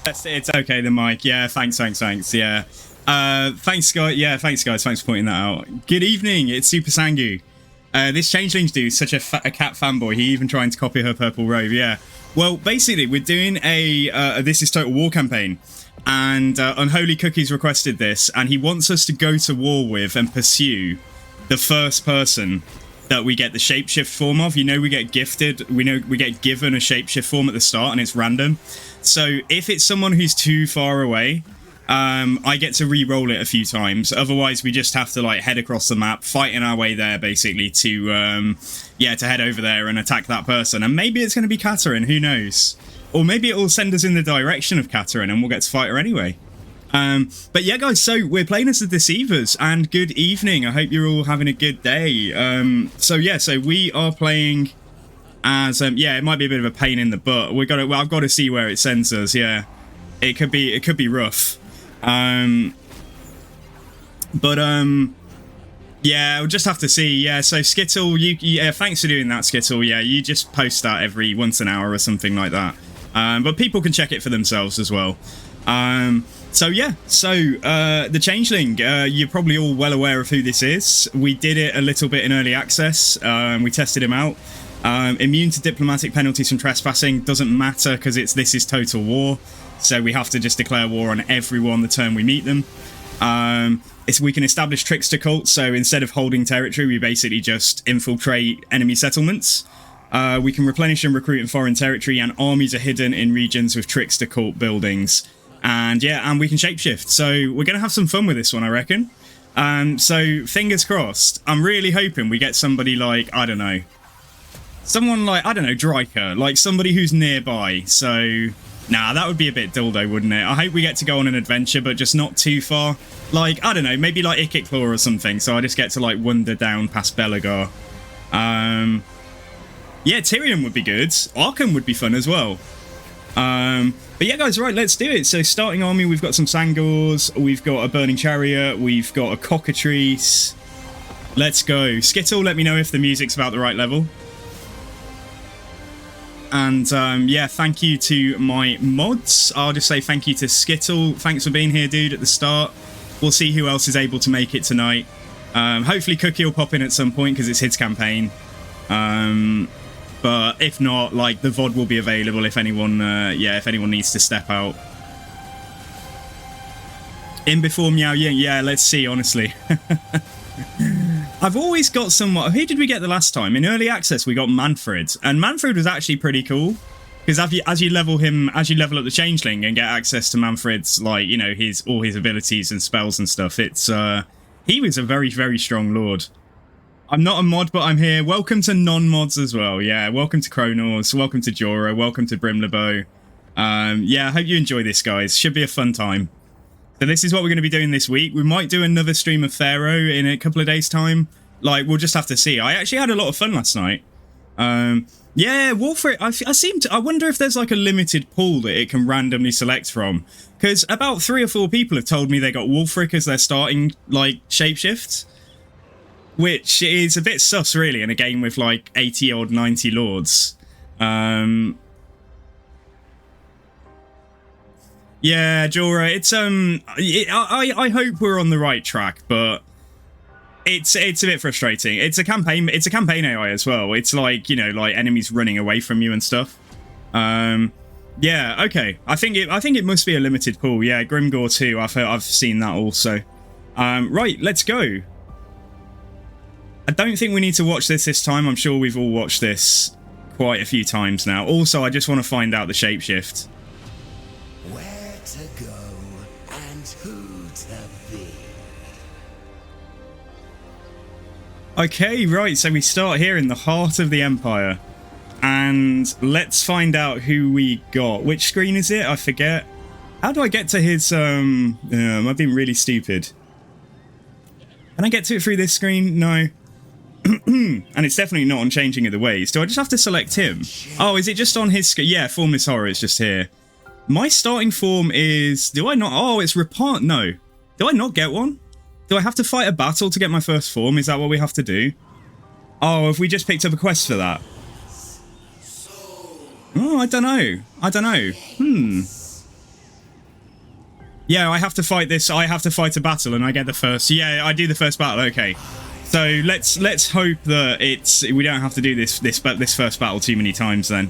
It's okay, the mic. Yeah, thanks. Yeah. Thanks, guys. Yeah, thanks, guys. Thanks for pointing that out. Good evening. It's Super Sangu. This Changeling dude's such a cat fanboy. He even trying to copy her purple robe. Yeah. Well, basically, we're doing a This is Total War campaign. And Unholy Cookies requested this. And he wants us to go to war with and pursue the first person that we get the shapeshift form of. You know, we get gifted. We get given a shapeshift form at the start, and it's random. So if it's someone who's too far away, I get to re-roll it a few times. Otherwise, we just have to like head across the map, fighting our way there, basically to to head over there and attack that person. And maybe it's going to be Katarine. Who knows? Or maybe it will send us in the direction of Katarine, and we'll get to fight her anyway. But yeah, guys, so we're playing as the Deceivers, and good evening. I hope you're all having a good day. So we are playing as it might be a bit of a pain in the butt. I've got to see where it sends us. Yeah, it could be rough. We'll just have to see. Yeah, so Skittle, thanks for doing that, Skittle. Yeah, you just post that every once an hour or something like that. But people can check it for themselves as well. The Changeling, you're probably all well aware of who this is. We did it a little bit in early access. We tested him out. Immune to diplomatic penalties from trespassing. Doesn't matter because this is Total War. So we have to just declare war on everyone the turn we meet them. We can establish trickster cults. So instead of holding territory, we basically just infiltrate enemy settlements. We can replenish and recruit in foreign territory, and armies are hidden in regions with trickster cult buildings. And we can shapeshift. So we're going to have some fun with this one, I reckon. So fingers crossed. I'm really hoping we get somebody like, someone like, Dryker, like somebody who's nearby. So, that would be a bit dildo, wouldn't it? I hope we get to go on an adventure, but just not too far. Like, maybe like Ikit or something. So I just get to like wander down past Belagar. Tyrion would be good. Arkham would be fun as well. But yeah, guys, right, let's do it. So starting army, we've got some Sangors, we've got a Burning Chariot, we've got a Cockatrice. Let's go. Skittle, let me know if the music's about the right level. And thank you to my mods. I'll just say thank you to Skittle. Thanks for being here, dude, at the start. We'll see who else is able to make it tonight. Hopefully Cookie will pop in at some point because it's his campaign. But if not, like, the VOD will be available if anyone, if anyone needs to step out. In before Meow Ying, yeah, let's see, honestly. I've always got someone. Who did we get the last time? In early access, we got Manfred. And Manfred was actually pretty cool. Because as you level up the Changeling and get access to Manfred's, like, all his abilities and spells and stuff, he was a very, very strong lord. I'm not a mod, but I'm here. Welcome to non-mods as well. Yeah, welcome to Kronos. Welcome to Jorah. Welcome to Brimlebo. I hope you enjoy this, guys. Should be a fun time. So this is what we're going to be doing this week. We might do another stream of Pharaoh in a couple of days' time. Like, we'll just have to see. I actually had a lot of fun last night. Wolfric. I wonder if there's like a limited pool that it can randomly select from. Because about 3 or 4 people have told me they got Wolfric as their starting, like, shapeshift. Which is a bit sus, really, in a game with, like, 80 odd 90 lords. Yeah, Jorah, it's, I hope we're on the right track, but it's a bit frustrating. It's a campaign AI as well. It's like, like enemies running away from you and stuff. Yeah, okay. I think it must be a limited pool. Yeah, Grimgore too. I've seen that also. Right, let's go. I don't think we need to watch this time. I'm sure we've all watched this quite a few times now. Also, I just want to find out the shapeshift. Where to go and who to be. Okay, right. So we start here in the heart of the Empire. And let's find out who we got. Which screen is it? I forget. How do I get to his... I've been really stupid. Can I get to it through this screen? No. And it's definitely not on Changing of the Ways. Do I just have to select him? Oh, is it just on his... Yeah, Formless Horror is just here. My starting form is... Do I not... Oh, it's Repart... No. Do I not get one? Do I have to fight a battle to get my first form? Is that what we have to do? Oh, have we just picked up a quest for that? Oh, I don't know. Yeah, I have to fight this. I have to fight a battle, and I get the first. Yeah, I do the first battle. Okay, so let's hope that we don't have to do this first battle too many times then.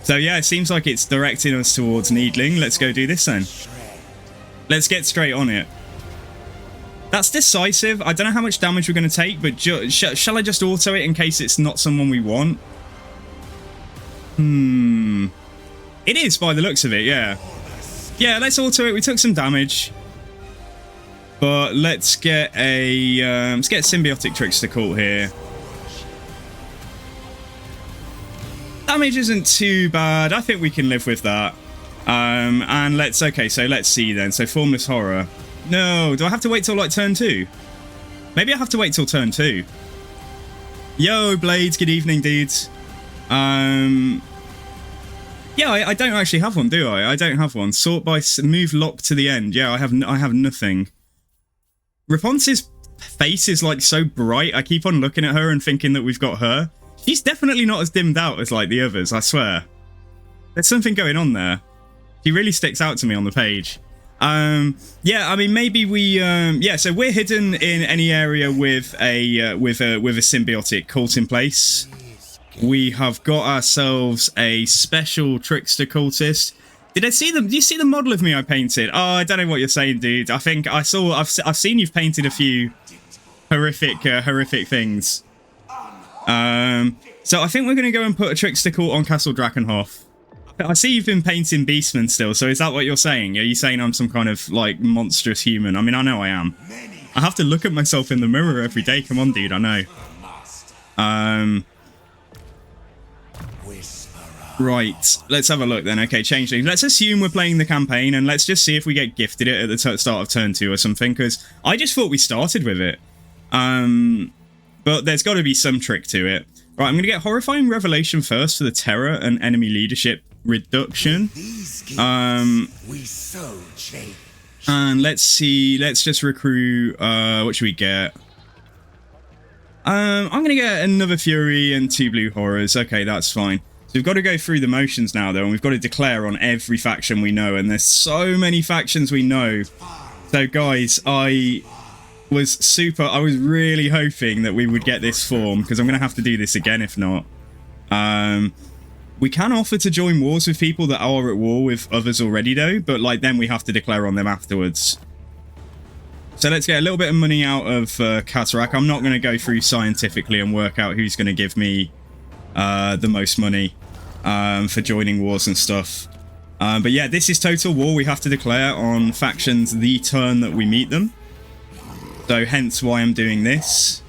So yeah, it seems like it's directing us towards Needling. Let's go do this then. Let's get straight on it. That's decisive. I don't know how much damage we're going to take, but shall I just auto it in case it's not someone we want? It is by the looks of it, yeah. Yeah, let's auto it. We took some damage. But let's get a symbiotic trickster cult here. Damage isn't too bad. I think we can live with that. And let's see then. So formless horror. No, do I have to wait till like turn 2? Maybe I have to wait till turn 2. Yo, Blades, good evening, dudes. Yeah, I don't actually have one, do I? I don't have one. Sort by move lock to the end. Yeah, I have nothing. Rapunzel's face is like so bright. I keep on looking at her and thinking that we've got her. She's definitely not as dimmed out as like the others, I swear. There's something going on there. She really sticks out to me on the page. Yeah, I mean maybe we yeah, so we're hidden in any area with a symbiotic cult in place. We have got ourselves a special trickster cultist. Did I see them? Do you see the model of me I painted? Oh, I don't know what you're saying, dude. I think I've seen you've painted a few horrific things. So I think we're going to go and put a trickster cult on Castle Drakenhof. I see you've been painting Beastman still, so is that what you're saying? Are you saying I'm some kind of, like, monstrous human? I mean, I know I am. I have to look at myself in the mirror every day. Come on, dude, I know. Right, let's have a look then. Okay, Changeling. Let's assume we're playing the campaign, and let's just see if we get gifted it at the start of turn 2 or something, because I just thought we started with it. But there's got to be some trick to it. Right, I'm going to get Horrifying Revelation first for the terror and enemy leadership reduction. And let's see, let's just recruit, what should we get? I'm going to get another Fury and 2 blue horrors. Okay, that's fine. So we've got to go through the motions now, though, and we've got to declare on every faction we know, and there's so many factions we know. So, guys, I was really hoping that we would get this form, because I'm going to have to do this again if not. We can offer to join wars with people that are at war with others already, though, but, like, then we have to declare on them afterwards. So let's get a little bit of money out of Katarak. I'm not going to go through scientifically and work out who's going to give me the most money for joining wars and stuff. But yeah, this is total war. We have to declare on factions the turn that we meet them. So hence why I'm doing this.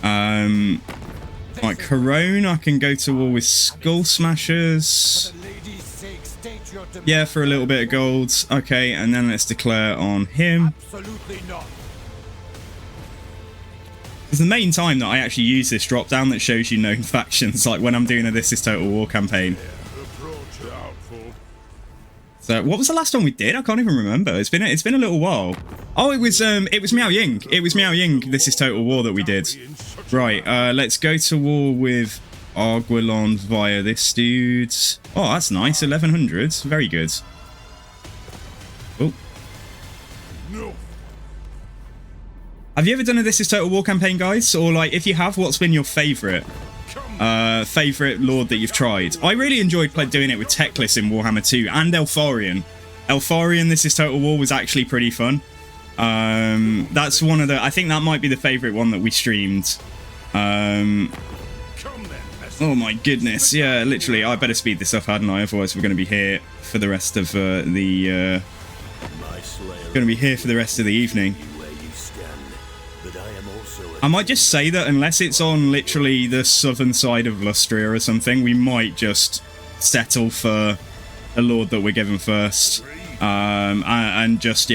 Like Corone, I can go to war with Skull Smashers. Yeah, for a little bit of gold. Okay, and then let's declare on him. Absolutely not. It's the main time that I actually use this drop down that shows you known factions, like when I'm doing a This Is Total War campaign. So what was the last one we did? I can't even remember. It's been a little while. Oh, it was Miao Ying. It was Miao Ying This Is Total War that we did. Right, let's go to war with Arguelon via this dude. Oh, that's nice. 1100. Very good. Oh. No. Have you ever done a This Is Total War campaign, guys? Or, like, if you have, what's been your favourite lord that you've tried? I really enjoyed doing it with Teclis in Warhammer 2 and Eltharion. Eltharion This Is Total War was actually pretty fun. That's one of the... I think that might be the favourite one that we streamed. Oh my goodness, yeah, literally, I better speed this up, hadn't I? Otherwise we're going to be here for the rest of the evening. I might just say that unless it's on literally the southern side of Lustria or something, we might just settle for the lord that we're given first, and just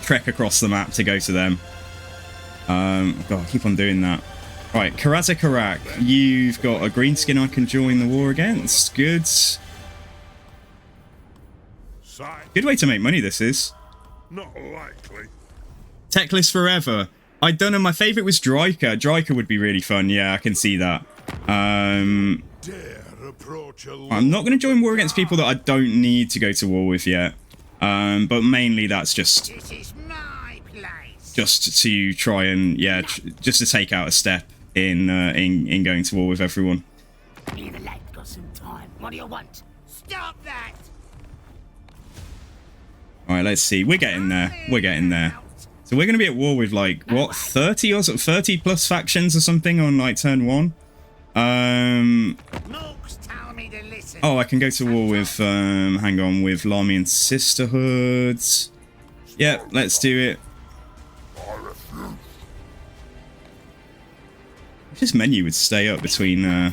trek across the map to go to them. God, I keep on doing that. Right, Karata Karak, you've got a green skin I can join the war against. Good. Good way to make money, this is. Not likely. Teclis forever. I don't know, my favourite was Dryker. Dryker would be really fun, yeah, I can see that. I'm not going to join war against people that I don't need to go to war with yet. But mainly that's just This is my place. to try and just to take out a step in going to war with everyone. Me the lad got some time. What do you want? Stop that! All right, let's see. We're getting there. We're getting there. So we're going to be at war with like what 30 or 30 plus factions or something on like turn 1. Mooks tell me to listen. Oh, I can go to war with hang on, with Lamian Sisterhoods. Yep, let's do it. If this menu would stay up between No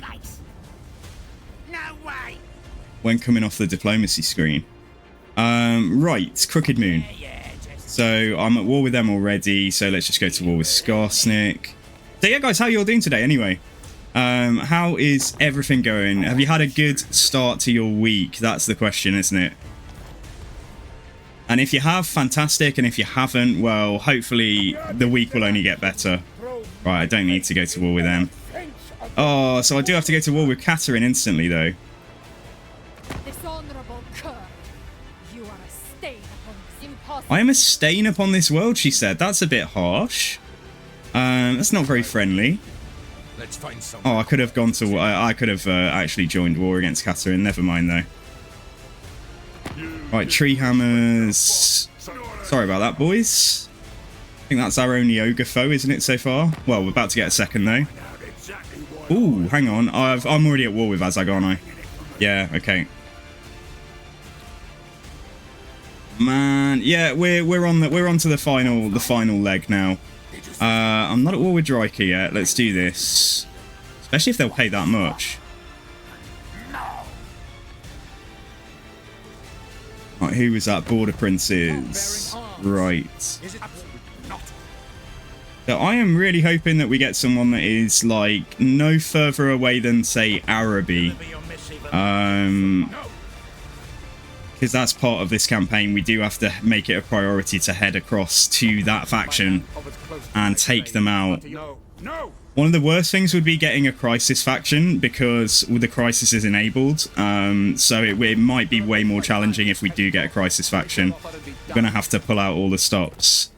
way. when coming off the diplomacy screen. Right, Crooked Moon. So I'm at war with them already, so let's just go to war with Skarsnik. So yeah, guys, how you all doing today anyway? How is everything going? Have you had a good start to your week? That's the question, isn't it? And if you have, fantastic. And if you haven't, well, hopefully the week will only get better. Right, I don't need to go to war with them. Oh, so I do have to go to war with Catherine instantly, though. Dishonorable cur. You are a stain upon this impossible. I am a stain upon this world, she said. That's a bit harsh. That's not very friendly. Let's find some. Oh, I could have gone to... I could have actually joined war against Catherine. Never mind, though. Right, tree hammers. Sorry about that, boys. I think that's our only ogre foe, isn't it, so far? Well, we're about to get a second, though. Ooh, hang on. I'm already at war with Azag, aren't I? Yeah, okay. Man, yeah, we're on to the final leg now. I'm not at war with Dryker yet. Let's do this. Especially if they'll pay that much. Right, who was that? Border Princes. Right. So I am really hoping that we get someone that is like no further away than say Araby. Because that's part of this campaign. We do have to make it a priority to head across to that faction and take them out. One of the worst things would be getting a crisis faction because the crisis is enabled. So it might be way more challenging if we do get a crisis faction. We're going to have to pull out all the stops.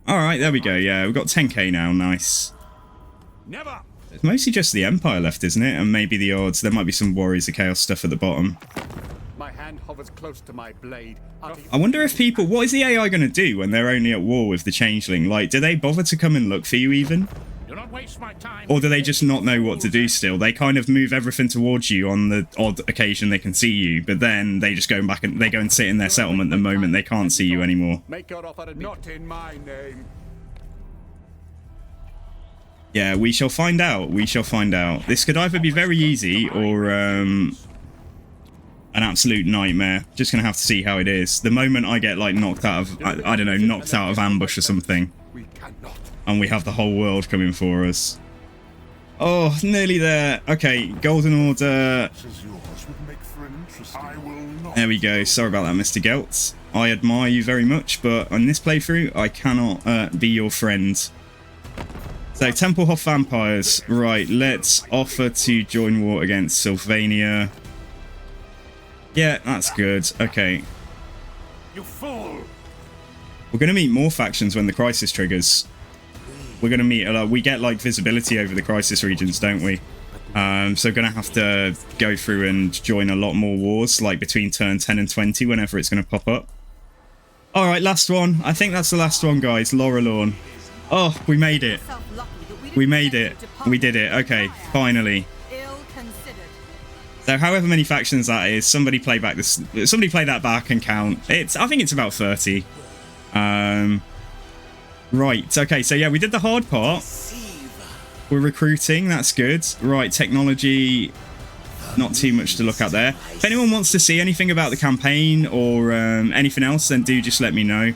Alright, there we go. Yeah, we've got 10k now. Nice. Never. It's mostly just the Empire left, isn't it? And maybe the odds. There might be some Warriors of Chaos stuff at the bottom. My hand hovers close to my blade. I wonder if people... What is the AI going to do when they're only at war with the Changeling? Like, do they bother to come and look for you even? Do not waste my time. Or do they just not know what to do still? They kind of move everything towards you on the odd occasion they can see you, but then they just go back and they go and sit in their settlement the moment they can't see you anymore. Make your offer to Not in my name. Yeah, we shall find out. We shall find out. This could either be very easy or an absolute nightmare. Just gonna have to see how it is. The moment I get like knocked out of, I don't know, knocked out of ambush or something, We cannot. and we have the whole world coming for us. Oh, nearly there. Okay, Golden Order. Yours would make for an interesting. I will not. There we go. Sorry about that, Mr. Gelt. I admire you very much, but on this playthrough, I cannot be your friend. So, Templehof Vampires. Right, let's offer to join war against Sylvania. Yeah, that's good. Okay. You fool. We're going to meet more factions when the crisis triggers. We're going to meet... we get, like, visibility over the crisis regions, don't we? So we're going to have to go through and join a lot more wars, like, between turn 10 and 20, whenever it's going to pop up. Alright, last one. I think that's the last one, guys. Laurelorn. Oh, we made it. We made it. We did it. Okay, finally. So however many factions that is, somebody play that back and count. I think it's about 30. Right, okay, so yeah, we did the hard part. We're recruiting, that's good. Right, technology, not too much to look at there. If anyone wants to see anything about the campaign or anything else, then do just let me know.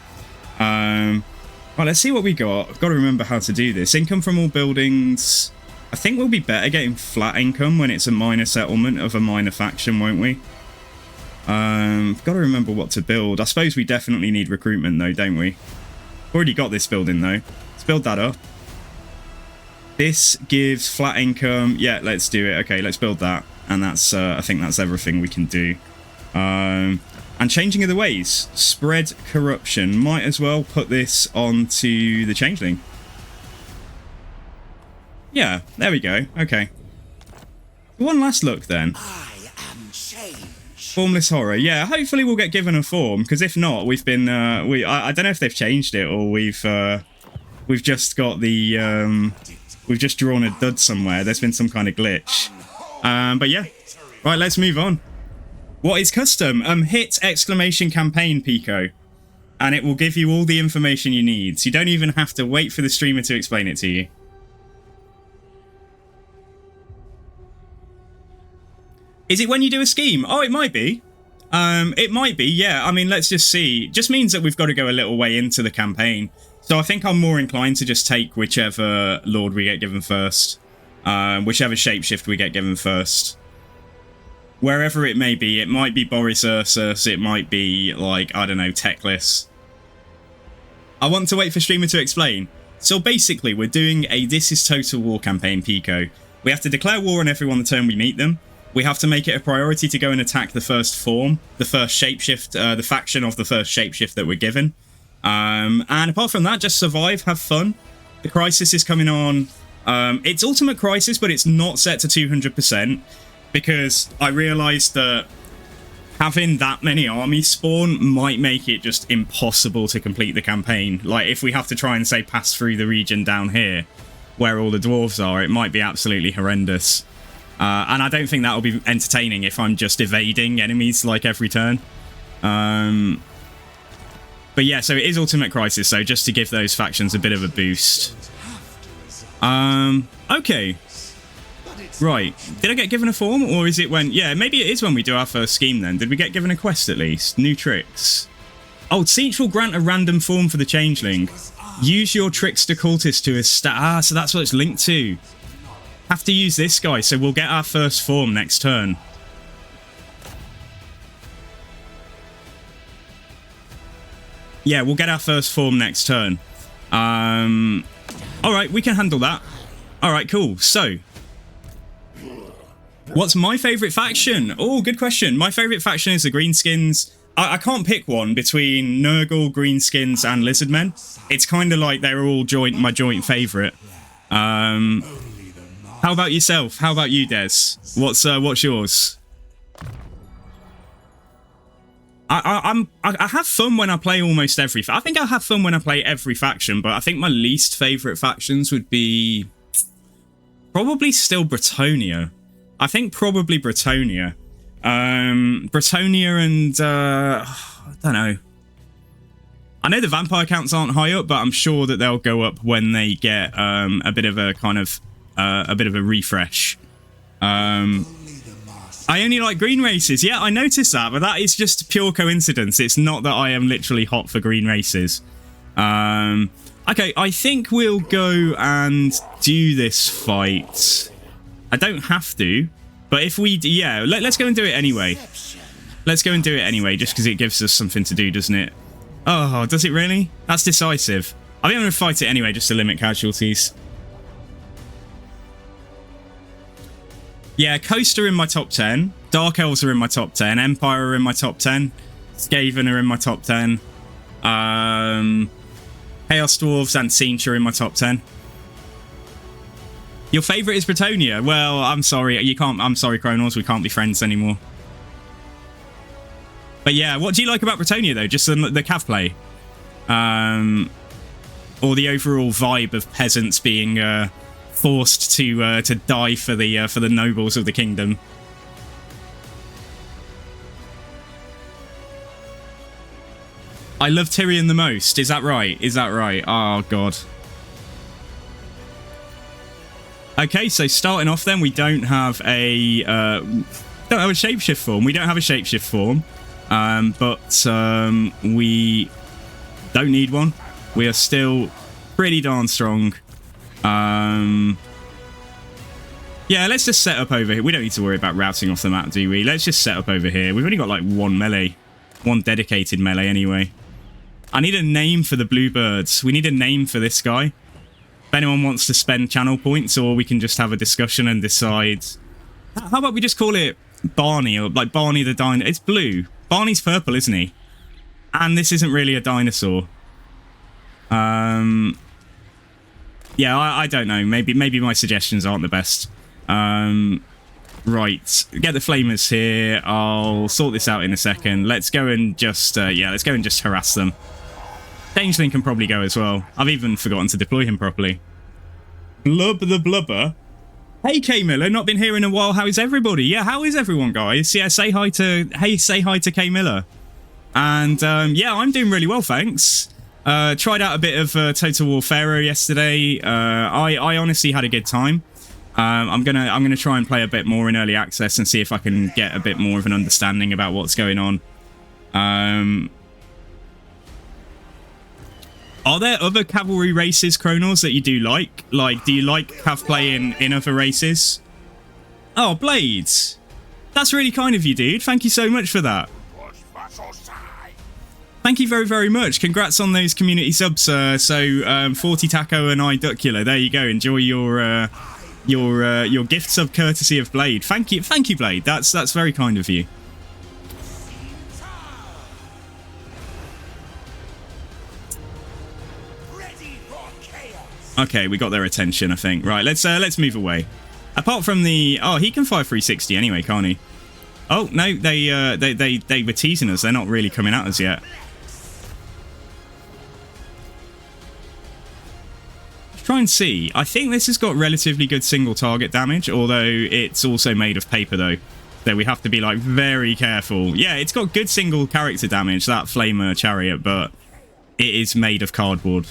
Right, let's see what we got. I've got to remember how to do this. Income from all buildings. I think we'll be better getting flat income when it's a minor settlement of a minor faction, won't we? Got to remember what to build. I suppose we definitely need recruitment, though, don't we? Already got this building, though. Let's build that up. This gives flat income. Yeah, let's do it. Okay, let's build that. And that's, I think that's everything we can do. And changing of the ways. Spread corruption. Might as well put this onto the Changeling. Yeah, there we go. Okay. One last look then. I am change. Formless horror. Yeah, hopefully we'll get given a form, because if not, we've been I don't know if they've changed it or we've just got the we've just drawn a dud somewhere. There's been some kind of glitch. But yeah. Right, let's move on. What is custom? Hit exclamation campaign Pico, and it will give you all the information you need. So you don't even have to wait for the streamer to explain it to you. Is it when you do a scheme? Oh, it might be. It might be, yeah. I mean, let's just see. Just means that we've got to go a little way into the campaign. So I think I'm more inclined to just take whichever lord we get given first. Whichever shapeshift we get given first. Wherever it may be. It might be Boris Ursus. It might be, like, I don't know, Teclis. I want to wait for streamer to explain. So basically, we're doing a This is Total War campaign, Pico. We have to declare war on everyone the turn we meet them. We have to make it a priority to go and attack the first form, the first shapeshift, the faction of the first shapeshift that we're given. And apart from that, just survive, have fun. The crisis is coming on. It's Ultimate Crisis, but it's not set to 200%, because I realised that having that many armies spawn might make it just impossible to complete the campaign. Like, if we have to try and, say, pass through the region down here, where all the dwarves are, it might be absolutely horrendous. And I don't think that'll be entertaining if I'm just evading enemies like every turn. But yeah, so it is Ultimate Crisis, so just to give those factions a bit of a boost. Okay. Right. Did I get given a form, or is it when... Yeah, maybe it is when we do our first scheme then. Did we get given a quest at least? New tricks. Oh, Siege will grant a random form for the Changeling. Use your Trickster Cultist to establish... so that's what it's linked to. Have to use this guy, so we'll get our first form next turn. Yeah, we'll get our first form next turn. Alright, we can handle that. Alright, cool. So, what's my favourite faction? Oh, good question. My favourite faction is the Greenskins. I can't pick one between Nurgle, Greenskins, and Lizardmen. It's kind of like they're all my joint favourite. How about yourself? How about you, Des? What's yours? I have fun when I play almost every... I think I have fun when I play every faction, but I think my least favourite factions would be... probably still Bretonnia. I think probably Bretonnia. Bretonnia and... I don't know. I know the vampire counts aren't high up, but I'm sure that they'll go up when they get a bit of a kind of... a bit of a refresh. I only like green races. Yeah, I noticed that, but that is just pure coincidence. It's not that I am literally hot for green races. Okay, I think we'll go and do this fight. I don't have to, but if we... yeah, let's go and do it anyway. Let's go and do it anyway, just because it gives us something to do, doesn't it? Oh, does it really? That's decisive. I think I'm going to fight it anyway, just to limit casualties. Yeah, Coast are in my top 10. Dark Elves are in my top 10. Empire are in my top 10. Skaven are in my top 10. Chaos Dwarves and Tzeentch are in my top 10. Your favourite is Bretonnia. Well, I'm sorry. You can't... I'm sorry, Kronos. We can't be friends anymore. But yeah, what do you like about Bretonnia, though? Just the cav play? Or the overall vibe of peasants being... forced to die for the nobles of the kingdom. I love Tyrion the most. Is that right? Is that right? Oh god. Okay, so starting off then, we don't have a shapeshift form. We don't have a shapeshift form, but we don't need one. We are still pretty darn strong. Yeah, let's just set up over here. We don't need to worry about routing off the map, do we? Let's just set up over here. We've only got like one melee. One dedicated melee anyway. I need a name for the bluebirds. We need a name for this guy. If anyone wants to spend channel points, or we can just have a discussion and decide... How about we just call it Barney, or like Barney the dinosaur. It's blue. Barney's purple, isn't he? And this isn't really a dinosaur. Yeah, I don't know. Maybe my suggestions aren't the best. Right, get the flamers here. I'll sort this out in a second. Let's go and just let's go and just harass them. Changeling can probably go as well. I've even forgotten to deploy him properly. Blub the blubber. Hey K Miller, not been here in a while. How is everybody? Yeah, how is everyone, guys? Yeah, say hi to K Miller. And yeah, I'm doing really well, thanks. Tried out a bit of Total War Pharaoh yesterday. I honestly had a good time. I'm gonna try and play a bit more in early access and see if I can get a bit more of an understanding about what's going on. Are there other cavalry races, Kronos, that you do like? Like, do you like cav play in other races? Oh, Blades. That's really kind of you, dude. Thank you so much for that. Thank you very, very much. Congrats on those community subs. So 40 Taco and I Duckula. There you go. Enjoy your gift sub courtesy of Blade. Thank you, Blade. That's very kind of you. Okay, we got their attention, I think. Right, let's move away. Apart from the he can fire 360 anyway, can't he? Oh no, they were teasing us. They're not really coming at us yet. Try and see. I think this has got relatively good single target damage, although it's also made of paper though, so we have to be like very careful. Yeah, it's got good single character damage, that flamer chariot, but it is made of cardboard.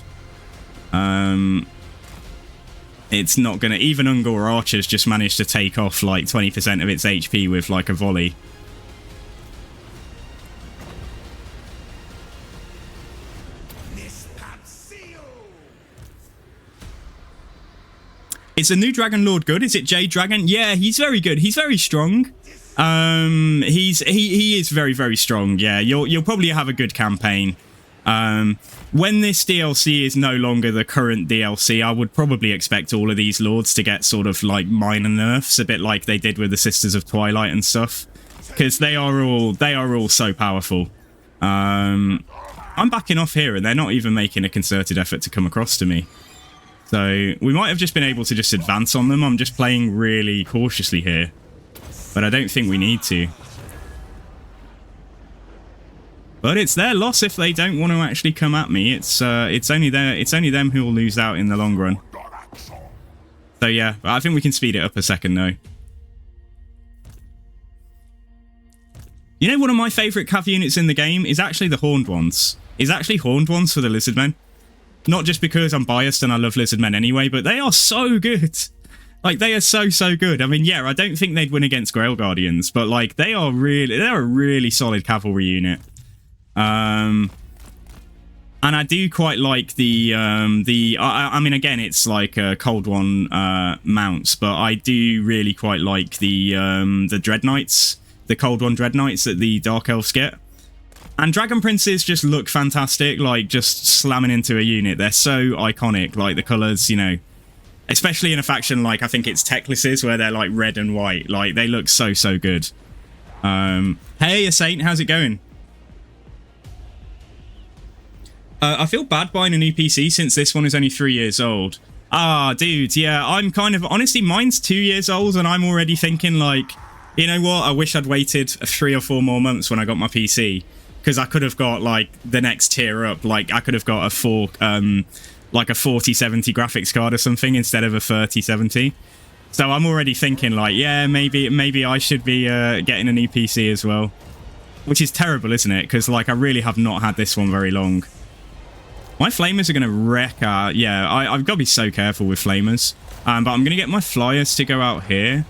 It's not gonna, even Ungor archers just managed to take off like 20% of its HP with like a volley. Is the new Dragon Lord good? Is it Jade Dragon? Yeah, he's very good. He's very strong. He is very, very strong. Yeah, you'll probably have a good campaign. When this DLC is no longer the current DLC, I would probably expect all of these lords to get sort of like minor nerfs, a bit like they did with the Sisters of Twilight and stuff, because they are all so powerful. I'm backing off here, and they're not even making a concerted effort to come across to me. So we might have just been able to just advance on them. I'm just playing really cautiously here, but I don't think we need to. But it's their loss if they don't want to actually come at me. It's only them who will lose out in the long run. So yeah, I think we can speed it up a second though. You know, one of my favourite cav units in the game is actually the Horned ones. Is actually Horned ones for the Lizardmen. Not just because I'm biased and I love Lizardmen anyway, but they are so good. Like, they are so good. I mean, yeah, I don't think they'd win against Grail Guardians, but like, they're a really solid cavalry unit. And I do quite like I mean, again, it's like Cold One mounts, but I do really quite like the Dread Knights, the Cold One Dread Knights that the Dark Elves get. And Dragon Princes just look fantastic, like just slamming into a unit. They're so iconic, like the colours, you know, especially in a faction like I think it's Teclis's where they're like red and white. Like, they look so good. Hey, a Saint, how's it going? I feel bad buying a new PC since this one is only 3 years old. Ah, dude, yeah, I'm kind of... Honestly, mine's 2 years old and I'm already thinking, like, you know what? I wish I'd waited 3 or 4 more months when I got my PC. Because I could have got, like, the next tier up. Like, I could have got a 4070 graphics card or something instead of a 3070. So I'm already thinking, like, yeah, maybe I should be getting a new PC as well. Which is terrible, isn't it? Because, like, I really have not had this one very long. My flamers are going to wreck our... Yeah, I've got to be so careful with flamers. But I'm going to get my flyers to go out here.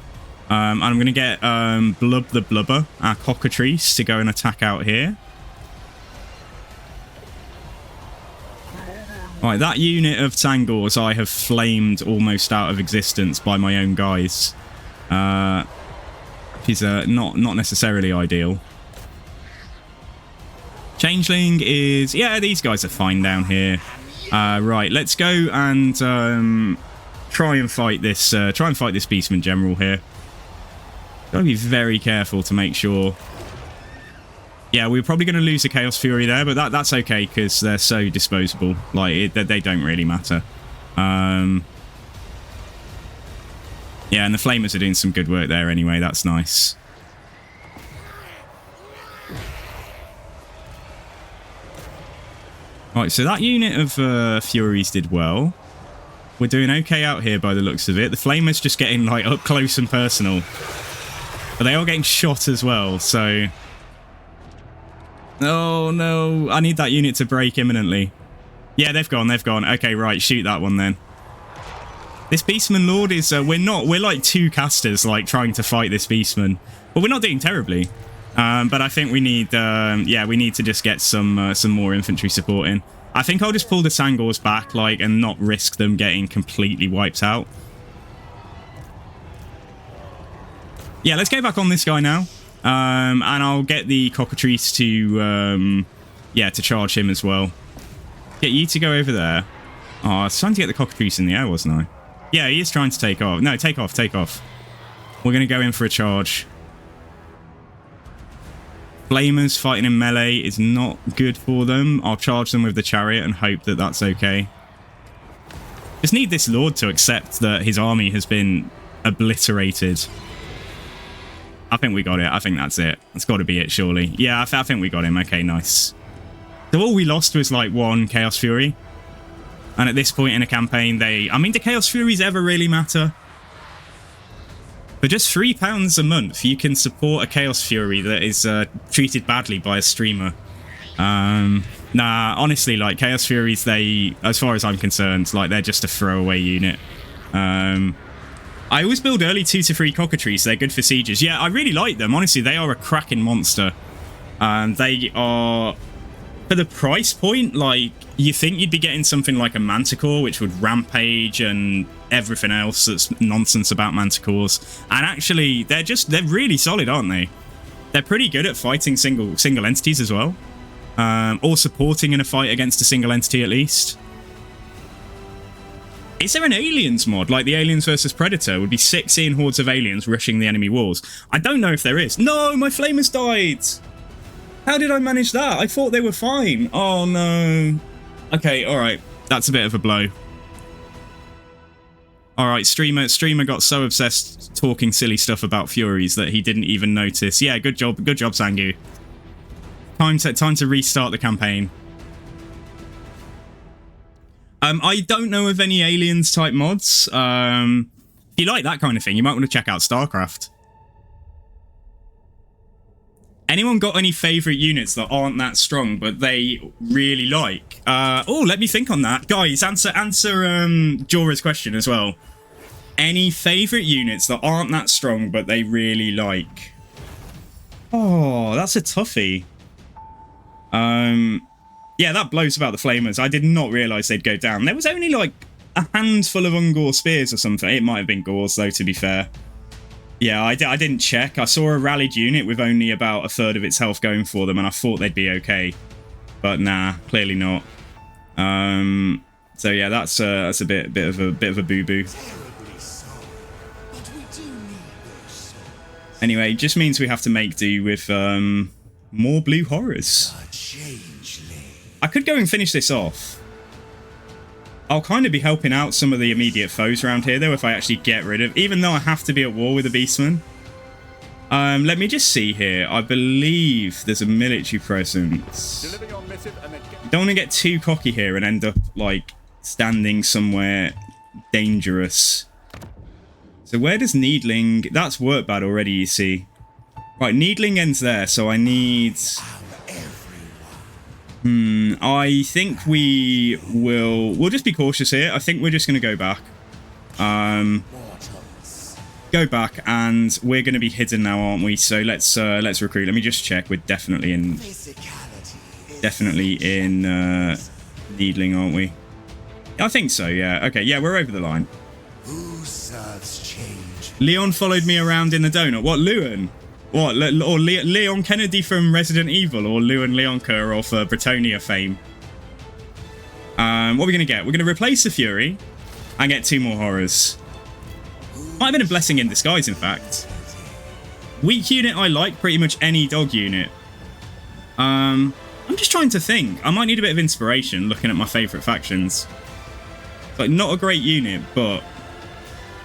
And I'm going to get Blub the Blubber, our cockatrice, to go and attack out here. Right, that unit of Tangors I have flamed almost out of existence by my own guys. Which is not necessarily ideal. Changeling is... Yeah, these guys are fine down here. Right, let's go and try and fight this Beastman General here. Gotta be very careful to make sure. Yeah, we're probably going to lose a Chaos Fury there, but that's okay because they're so disposable. Like, they don't really matter. Yeah, and the Flamers are doing some good work there anyway. That's nice. Right, so that unit of Furies did well. We're doing okay out here by the looks of it. The Flamers just getting, like, up close and personal. But they are getting shot as well, so... Oh, no. I need that unit to break imminently. Yeah, they've gone. Okay, right. Shoot that one, then. This Beastman Lord is... we're like 2 casters, like, trying to fight this Beastman. But we're not doing terribly. But I think we need... yeah, we need to just get some more infantry support in. I think I'll just pull the Sangors back, like, and not risk them getting completely wiped out. Yeah, let's go back on this guy now. And I'll get the Cockatrice to, yeah, to charge him as well. Get you to go over there. Oh, I was trying to get the Cockatrice in the air, wasn't I? Yeah, he is trying to take off. No, take off. We're going to go in for a charge. Flamers fighting in melee is not good for them. I'll charge them with the chariot and hope that that's okay. Just need this Lord to accept that his army has been obliterated. I think we got it. I think that's it. That's got to be it, surely. Yeah, I think we got him. Okay, nice. So all we lost was like 1 Chaos Fury. And at this point in a campaign, I mean, do Chaos Furies ever really matter? For just £3 a month, you can support a Chaos Fury that is treated badly by a streamer. Nah, honestly, like, Chaos Furies, they, as far as I'm concerned, like, they're just a throwaway unit. I always build early 2 to 3 Cockatrices. They're good for sieges. Yeah, I really like them. Honestly, they are a cracking monster. They are... For the price point, like, you think you'd be getting something like a Manticore, which would rampage and everything else that's nonsense about Manticores. And actually, they're really solid, aren't they? They're pretty good at fighting single entities as well. Or supporting in a fight against a single entity at least. Is there an aliens mod, like the Aliens versus Predator? Would be 6 seeing hordes of aliens rushing the enemy walls. I don't know if there is. No, my Flamers died! How did I manage that? I thought they were fine. Oh, no. Okay, alright. That's a bit of a blow. Alright, streamer got so obsessed talking silly stuff about Furies that he didn't even notice. Yeah, good job, Sangu. Time to restart the campaign. I don't know of any aliens type mods. If you like that kind of thing, you might want to check out StarCraft. Anyone got any favourite units that aren't that strong, but they really like? Oh, let me think on that. Guys, answer Jorah's question as well. Any favourite units that aren't that strong, but they really like? Oh, that's a toughie. Yeah, that blows about the Flamers. I did not realise they'd go down. There was only like a handful of Ungor spears or something. It might have been Gors, though, to be fair. Yeah, I didn't check. I saw a rallied unit with only about 1/3 of its health going for them, and I thought they'd be okay. But nah, clearly not. So yeah, that's a bit of a boo-boo. Anyway, it just means we have to make do with more blue horrors. I could go and finish this off. I'll kind of be helping out some of the immediate foes around here, though, if I actually get rid of... Even though I have to be at war with the Beastman. Let me just see here. I believe there's a military presence. Don't want to get too cocky here and end up, like, standing somewhere dangerous. So where does Needling... That's worked bad already, you see. Right, Needling ends there, so I need... I think we'll just be cautious here. I think we're just going to go back. Go back, and we're going to be hidden now, aren't we? So let's recruit. Let me just check. We're definitely in Needling, aren't we? I think so, yeah. Okay, yeah, we're over the line. Who serves change? Leon followed me around in the donut. What, Lewin? What, or Leon Kennedy from Resident Evil, or Lewin Leonka of Britonia fame? What are we going to get? We're going to replace the Fury and get 2 more horrors. Might have been a blessing in disguise, in fact. Weak unit I like, pretty much any dog unit. I'm just trying to think. I might need a bit of inspiration looking at my favourite factions. Like, not a great unit, but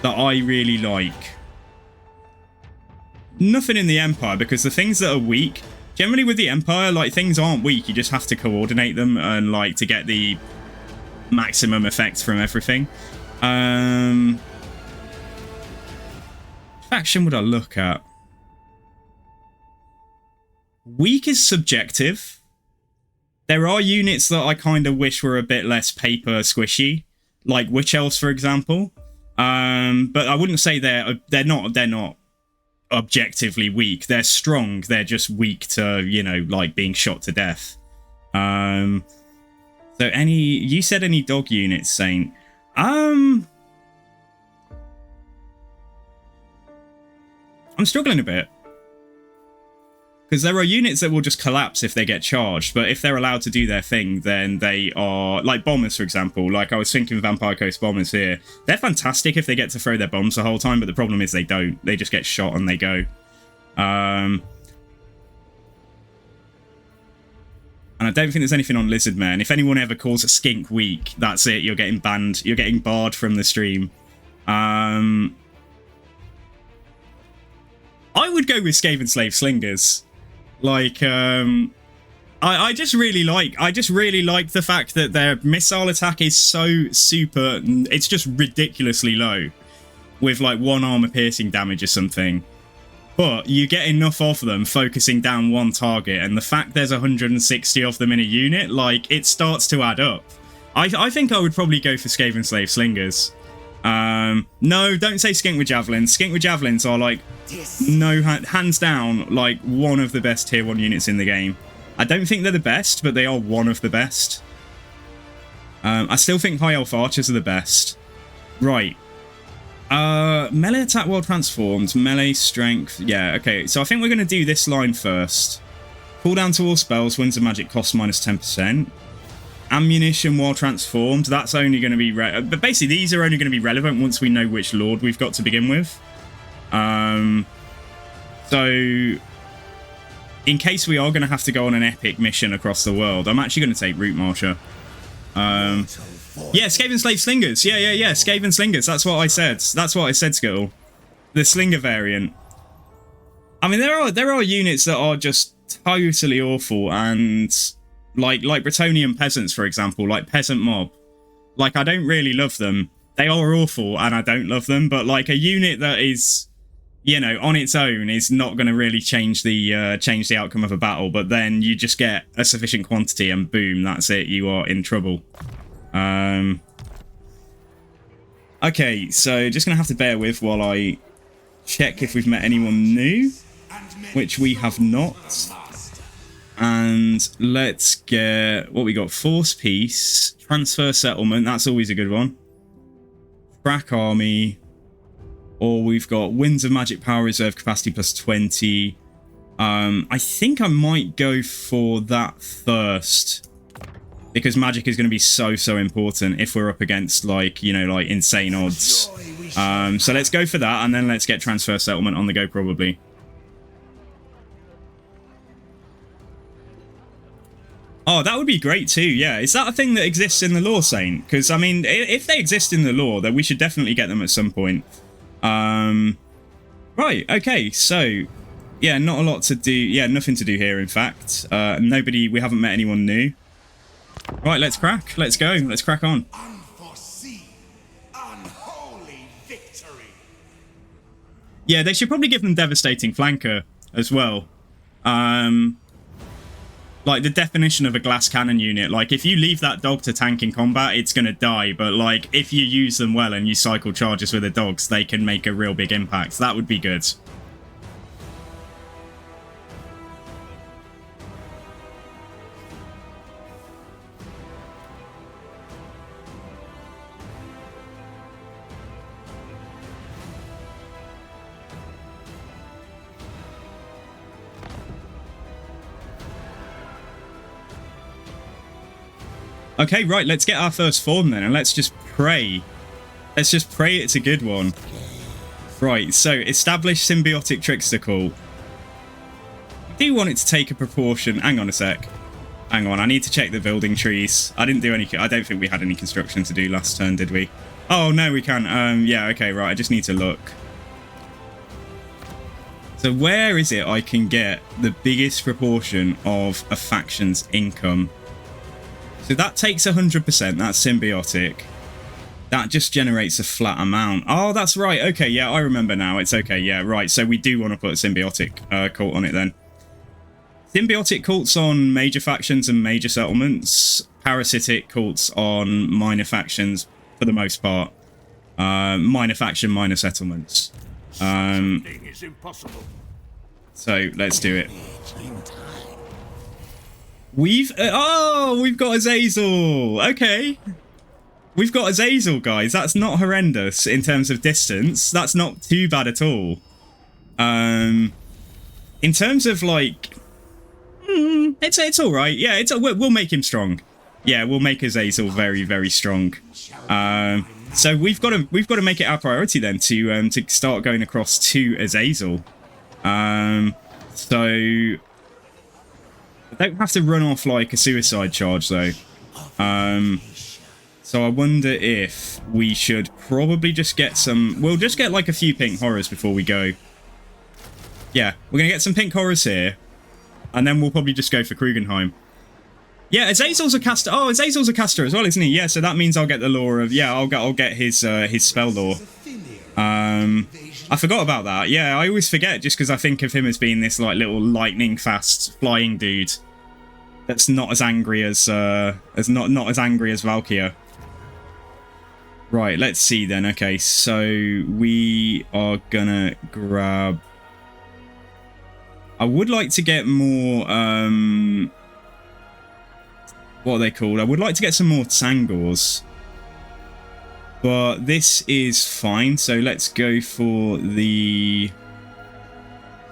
that I really like. Nothing in the Empire, because the things that are weak, generally with the Empire, like, things aren't weak. You just have to coordinate them and, like, to get the maximum effect from everything. Faction would I look at? Weak is subjective. There are units that I kind of wish were a bit less paper squishy, like Witch Elves, for example. But I wouldn't say they're not objectively weak. They're strong. They're just weak to, you know, like being shot to death. So you said any dog units, Saint? I'm struggling a bit. Because there are units that will just collapse if they get charged, but if they're allowed to do their thing, then they are... Like bombers, for example. Like, I was thinking Vampire Coast bombers here. They're fantastic if they get to throw their bombs the whole time, but the problem is they don't. They just get shot and they go. And I don't think there's anything on Lizardmen. If anyone ever calls a skink weak, that's it. You're getting banned. You're getting barred from the stream. I would go with Skaven Slave Slingers. Like, I just really like the fact that their missile attack is so super, it's just ridiculously low, with like 1 armor piercing damage or something. But you get enough of them focusing down one target, and the fact there's 160 of them in a unit, like, it starts to add up. I think I would probably go for Skaven Slave Slingers. No, don't say Skink with Javelins. Skink with Javelins are like, no, hands down, like one of the best tier 1 units in the game. I don't think they're the best, but they are one of the best. I still think High Elf Archers are the best. Right. Melee attack while transformed, melee strength. Yeah, okay, so I think we're going to do this line first. Cooldown to all spells, winds of magic cost minus 10%. Ammunition while transformed, that's only going to be... But basically, these are only going to be relevant once we know which lord we've got to begin with. So, in case we are going to have to go on an epic mission across the world, I'm actually going to take Route Marcher. Yeah, Skaven Slave Slingers. Yeah, Skaven Slingers. That's what I said. That's what I said, Skittle. The Slinger variant. I mean, there are units that are just totally awful, and... Like Bretonnian peasants, for example, like Peasant Mob. Like, I don't really love them. They are awful, and I don't love them, but, like, a unit that is, you know, on its own is not going to really change the outcome of a battle, but then you just get a sufficient quantity, and boom, that's it, you are in trouble. Okay, so just going to have to bear with while I check if we've met anyone new, which we have not. And let's get what we got. Force Peace, Transfer Settlement, that's always a good one. Crack Army, or we've got Winds of Magic Power Reserve Capacity plus 20. I think I might go for that first, because magic is going to be so important if we're up against, like, you know, like insane odds. So let's go for that, and then let's get Transfer Settlement on the go probably. Oh, that would be great too, yeah. Is that a thing that exists in the lore, Saint? Because, I mean, if they exist in the lore, then we should definitely get them at some point. Right, okay, so... Yeah, not a lot to do. Yeah, nothing to do here, in fact. We haven't met anyone new. Right, let's crack. Let's go. Let's crack on. Unforeseen, unholy victory. Yeah, they should probably give them Devastating Flanker as well. Like, the definition of a glass cannon unit, like, if you leave that dog to tank in combat, it's gonna die, but, like, if you use them well and you cycle charges with the dogs, they can make a real big impact. That would be good. Okay, right, let's get our first form then, and let's just pray. Let's just pray it's a good one. Right, so establish Symbiotic Trickster Cult. do want it to take a proportion. Hang on a sec. Hang on, I need to check the building trees. I didn't do any. I don't think we had any construction to do last turn, did we? Oh no, we can. Yeah, okay, right. I just need to look. So where is it I can get the biggest proportion of a faction's income? So that takes 100%. That's symbiotic. That just generates a flat amount. Oh, that's right. Okay, yeah, I remember now. It's okay. Yeah, right. So we do want to put a symbiotic cult on it then. Symbiotic cults on major factions and major settlements. Parasitic cults on minor factions for the most part. Minor faction, minor settlements. Something is impossible. So let's do it. We've got Azazel. Okay. We've got Azazel, guys. That's not horrendous in terms of distance. That's not too bad at all. In terms of like, it's all right. Yeah, we'll make him strong. Yeah, we'll make Azazel very, very strong. So we've got to make it our priority then to start going across to Azazel. So I don't have to run off like a suicide charge though. So I wonder if we should probably just get some. We'll just get like a few pink horrors before we go. Yeah, we're gonna get some pink horrors here, and then we'll probably just go for Krugenheim. Yeah, Azazel's a caster. Oh, Azazel's a caster as well, isn't he? Yeah, so that means I'll get the lore of. Yeah, I'll get his spell lore. I forgot about that. Yeah, I always forget just because I think of him as being this like little lightning fast flying dude. That's not as angry as not as angry as Valkyria. Right, let's see then. Okay, so we are gonna grab. I would like to get more. What are they called? I would like to get some more Tangors. But this is fine, so let's go for the...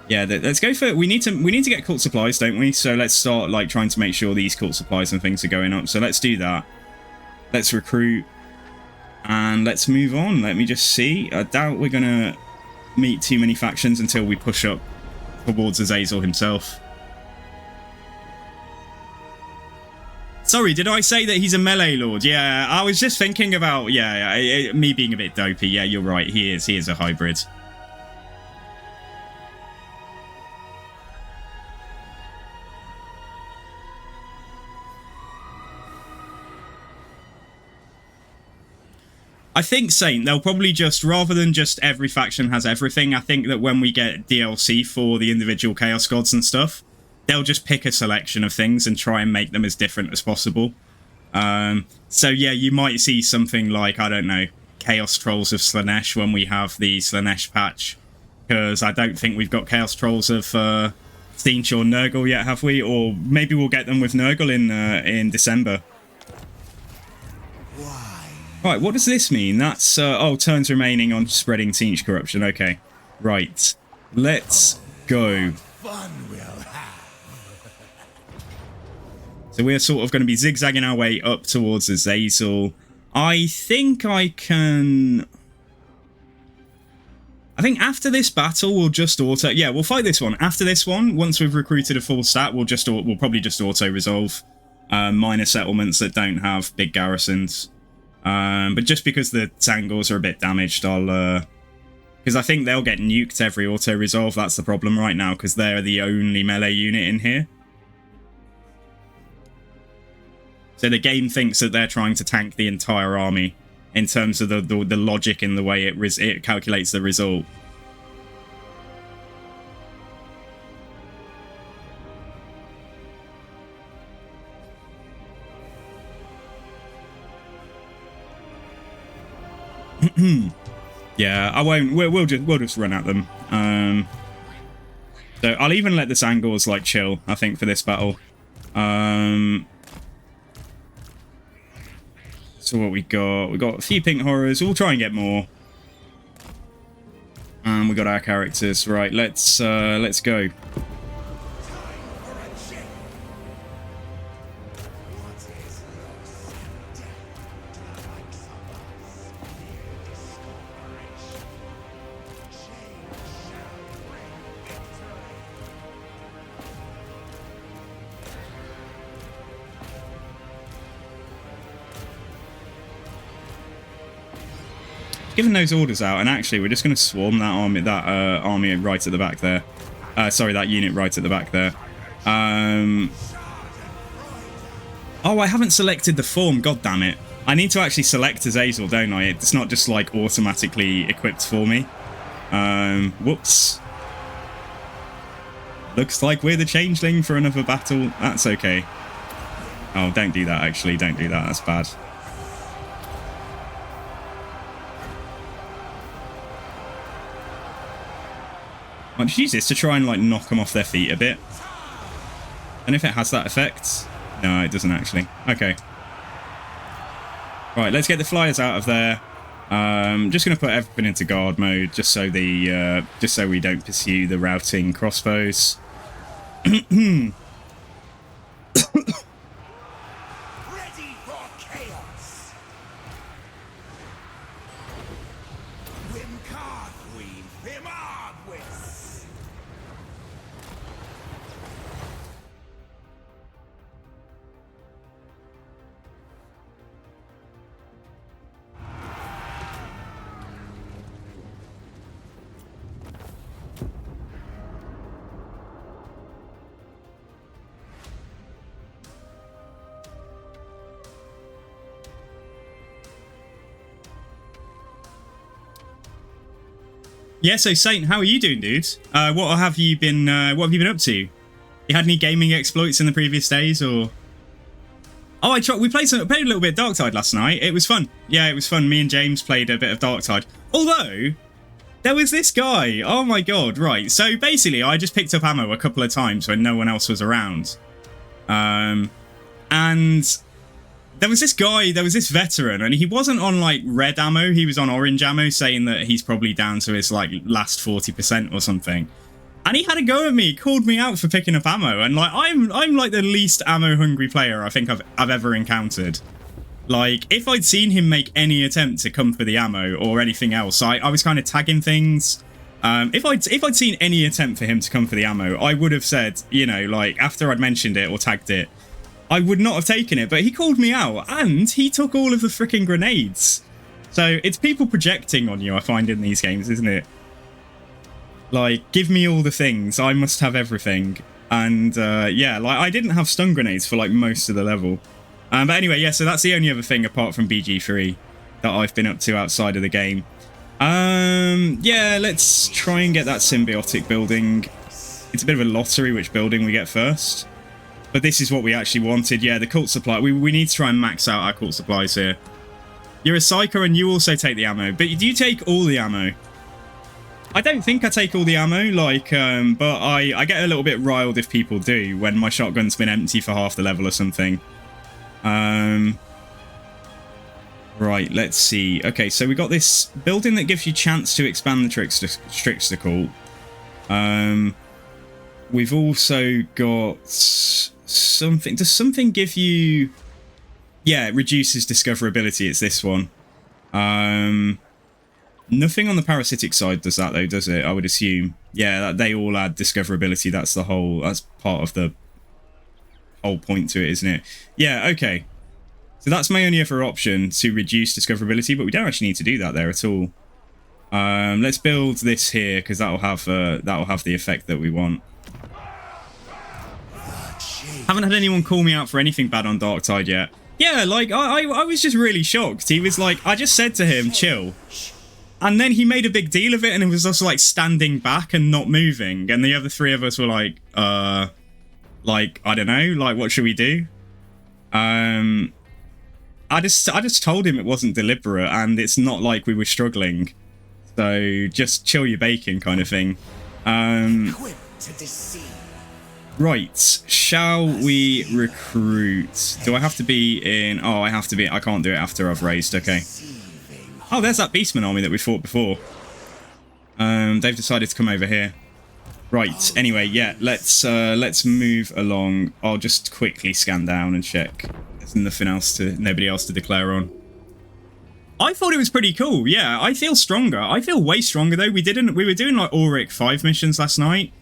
Yeah, let's go for... We need to get cult supplies, don't we? So let's start like trying to make sure these cult supplies and things are going up. So let's do that. Let's recruit. And let's move on. Let me just see. I doubt we're going to meet too many factions until we push up towards Azazel himself. Sorry, did I say that he's a melee lord? Yeah, I was just thinking about, me being a bit dopey. Yeah, you're right. He is a hybrid. I think Saint, they'll probably just, rather than just every faction has everything, I think that when we get DLC for the individual Chaos Gods and stuff, they'll just pick a selection of things and try and make them as different as possible. So yeah, you might see something like, I don't know, Chaos Trolls of Slanesh when we have the Slanesh patch. Because I don't think we've got Chaos Trolls of Tzeentch or Nurgle yet, have we? Or maybe we'll get them with Nurgle in December. Right, what does this mean? That's, oh, turns remaining on spreading Tzeentch corruption. Okay, right. Let's go. So we're sort of going to be zigzagging our way up towards Azazel. I think I can... I think after this battle, we'll just auto... Yeah, we'll fight this one. After this one, once we've recruited a full stat, we'll probably just auto-resolve minor settlements that don't have big garrisons. But just because the Tangors are a bit damaged, I'll... Because I think they'll get nuked every auto-resolve. That's the problem right now, because they're the only melee unit in here. So the game thinks that they're trying to tank the entire army in terms of the logic in the way it calculates the result. Yeah, I won't. We'll just run at them. So I'll even let the Sangors like chill, I think, for this battle. So what we got? We got a few pink horrors. We'll try and get more. And we got our characters. Right, let's go. Giving those orders out, and actually we're just going to swarm that army right at the back there. Sorry, that unit right at the back there. Oh, I haven't selected the form. God damn it! I need to actually select Azazel, don't I? It's not just like automatically equipped for me. Whoops. Looks like we're the Changeling for another battle. That's okay. Oh, don't do that, actually. Don't do that. That's bad. I'll just use this to try and, like, knock them off their feet a bit. And if it has that effect... No, it doesn't, actually. Okay. Right, let's get the flyers out of there. Just going to put everything into guard mode, just so we don't pursue the routing crossbows. Ready for chaos. Wimcarthween Vimardwis. Yeah, so Saint, how are you doing, dude? What have you been up to? You had any gaming exploits in the previous days, or? Oh, we played a little bit of Darktide last night. It was fun. Yeah, it was fun. Me and James played a bit of Darktide. Although there was this guy. Oh my god! Right. So basically, I just picked up ammo a couple of times when no one else was around, and there was this guy, there was this veteran, and he wasn't on, like, red ammo, he was on orange ammo, saying that he's probably down to his, like, last 40% or something. And he had a go at me, called me out for picking up ammo, and, like, I'm like, the least ammo-hungry player I think I've ever encountered. Like, if I'd seen him make any attempt to come for the ammo or anything else, I was kind of tagging things. If I'd seen any attempt for him to come for the ammo, I would have said, you know, like, after I'd mentioned it or tagged it, I would not have taken it, but he called me out, and he took all of the freaking grenades. So it's people projecting on you, I find, in these games, isn't it? Like, give me all the things, I must have everything. And yeah, like, I didn't have stun grenades for, like, most of the level. But anyway, yeah, so that's the only other thing apart from BG3 that I've been up to outside of the game. Yeah, let's try and get that symbiotic building. It's a bit of a lottery which building we get first. But this is what we actually wanted. Yeah, the cult supply. We need to try and max out our cult supplies here. You're a psycho and you also take the ammo. But do you take all the ammo? I don't think I take all the ammo, like, but I get a little bit riled if people do, when my shotgun's been empty for half the level or something. Right, let's see. Okay, so we got this building that gives you chance to expand the trickster cult. We've also got something. Does something give you... Yeah, it reduces discoverability. It's this one. Nothing on the parasitic side does that, though, does it? I would assume. Yeah, they all add discoverability. That's part of the whole point to it, isn't it? Yeah, okay. So that's my only other option, to reduce discoverability, but we don't actually need to do that there at all. Let's build this here, because that'll have the effect that we want. Haven't had anyone call me out for anything bad on Darktide yet. Yeah, like, I was just really shocked. He was like, I just said to him, chill. And then he made a big deal of it, and it was just like standing back and not moving. And the other three of us were like, I don't know, like, what should we do? I just told him it wasn't deliberate, and it's not like we were struggling. So just chill your bacon kind of thing. Right, shall we recruit? Do I have to be in... Oh, I have to be... I can't do it after I've raised, okay. Oh, there's that Beastman army that we fought before. They've decided to come over here. Right, anyway, yeah, let's move along. I'll just quickly scan down and check. There's nobody else to declare on. I thought it was pretty cool, yeah. I feel stronger. I feel way stronger, though. We were doing, like, Auric 5 missions last night.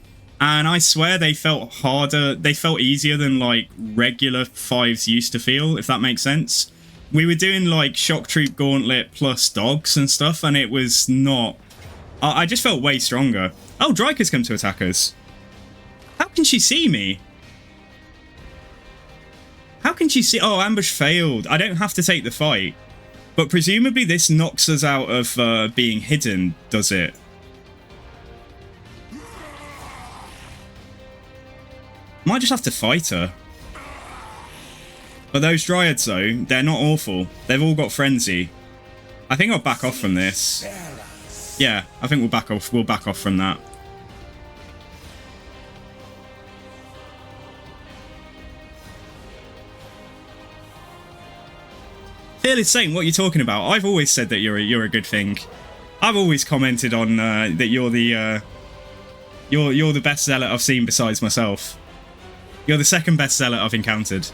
And I swear they felt harder. They felt easier than, like, regular 5s used to feel, if that makes sense. we were doing like shock troop gauntlet plus dogs and stuff, and it was not. I just felt way stronger. Oh, Dryker's come to attack us. How can she see me? How can she see? Oh, ambush failed. I don't have to take the fight. But presumably this knocks us out of being hidden, does it? Might just have to fight her. But those Dryads, though, they're not awful. They've all got Frenzy. I think I'll back off from this. Yeah, I think we'll back off. We'll back off from that. Fearless Saint, what are you talking about? I've always said that you're a good thing. I've always commented on that you're the best zealot I've seen besides myself. You're the second best zealot I've encountered.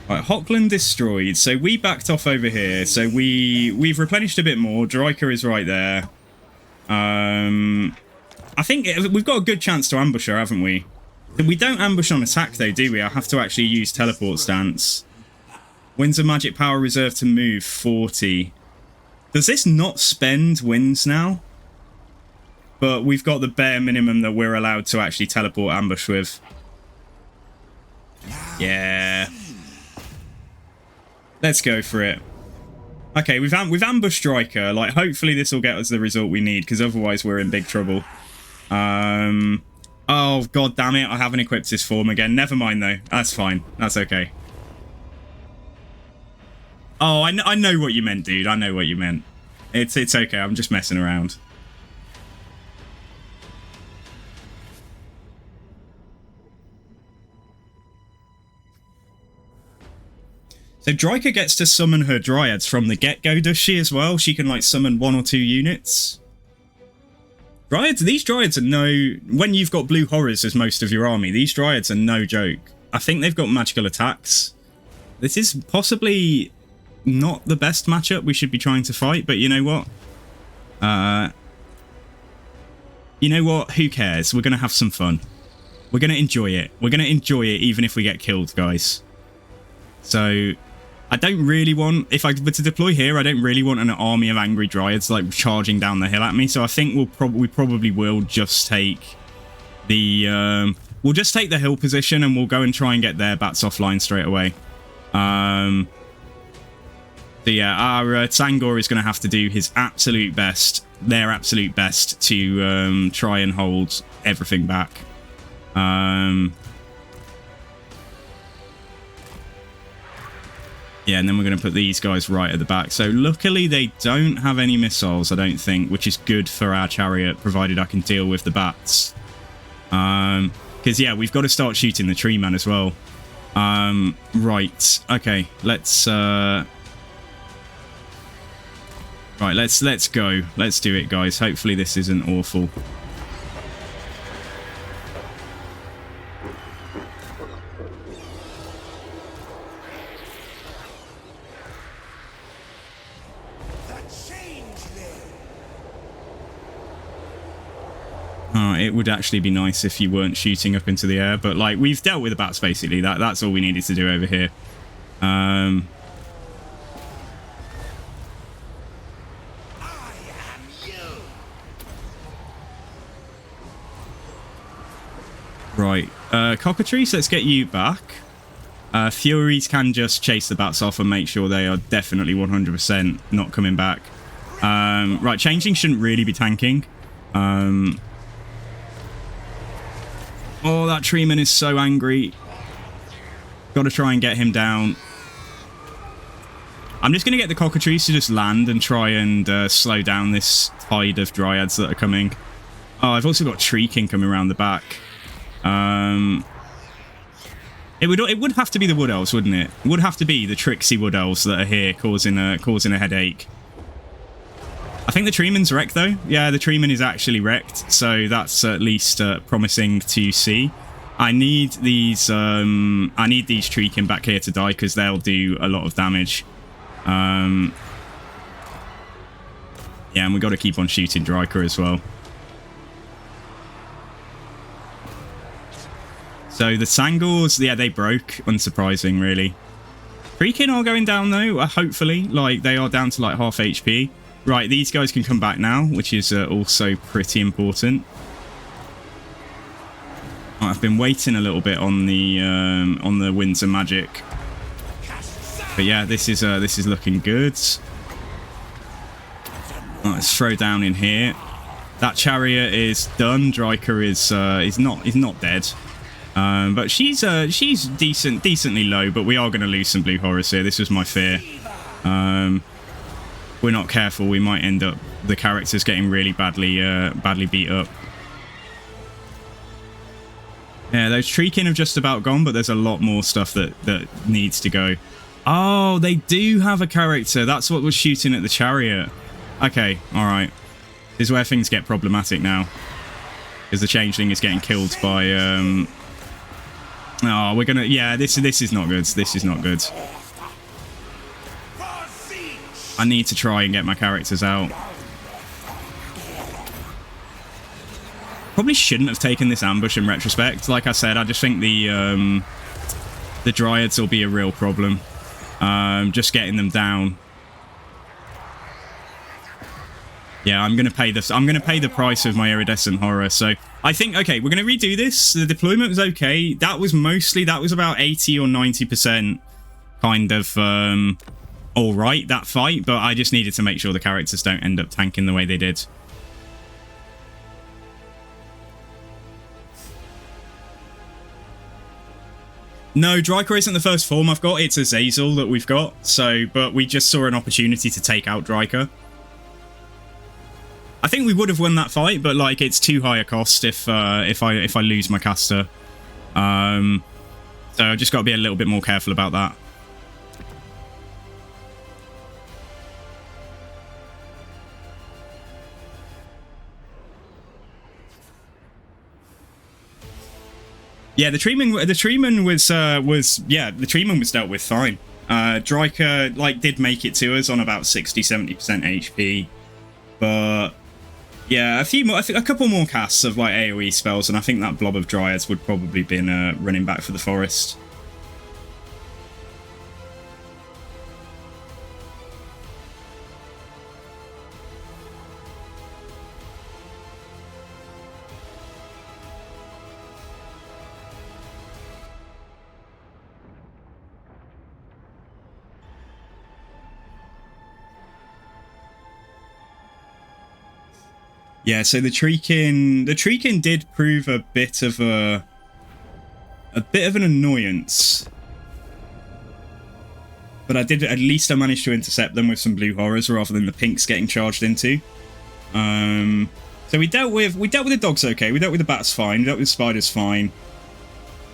Right, Hockland destroyed. So we backed off over here. So we've replenished a bit more. Dryker is right there. I think we've got a good chance to ambush her, haven't we? We don't ambush on attack though, do we? I have to actually use teleport stance. Winds of magic power reserve to move 40. Does this not spend winds now? But we've got the bare minimum that we're allowed to actually teleport ambush with. Yeah. Let's go for it. Okay, we've ambushed Dryker. Like, hopefully this will get us the result we need, because otherwise we're in big trouble. Oh, god damn it, I haven't equipped this form again. Never mind, though. That's fine. That's okay. Oh, I know what you meant, dude. I know what you meant. It's okay. I'm just messing around. So Dryker gets to summon her Dryads from the get-go, does she, as well? She can, like, summon 1 or 2 units. These Dryads are no... When you've got blue horrors as most of your army, these Dryads are no joke. I think they've got magical attacks. This is possibly not the best matchup we should be trying to fight, but you know what? You know what? Who cares? We're going to have some fun. We're going to enjoy it. We're going to enjoy it even if we get killed, guys. So... I don't really want, if I were to deploy here, I don't really want an army of angry Dryads like charging down the hill at me. So I think we probably will just take the hill position, and we'll go and try and get their bats offline straight away. So yeah, our Tsangor is going to have to do his absolute best, their absolute best, to try and hold everything back. Yeah, and then we're going to put these guys right at the back. So luckily they don't have any missiles, I don't think, which is good for our chariot, provided I can deal with the bats. Because, yeah, we've got to start shooting the tree man as well. Right, okay, let's... Right, let's go. Let's do it, guys. Hopefully this isn't awful. It would actually be nice if you weren't shooting up into the air, but like we've dealt with the bats basically. That's all we needed to do over here. I am you. Right, cockatrice, let's get you back. Furies can just chase the bats off and make sure they are definitely 100% not coming back. Right, Changeling shouldn't really be tanking. Oh, that treeman is so angry. Got to try and get him down. I'm just going to get the cockatrice to just land and try and slow down this tide of Dryads that are coming. Oh, I've also got Shrieking coming around the back. It would have to be the Wood Elves, wouldn't it? It would have to be the tricksy Wood Elves that are here causing a headache. I think the Treeman's wrecked, though. Yeah, the Treeman is actually wrecked, so that's at least promising to see. I need these Treekin back here to die, because they'll do a lot of damage. Yeah, and we've got to keep on shooting Dryker as well. So the Sangors, yeah, they broke. Unsurprising, really. Freaking are going down, though, hopefully. Like, they are down to, like, half HP. Right, these guys can come back now, which is also pretty important. I've been waiting a little bit on the Winds of Magic. But yeah, this is looking good. Let's throw down in here. That chariot is done. Dryker is not dead. But she's decently low, but we are going to lose some blue horrors here. This was my fear. We're not careful, we might end up the characters getting really badly beat up. Yeah, those Treekin have just about gone, but there's a lot more stuff that needs to go. Oh, they do have a character. That's what was shooting at the chariot. Okay, all right. This is where things get problematic now, because the Changeling is getting killed by. Oh, we're gonna. Yeah, this is not good. This is not good. I need to try and get my characters out. Probably shouldn't have taken this ambush in retrospect. Like I said, I just think the Dryads will be a real problem. Just getting them down. Yeah, I'm gonna pay this. I'm gonna pay the price of my iridescent horror. So I think, okay, we're gonna redo this. The deployment was okay. That was about 80 or 90% kind of all right, that fight. But I just needed to make sure the characters don't end up tanking the way they did. No, Dryker isn't the first form I've got. It's Azazel that we've got. So, but we just saw an opportunity to take out Dryker. I think we would have won that fight, but like it's too high a cost if I lose my caster. So I just got to be a little bit more careful about that. Yeah, the treatment was dealt with fine. Dryker like did make it to us on about 60-70% HP, but yeah, a couple more casts of like AoE spells, and I think that blob of Dryads would probably been running back for the forest. Yeah, so the Treekin did prove a bit of an annoyance. But at least I managed to intercept them with some blue horrors rather than the pinks getting charged into. So we dealt with the dogs okay, we dealt with the bats fine, we dealt with the spiders fine.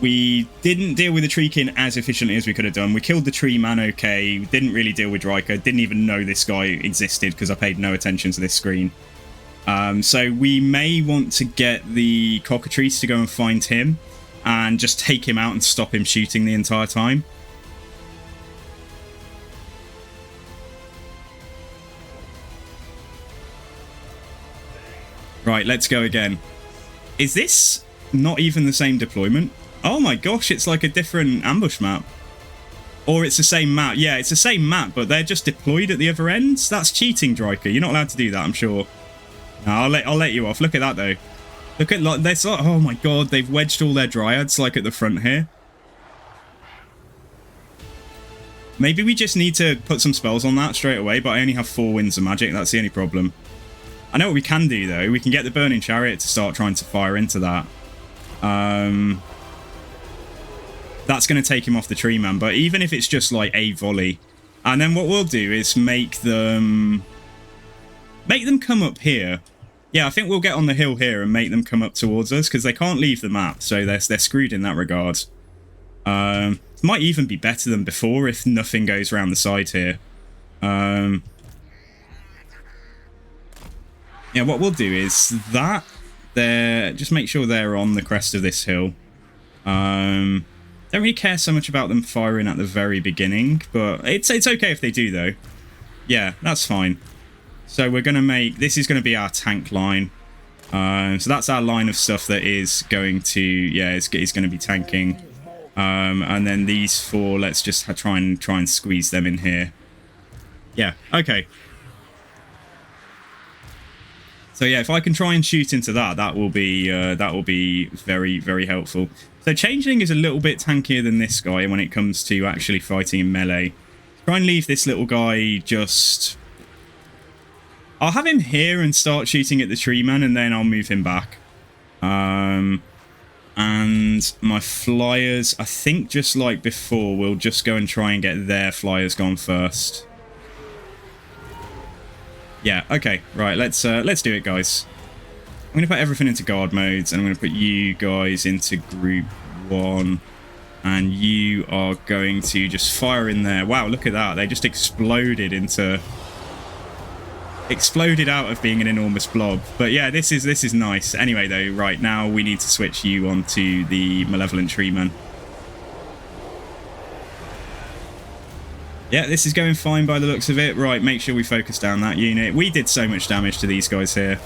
We didn't deal with the Treekin as efficiently as we could have done. We killed the tree man okay, we didn't really deal with Dryker, didn't even know this guy existed because I paid no attention to this screen. So we may want to get the cockatrice to go and find him and just take him out and stop him shooting the entire time. Right, let's go again. Is this not even the same deployment? Oh my gosh, it's like a different ambush map. Or it's the same map. Yeah, it's the same map, but they're just deployed at the other ends. That's cheating, Dryker. You're not allowed to do that, I'm sure. No, I'll let you off. Look at that though. Look at like there's oh my god, they've wedged all their Dryads like at the front here. Maybe we just need to put some spells on that straight away, but I only have 4 Winds of Magic. That's the only problem. I know what we can do though. We can get the Burning Chariot to start trying to fire into that. That's going to take him off the tree man, but even if it's just like a volley, and then what we'll do is make them come up here. Yeah, I think we'll get on the hill here and make them come up towards us, because they can't leave the map, so they're screwed in that regard. Might even be better than before if nothing goes around the side here. Yeah, what we'll do is that just make sure they're on the crest of this hill. Don't really care so much about them firing at the very beginning, but it's okay if they do though. Yeah, that's fine. So we're going to make... This is going to be our tank line. So that's our line of stuff that is going to, yeah, is going to be tanking. And then these 4, let's just try and squeeze them in here. Yeah, okay. So yeah, if I can try and shoot into that, that will be very, very helpful. So Changeling is a little bit tankier than this guy when it comes to actually fighting in melee. Try and leave this little guy just... I'll have him here and start shooting at the tree man, and then I'll move him back. And my flyers, I think just like before, we'll just go and try and get their flyers gone first. Yeah, okay, right, let's do it, guys. I'm going to put everything into guard modes, and I'm going to put you guys into group 1. And you are going to just fire in there. Wow, look at that. They just exploded out of being an enormous blob. But yeah, this is nice. Anyway, though, right now we need to switch you onto the Malevolent Treeman. Yeah, this is going fine by the looks of it. Right, make sure we focus down that unit. We did so much damage to these guys here.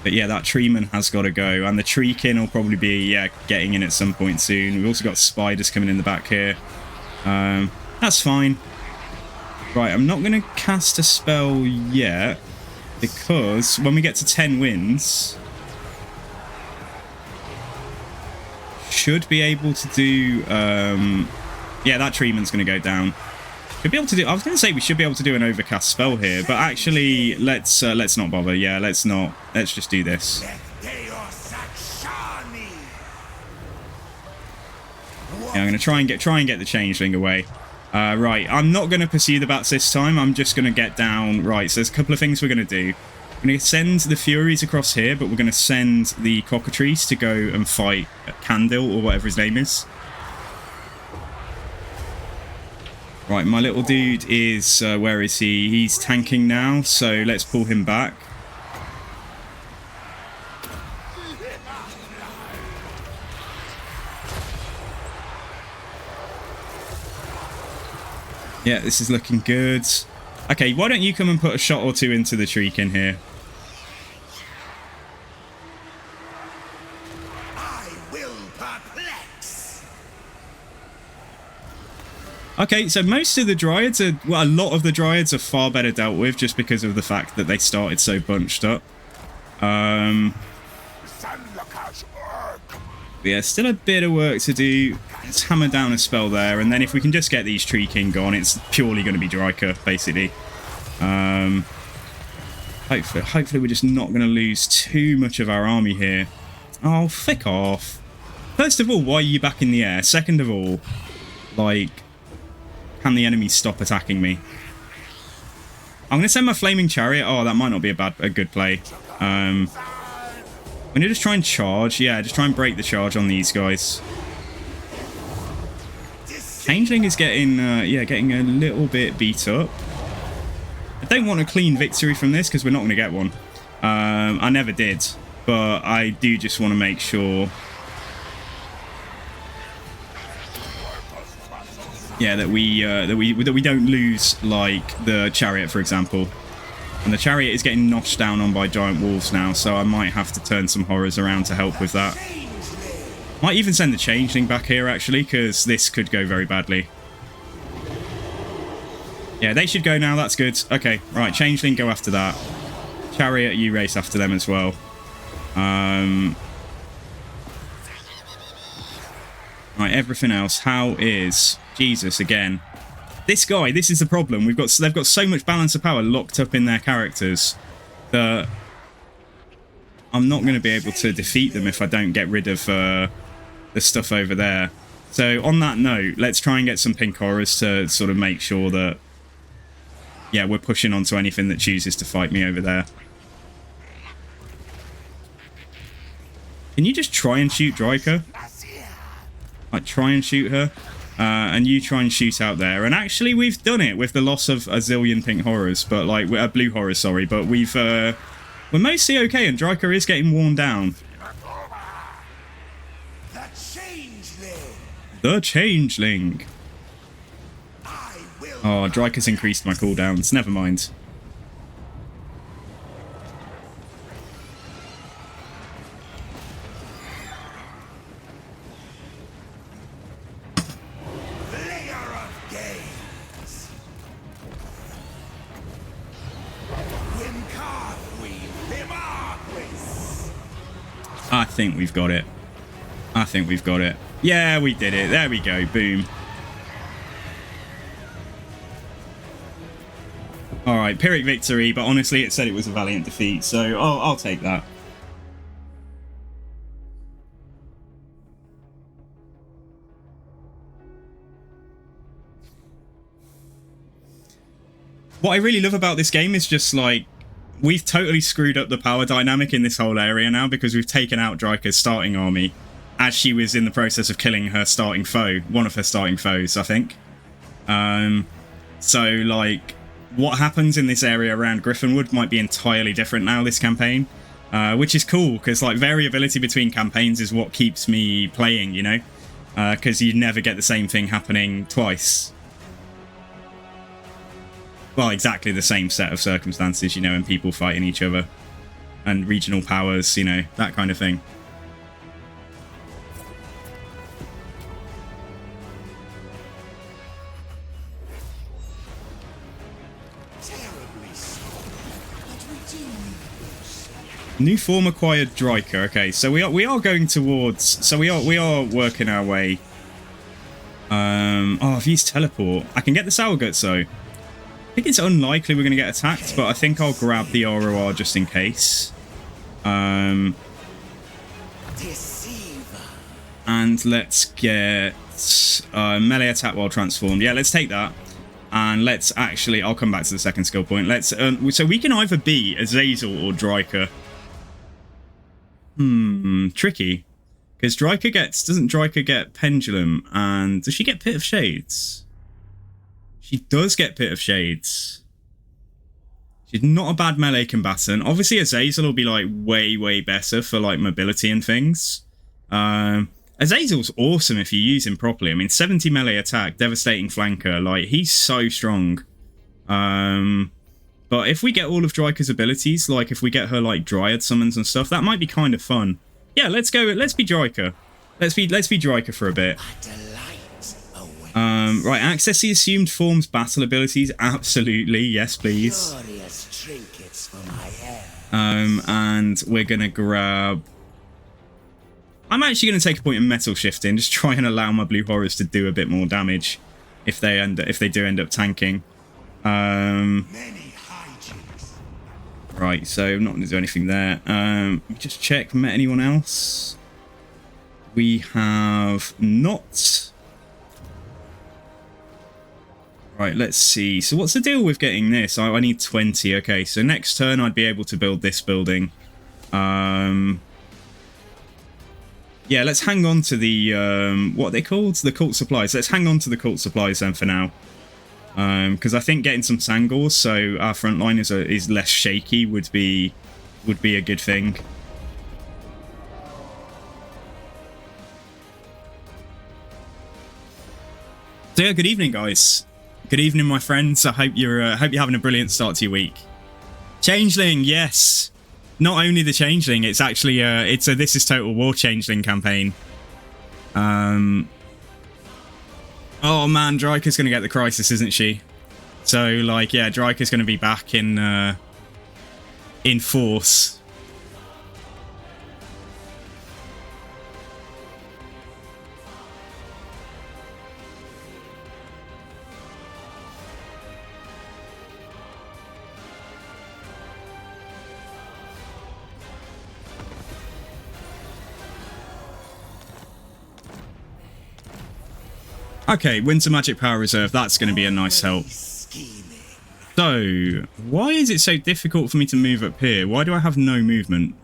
But yeah, that treeman has got to go. And the treekin will probably be, yeah, getting in at some point soon. We've also got spiders coming in the back here. That's fine. Right, I'm not going to cast a spell yet, because when we get to 10 wins, should be able to do... yeah, that treeman's going to go down. Should be able to do... I was going to say we should be able to do an overcast spell here, but actually, let's not bother. Yeah, let's not. Let's just do this. Yeah, I'm going to try and get the Changeling away. Right, I'm not going to pursue the bats this time. I'm just going to get down. Right, so there's a couple of things we're going to do. We're going to send the Furies across here, but we're going to send the Cockatrice to go and fight Candil, or whatever his name is. Right, my little dude is... where is he? He's tanking now, so let's pull him back. Yeah, this is looking good. Okay, why don't you come and put a shot or 2 into the Treekin here? Okay, so most of the Dryads are... Well, a lot of the Dryads are far better dealt with just because of the fact that they started so bunched up. Yeah, still a bit of work to do. Let's hammer down a spell there, and then if we can just get these Treekin gone, it's purely going to be Dryker, basically. Hopefully we're just not going to lose too much of our army here. Oh, frick off. First of all, why are you back in the air? Second of all, like... Can the enemy stop attacking me? I'm going to send my Flaming Chariot. Oh, that might not be a good play. I'm going to just try and charge. Yeah, just try and break the charge on these guys. Changeling is getting, getting a little bit beat up. I don't want a clean victory from this because we're not going to get one. I never did, but I do just want to make sure... Yeah, that we don't lose, like, the Chariot, for example. And the Chariot is getting noshed down on by giant wolves now, so I might have to turn some horrors around to help with that. Might even send the Changeling back here, actually, because this could go very badly. Yeah, they should go now, that's good. Okay, right, Changeling, go after that. Chariot, you race after them as well. Right, everything else, how is... Jesus, again. This guy, this is the problem. They've got so much balance of power locked up in their characters that I'm not going to be able to defeat them if I don't get rid of the stuff over there. So on that note, let's try and get some pink horrors to sort of make sure that, yeah, we're pushing onto anything that chooses to fight me over there. Can you just try and shoot Dryker? Like, try and shoot her? And you try and shoot out there. And actually, we've done it with the loss of a zillion pink horrors, but like blue horrors, sorry. But we're mostly okay, and Dryker is getting worn down. The Changeling. Oh, Dryker's increased my cooldowns. Never mind. think we've got it. I think we've got it. Yeah, we did it. There we go. Boom. All right, Pyrrhic victory, but honestly, it said it was a valiant defeat, so I'll take that. What I really love about this game is just, like, we've totally screwed up the power dynamic in this whole area now because we've taken out Draika's starting army as she was in the process of killing her starting foe, one of her starting foes, I think. So, like, what happens in this area around Griffinwood might be entirely different now this campaign, which is cool because, like, variability between campaigns is what keeps me playing, you know, because you never get the same thing happening twice. Well, exactly the same set of circumstances, you know, and people fighting each other and regional powers, you know, that kind of thing. New form acquired Draika. Okay, so we are going towards. So we are working our way. Oh, I've used teleport. I can get the Sour Guts though. I think it's unlikely we're going to get attacked, but I think I'll grab the ROR just in case. And let's get melee attack while transformed. Yeah, let's take that. And let's actually, I'll come back to the second skill point. Let's so we can either be Azazel or Draika. Tricky. Because Draika doesn't Draika get Pendulum? And does she get Pit of Shades? She does get Pit of Shades. She's not a bad melee combatant. Obviously, Azazel will be, like, way, way better for, like, mobility and things. Azazel's awesome if you use him properly. I mean, 70 melee attack, devastating flanker. Like, he's so strong. But if we get all of Draika's abilities, like, if we get her, like, Dryad summons and stuff, that might be kind of fun. Yeah, let's go. Let's be Draika. Let's be Draika for a bit. Right, access the assumed form's battle abilities. Absolutely, yes, please. And we're gonna grab. I'm actually gonna take a point in metal shifting, just try and allow my blue horrors to do a bit more damage if they do end up tanking. Right, so I'm not gonna do anything there. Just check. Met anyone else? We have not. Right, let's see. So what's the deal with getting this? I need 20. Okay, so next turn I'd be able to build this building. Yeah, let's hang on to the, what are they called? The cult supplies. Let's hang on to the cult supplies then for now. Because I think getting some Sangors so our front line is less shaky would be a good thing. So yeah, good evening, guys. Good evening, my friends. I hope you're having a brilliant start to your week. Changeling, yes. Not only the Changeling, it's actually it's a This Is Total War Changeling campaign. Oh man, Draika's gonna get the crisis, isn't she? So like, yeah, Draika's gonna be back in force. Okay, Winter Magic Power Reserve, that's going to be a nice help. So, why is it so difficult for me to move up here? Why do I have no movement?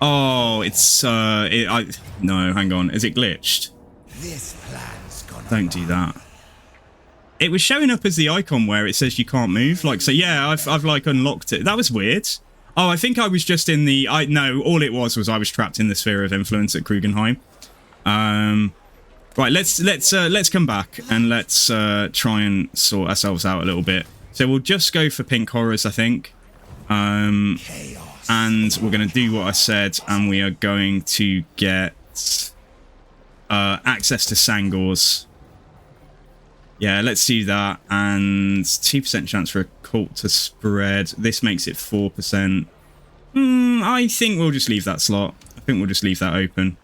Oh, it's, no, hang on. Is it glitched? Don't do that. It was showing up as the icon where it says you can't move. Like, so yeah, I've like unlocked it. That was weird. Oh, I think I was just in the, no, all it was I was trapped in the sphere of influence at Krugenheim. Right, let's come back and let's try and sort ourselves out a little bit. So we'll just go for pink horrors, I think. And we're going to do what I said, and we are going to get access to Sangors. Yeah, let's do that. And 2% chance for a cult to spread. This makes it 4%. I think we'll just leave that slot. I think we'll just leave that open.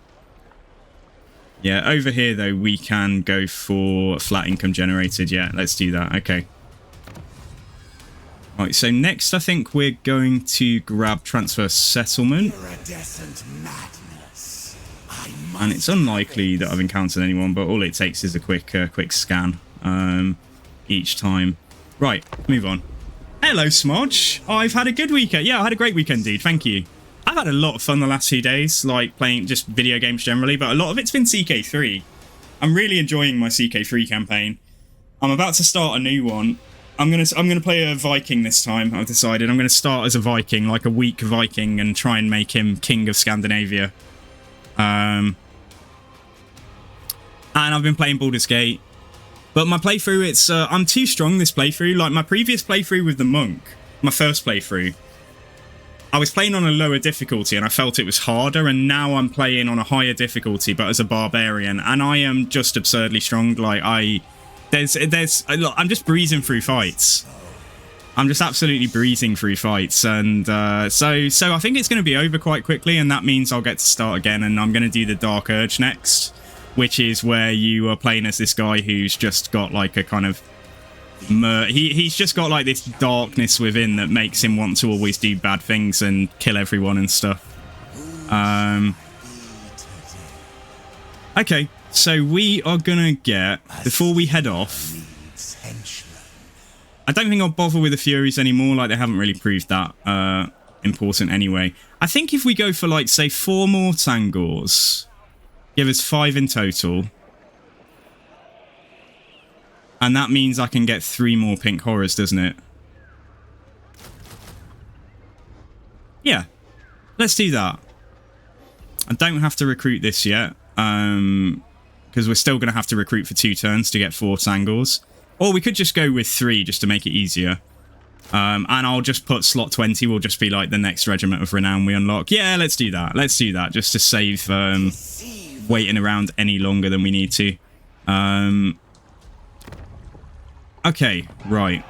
Yeah, over here, though, we can go for flat income generated. Yeah, let's do that. Okay. Right, so next, I think we're going to grab transfer settlement. Iridescent madness. And it's unlikely that I've encountered anyone, but all it takes is a quick scan each time. Right, move on. Hello, Smodge. I've had a good weekend. Yeah, I had a great weekend, dude. Thank you. I've had a lot of fun the last few days, like playing just video games generally, but a lot of it's been CK3. I'm really enjoying my CK3 campaign. I'm about to start a new one. I'm gonna play a Viking this time. I've decided I'm gonna start as a Viking, like a weak Viking, and try and make him king of Scandinavia. And I've been playing Baldur's Gate. But my playthrough, it's I'm too strong this playthrough. Like my previous playthrough with the monk, my first playthrough, I was playing on a lower difficulty and I felt it was harder, and now I'm playing on a higher difficulty but as a barbarian, and I am just absurdly strong. Like I'm just breezing through fights. I'm just absolutely breezing through fights, and so I think it's going to be over quite quickly, and that means I'll get to start again, and I'm going to do the Dark Urge next, which is where you are playing as this guy who's just got like a kind of he's just got like this darkness within that makes him want to always do bad things and kill everyone and stuff. Okay, so we are gonna get, before we head off, I don't think I'll bother with the Furies anymore. Like, they haven't really proved that important anyway. I think if we go for, like, say 4 more Tangors, give us 5 in total, and that means I can get 3 more Pink Horrors, doesn't it? Yeah, let's do that. I don't have to recruit this yet, because we're still going to have to recruit for 2 turns to get 4 Tangors. Or we could just go with 3 just to make it easier. And I'll just put slot 20 will just be like the next Regiment of Renown we unlock. Yeah, let's do that. Let's do that just to save waiting around any longer than we need to. Okay, right.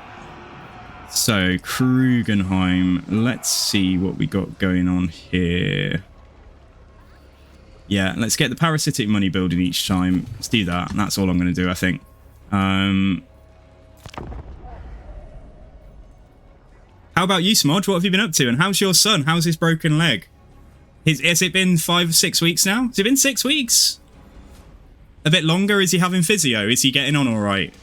So, Krugenheim. Let's see what we got going on here. Yeah, let's get the parasitic money building each time. Let's do that. And that's all I'm going to do, I think. How about you, Smodge? What have you been up to? And how's your son? How's his broken leg? Has it been 5 or 6 weeks now? Has it been 6 weeks? A bit longer? Is he having physio? Is he getting on all right?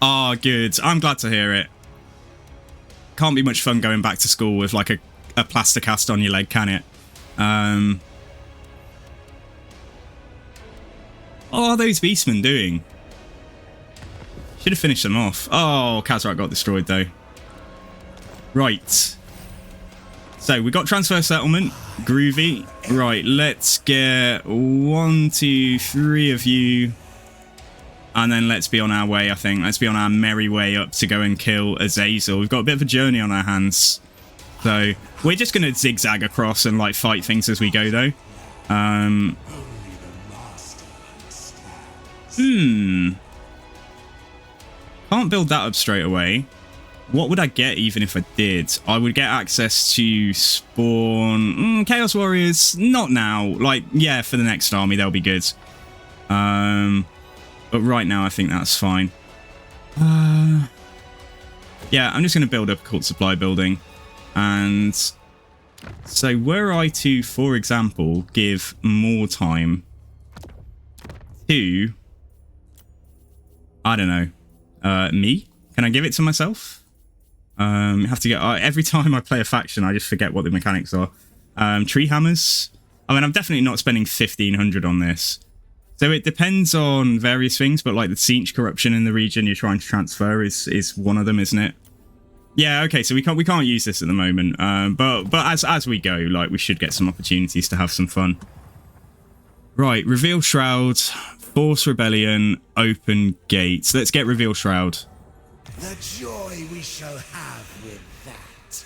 Oh, good. I'm glad to hear it. Can't be much fun going back to school with like a plaster cast on your leg, can it? What are those beastmen doing? Should have finished them off. Oh, Kazrak got destroyed though. Right. So we got transfer settlement. Groovy. Right, let's get 1, 2, 3 of you. And then let's be on our way, I think. Let's be on our merry way up to go and kill Azazel. We've got a bit of a journey on our hands. So we're just going to zigzag across and like fight things as we go, though. Can't build that up straight away. What would I get even if I did? I would get access to spawn... Chaos Warriors. Not now. Like, yeah, for the next army, they'll be good. But right now, I think that's fine. Yeah, I'm just going to build up a cult supply building. And so were I to, for example, give more time to, I don't know, me? Can I give it to myself? Have to get, every time I play a faction, I just forget what the mechanics are. Tree hammers. I mean, I'm definitely not spending 1,500 on this. So it depends on various things, but like the siege corruption in the region you're trying to transfer is one of them, isn't it? Yeah, okay, so we can't use this at the moment, but as we go, like we should get some opportunities to have some fun. Right, Reveal Shroud, Force Rebellion, Open Gates. Let's get Reveal Shroud. The joy we shall have with that.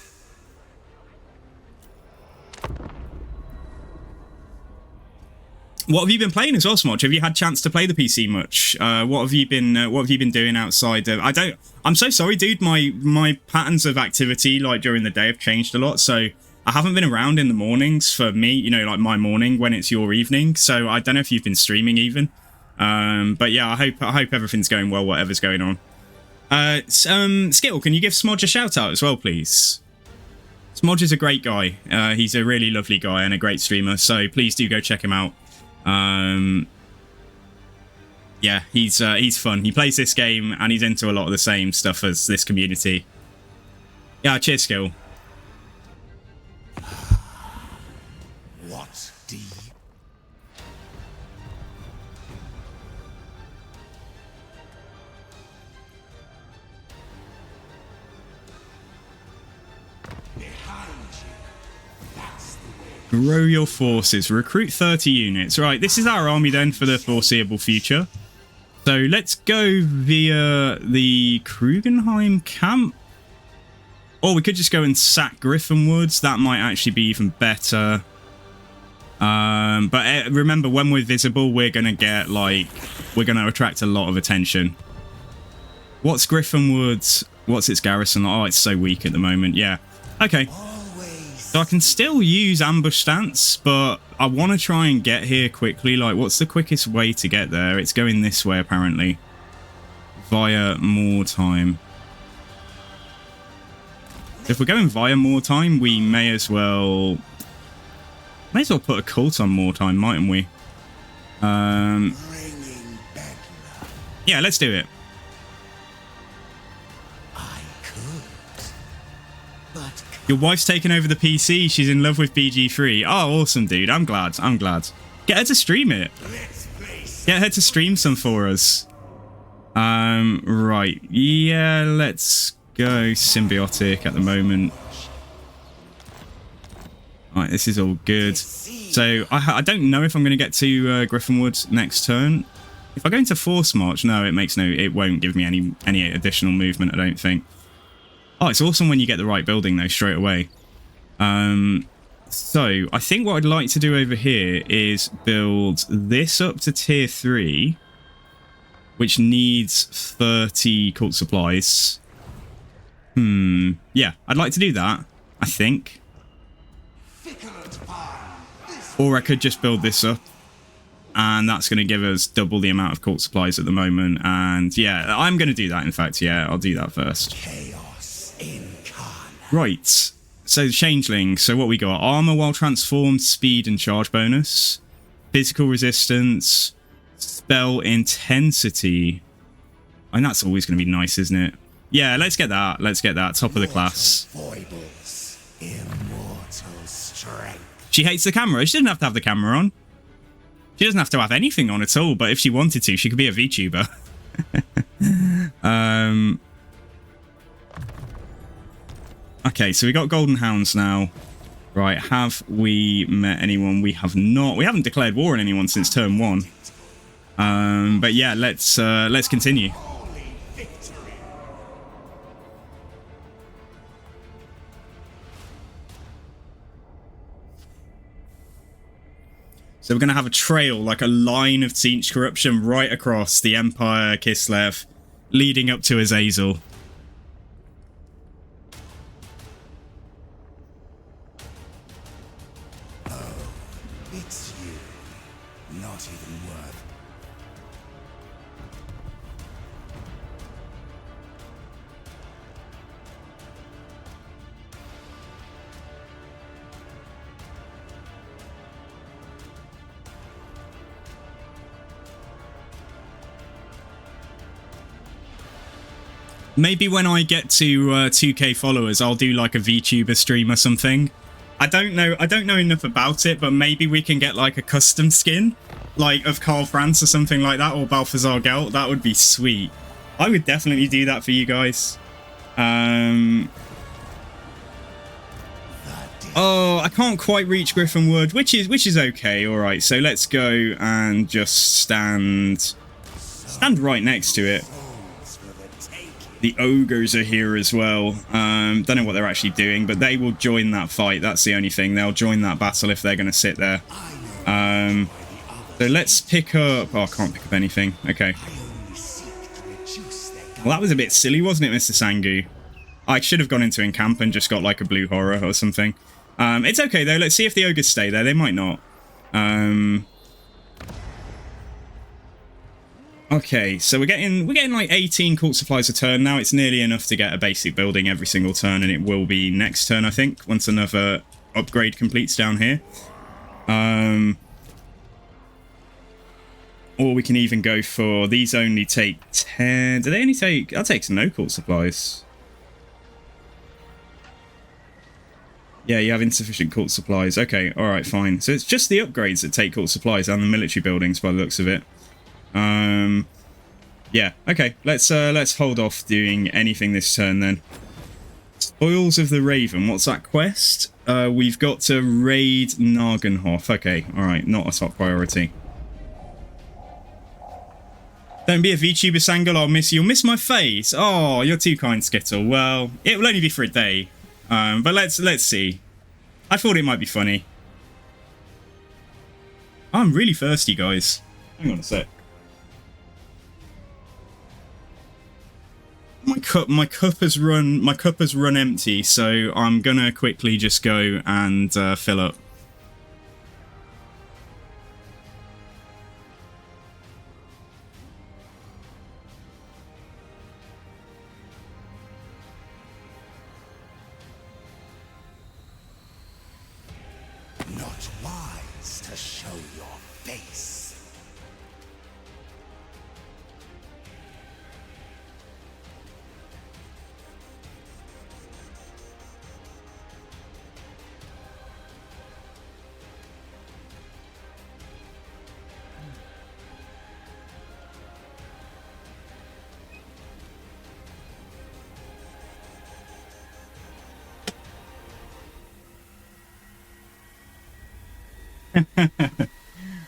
What have you been playing as well, Smodge? Have you had chance to play the PC much? What have you been doing outside of... I'm so sorry, dude. My patterns of activity, like, during the day have changed a lot, so I haven't been around in the mornings for me, you know, like my morning when it's your evening, so I don't know if you've been streaming even. But yeah, I hope everything's going well, whatever's going on. Skittle, can you give Smodge a shout out as well, please? Smodge is a great guy. He's a really lovely guy and a great streamer, so please do go check him out. Yeah, he's fun. He plays this game and he's into a lot of the same stuff as this community. Yeah, cheers, Skill. What deep? Behind you. That's the way. Grow your forces. Recruit 30 units. Right, this is our army then for the foreseeable future. So let's go via the Krugenheim camp. Or we could just go and sack Griffin Woods. That might actually be even better. But remember, when we're visible, we're going to get, like... We're going to attract a lot of attention. What's Griffin Woods? What's its garrison? Oh, it's so weak at the moment. Yeah. Okay. So I can still use ambush stance, but I want to try and get here quickly. Like, what's the quickest way to get there? It's going this way, apparently. Via Moortime. If we're going via Moortime, we may as well put a cult on Moortime, mightn't we? Yeah, let's do it. I could. But Your wife's taken over the PC. She's in love with BG3. Oh, awesome, dude. I'm glad. I'm glad. Get her to stream it. Get her to stream some for us. Right. Yeah, let's go symbiotic at the moment. Alright, this is all good. So, I don't know if I'm going to get to Griffinwood next turn. If I go into Force March, no, it won't give me any additional movement, I don't think. Oh, it's awesome when you get the right building, though, straight away. So, I think what I'd like to do over here is build this up to tier 3, which needs 30 cult supplies. Yeah, I'd like to do that, I think. Or I could just build this up, and that's going to give us double the amount of cult supplies at the moment. And yeah, I'm going to do that, in fact. Yeah, I'll do that first. chaos incarnate. Right, so Changeling. So what we got? Armor while transformed, speed and charge bonus, physical resistance, spell intensity. And that's always going to be nice, isn't it? Yeah, let's get that. Let's get that. Top of the class. Foibles, immortal strength. She hates the camera. She doesn't have to have the camera on. She doesn't have to have anything on at all, but if she wanted to, she could be a VTuber. Okay, so we got Golden Hounds now. Right, have we met anyone? We have not. We haven't declared war on anyone since turn 1. But yeah, let's continue. So we're going to have a trail, like a line of Tzeentch corruption right across the Empire, Kislev, leading up to Azazel. Oh, it's you. Not even worth. Maybe when I get to 2k followers, I'll do like a VTuber stream or something. I don't know enough about it, but maybe we can get like a custom skin, like of Karl Franz or something like that, or Balthazar Gelt. That would be sweet. I would definitely do that for you guys. Oh, I can't quite reach Griffinwood, which is okay. All right, so let's go and just stand right next to it. For the taking. The ogres are here as well. Don't know what they're actually doing, but they will join that fight. That's the only thing. They'll join that battle if they're going to sit there. So let's pick up... Oh, I can't pick up anything. Okay. Well, that was a bit silly, wasn't it, Mr. Sangu? I should have gone into encamp and just got like a blue horror or something. It's okay, though. Let's see if the ogres stay there. They might not. Okay, so we're getting like 18 cult supplies a turn now. It's nearly enough to get a basic building every single turn, and it will be next turn, I think, once another upgrade completes down here. Or we can even go for... These only take 10... Do they only take... I'll take some no cult supplies. Yeah, you have insufficient cult supplies. Okay, alright, fine. So it's just the upgrades that take cult supplies and the military buildings by the looks of it. Yeah, okay. Let's hold off doing anything this turn then. Spoils of the Raven. What's that quest? We've got to raid Nagenhof. Okay, alright, not a top priority. Don't be a VTuber, Sangul. I'll miss you. You'll miss my face. Oh, you're too kind, Skittle. Well, it will only be for a day. But let's see. I thought it might be funny. I'm really thirsty, guys. Hang on a sec. My cup has run empty, so I'm gonna quickly just go and fill up. Not wise to show your face.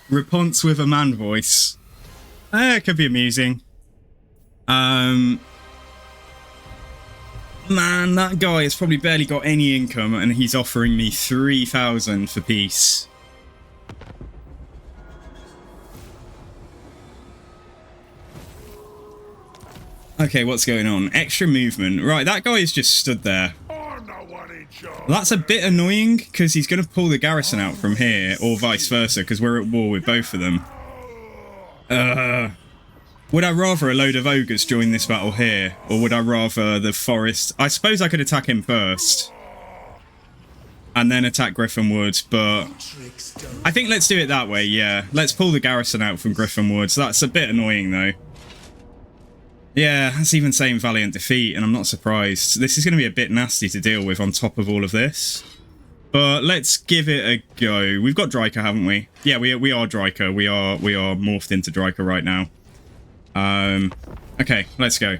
Response with a man voice. It could be amusing. Man, that guy has probably barely got any income and he's offering me 3,000 for peace. Okay, what's going on? Extra movement. Right, that guy is just stood there. That's a bit annoying, because he's going to pull the garrison out from here, or vice versa, because we're at war with both of them. Would I rather a load of ogres join this battle here, or would I rather the forest? I suppose I could attack him first, and then attack Griffin Woods, but I think let's do it that way, yeah. Let's pull the garrison out from Griffin Woods. That's a bit annoying, though. Yeah, that's even saying Valiant Defeat, and I'm not surprised. This is going to be a bit nasty to deal with on top of all of this. But let's give it a go. We've got Dryker, haven't we? Yeah, we are Dryker. We are morphed into Dryker right now. Okay, let's go.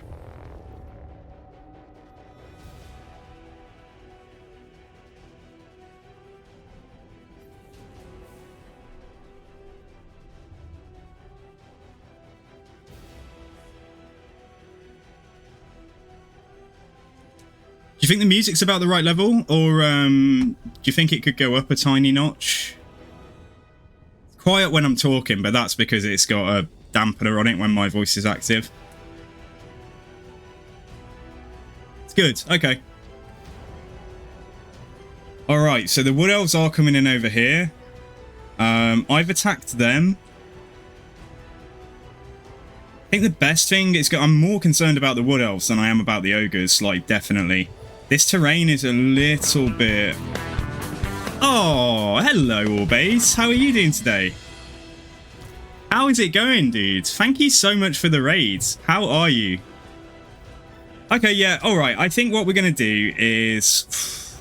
Do you think the music's about the right level, or do you think it could go up a tiny notch? It's quiet when I'm talking, but that's because it's got a dampener on it when my voice is active. It's good, okay. Alright, so the Wood Elves are coming in over here. I've attacked them. I think the best thing is I'm more concerned about the Wood Elves than I am about the Ogres, like, definitely. This terrain is a little bit... Oh, hello, Orbase. How are you doing today? How is it going, dude? Thank you so much for the raids. How are you? Okay, yeah, alright. I think what we're going to do is...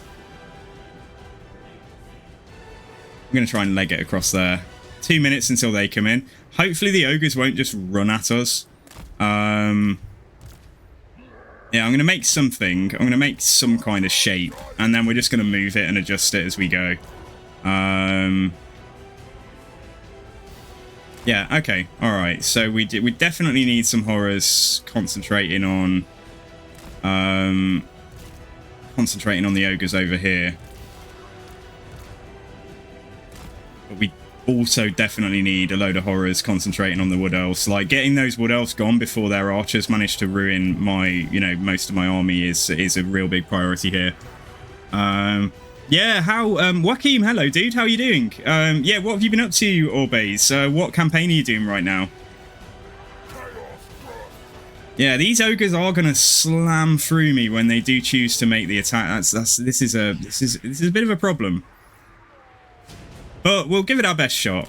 I'm going to try and leg it across there. 2 minutes until they come in. Hopefully the Ogres won't just run at us. Yeah, I'm going to make something. I'm going to make some kind of shape. And then we're just going to move it and adjust it as we go. Yeah, okay. Alright, so we definitely need some horrors concentrating on Concentrating on the ogres over here. But we also definitely need a load of horrors concentrating on the wood elves. Like, getting those wood elves gone before their archers manage to ruin my, you know, most of my army is a real big priority here. Yeah, how, Joaquim, hello, dude, how are you doing? Yeah, what have you been up to, Orbes? What campaign are you doing right now? Yeah, these ogres are gonna slam through me when they do choose to make the attack. This is a bit of a problem. But we'll give it our best shot.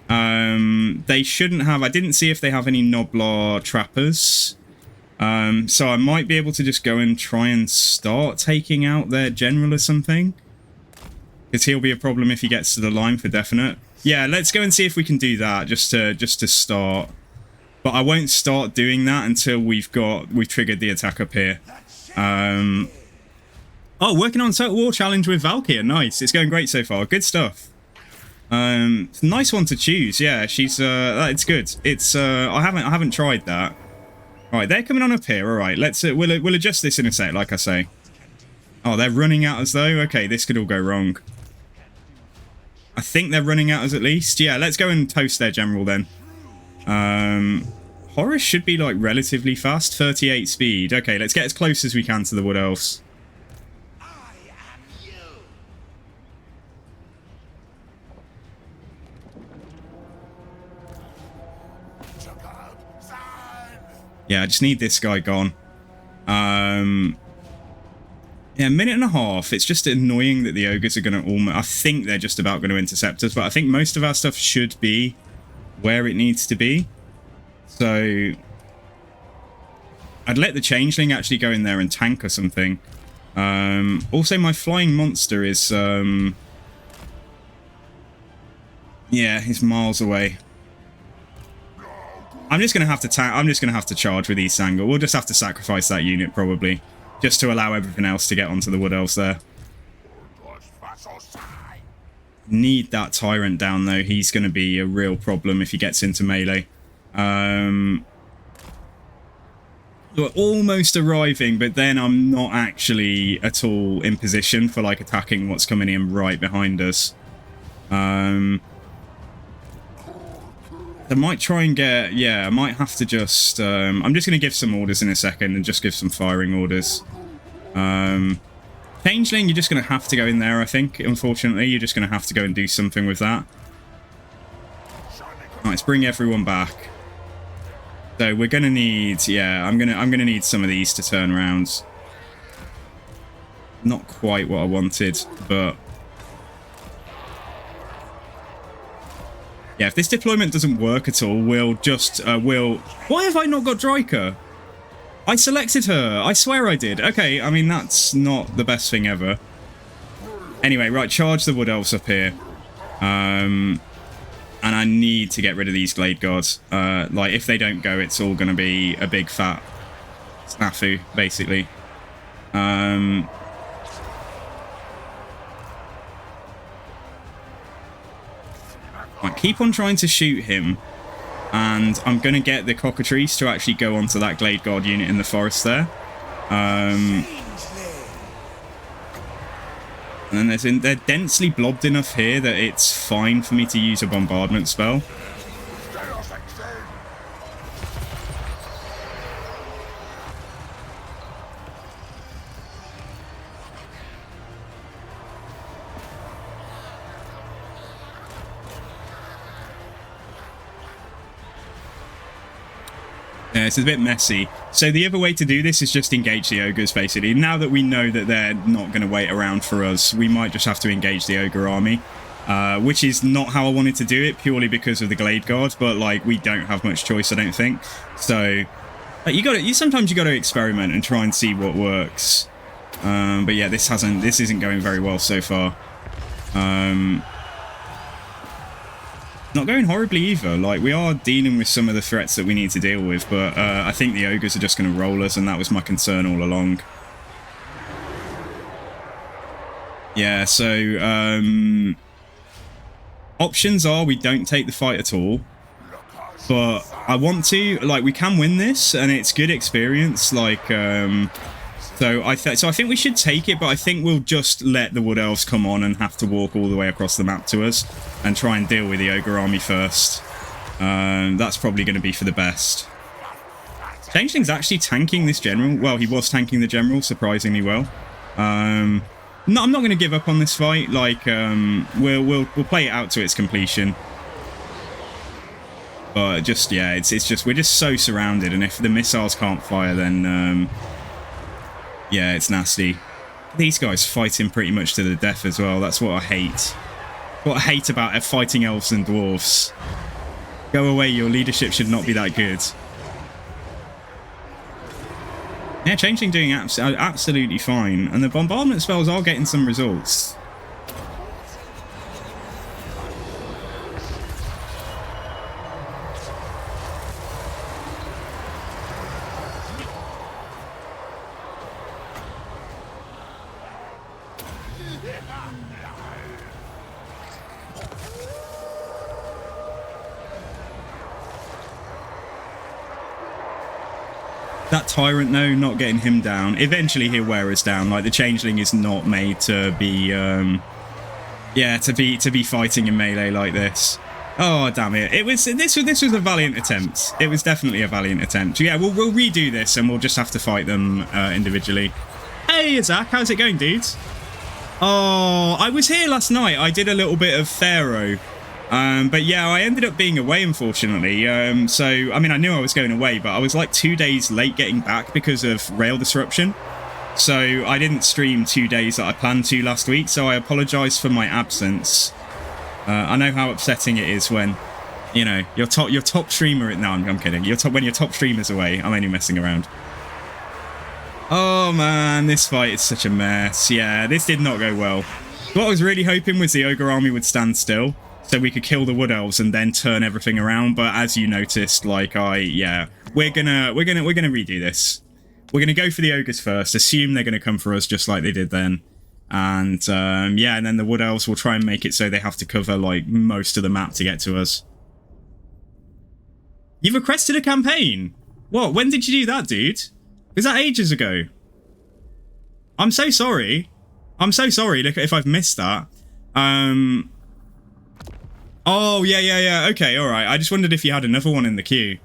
They shouldn't have... I didn't see if they have any Noblar trappers. So I might be able to just go and try and start taking out their general or something. Because he'll be a problem if he gets to the line for definite. Yeah, let's go and see if we can do that just to start. But I won't start doing that until we've triggered the attack up here. Oh, working on Total War Challenge with Valkyr. Nice. It's going great so far. Good stuff. Nice one to choose. Yeah, she's it's good. It's I haven't tried that. All right, they're coming on up here. All right, let's we'll adjust this in a sec, like I say. Oh, they're running at us though. Okay, this could all go wrong. I think they're running at us at least. Yeah, let's go and toast their general then. Horus should be like relatively fast, 38 speed. Okay, let's get as close as we can to the wood elves. Yeah, I just need this guy gone. Yeah, a minute and a half. It's just annoying that the ogres are going to almost... I think they're just about going to intercept us, but I think most of our stuff should be where it needs to be. So I'd let the Changeling actually go in there and tank or something. Also, my flying monster is... yeah, he's miles away. I'm just gonna have to charge with East Angle. We'll just have to sacrifice that unit probably, just to allow everything else to get onto the wood elves there. Need that tyrant down though. He's gonna be a real problem if he gets into melee. We're almost arriving, but then I'm not actually at all in position for like attacking what's coming in right behind us. I might try and get... yeah, I might have to just... I'm just going to give some orders in a second and just give some firing orders. Changeling, you're just going to have to go in there, I think. Unfortunately, you're just going to have to go and do something with that. Right, let's bring everyone back. So we're going to need... yeah, I'm gonna need some of these to turn around. Not quite what I wanted, but... yeah, if this deployment doesn't work at all, we'll just, why have I not got Dryker? I selected her. I swear I did. Okay, I mean, that's not the best thing ever. Anyway, right, charge the Wood Elves up here. And I need to get rid of these Glade Guards. Like, if they don't go, it's all going to be a big fat snafu, basically. Right, keep on trying to shoot him, and I'm going to get the Cockatrice to actually go onto that Glade Guard unit in the forest there. And then they're densely blobbed enough here that it's fine for me to use a bombardment spell. Yeah, it's a bit messy. So the other way to do this is just engage the ogres, basically. Now that we know that they're not going to wait around for us, we might just have to engage the ogre army. Which is not how I wanted to do it, purely because of the Glade Guard, but like, we don't have much choice, I don't think. So sometimes you got to experiment and try and see what works. But yeah, this isn't going very well so far. Not going horribly either. Like, we are dealing with some of the threats that we need to deal with, but I think the ogres are just going to roll us, and that was my concern all along. Yeah, so options are we don't take the fight at all, but I want to, like, we can win this, and it's good experience. Like, So I think we should take it, but I think we'll just let the Wood Elves come on and have to walk all the way across the map to us and try and deal with the Ogre army first. That's probably going to be for the best. Changeling's actually tanking this general. Well, he was tanking the general surprisingly well. No, I'm not going to give up on this fight. Like, we'll play it out to its completion. But just, yeah, it's just, we're just so surrounded, and if the missiles can't fire, then, yeah, it's nasty. These guys fighting pretty much to the death as well. That's what I hate. What I hate about fighting elves and dwarves. Go away, your leadership should not be that good. Yeah, Changeling doing absolutely fine, and the bombardment spells are getting some results. That Tyrant, though, not getting him down. Eventually he'll wear us down. Like, the Changeling is not made to be, yeah, to be fighting in melee like this. Oh, damn it. This was a valiant attempt. It was definitely a valiant attempt. Yeah, we'll redo this, and we'll just have to fight them individually. Hey, Zach, how's it going, dudes? Oh, I was here last night. I did a little bit of Pharaoh. But yeah, I ended up being away, unfortunately. So, I mean, I knew I was going away, but I was like 2 days late getting back because of rail disruption. So I didn't stream 2 days that I planned to last week, so I apologise for my absence. I know how upsetting it is when, you know, your top streamer... No, I'm kidding. When your top streamer's away. I'm only messing around. Oh, man, this fight is such a mess. Yeah, this did not go well. What I was really hoping was the Ogre army would stand still, so we could kill the Wood Elves and then turn everything around. But as you noticed, like yeah, we're gonna redo this. We're gonna go for the Ogres first, assume they're gonna come for us just like they did then. And yeah, and then the Wood Elves will try and make it so they have to cover like most of the map to get to us. You've requested a campaign? What? When did you do that, dude? Was that ages ago? I'm so sorry. I'm so sorry if I've missed that. Oh, yeah. Okay, all right. I just wondered if you had another one in the queue.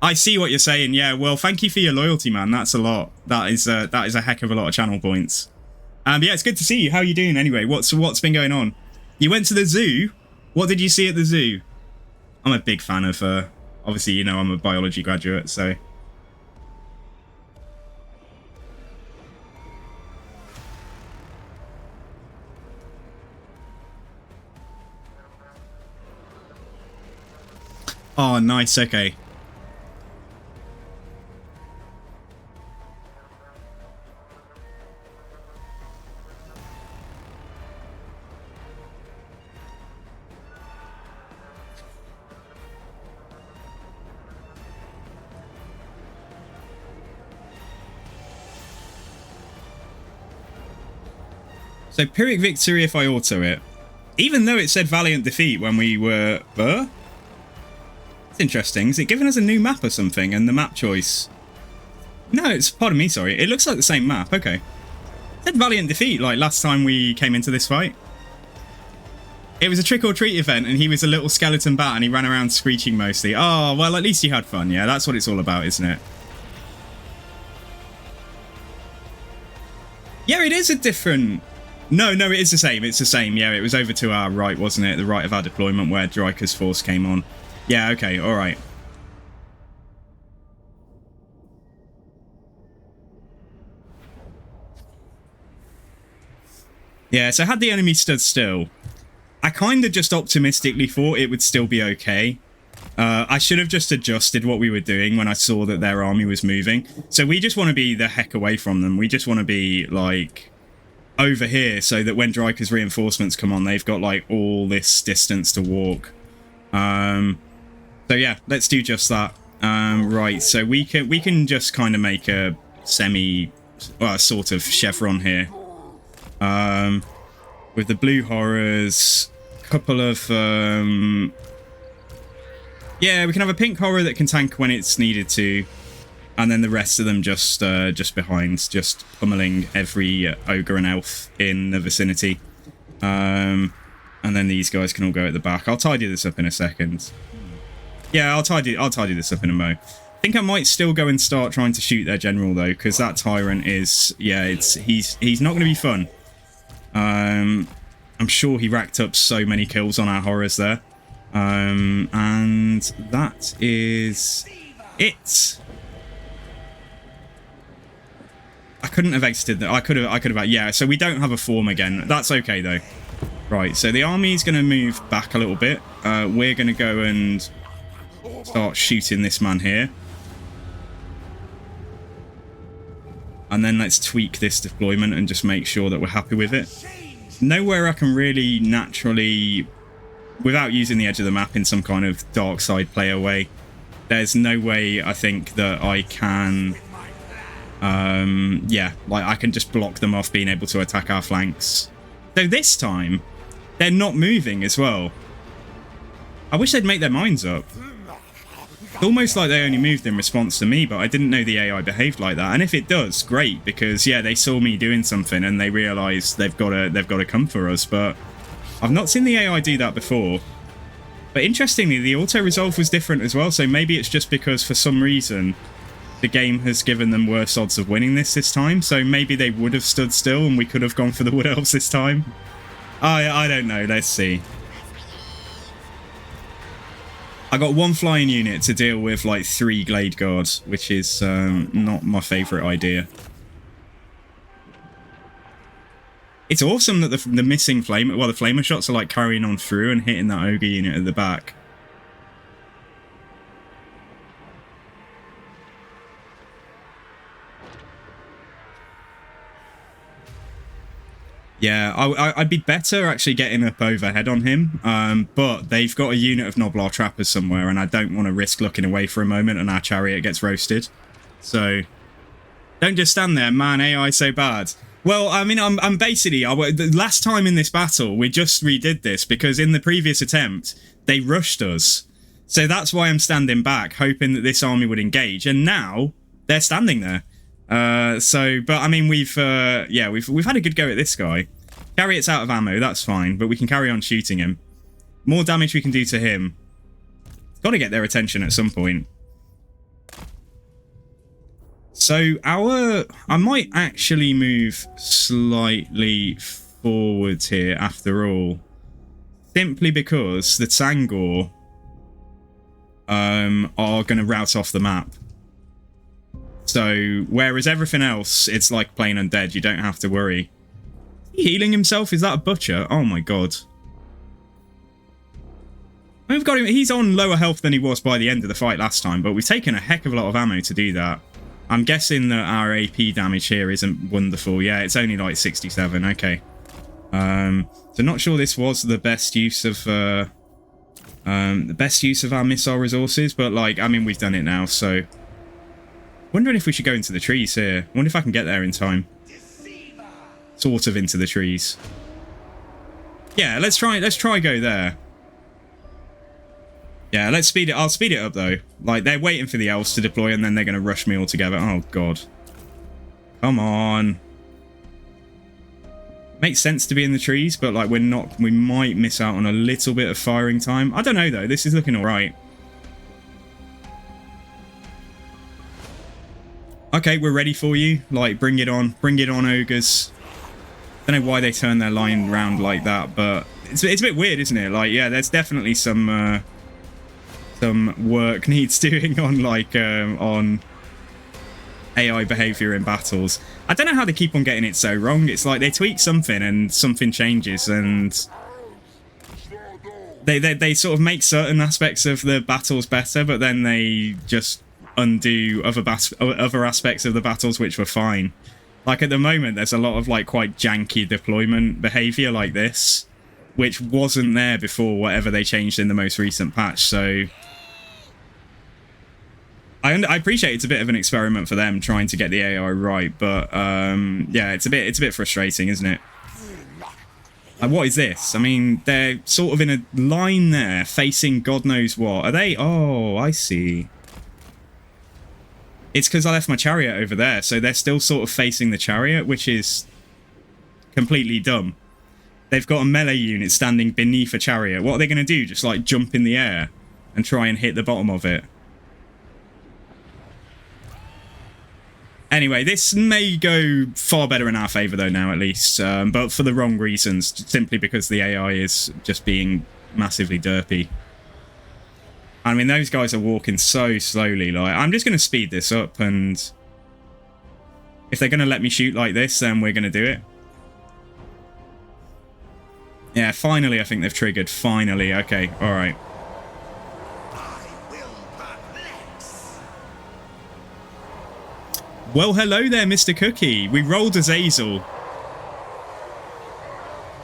I see what you're saying. Yeah, well, thank you for your loyalty, man. That's a lot. That is a heck of a lot of channel points. Yeah, it's good to see you. How are you doing anyway? What's been going on? You went to the zoo? What did you see at the zoo? I'm a big fan of, obviously, you know, I'm a biology graduate, so... Oh, nice, okay. So, Pyrrhic victory if I auto it. Even though it said valiant defeat when we were... It's interesting. Is it giving us a new map or something and the map choice? No, it's... Pardon me, sorry. It looks like the same map. Okay. It said valiant defeat like last time we came into this fight. It was a trick or treat event and he was a little skeleton bat and he ran around screeching mostly. Oh, well, at least you had fun. Yeah, that's what it's all about, isn't it? Yeah, it is a different... No, it is the same. It's the same. Yeah, it was over to our right, wasn't it? The right of our deployment where Dryker's force came on. Yeah, okay, all right. Yeah, so had the enemy stood still, I kind of just optimistically thought it would still be okay. I should have just adjusted what we were doing when I saw that their army was moving. So we just want to be the heck away from them. We just want to be, like... over here so that when Dryker's reinforcements come on, they've got like all this distance to walk. So yeah, let's do just that. Right, so we can just kind of make a sort of chevron here. With the blue horrors, couple of yeah, we can have a pink horror that can tank when it's needed to. and then the rest of them just behind, just pummeling every ogre and elf in the vicinity. And then these guys can all go at the back. I'll tidy this up in a second. Yeah, I'll tidy this up in a mo. I think I might still go and start trying to shoot their general though, because that tyrant is, yeah, he's not going to be fun. I'm sure he racked up so many kills on our horrors there. And that is it. I couldn't have exited that. I could have. Yeah, so we don't have a form again. That's okay though. Right, so the army's going to move back a little bit. We're going to go and start shooting this man here. And then let's tweak this deployment and just make sure that we're happy with it. Nowhere I can really naturally, without using the edge of the map in some kind of dark side player way, there's no way I think that I can, yeah, like I can just block them off being able to attack our flanks. Though this time, they're not moving as well. I wish they'd make their minds up. It's almost like they only moved in response to me, but I didn't know the AI behaved like that. And if it does, great, because yeah, they saw me doing something and they realised they've got to come for us. But I've not seen the AI do that before. But interestingly, the auto-resolve was different as well, so maybe it's just because for some reason the game has given them worse odds of winning this time, so maybe they would have stood still and we could have gone for the Wood Elves this time. I don't know, let's see. I got one flying unit to deal with like 3 Glade Guards, which is not my favourite idea. It's awesome that the missing flame, well, the flamer shots are like carrying on through and hitting that ogre unit at the back. Yeah, I'd be better actually getting up overhead on him, but they've got a unit of Noblar Trappers somewhere, and I don't want to risk looking away for a moment and our chariot gets roasted. So, don't just stand there, man, AI so bad. Well, I mean, I'm basically, the last time in this battle, we just redid this, because in the previous attempt, they rushed us. So that's why I'm standing back, hoping that this army would engage, and now, they're standing there. But I mean, we've had a good go at this guy. Chariot's out of ammo, that's fine, but we can carry on shooting him. More damage we can do to him. Got to get their attention at some point. So I might actually move slightly forwards here after all, simply because the Tangor are going to rout off the map. So, whereas everything else, it's like plain undead, you don't have to worry. Is he healing himself? Is that a butcher? Oh my god. We've got him, he's on lower health than he was by the end of the fight last time, but we've taken a heck of a lot of ammo to do that. I'm guessing that our AP damage here isn't wonderful. Yeah, it's only like 67, okay. So not sure this was the best use of our missile resources, but like, I mean, we've done it now, so... Wondering if we should go into the trees here. Wonder if I can get there in time. Sort of into the trees. Yeah, let's try go there. Yeah, let's speed it. I'll speed it up though. Like, they're waiting for the elves to deploy and then they're going to rush me all together. Oh god. Come on. Makes sense to be in the trees, but like we might miss out on a little bit of firing time. I don't know though. This is looking alright. Okay, we're ready for you. Like, bring it on. Bring it on, ogres. Don't know why they turn their line round like that, but it's a bit weird, isn't it? Like, yeah, there's definitely some work needs doing on, like, on AI behavior in battles. I don't know how they keep on getting it so wrong. It's like they tweak something and something changes, and they sort of make certain aspects of the battles better, but then they just undo other aspects of the battles which were fine. Like at the moment there's a lot of like quite janky deployment behavior like this, which wasn't there before whatever they changed in the most recent patch. So I appreciate it's a bit of an experiment for them trying to get the AI right, but yeah, it's a bit frustrating, isn't it? Like, what is this? I mean, they're sort of in a line there facing God knows what. Are they? Oh, I see. It's because I left my chariot over there, so they're still sort of facing the chariot, which is completely dumb. They've got a melee unit standing beneath a chariot. What are they going to do? Just, like, jump in the air and try and hit the bottom of it? Anyway, this may go far better in our favour, though, now, at least. But for the wrong reasons, simply because the AI is just being massively derpy. I mean, those guys are walking so slowly. Like, I'm just going to speed this up, and if they're going to let me shoot like this, then we're going to do it. Yeah, finally, I think they've triggered. Finally. Okay, all right. Well, hello there, Mr. Cookie. We rolled Azazel.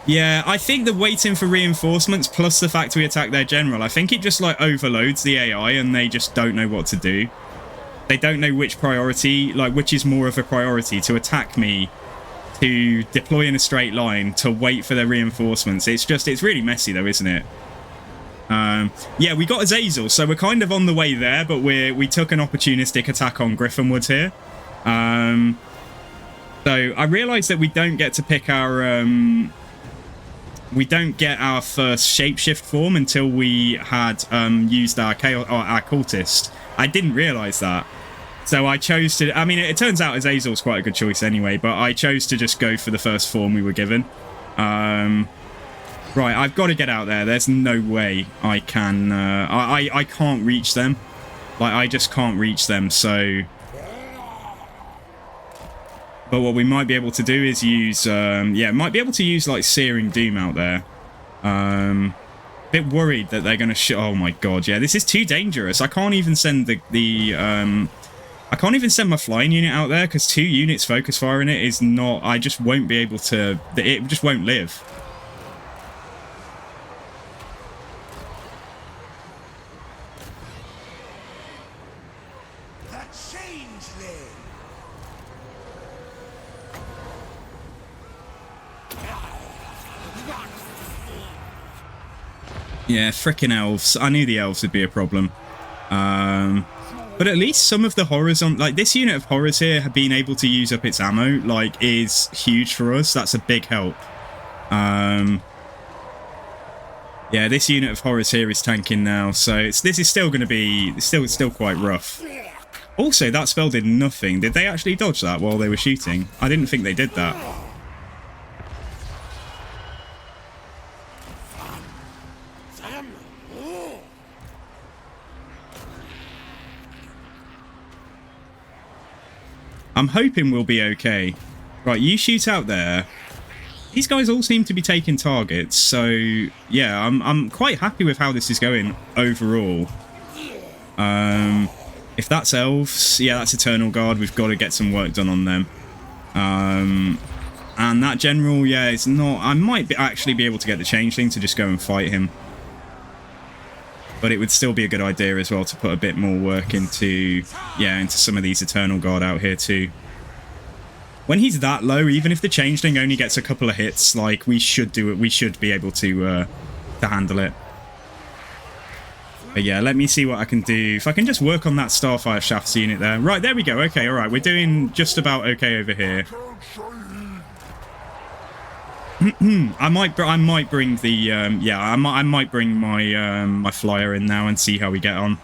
Yeah, I think the waiting for reinforcements plus the fact we attack their general, I think it just, like, overloads the AI and they just don't know what to do. They don't know which priority, like, which is more of a priority, to attack me, to deploy in a straight line, to wait for their reinforcements. It's really messy, though, isn't it? Yeah, we got Azazel, so we're kind of on the way there, but we took an opportunistic attack on Griffinwood here. So I realised that we don't get to pick our... we don't get our first shapeshift form until we had used our cultist. I didn't realise that. So I chose to... I mean, it turns out Azazel's quite a good choice anyway, but I chose to just go for the first form we were given. Right, I've got to get out there. There's no way I can... I can't reach them. Like, I just can't reach them, so... But what we might be able to do is use... yeah, might be able to use, like, Searing Doom out there. Bit worried that they're going to... Oh, my God, yeah. This is too dangerous. I can't even send I can't even send my flying unit out there, because 2 units focus firing it is not... I just won't be able to... It just won't live. The Changeling! Yeah, frickin' elves. I knew the elves would be a problem. But at least some of the horrors on... Like, this unit of horrors here have been able to use up its ammo, like, is huge for us. That's a big help. Yeah, this unit of horrors here is tanking now, so this is still going to be... Still quite rough. Also, that spell did nothing. Did they actually dodge that while they were shooting? I didn't think they did that. I'm hoping we'll be okay. Right, you shoot out there. These guys all seem to be taking targets, so yeah, I'm quite happy with how this is going overall. If that's elves, yeah, that's Eternal Guard. We've got to get some work done on them. And that general, yeah, it's not... I might actually be able to get the Changeling to just go and fight him. But it would still be a good idea as well to put a bit more work into, yeah, into some of these Eternal Guard out here too. When he's that low, even if the Changeling only gets a couple of hits, like, we should do it. We should be able to handle it. But yeah, let me see what I can do. If I can just work on that Starfire Shafts unit there. Right, there we go. Okay, all right. We're doing just about okay over here. I might bring the yeah, I might bring my my flyer in now and see how we get on.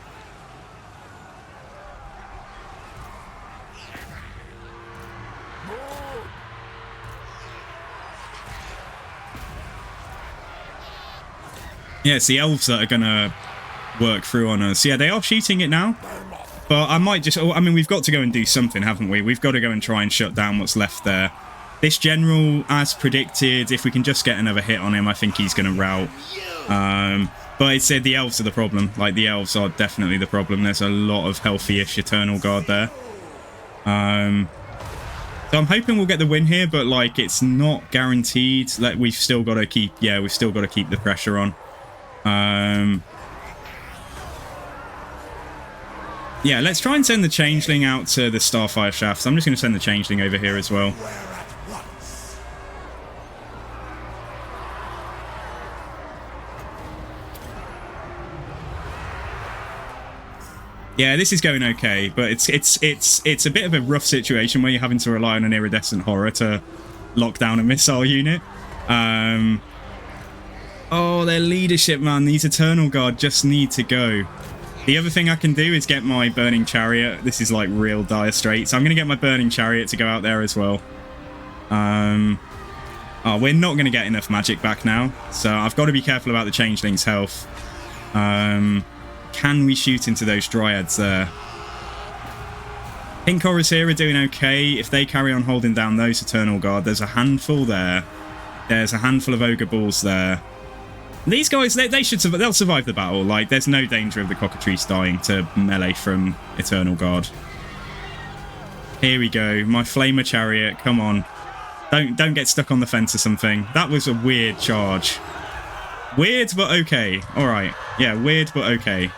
Yeah, it's the elves that are gonna work through on us. Yeah, they are shooting it now, but I might just... I mean, we've got to go and do something, haven't we? We've got to go and try and shut down what's left there. This general, as predicted, if we can just get another hit on him, I think he's going to rout. But it's the elves are the problem. Like, the elves are definitely the problem. There's a lot of healthy-ish Eternal Guard there. So I'm hoping we'll get the win here, but, like, it's not guaranteed. Like, we've still got to keep... Yeah, we've still got to keep the pressure on. Yeah, let's try and send the Changeling out to the Starfire Shafts. I'm just going to send the Changeling over here as well. Yeah, this is going okay, but it's a bit of a rough situation where you're having to rely on an iridescent horror to lock down a missile unit. Oh, their leadership, man. These Eternal Guard just need to go. The other thing I can do is get my Burning Chariot. This is like real dire straits. So I'm going to get my Burning Chariot to go out there as well. Oh, we're not going to get enough magic back now. So I've got to be careful about the Changeling's health. Can we shoot into those Dryads there? Pink Horrors here are doing okay. If they carry on holding down those Eternal Guard, there's a handful there. There's a handful of Ogre Bulls there. These guys, they should survive. They'll survive the battle. Like, there's no danger of the Cockatrice dying to melee from Eternal Guard. Here we go. My Flamer Chariot. Come on. Don't get stuck on the fence or something. That was a weird charge. Weird, but okay. All right. Yeah, weird, but okay.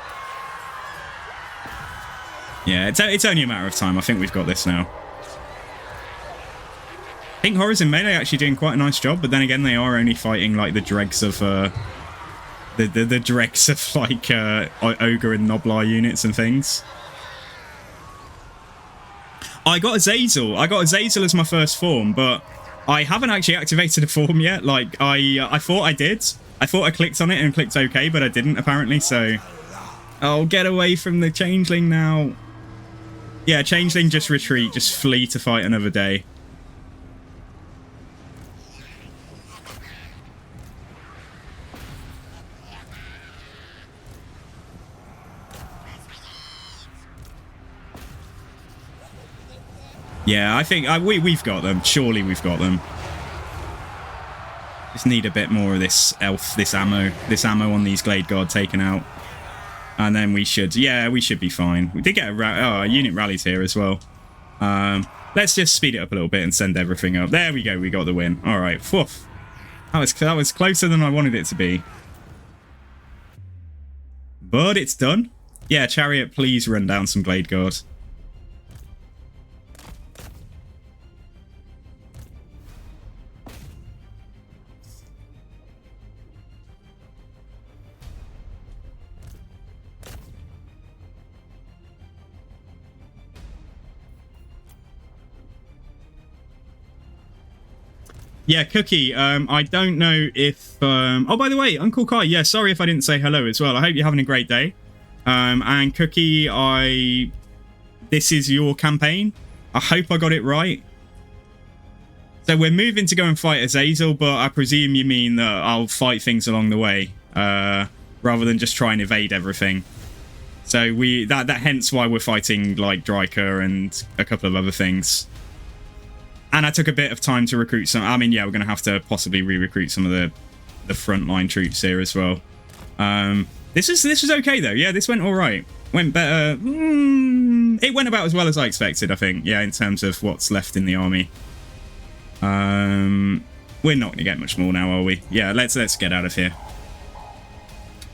Yeah, it's only a matter of time. I think we've got this now. Pink Horrors in melee actually doing quite a nice job, but then again, they are only fighting like the dregs of the dregs of like Ogre and Noblar units and things. I got Azazel. I got Azazel as my first form, but I haven't actually activated a form yet. Like I thought I did. I thought I clicked on it and clicked OK, but I didn't apparently. So, oh, get away from the Changeling now. Yeah, Changeling, just retreat, just flee to fight another day. Yeah, I think we've got them. Surely we've got them. Just need a bit more of this ammo on these Glade Guard taken out. And then we should, yeah, we should be fine. We did get a unit rallies here as well. Let's just speed it up a little bit and send everything up. There we go, we got the win. All right, woof. That was closer than I wanted it to be. But it's done. Yeah, Chariot, please run down some Glade Guard. Yeah, Cookie, I don't know if... oh, by the way, Uncle Kai, yeah, sorry if I didn't say hello as well. I hope you're having a great day. And Cookie, this is your campaign. I hope I got it right. So we're moving to go and fight Azazel, but I presume you mean that I'll fight things along the way, rather than just try and evade everything. So that hence why we're fighting, like, Dryker and a couple of other things. And I took a bit of time to recruit some. I mean, yeah, we're going to have to possibly re-recruit some of the frontline troops here as well. This was okay though. Yeah, this went all right. Went better. It went about as well as I expected, I think. Yeah, in terms of what's left in the army. We're not going to get much more now, are we? Yeah, let's get out of here.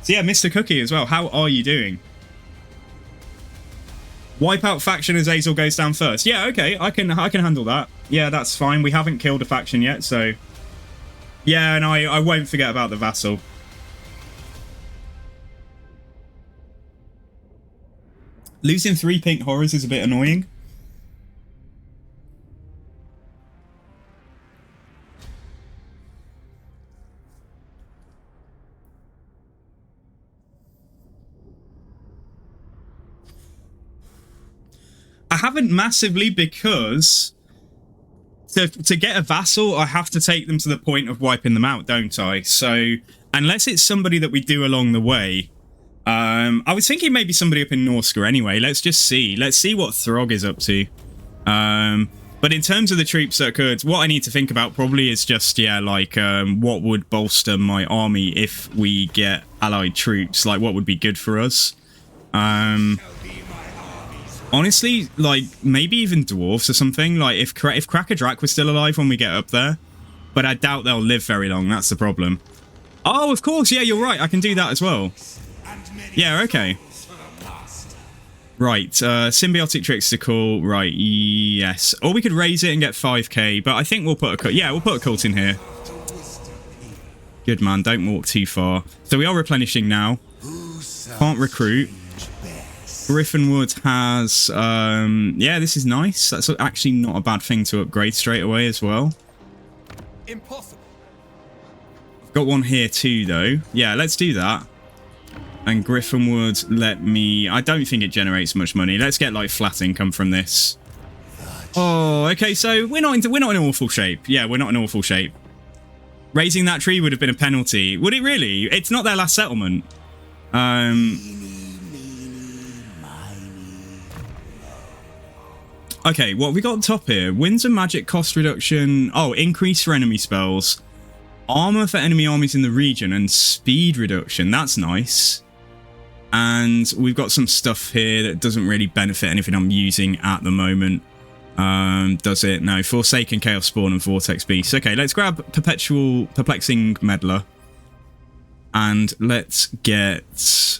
So yeah, Mr. Cookie as well. How are you doing? Wipeout faction as Azazel goes down first. Yeah, okay, I can handle that. Yeah, that's fine. We haven't killed a faction yet, so... Yeah, and I won't forget about the vassal. Losing 3 pink horrors is a bit annoying. I haven't massively because to get a vassal, I have to take them to the point of wiping them out, don't I? So unless it's somebody that we do along the way, I was thinking maybe somebody up in Norska anyway. Let's just see. Let's see what Throg is up to. But in terms of the troops that could, what I need to think about probably is just, yeah, like what would bolster my army if we get allied troops? Like what would be good for us? Honestly, like, maybe even dwarves or something. Like, if Cracker Drac was still alive when we get up there. But I doubt they'll live very long, that's the problem. Oh, of course, yeah, you're right. I can do that as well. Yeah, okay. Right, Symbiotic Trickster, right, yes. Or we could raise it and get 5k, but I think we'll put a... Yeah, we'll put a cult in here. Good man, don't walk too far. So we are replenishing now. Can't recruit. Griffinwood has, yeah, this is nice. That's actually not a bad thing to upgrade straight away as well. Impossible. I've got one here too, though. Yeah, let's do that. And Griffinwood, let me... I don't think it generates much money. Let's get, like, flat income from this. Oh, okay, so we're not in awful shape. Yeah, we're not in awful shape. Raising that tree would have been a penalty. Would it really? It's not their last settlement. Okay, what have we got on top here? Winds of magic cost reduction. Oh, increase for enemy spells. Armor for enemy armies in the region and speed reduction. That's nice. And we've got some stuff here that doesn't really benefit anything I'm using at the moment. Does it? No. Forsaken, Chaos Spawn, and Vortex Beast. Okay, let's grab Perplexing Meddler. And let's get...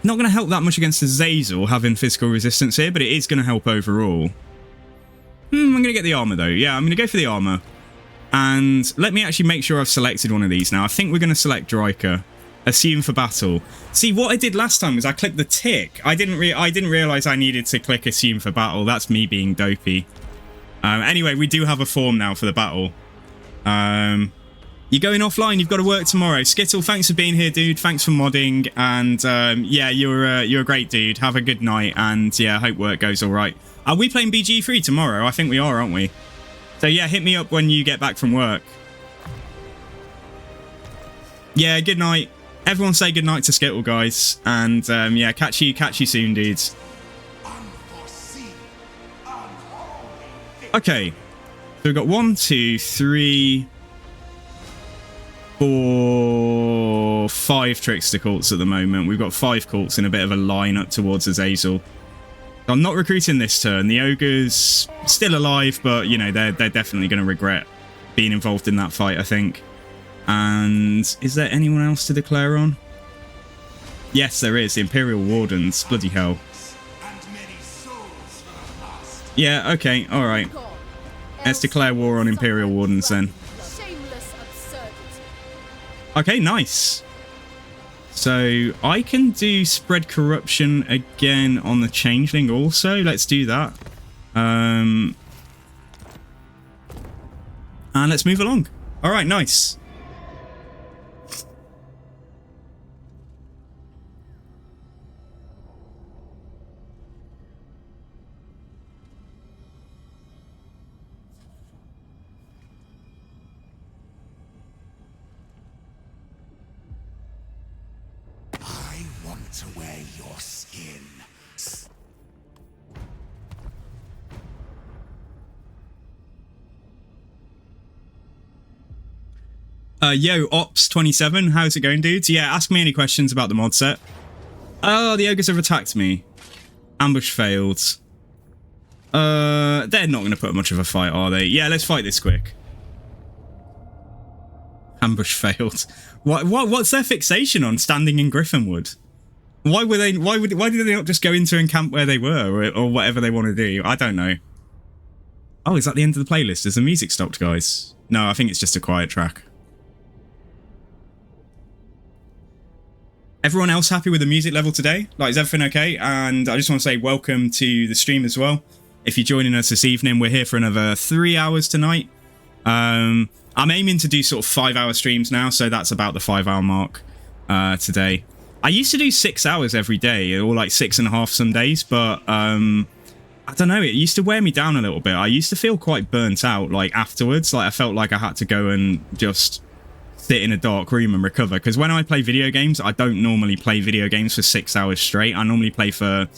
Not going to help that much against the Zazel having physical resistance here, but it is going to help overall. I'm going to get the armor though. Yeah, I'm going to go for the armor. And let me actually make sure I've selected one of these now. I think we're going to select Dryker. Assume for battle. See, what I did last time was I clicked the tick. I didn't realize I needed to click assume for battle. That's me being dopey. Anyway, we do have a form now for the battle. You're going offline. You've got to work tomorrow. Skittle, thanks for being here, dude. Thanks for modding. And yeah, you're a great dude. Have a good night. And yeah, I hope work goes all right. Are we playing BG3 tomorrow? I think we are, aren't we? So yeah, hit me up when you get back from work. Yeah, good night. Everyone say good night to Skittle, guys. And yeah, catch you soon, dudes. Okay. So we've got 1, 2, 3, 4, 5 Trickster cults at the moment. We've got 5 cults in a bit of a line up towards Azazel. I'm not recruiting this turn. The Ogre's still alive, but, you know, they're definitely going to regret being involved in that fight, I think. And is there anyone else to declare on? Yes, there is. The Imperial Wardens. Bloody hell. Yeah, okay, alright. Let's declare war on Imperial Wardens then. Okay, nice. So I can do spread corruption again on the Changeling also. Let's do that. And let's move along. Alright, nice. To wear your skin. Yo, Ops27, how's it going, dudes? Yeah, ask me any questions about the mod set. Oh, the ogres have attacked me. Ambush failed. They're not going to put much of a fight, are they? Yeah, let's fight this quick. Ambush failed. What's their fixation on standing in Griffinwood? Why did they not just go into and camp where they were, or whatever they want to do? I don't know. Oh, is that the end of the playlist? Has the music stopped, guys? No, I think it's just a quiet track. Everyone else happy with the music level today? Like, is everything okay? And I just want to say welcome to the stream as well. If you're joining us this evening, we're here for another 3 hours tonight. I'm aiming to do sort of 5-hour streams now, so that's about the 5-hour mark today. I used to do 6 hours every day, or like 6.5 some days, but I don't know, it used to wear me down a little bit. I used to feel quite burnt out, like afterwards. Like I felt like I had to go and just sit in a dark room and recover. Because when I play video games, I don't normally play video games for 6 hours straight. I normally play for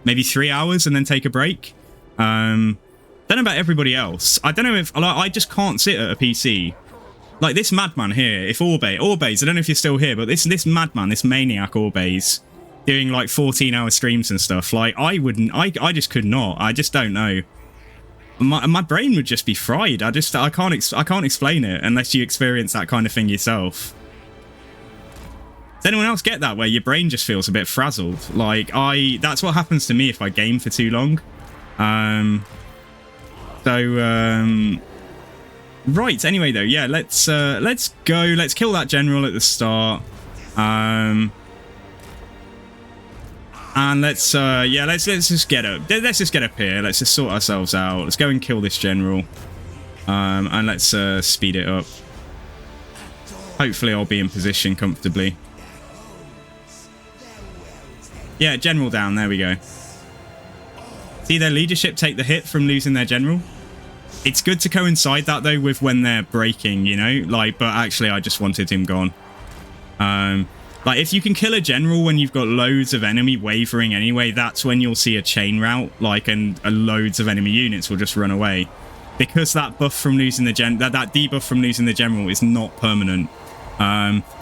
maybe 3 hours and then take a break. Don't know about everybody else. I don't know if I just can't sit at a PC. Like this madman here, if Orbe's, I don't know if you're still here, but this madman, this maniac Orbe's doing like 14-hour streams and stuff. Like I just could not. I just don't know. My brain would just be fried. I can't explain it unless you experience that kind of thing yourself. Does anyone else get that, where your brain just feels a bit frazzled? Like that's what happens to me if I game for too long. Right, anyway though, yeah, let's go. Let's kill that general at the start. And let's just get up. Let's just get up here. Let's just sort ourselves out. Let's go and kill this general. And let's speed it up. Hopefully I'll be in position comfortably. Yeah, general down. There we go. See their leadership take the hit from losing their general. It's good to coincide that though with when they're breaking, you know, like, but actually I just wanted him gone. Like if you can kill a general when you've got loads of enemy wavering anyway, that's when you'll see a chain rout, like, and loads of enemy units will just run away. Because that buff from losing the that debuff from losing the general is not permanent.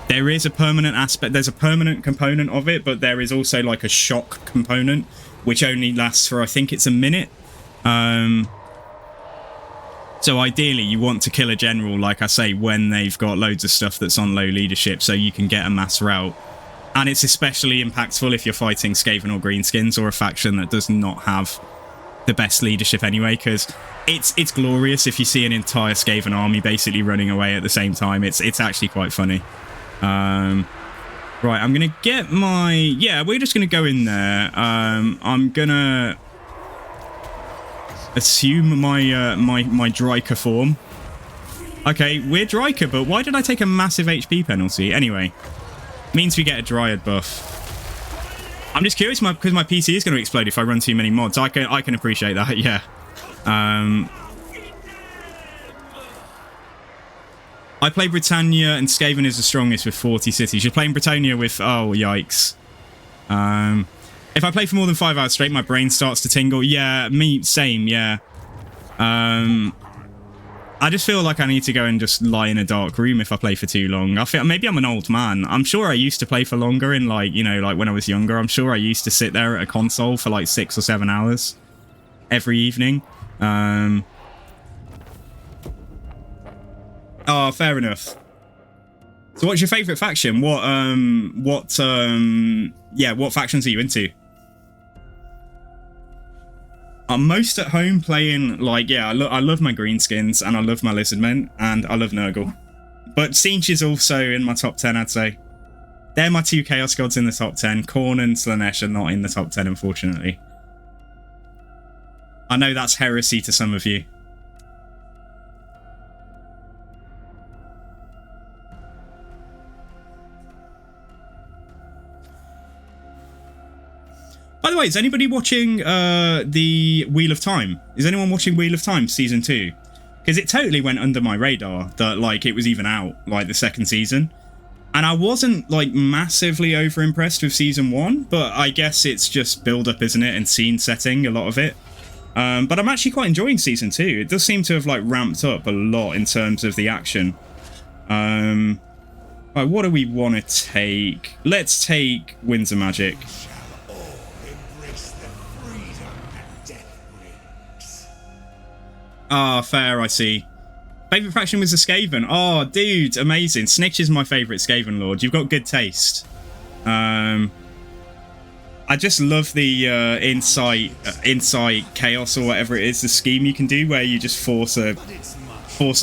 There is a permanent aspect, there's a permanent component of it, but there is also like a shock component, which only lasts for, I think it's a minute. So ideally you want to kill a general, like I say, when they've got loads of stuff that's on low leadership, so you can get a mass rout. And it's especially impactful if you're fighting Skaven or Greenskins or a faction that does not have the best leadership anyway, because it's glorious if you see an entire Skaven army basically running away at the same time. It's actually quite funny. Right, I'm gonna get my... Yeah, we're just gonna go in there. I'm gonna assume my my Dryker form. Okay, we're Dryker, but why did I take a massive HP penalty? Anyway, means we get a Dryad buff. I'm just curious because my PC is going to explode if I run too many mods. I can appreciate that, yeah. I play Britannia and Skaven is the strongest with 40 cities. You're playing Britannia with... Oh, yikes. If I play for more than 5 hours straight, my brain starts to tingle. Yeah, me, same, yeah. I just feel like I need to go and just lie in a dark room if I play for too long. I feel maybe I'm an old man. I'm sure I used to play for longer in, like, you know, like when I was younger. I'm sure I used to sit there at a console for like 6 or 7 hours every evening. Oh, fair enough. So what's your favorite faction? What factions are you into? I'm most at home playing, like, yeah, I love my Greenskins, and I love my Lizardmen, and I love Nurgle. But Siege is also in my top 10, I'd say. They're my 2 Chaos Gods in the top 10. Khorne and Slanesh are not in the top 10, unfortunately. I know that's heresy to some of you. By the way, is anybody watching the Wheel of Time? Is anyone watching Wheel of Time Season 2? Because it totally went under my radar that, like, it was even out, like, the second season. And I wasn't, like, massively over-impressed with Season 1, but I guess it's just build-up, isn't it, and scene setting, a lot of it. But I'm actually quite enjoying Season 2. It does seem to have, like, ramped up a lot in terms of the action. Right, what do we want to take? Let's take Windsor Magic. Ah, fair, I see. Favourite faction was the Skaven. Oh, dude, amazing. Snitch is my favourite Skaven Lord. You've got good taste. I just love the insight chaos or whatever it is, the scheme you can do where you just force a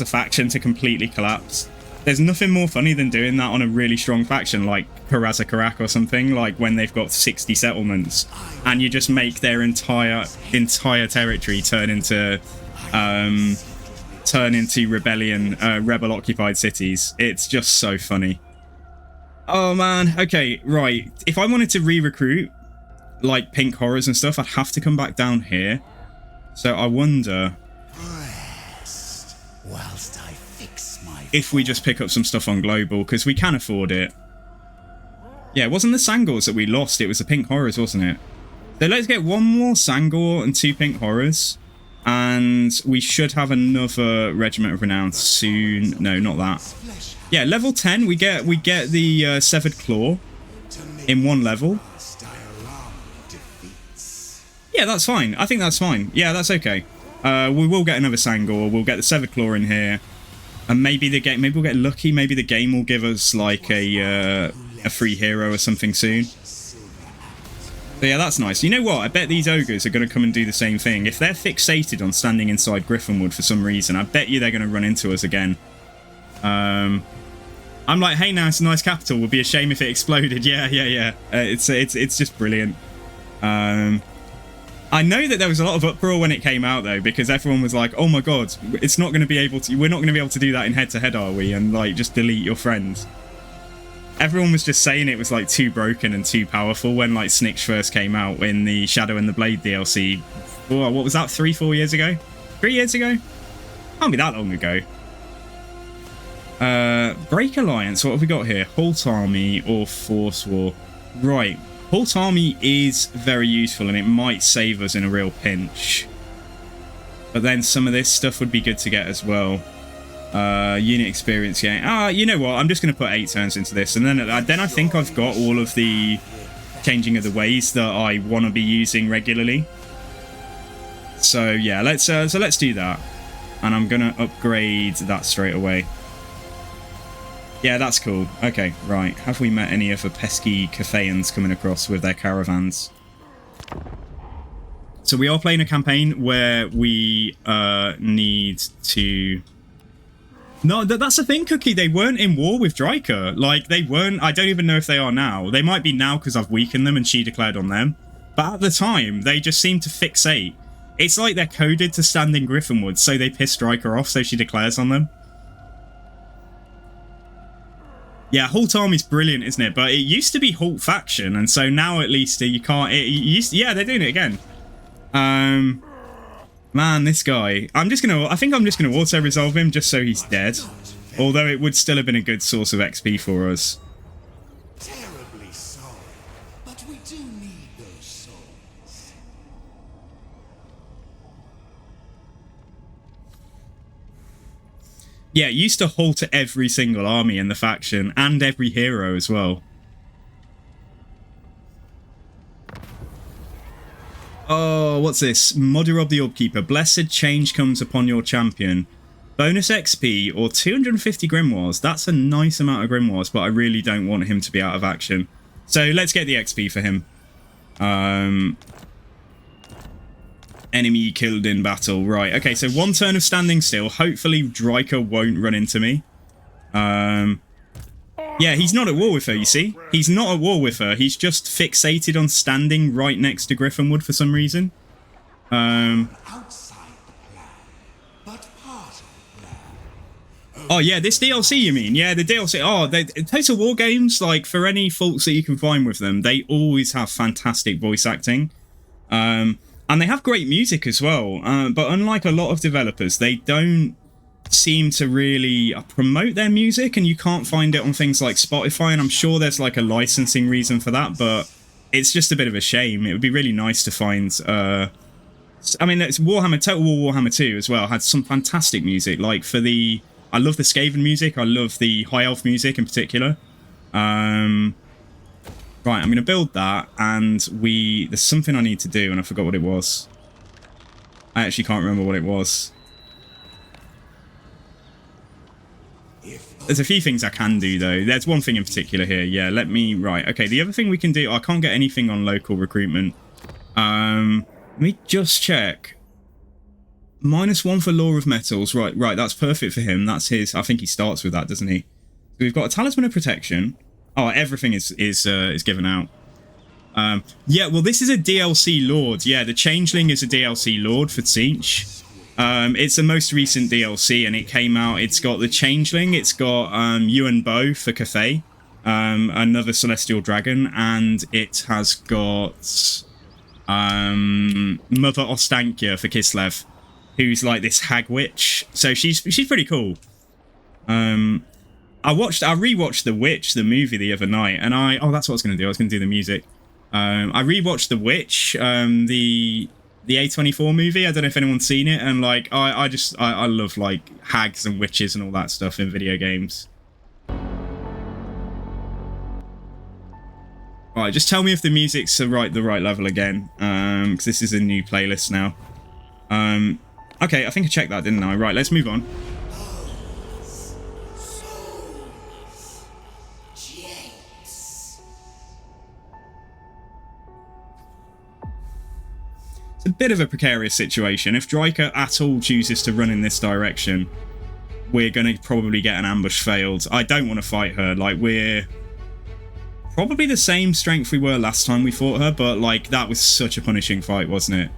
faction to completely collapse. There's nothing more funny than doing that on a really strong faction like Karaza Karak or something, like when they've got 60 settlements and you just make their entire territory turn into rebellion, rebel occupied cities. It's just so funny. Oh man, okay, right. If I wanted to re-recruit like pink horrors and stuff, I'd have to come back down here. So I wonder whilst I fix my if we just pick up some stuff on global, because we can afford it. Yeah, it wasn't the Sangors that we lost, it was the pink horrors, wasn't it? So let's get one more Sangor and 2 pink horrors. And we should have another Regiment of Renown soon. No, not that. Yeah, level 10, we get the Severed Claw in 1 level. Yeah, that's fine. I think that's fine. Yeah, that's okay. We will get another Sangor. We'll get the Severed Claw in here. And maybe we'll get lucky. Maybe the game will give us like a free hero or something soon. So yeah, that's nice. You know what? I bet these ogres are going to come and do the same thing. If they're fixated on standing inside Griffinwood for some reason, I bet you they're going to run into us again. I I'm like, hey, now it's a nice capital. Would be a shame if it exploded. Yeah. It's just brilliant. I know that there was a lot of uproar when it came out though, because everyone was like, oh my god, it's not going to be able to. We're not going to be able to do that in head-to-head, are we? And like, just delete your friends. Everyone was just saying it was like too broken and too powerful when like Snitch first came out in the Shadow and the Blade DLC. Oh, what was that? 3-4 years ago? 3 years ago? Can't be that long ago. Break Alliance. What have we got here? Halt Army or Force War? Right. Halt Army is very useful and it might save us in a real pinch. But then some of this stuff would be good to get as well. Unit experience gain. You know what? I'm just going to put 8 turns into this, and then I think I've got all of the changing of the ways that I want to be using regularly. So yeah, let's do that, and I'm going to upgrade that straight away. Yeah, that's cool. Okay, right. Have we met any of the pesky Cathayans coming across with their caravans? So we are playing a campaign where we need to... No, that's the thing, Cookie. They weren't in war with Dryker. Like, they weren't... I don't even know if they are now. They might be now because I've weakened them and she declared on them. But at the time, they just seem to fixate. It's like they're coded to stand in Griffinwood, so they piss Dryker off, so she declares on them. Yeah, Halt Army's brilliant, isn't it? But it used to be Halt Faction, and so now at least you can't... yeah, they're doing it again. Man, this guy. I think I'm just gonna auto-resolve him just so he's dead. Although it would still have been a good source of XP for us. Terribly sorry, but we do need those souls. Yeah, it used to halt every single army in the faction, and every hero as well. Oh, what's this? Modder of the Orbkeeper. Blessed change comes upon your champion. Bonus XP or 250 Grimoires. That's a nice amount of Grimoires, but I really don't want him to be out of action. So let's get the XP for him. Enemy killed in battle. Right, okay, so 1 turn of standing still. Hopefully Dryker won't run into me. Yeah, he's not at war with her, you see? He's not at war with her. He's just fixated on standing right next to Griffinwood for some reason. Outside the plan, but part of the plan. Oh, yeah, this DLC, you mean? Yeah, the DLC. Oh, Total War games, like, for any faults that you can find with them, they always have fantastic voice acting. And they have great music as well. But unlike a lot of developers, they don't seem to really promote their music, and you can't find it on things like Spotify, and I'm sure there's like a licensing reason for that, but it's just a bit of a shame. It would be really nice to find I mean, it's Total War Warhammer 2 as well had some fantastic music, like for the... I love the Skaven music, I love the High Elf music in particular. Right, I'm going to build that, and there's something I need to do, and I forgot what it was. I actually can't remember what it was. There's a few things I can do, though. There's one thing in particular here. Yeah, right, okay, the other thing we can do... I can't get anything on local recruitment. Let me just check. -1 for Law of Metals. Right, that's perfect for him. That's his... I think he starts with that, doesn't he? So we've got a Talisman of Protection. Oh, everything is given out. Yeah, well, this is a DLC Lord. Yeah, the Changeling is a DLC Lord for Tzeentch. It's the most recent DLC, and it came out. It's got the Changeling, it's got Yuan Bo for Cathay, another Celestial Dragon, and it has got Mother Ostankia for Kislev, who's like this hag witch. So she's pretty cool. I rewatched The Witch, the movie, the other night, and oh, that's what I was going to do. I was going to do the music. I rewatched The Witch, the A24 movie. I don't know if anyone's seen it, and like I love like hags and witches and all that stuff in video games. Alright, just tell me if the music's the right level again, because this is a new playlist now. Okay, I think I checked that, didn't I? Right, let's move on. It's a bit of a precarious situation. If Dryker at all chooses to run in this direction, we're going to probably get an ambush failed. I don't want to fight her. Like, we're probably the same strength we were last time we fought her, but, like, that was such a punishing fight, wasn't it?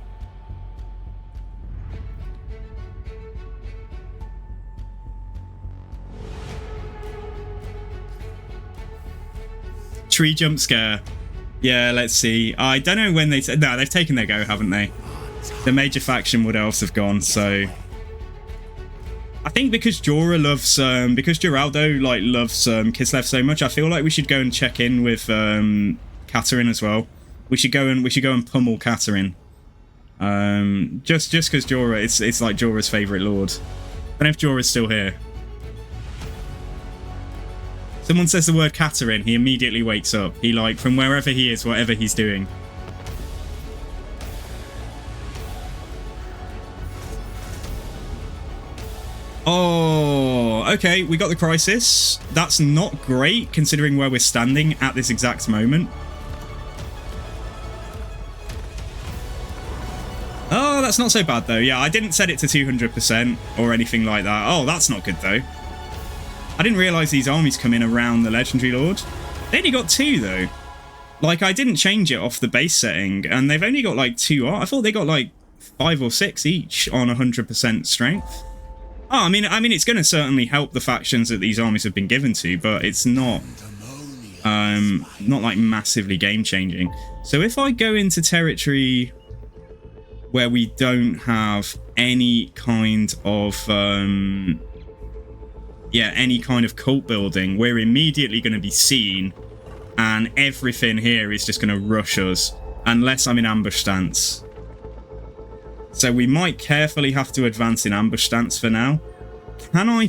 Tree jump scare. Yeah, let's see. I don't know when they... No, they've taken their go, haven't they? The major faction Wood Elves have gone, so... I think because Jorah loves... because Geraldo, like, loves Kislev so much, I feel like we should go and check in with Katerin as well. We should go and pummel Katerin. Just because Jorah... It's like Jorah's favourite lord. I don't know if Jorah's still here. Someone says the word Katerin, he immediately wakes up. He, like, from wherever he is, whatever he's doing. Oh, okay, we got the crisis. That's not great, considering where we're standing at this exact moment. Oh, that's not so bad, though. Yeah, I didn't set it to 200% or anything like that. Oh, that's not good, though. I didn't realise these armies come in around the Legendary Lord. They only got 2, though. Like, I didn't change it off the base setting, and they've only got, like, 2. I thought they got, like, 5 or 6 each on 100% strength. Oh, I mean, it's going to certainly help the factions that these armies have been given to, but it's not, like, massively game-changing. So if I go into territory where we don't have any kind of... any kind of cult building, we're immediately going to be seen, and everything here is just going to rush us, unless I'm in ambush stance. So we might carefully have to advance in ambush stance for now. Can I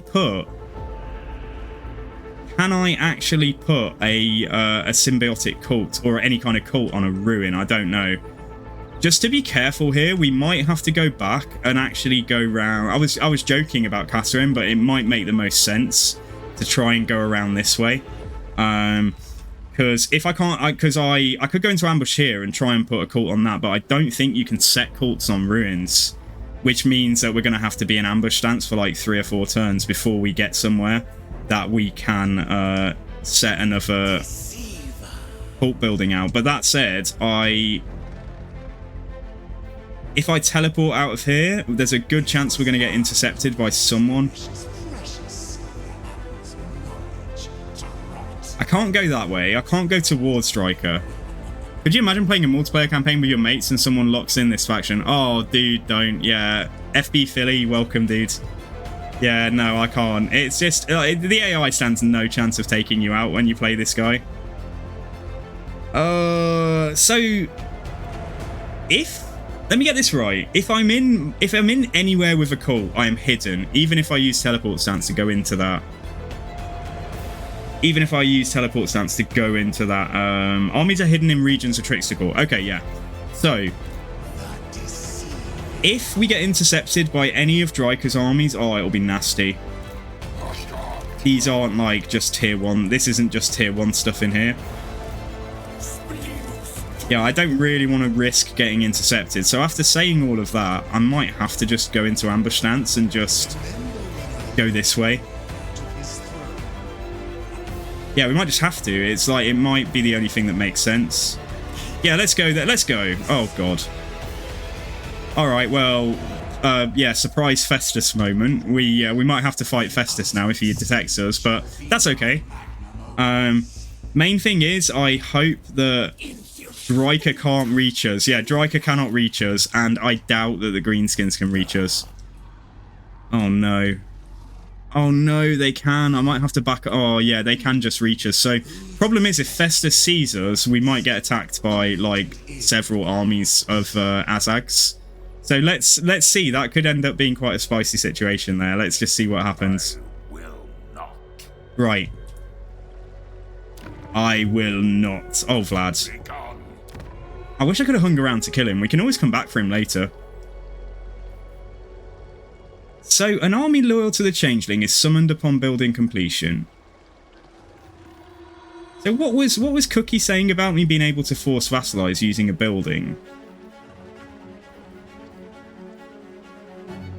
actually put a symbiotic cult, or any kind of cult, on a ruin? I don't know. Just to be careful here, we might have to go back and actually go round. I was joking about Katerin, but it might make the most sense to try and go around this way. Because if I can't, because I could go into ambush here and try and put a cult on that, but I don't think you can set cults on ruins, which means that we're going to have to be in ambush stance for like 3 or 4 turns before we get somewhere that we can set another cult building out. But that said, if I teleport out of here, there's a good chance we're going to get intercepted by someone. I can't go that way. I can't go towards Striker. Could you imagine playing a multiplayer campaign with your mates and someone locks in this faction? Oh, dude, don't. Yeah. FB Philly, welcome, dude. Yeah, no, I can't. It's just... the AI stands no chance of taking you out when you play this guy. So... Let me get this right. If I'm in anywhere with a cult, I am hidden. Even if I use teleport stance to go into that. Armies are hidden in regions of Trickster Cult. Okay, yeah. So, if we get intercepted by any of Dryker's armies, oh, it'll be nasty. These aren't like just tier 1. This isn't just tier 1 stuff in here. Yeah, I don't really want to risk getting intercepted. So after saying all of that, I might have to just go into ambush stance and just go this way. Yeah, we might just have to. It's like, it might be the only thing that makes sense. Yeah, let's go there. Let's go. Oh, God. All right, well, yeah, surprise Festus moment. We might have to fight Festus now if he detects us, but that's okay. Main thing is, I hope that Dryker can't reach us. Yeah, Dryker cannot reach us, and I doubt that the Greenskins can reach us. Oh, no. Oh, no, they can. I might have to back... Oh, yeah, they can just reach us. So, problem is, if Festus sees us, we might get attacked by, like, several armies of Azags. So, let's see. That could end up being quite a spicy situation there. Let's just see what happens. Right. I will not. Oh, Vlad. I wish I could have hung around to kill him. We can always come back for him later. So, an army loyal to the Changeling is summoned upon building completion. So what was Cookie saying about me being able to force vassalize using a building?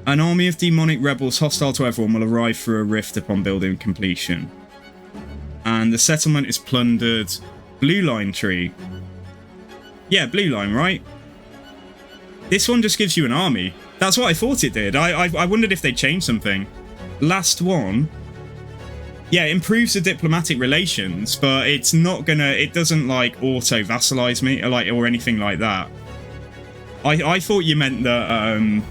An army of demonic rebels hostile to everyone will arrive through a rift upon building completion. And the settlement is plundered. Blue line tree. Yeah, blue line, right? This one just gives you an army. That's what I thought it did. I wondered if they changed something. Last one. Yeah, it improves the diplomatic relations, but it's not gonna... It doesn't, like, auto-vassalize me or anything like that. I thought you meant that...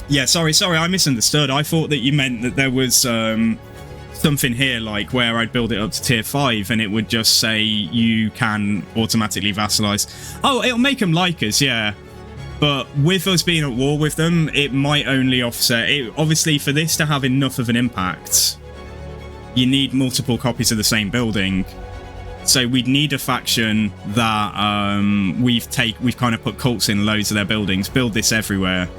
Yeah, sorry, I misunderstood. I thought that you meant that there was something here, like, where I'd build it up to tier 5 and it would just say you can automatically vassalize. Oh, it'll make them like us, yeah. But with us being at war with them, it might only offset it. Obviously, for this to have enough of an impact, you need multiple copies of the same building. So we'd need a faction that we've kind of put cults in loads of their buildings, build this everywhere.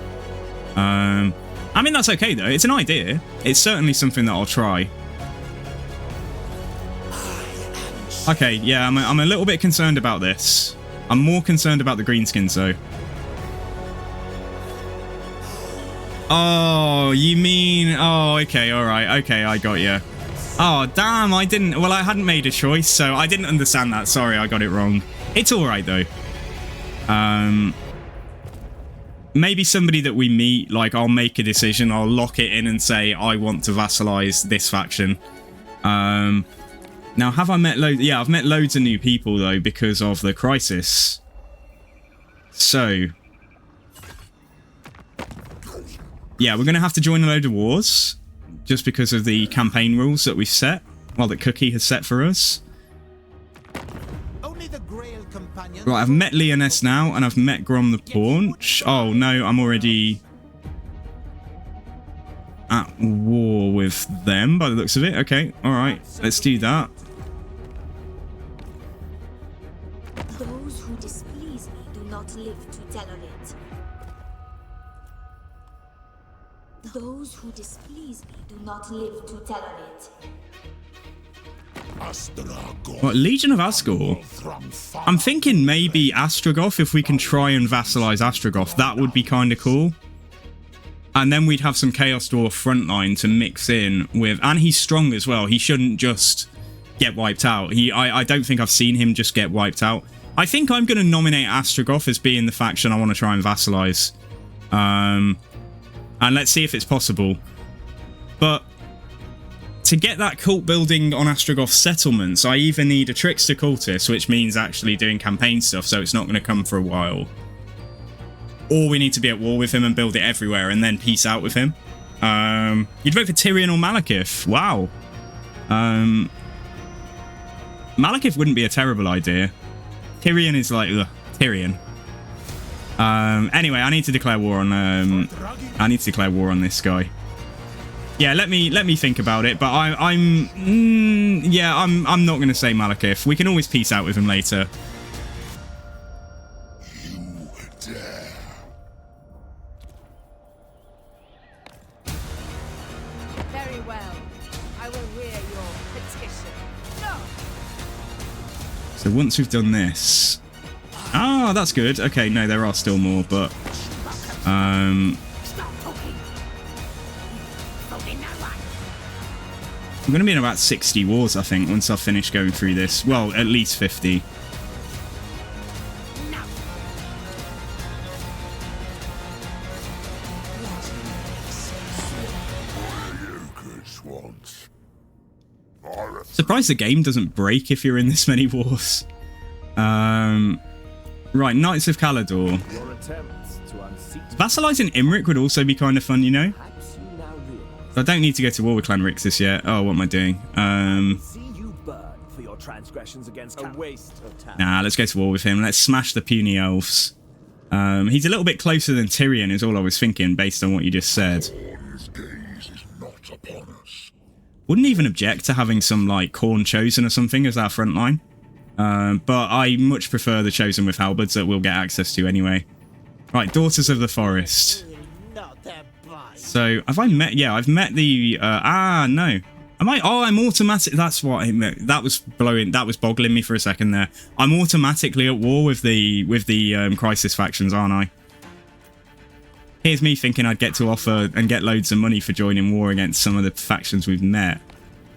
I mean, that's okay though. It's an idea. It's certainly something that I'll try. Okay, yeah, I'm a little bit concerned about this. I'm more concerned about the greenskins though. Oh, you mean... Oh, okay, alright. Okay, I got you. Oh, damn, I didn't... Well, I hadn't made a choice, so I didn't understand that. Sorry, I got it wrong. It's alright, though. Maybe somebody that we meet, like, I'll make a decision. I'll lock it in and say, I want to vassalize this faction. Now, have I met loads... Yeah, I've met loads of new people, though, because of the crisis. So... Yeah, we're going to have to join a load of wars, just because of the campaign rules that we've set, well, that Cookie has set for us. Right, I've met Leoness now, and I've met Grom the Paunch. Oh, no, I'm already at war with them, by the looks of it. Okay, alright, let's do that. Those who displease me do not live to tell of it. Those who displease me do not live to tell of it. What, Legion of Asgore? I'm thinking maybe Astrogoth, if we can try and vassalize Astrogoth. That would be kind of cool. And then we'd have some Chaos Dwarf frontline to mix in with... And he's strong as well. He shouldn't just get wiped out. I don't think I've seen him just get wiped out. I think I'm going to nominate Astrogoth as being the faction I want to try and vassalize. And let's see if it's possible. But to get that cult building on Astrogoth settlements, I either need a trickster cultist, which means actually doing campaign stuff, so it's not going to come for a while. Or we need to be at war with him and build it everywhere and then peace out with him. You'd vote for Tyrion or Malekith. Wow. Malekith wouldn't be a terrible idea. Tyrion is like, ugh, Tyrion. Anyway, I need to declare war on this guy. Yeah, let me think about it, but I'm not going to say Malekith. We can always peace out with him later. You dare. Very well. I will hear your petition. No! So once we've done this... Ah, that's good. Okay, no, there are still more, but... I'm going to be in about 60 wars, I think, once I've finished going through this. Well, at least 50. Surprised the game doesn't break if you're in this many wars. Right, Knights of Calador. Vassalizing Imric would also be kind of fun, you know? I don't need to go to war with Clan Rixus yet. Oh, what am I doing? Nah, let's go to war with him. Let's smash the puny elves. He's a little bit closer than Tyrion is all I was thinking based on what you just said. Wouldn't even object to having some, like, Khorne Chosen or something as our front line. But I much prefer the Chosen with halberds that we'll get access to anyway. Right, Daughters of the Forest. So, have I met... Yeah, I've met the... no. Am I... Oh, I'm automatic... That's what I meant. That was blowing... That was boggling me for a second there. I'm automatically at war with the Crisis factions, aren't I? Here's me thinking I'd get to offer and get loads of money for joining war against some of the factions we've met.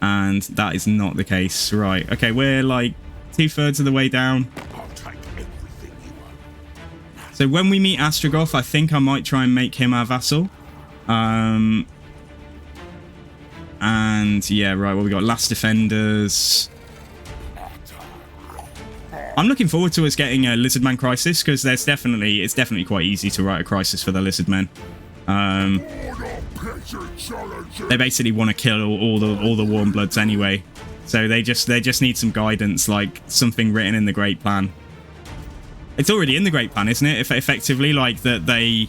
And that is not the case. Right, okay, we're like 2/3 of the way down. I'll take everything you want. So when we meet Astrogoth, I think I might try and make him our vassal. And yeah, right, what we got? Last Defenders. I'm looking forward to us getting a Lizardman Crisis, because it's definitely quite easy to write a crisis for the Lizardmen. They basically want to kill all the Warm Bloods anyway, so they just need some guidance, like something written in the Great Plan. It's already in the Great Plan, isn't it? If effectively, like that they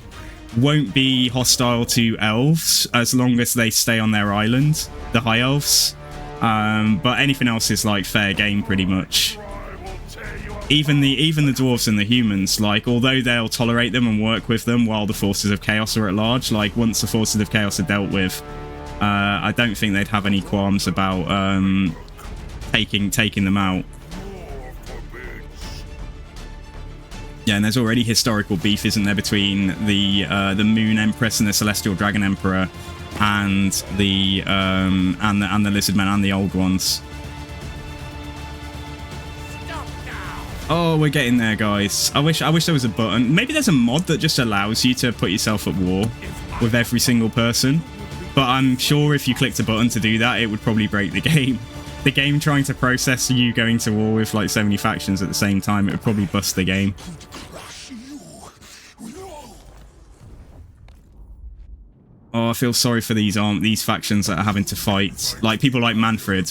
won't be hostile to elves as long as they stay on their island, the High Elves. But anything else is like fair game, pretty much. Even the dwarves and the humans, like, although they'll tolerate them and work with them while the forces of chaos are at large, like once the forces of chaos are dealt with, I don't think they'd have any qualms about taking them out. Yeah, and there's already historical beef, isn't there, between the Moon Empress and the Celestial Dragon Emperor, and the Lizardmen and the Old Ones. Oh, we're getting there, guys. I wish there was a button. Maybe there's a mod that just allows you to put yourself at war with every single person. But I'm sure if you clicked a button to do that, it would probably break the game. The game trying to process you going to war with like so many factions at the same time, it would probably bust the game. Oh, I feel sorry for these factions that are having to fight. Like people like Manfred,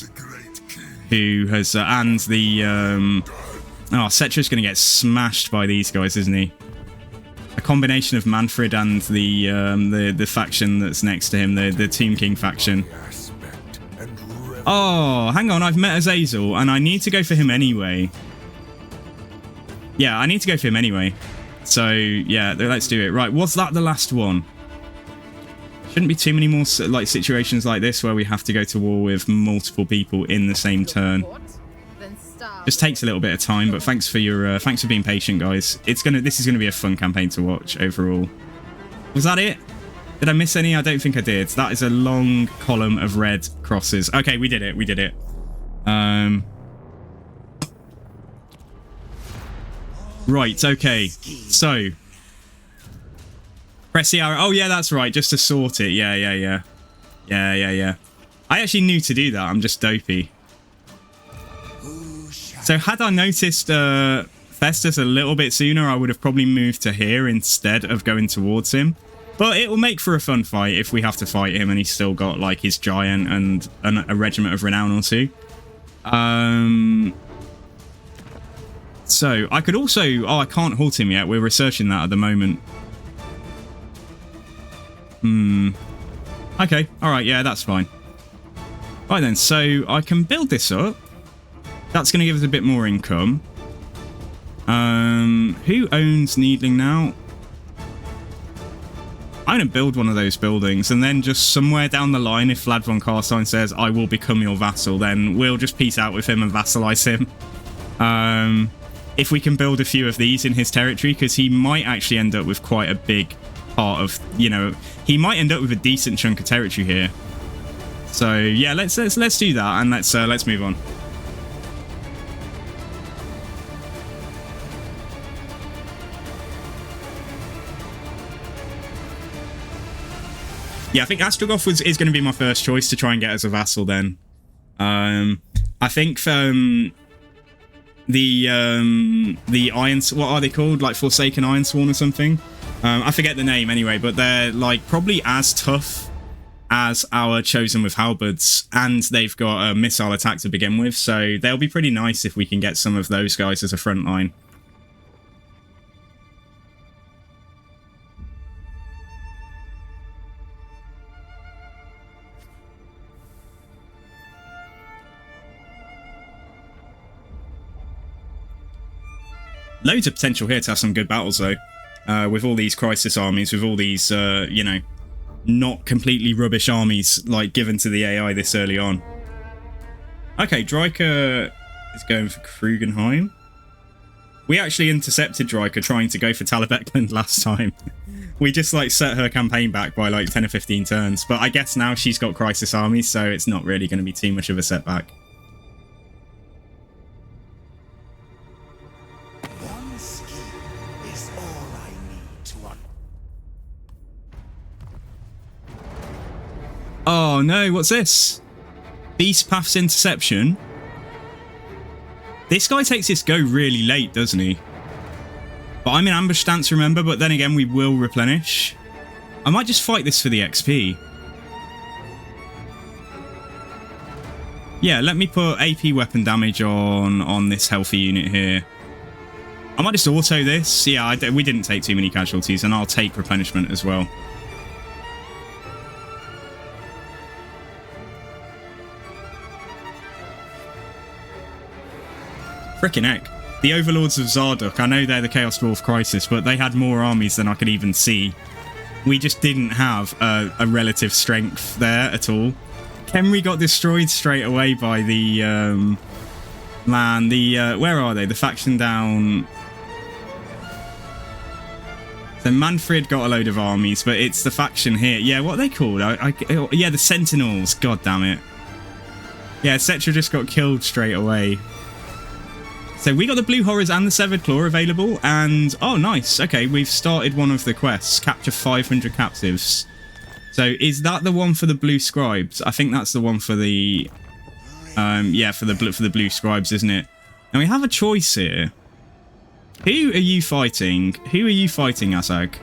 who has and the oh, Cetra's going to get smashed by these guys, isn't he? A combination of Manfred and the faction that's next to him, the Tomb King faction. Oh, hang on, I've met Azazel, and I need to go for him anyway. Yeah, I need to go for him anyway. So, yeah, let's do it. Right, was that the last one? Shouldn't be too many more like situations like this where we have to go to war with multiple people in the same turn. Just takes a little bit of time, but thanks for being patient, guys. This is gonna be a fun campaign to watch overall. Was that it? Did I miss any? I don't think I did. That is a long column of red crosses. Okay, we did it. We did it. Right. Okay. So press the arrow. Oh yeah, that's right. Just to sort it. Yeah. I actually knew to do that. I'm just dopey. So had I noticed Festus a little bit sooner, I would have probably moved to here instead of going towards him. But it will make for a fun fight if we have to fight him and he's still got like his giant and a regiment of renown or two. So I could also... Oh, I can't halt him yet. We're researching that at the moment. Okay. All right. Yeah, that's fine. Right then. So I can build this up. That's going to give us a bit more income. Who owns Needling now? I'm going to build one of those buildings, and then just somewhere down the line, if Vlad von Carstein says, I will become your vassal, then we'll just peace out with him and vassalize him. If we can build a few of these in his territory, because he might actually end up with quite a big part of, you know, he might end up with a decent chunk of territory here. So yeah, let's do that, and let's move on. Yeah, I think Astrogoth is going to be my first choice to try and get as a vassal then. I think the Iron... What are they called? Like Forsaken Ironsworn or something? I forget the name anyway, but they're like probably as tough as our Chosen with Halberds, and they've got a missile attack to begin with, so they'll be pretty nice if we can get some of those guys as a front line. Loads of potential here to have some good battles, though. With all these crisis armies, with all these, you know, not completely rubbish armies, like, given to the AI this early on. Okay, Dryker is going for Krugenheim. We actually intercepted Dryker trying to go for Talabekland last time. We just like set her campaign back by like 10 or 15 turns. But I guess now she's got Crisis Armies, so it's not really going to be too much of a setback. One skill is all I need to Oh no, what's this? Beast Path's Interception. This guy takes his go really late, doesn't he? But I'm in ambush stance, remember, but then again, we will replenish. I might just fight this for the XP. Yeah, let me put AP weapon damage on this healthy unit here. I might just auto this. Yeah, we didn't take too many casualties, and I'll take replenishment as well. Frickin' heck. The Overlords of Zarduk, I know they're the Chaos Dwarf Crisis, but they had more armies than I could even see. We just didn't have a relative strength there at all. Khemri got destroyed straight away by the... where are they? The faction down... So Manfred got a load of armies, but it's the faction here. Yeah, what are they called? Yeah, the Sentinels. God damn it. Yeah, Cetra just got killed straight away. So we got the Blue Horrors and the Severed Claw available, and oh nice, okay, we've started one of the quests, capture 500 captives. So is that the one for the Blue Scribes? I think that's the one for the, yeah, for the Blue Scribes, isn't it? Now we have a choice here. Who are you fighting? Who are you fighting, Azag?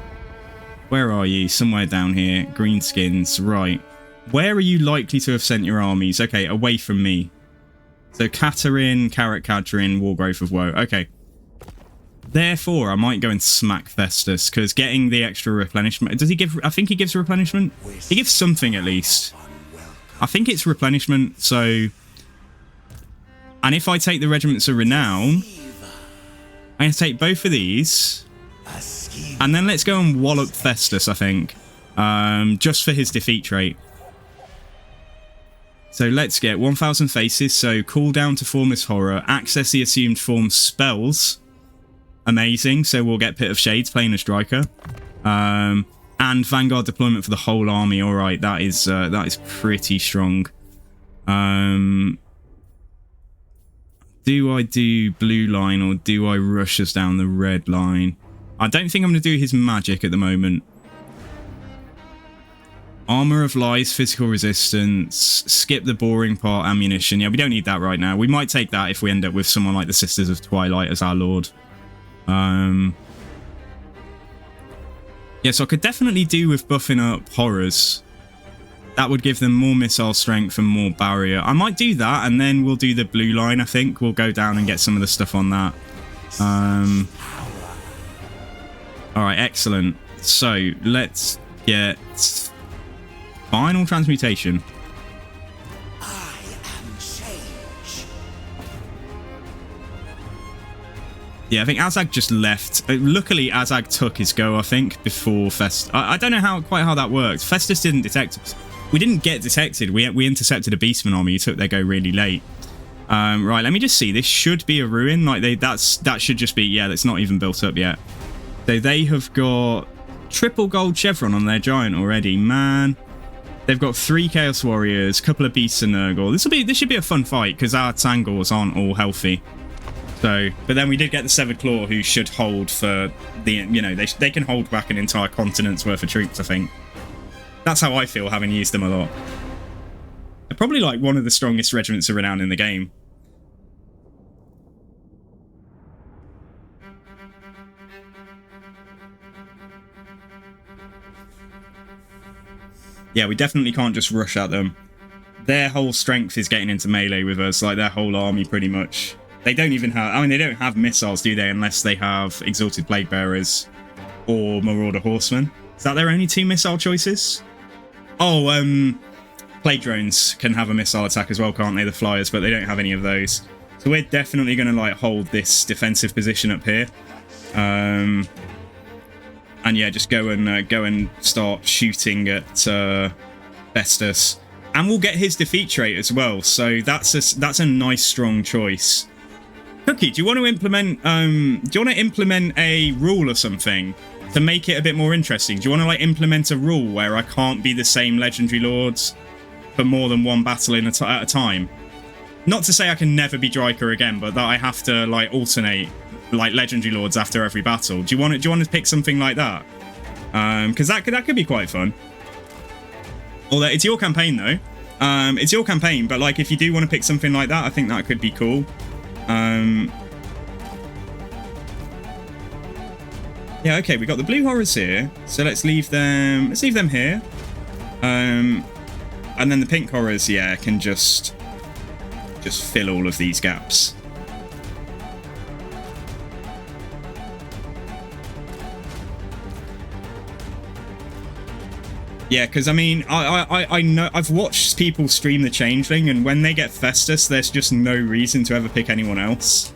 Where are you? Somewhere down here. Greenskins, right. Where are you likely to have sent your armies? Okay, away from me. So Katarin, Karak Kadrin, Wargrowth of Woe. Okay. Therefore, I might go and smack Festus, because getting the extra replenishment... Does he give... I think he gives replenishment. He gives something, at least. I think it's replenishment, so... And if I take the Regiments of Renown... I'm going to take both of these. And then let's go and wallop Festus, I think. Just for his defeat trait. So let's get 1000 faces, so cooldown to Formless Horror, access the assumed form spells. Amazing, so we'll get Pit of Shades playing as Striker. And Vanguard deployment for the whole army, alright, that is pretty strong. Do I do blue line or do I rush us down the red line? I don't think I'm going to do his magic at the moment. Armor of Lies, physical resistance, skip the boring part, ammunition. Yeah, we don't need that right now. We might take that if we end up with someone like the Sisters of Twilight as our lord. Yeah, so I could definitely do with buffing up horrors. That would give them more missile strength and more barrier. I might do that, and then we'll do the blue line, I think. We'll go down and get some of the stuff on that. Alright, excellent. So, let's get... Final Transmutation. I am change. Yeah, I think Azag just left. Luckily, Azag took his go, I think, before Festus. I don't know quite how that worked. Festus didn't detect us. We didn't get detected. We intercepted a Beastman army. He took their go really late. Right, let me just see. This should be a ruin. Like that should just be... Yeah, that's not even built up yet. So they have got triple gold chevron on their giant already. Man... They've got 3 Chaos Warriors, a couple of Beasts and Nurgle. This should be a fun fight, because our Tangors aren't all healthy. So, but then we did get the Severed Claw, who should hold for the, you know, they can hold back an entire continent's worth of troops, I think. That's how I feel, having used them a lot. They're probably like one of the strongest regiments of renown in the game. Yeah, we definitely can't just rush at them. Their whole strength is getting into melee with us, like their whole army pretty much. They don't even have... I mean, they don't have missiles, do they? Unless they have Exalted Plague Bearers or Marauder Horsemen. Is that their only 2 missile choices? Oh, Plague Drones can have a missile attack as well, can't they? The Flyers, but they don't have any of those. So we're definitely going to, like, hold this defensive position up here. And yeah, just go and start shooting at Festus, and we'll get his defeat trait as well. So that's a nice strong choice. Cookie, do you want to implement a rule or something to make it a bit more interesting, do you want to like implement a rule where I can't be the same legendary lords for more than one battle at a time? Not to say I can never be Dryker again, but that I have to like alternate like legendary lords after every battle. Do you want to pick something like that? Because that could be quite fun. Although it's your campaign though. It's your campaign, but like if you do want to pick something like that, I think that could be cool. Yeah, okay, we got the blue horrors here, so let's leave them. Let's leave them here. And then the pink horrors, yeah, can just fill all of these gaps. Yeah, because I mean, I know I've watched people stream the Changeling, and when they get Festus, there's just no reason to ever pick anyone else.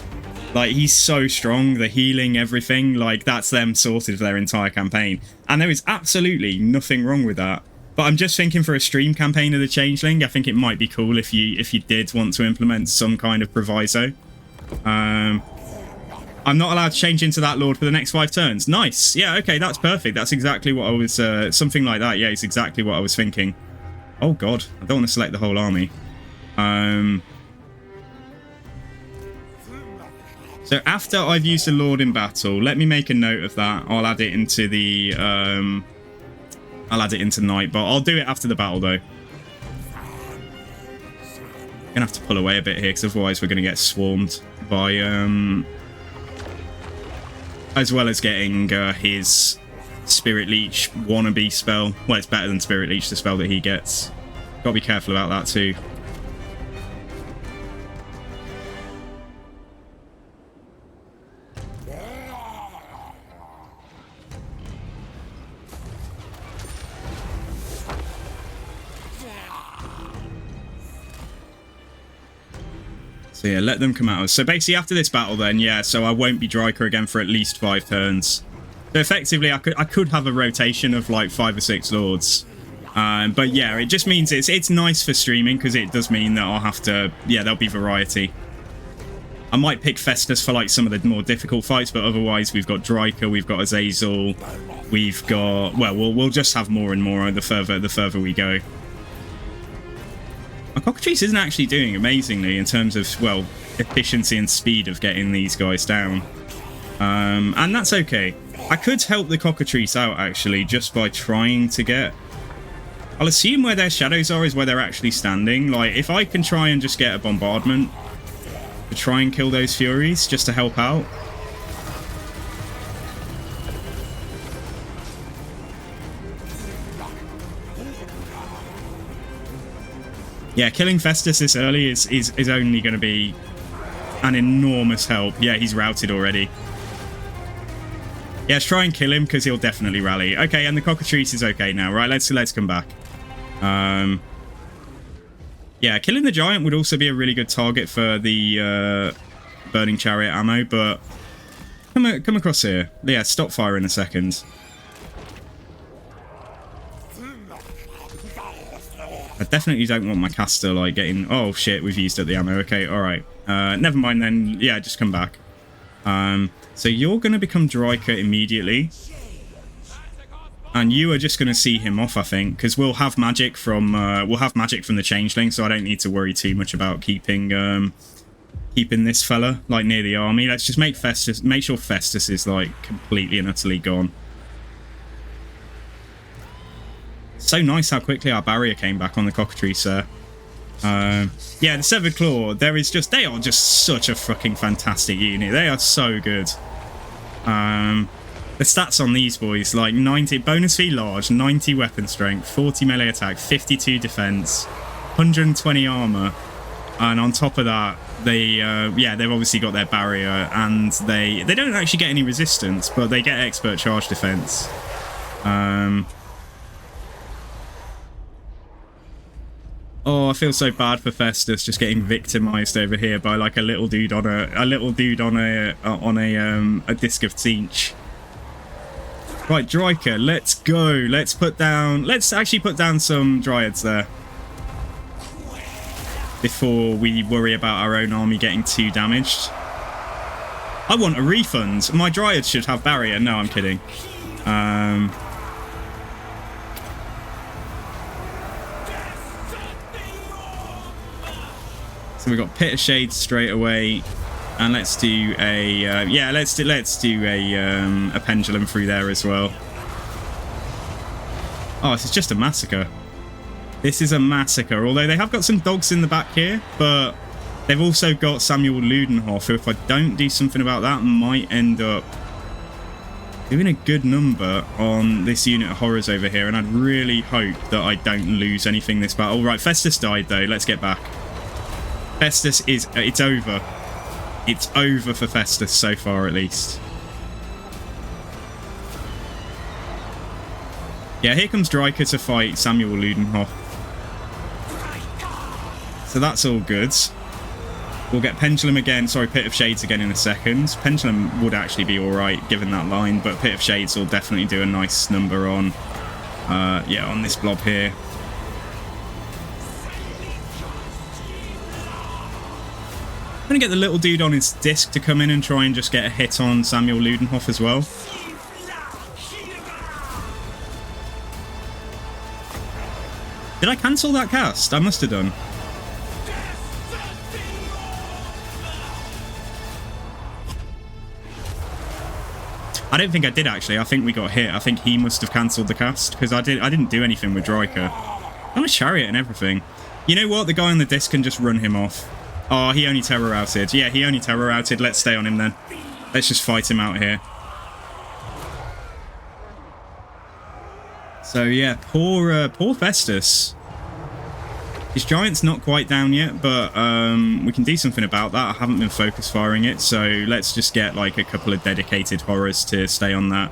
Like, he's so strong, the healing, everything, like, that's them sorted for their entire campaign. And there is absolutely nothing wrong with that. But I'm just thinking for a stream campaign of the Changeling, I think it might be cool if you did want to implement some kind of proviso. I'm not allowed to change into that lord for the next 5 turns. Nice. Yeah, okay, that's perfect. That's exactly what I was... something like that, yeah, it's exactly what I was thinking. Oh, God. I don't want to select the whole army. So after I've used a lord in battle, let me make a note of that. I'll add it into the... I'll add it into night, but I'll do it after the battle, though. Gonna have to pull away a bit here, because otherwise we're going to get swarmed by... as well as getting his Spirit Leech wannabe spell. Well, it's better than Spirit Leech, the spell that he gets. Gotta be careful about that too. So yeah, let them come at us. So basically after this battle then, yeah, so I won't be Dryker again for at least 5 turns. So effectively I could have a rotation of like 5 or 6 lords. But yeah, it just means it's nice for streaming, because it does mean that I'll have to, yeah, there'll be variety. I might pick Festus for like some of the more difficult fights, but otherwise we've got Dryker, we've got Azazel, we've got, well, we'll just have more and more the further we go. My Cockatrice isn't actually doing amazingly in terms of, well, efficiency and speed of getting these guys down. And that's okay. I could help the Cockatrice out, actually, just by trying to get... I'll assume where their shadows are is where they're actually standing. Like, if I can try and just get a bombardment to try and kill those Furies, just to help out. Yeah, killing Festus this early is only going to be an enormous help. Yeah, he's routed already. Yeah, let's try and kill him, because he'll definitely rally. Okay, and the Cockatrice is okay now, right? Let's come back. Yeah, killing the Giant would also be a really good target for the Burning Chariot ammo, but come across here. Yeah, stop fire in a second. I definitely don't want my caster, like, getting... Oh, shit, we've used up the ammo. Okay, alright. Never mind then. Yeah, just come back. So you're going to become Dryker immediately. And you are just going to see him off, I think, because we'll have magic from the Changeling, so I don't need to worry too much about keeping this fella, like, near the army. Let's just make sure Festus is, like, completely and utterly gone. So nice how quickly our barrier came back on the Cockatrice, sir. Yeah, the Severed Claw, they are just such a fucking fantastic unit. They are so good. The stats on these boys, like 90 bonus fee large, 90 weapon strength, 40 melee attack, 52 defense, 120 armor, and on top of that, they've obviously got their barrier, and they don't actually get any resistance, but they get expert charge defense. Oh, I feel so bad for Festus just getting victimized over here by like a little dude on a disc of Tzeentch. Right, Dryker, let's go. Let's actually put down some Dryads there before we worry about our own army getting too damaged. I want a refund. My Dryads should have barrier. No, I'm kidding. So we've got Pit of Shades straight away, and let's do a let's do a pendulum through there as well. Oh, this is just a massacre. This is a massacre. Although they have got some dogs in the back here, but they've also got Samuel Ludenhoff, who, if I don't do something about that, might end up doing a good number on this unit of horrors over here. And I'd really hope that I don't lose anything this battle. Right, Festus died though. Let's get back. Festus is... it's over. It's over for Festus so far, at least. Yeah, here comes Dryker to fight Samuel Ludenhoff. So that's all good. We'll get Pendulum again. Sorry, Pit of Shades again in a second. Pendulum would actually be alright, given that line, but Pit of Shades will definitely do a nice number on... yeah, on this blob here. I'm going to get the little dude on his disc to come in and try and just get a hit on Samuel Ludenhoff as well. Did I cancel that cast? I must have done. I don't think I did, actually. I think we got hit. I think he must have cancelled the cast, because I didn't do anything with Dryker. I'm a chariot and everything. You know what? The guy on the disc can just run him off. Oh, he only terror outed. Yeah, he only terror outed. Let's stay on him then. Let's just fight him out here. So yeah, poor Festus. His giant's not quite down yet, but we can do something about that. I haven't been focus firing it, so let's just get like a couple of dedicated horrors to stay on that.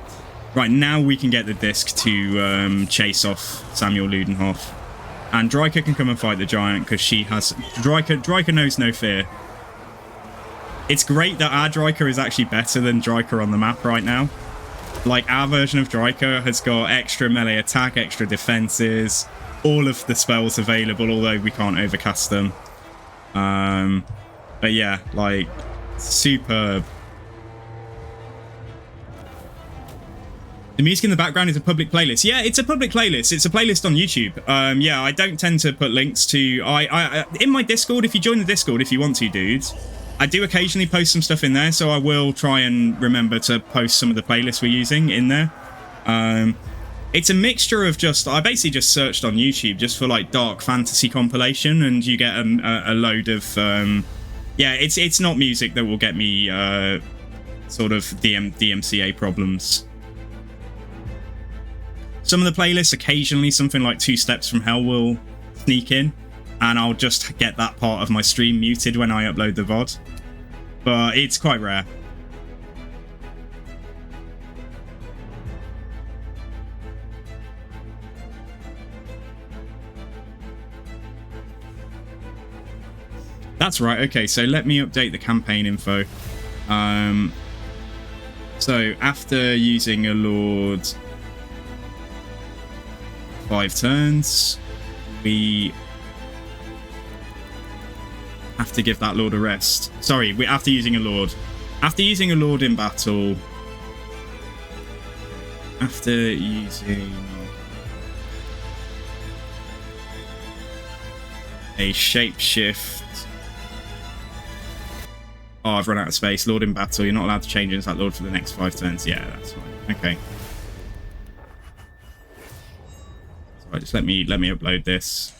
Right, now we can get the disc to chase off Samuel Ludenhoff. And Dryker can come and fight the giant, because she has... Dryker knows no fear. It's great that our Dryker is actually better than Dryker on the map right now. Like, our version of Dryker has got extra melee attack, extra defenses, all of the spells available, although we can't overcast them. But yeah, like, superb. The music in the background is a public playlist. Yeah, it's a public playlist. It's a playlist on YouTube. Yeah, I don't tend to put links to... I in my Discord, if you join the Discord, if you want to, dudes, I do occasionally post some stuff in there, so I will try and remember to post some of the playlists we're using in there. It's a mixture of just... I basically just searched on YouTube just for, like, dark fantasy compilation, and you get a load of... yeah, it's not music that will get me sort of DMCA problems. Some of the playlists, occasionally something like 2 Steps from Hell will sneak in, and I'll just get that part of my stream muted when I upload the VOD. But it's quite rare. That's right, okay, so let me update the campaign info. So after using a Lord 5 turns, we have to give that Lord a rest. Sorry, after using a Lord. After using a Lord in battle... After using... a shapeshift... Oh, I've run out of space. Lord in battle. You're not allowed to change into that Lord for the next 5 turns. Yeah, that's fine. Okay. Right, just let me upload this.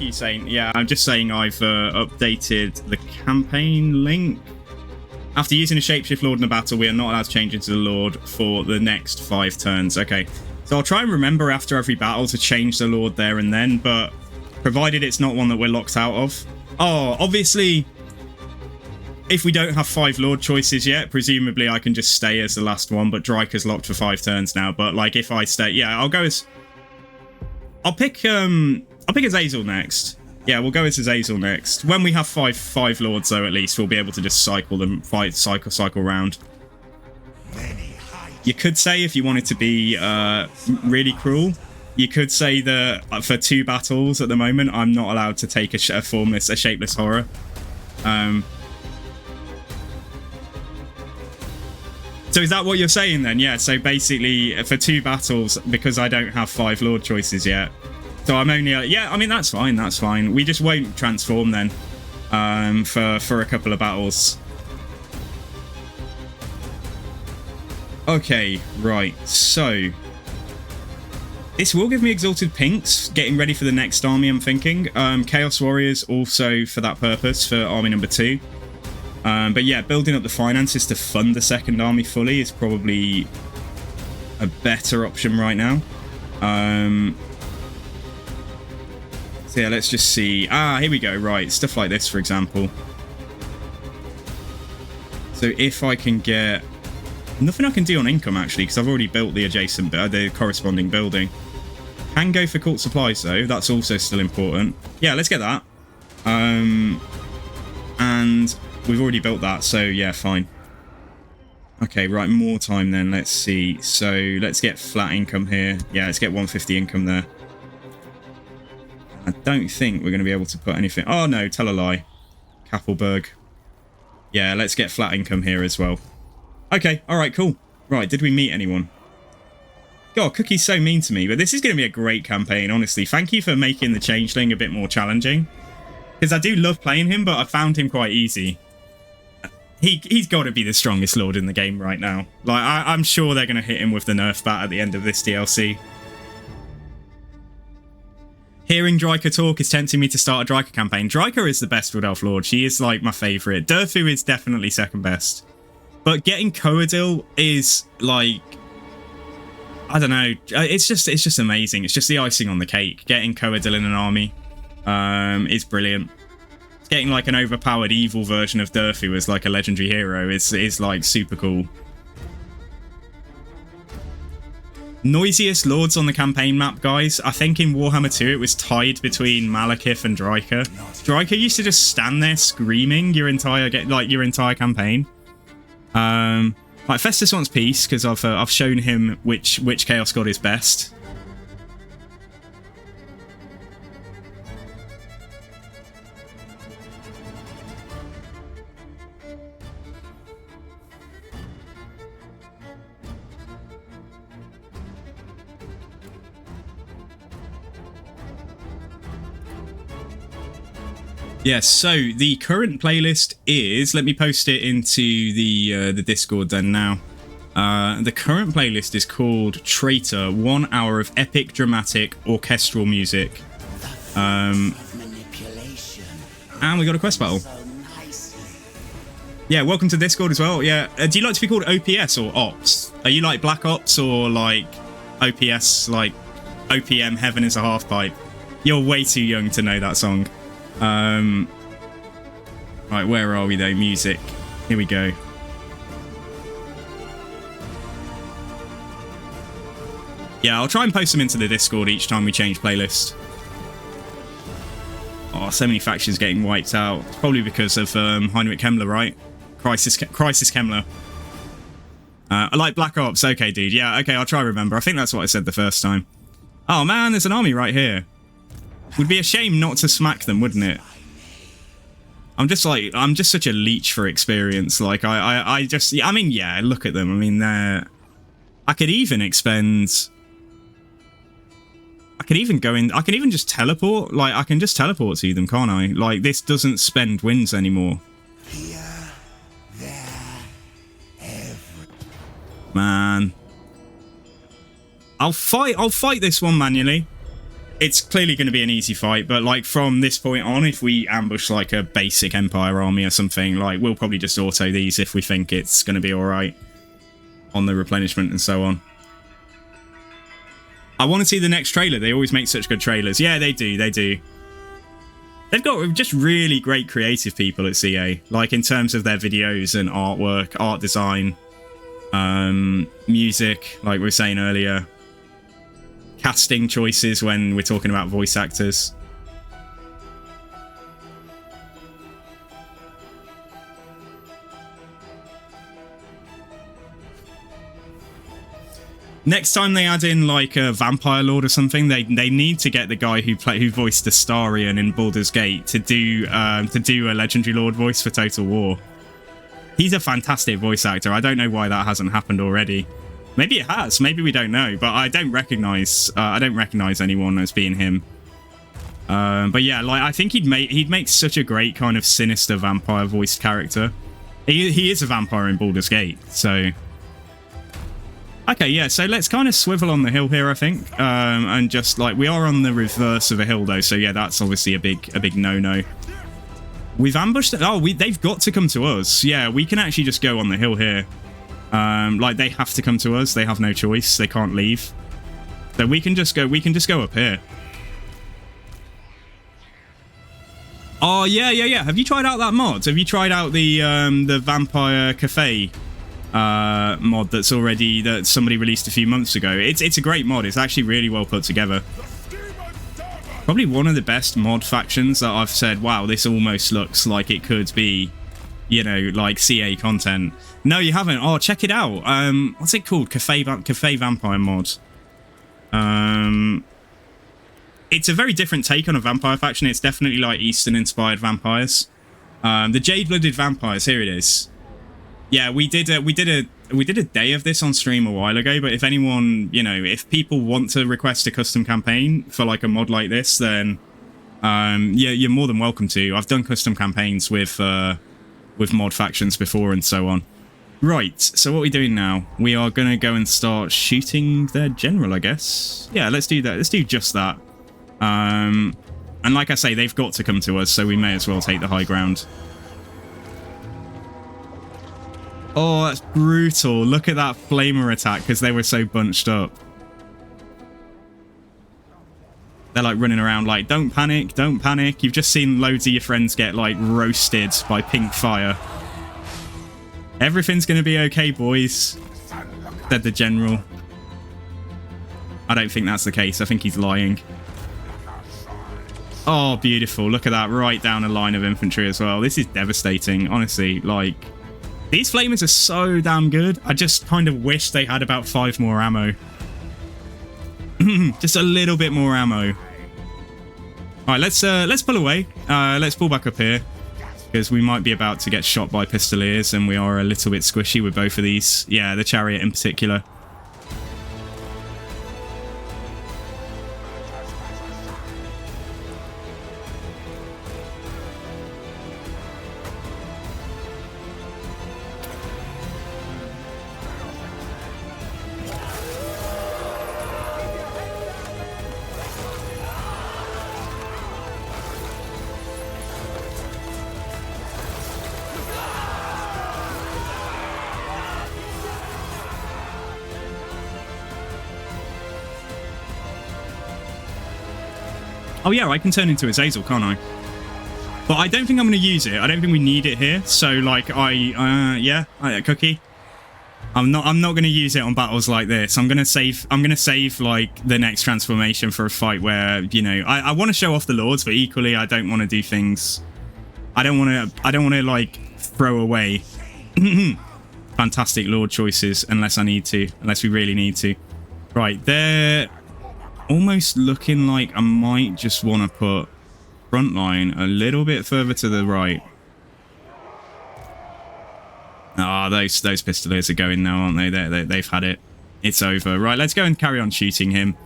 You saying, yeah, I'm just saying I've updated the campaign link. After using a shapeshift lord in a battle, we are not allowed to change into the lord for the next 5 turns. Okay, so I'll try and remember after every battle to change the lord there and then, but provided it's not one that we're locked out of. Oh, obviously, if we don't have 5 lord choices yet, presumably I can just stay as the last one, but Dryker's locked for 5 turns now. But like if I stay, yeah, I'll go as... I'll pick Azazel next. Yeah, we'll go as Azazel next. When we have five lords, though, at least we'll be able to just cycle them, cycle round. You could say, if you wanted to be really cruel, you could say that for 2 battles at the moment, I'm not allowed to take a shapeless horror. So is that what you're saying then? Yeah, so basically for 2 battles, because I don't have 5 lord choices yet. So I'm only, yeah, I mean, that's fine, that's fine. We just won't transform then for a couple of battles. Okay, right, so this will give me Exalted Pinks, getting ready for the next army, I'm thinking. Chaos Warriors also for that purpose, for army number 2. But yeah, building up the finances to fund the second army fully is probably a better option right now. So yeah, let's just see. Ah, here we go. Right, stuff like this, for example. So if I can get... Nothing I can do on income, actually, because I've already built the adjacent, the corresponding building. Can go for cult supplies, though. That's also still important. Yeah, let's get that. And we've already built that, so yeah, fine. Okay, right, more time then. Let's see. So let's get flat income here. Yeah, let's get 150 income there. I don't think we're going to be able to put anything... Oh, no, tell a lie. Kappelberg. Yeah, let's get flat income here as well. Okay, all right, cool. Right, did we meet anyone? God, Cookie's so mean to me, but this is going to be a great campaign, honestly. Thank you for making the Changeling a bit more challenging. Because I do love playing him, but I found him quite easy. He's got to be the strongest lord in the game right now. Like, I'm sure they're going to hit him with the nerf bat at the end of this DLC. Hearing Dryker talk is tempting me to start a Dryker campaign. Dryker is the best Wood Elf Lord. She is, like, my favourite. Durfu is definitely second best. But getting Coadil is, like... I don't know. It's just amazing. It's just the icing on the cake. Getting Coadil in an army is brilliant. Getting, like, an overpowered evil version of Durfu as, like, a legendary hero is like, super cool. Noisiest lords on the campaign map, guys. I think in Warhammer 2 it was tied between Malekith and Dryker. Dryker used to just stand there screaming your entire campaign. Like Festus wants peace because I've shown him which Chaos God is best. Yes, so the current playlist is... Let me post it into the Discord then now. The current playlist is called Traitor, 1 hour of epic, dramatic, orchestral music. And we got a quest battle. Yeah, welcome to Discord as well. Yeah, do you like to be called OPS or Ops? Are you like Black Ops or like OPS, like OPM Heaven is a Half Pipe? You're way too young to know that song. Right, where are we though? Music. Here we go. Yeah, I'll try and post them into the Discord each time we change playlist. Oh, so many factions getting wiped out. It's probably because of Heinrich Kemmler, right? Crisis Kemmler. I like Black Ops. Okay, dude. Yeah, okay, I'll try to remember. I think that's what I said the first time. Oh man, there's an army right here. Would be a shame not to smack them, wouldn't it? I'm just such a leech for experience. Like, I mean, yeah, look at them. I mean, I could even expend... I could even go in... I can even just teleport. Like, I can just teleport to them, can't I? Like, this doesn't spend wins anymore. Here, there, Man. I'll fight this one manually. it's clearly going to be an easy fight, but like from this point on, if we ambush like a basic Empire army or something, like we'll probably just auto these if we think it's going to be all right on the replenishment and so on. I want to see the next trailer. They always make such good trailers. Yeah, they do. They do. They've got just really great creative people at CA, like in terms of their videos and artwork, art design, music, like we were saying earlier, casting choices when we're talking about voice actors. Next time they add in like a vampire lord or something, they need to get the guy who voiced Astarion in Baldur's Gate to do a legendary lord voice for Total War. He's a fantastic voice actor. I don't know why that hasn't happened already. Maybe it has. Maybe we don't know. But I don't recognize anyone as being him. But yeah, like I think he'd make such a great kind of sinister vampire voiced character. He is a vampire in Baldur's Gate, so. Okay, yeah, so let's kind of swivel on the hill here, I think, and just like we are on the reverse of a hill though, so yeah, that's obviously a big no-no. We've ambushed. Oh, they've got to come to us. Yeah, we can actually just go on the hill here. Like they have to come to us. They have no choice. They can't leave. So we can just go. We can just go up here. Oh yeah. Have you tried out that mod? Have you tried out the Vampire Cafe mod that somebody released a few months ago? It's a great mod. It's actually really well put together. Probably one of the best mod factions that I've said, wow, this almost looks like it could be, you know, like CA content. No, you haven't. Oh, check it out. What's it called? Cafe Vampire mod. It's a very different take on a vampire faction. It's definitely like Eastern inspired vampires. The Jade-Blooded Vampires. Here it is. Yeah, we did a day of this on stream a while ago, but if anyone, you know, if people want to request a custom campaign for like a mod like this, then yeah, you're more than welcome to. I've done custom campaigns with mod factions before and so on. Right, so what are we doing now? We are going to go and start shooting their general, I guess. Yeah, let's do that. Let's do just that. And like I say, they've got to come to us, so we may as well take the high ground. Oh, that's brutal. Look at that flamer attack because they were so bunched up. They're like running around like, don't panic, don't panic. You've just seen loads of your friends get like roasted by pink fire. Everything's going to be okay, boys, said the general. I don't think that's the case. I think he's lying. Oh, beautiful. Look at that. Right down a line of infantry as well. This is devastating, honestly. Like, these flamers are so damn good. I just kind of wish they had about 5 more ammo. Just a little bit more ammo. All right, let's pull away. Let's pull back up here because we might be about to get shot by pistoliers, and we are a little bit squishy with both of these. Yeah, the chariot in particular. Oh yeah, I can turn into Azazel, can't I? But I don't think I'm going to use it. I don't think we need it here. So like yeah, Cookie. I'm not going to use it on battles like this. I'm going to save like the next transformation for a fight where, you know, I want to show off the lords, but equally I don't want to do things. I don't want to like throw away fantastic lord choices unless we really need to. Right, they're almost looking like I might just want to put frontline a little bit further to the right. Ah, those pistoliers are going now, aren't they? They've had it. It's over. Right, let's go and carry on shooting him.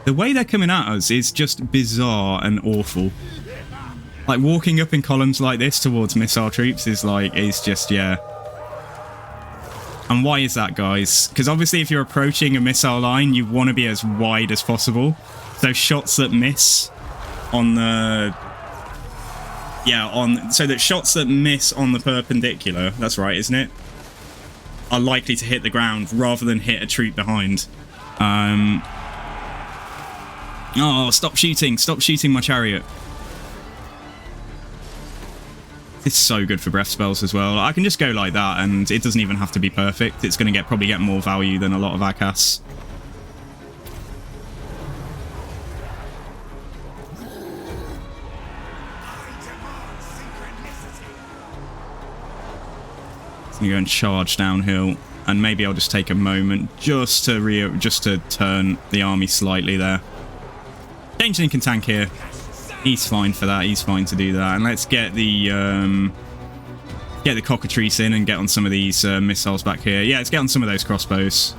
The way they're coming at us is just bizarre and awful. Like, walking up in columns like this towards missile troops is just, yeah. And why is that, guys? Because obviously if you're approaching a missile line, you want to be as wide as possible. So shots that miss on the... Yeah, so that shots that miss on the perpendicular, that's right, isn't it? Are likely to hit the ground rather than hit a troop behind. Oh, stop shooting. Stop shooting my chariot. It's so good for breath spells as well. I can just go like that and it doesn't even have to be perfect. It's going to probably get more value than a lot of our casts. It's going to go and charge downhill. And maybe I'll just take a moment just to turn the army slightly there. Changeling can tank here. He's fine for that. He's fine to do that. And let's get the cockatrice in and get on some of these missiles back here. Yeah, let's get on some of those crossbows.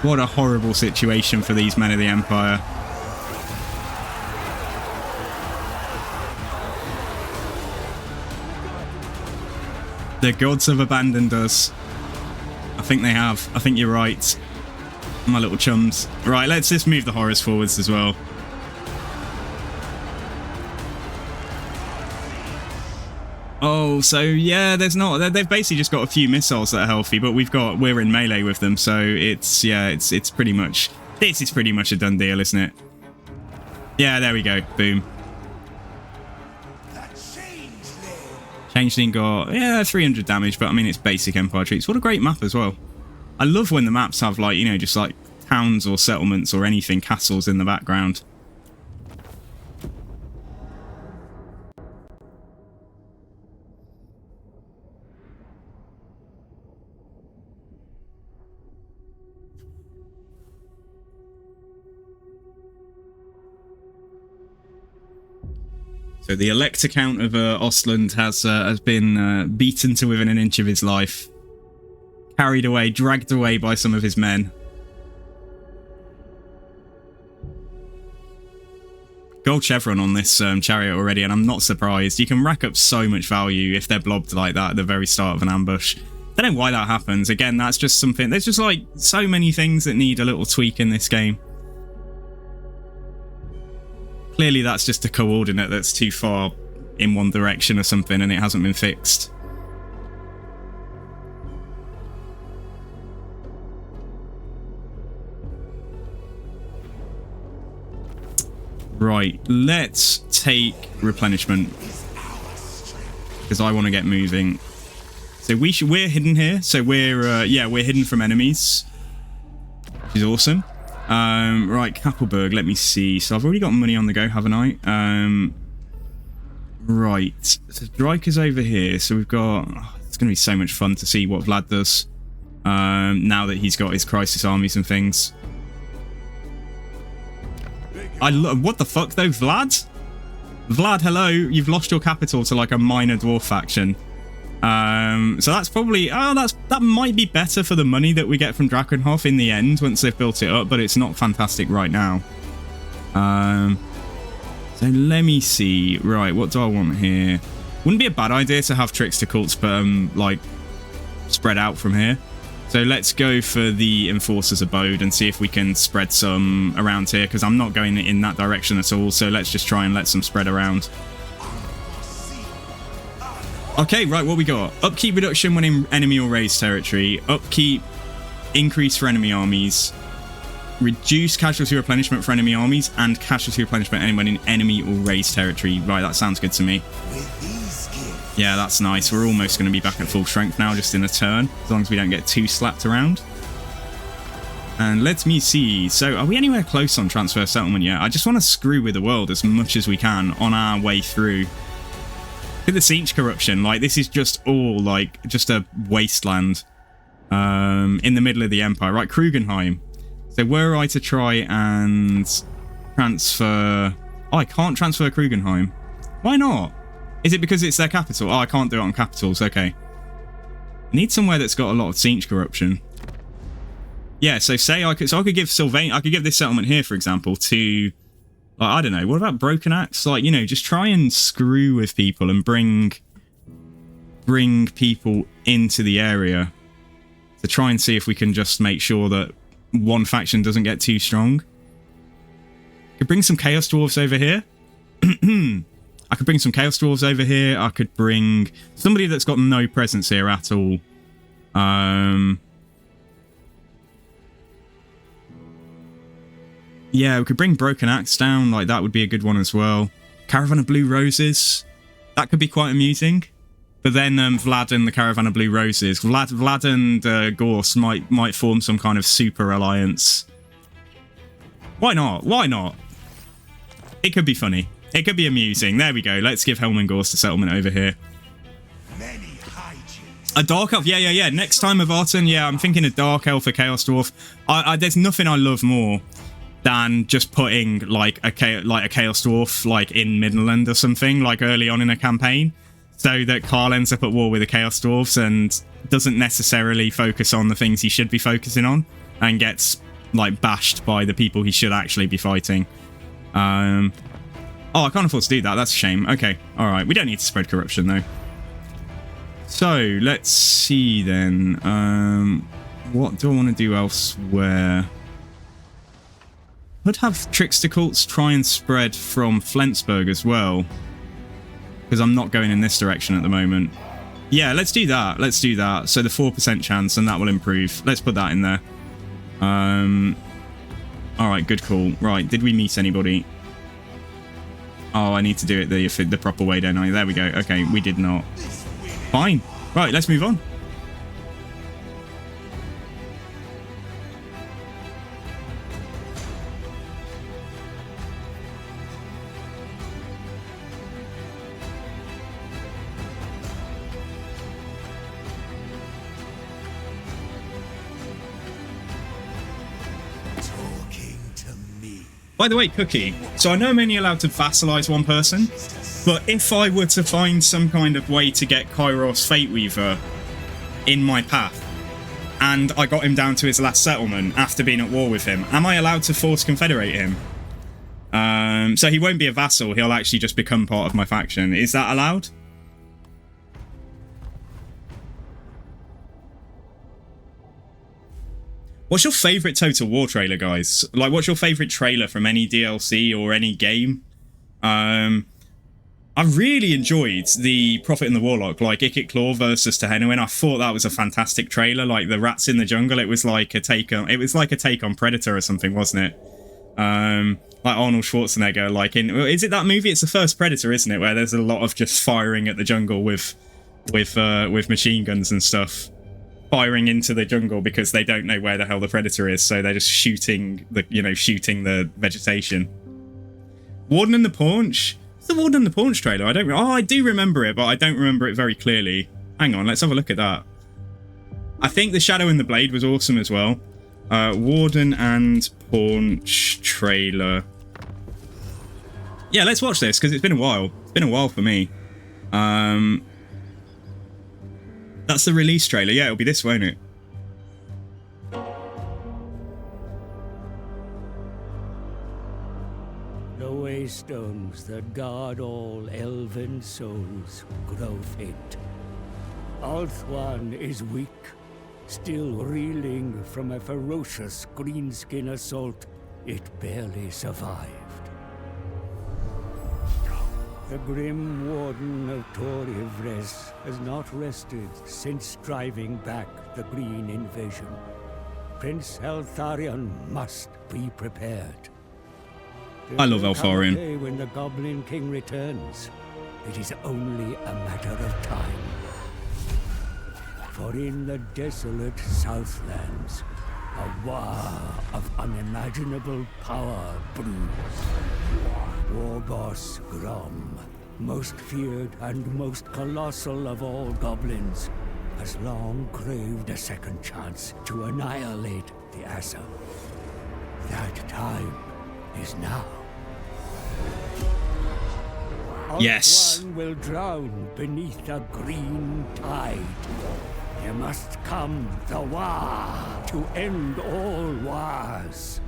What a horrible situation for these men of the Empire. The gods have abandoned us. I think they have. I think you're right. My little chums. Right, let's just move the horrors forwards as well. Oh, so yeah, there's not. They've basically just got a few missiles that are healthy, but we're in melee with them, so it's pretty much. This is pretty much a done deal, isn't it? Yeah, there we go. Boom. Changeling got, yeah, 300 damage, but I mean, it's basic Empire troops. What a great map as well. I love when the maps have, like, you know, just like towns or settlements or anything, castles in the background. So the Elector Count of Ostland has been beaten to within an inch of his life. Carried away, dragged away by some of his men. Gold chevron on this chariot already, and I'm not surprised. You can rack up so much value if they're blobbed like that at the very start of an ambush. I don't know why that happens. Again, that's just something... There's just like so many things that need a little tweak in this game. Clearly that's just a coordinate that's too far in one direction or something and it hasn't been fixed. Right, let's take replenishment because I want to get moving. So we're hidden here, so we're hidden from enemies, which is awesome. Right, Kappelberg, let me see. So I've already got money on the go, haven't I? Right, so Dryker's over here. So we've got... Oh, it's going to be so much fun to see what Vlad does now that he's got his crisis armies and things. What the fuck, though? Vlad? Vlad, hello. You've lost your capital to, like, a minor dwarf faction. So that's probably... Oh, that might be better for the money that we get from Drakenhof in the end once they've built it up, but it's not fantastic right now. So let me see. Right, what do I want here? Wouldn't be a bad idea to have tricks to cults, but, like, spread out from here. So let's go for the Enforcer's Abode and see if we can spread some around here, because I'm not going in that direction at all, so let's just try and let some spread around. Okay, right, what we got? Upkeep reduction when in enemy or raised territory. Upkeep increase for enemy armies. Reduce casualty replenishment for enemy armies, and casualty replenishment when in enemy or raised territory. Right, that sounds good to me. Yeah, that's nice. We're almost going to be back at full strength now, just in a turn, as long as we don't get too slapped around. And let me see. So, are we anywhere close on transfer settlement yet? I just want to screw with the world as much as we can on our way through. Look at the siege corruption. Like, this is just all, like, just a wasteland in the middle of the Empire. Right, Krugenheim. So, were I to try and transfer... Oh, I can't transfer Krugenheim. Why not? Is it because it's their capital? Oh, I can't do it on capitals. Okay. I need somewhere that's got a lot of siege corruption. Yeah, so say I could give Sylvain, I could give this settlement here, for example, to, like, I don't know, what about Broken Axe? Like, you know, just try and screw with people and bring people into the area to try and see if we can just make sure that one faction doesn't get too strong. Could bring some Chaos Dwarves over here. I could bring some Chaos Dwarves over here. I could bring somebody that's got no presence here at all. Yeah, we could bring Broken Axe down. Like, that would be a good one as well. Caravan of Blue Roses. That could be quite amusing. But then Vlad and the Caravan of Blue Roses. Vlad and Gorse might form some kind of super alliance. Why not? Why not? It could be funny. It could be amusing. There we go. Let's give Helm and Gorse a settlement over here. A Dark Elf. Yeah. Next time of Arton, yeah, I'm thinking a Dark Elf for Chaos Dwarf. There's nothing I love more than just putting like a Chaos Dwarf like in Midland or something, like early on in a campaign, so that Carl ends up at war with the Chaos Dwarves and doesn't necessarily focus on the things he should be focusing on and gets like bashed by the people he should actually be fighting. Oh, I can't afford to do that. That's a shame. Okay, all right. We don't need to spread corruption though. So let's see then. What do I want to do elsewhere? Could have Trickster cults try and spread from Flensburg as well, because I'm not going in this direction at the moment. Yeah, let's do that. Let's do that. So the 4% chance, and that will improve. Let's put that in there. All right, good call. Right, did we meet anybody? Oh, I need to do it the proper way, don't I? There we go. Okay, we did not. Fine. Right, let's move on. By the way, Cookie, so I know I'm only allowed to vassalize one person, but if I were to find some kind of way to get Kairos Fate Weaver in my path, and I got him down to his last settlement after being at war with him, am I allowed to force confederate him? So he won't be a vassal, he'll actually just become part of my faction. Is that allowed? What's your favourite Total War trailer, guys? Like, what's your favourite trailer from any DLC or any game? I really enjoyed the Prophet and the Warlock, like Ikit Claw versus Tehenuin. I thought that was a fantastic trailer. Like the rats in the jungle, it was like a take on Predator or something, wasn't it? Like Arnold Schwarzenegger, like in, is it that movie? It's the first Predator, isn't it? Where there's a lot of just firing at the jungle with machine guns and stuff. Firing into the jungle because they don't know where the hell the predator is, so they're just shooting the vegetation. Warden and the Paunch. It's the Warden and the Paunch trailer. I do remember it, but I don't remember it very clearly. Hang on, let's have a look at that. I think the Shadow and the Blade was awesome as well. Warden and Paunch trailer. Yeah, let's watch this because it's been a while. It's been a while for me. That's the release trailer. Yeah, it'll be this, won't it? The waystones that guard all elven souls grow faint. Althwan is weak, still reeling from a ferocious greenskin assault. It barely survived. The grim warden of Torivres has not rested since driving back the green invasion. Prince Eltharion must be prepared. I love Eltharion. Day when the Goblin King returns, it is only a matter of time. For in the desolate Southlands, a war of unimaginable power brews. War boss Grom, most feared and most colossal of all goblins, has long craved a second chance to annihilate the Asa. That time is now. Yes. One will drown beneath the green tide. There must come the war to end all wars.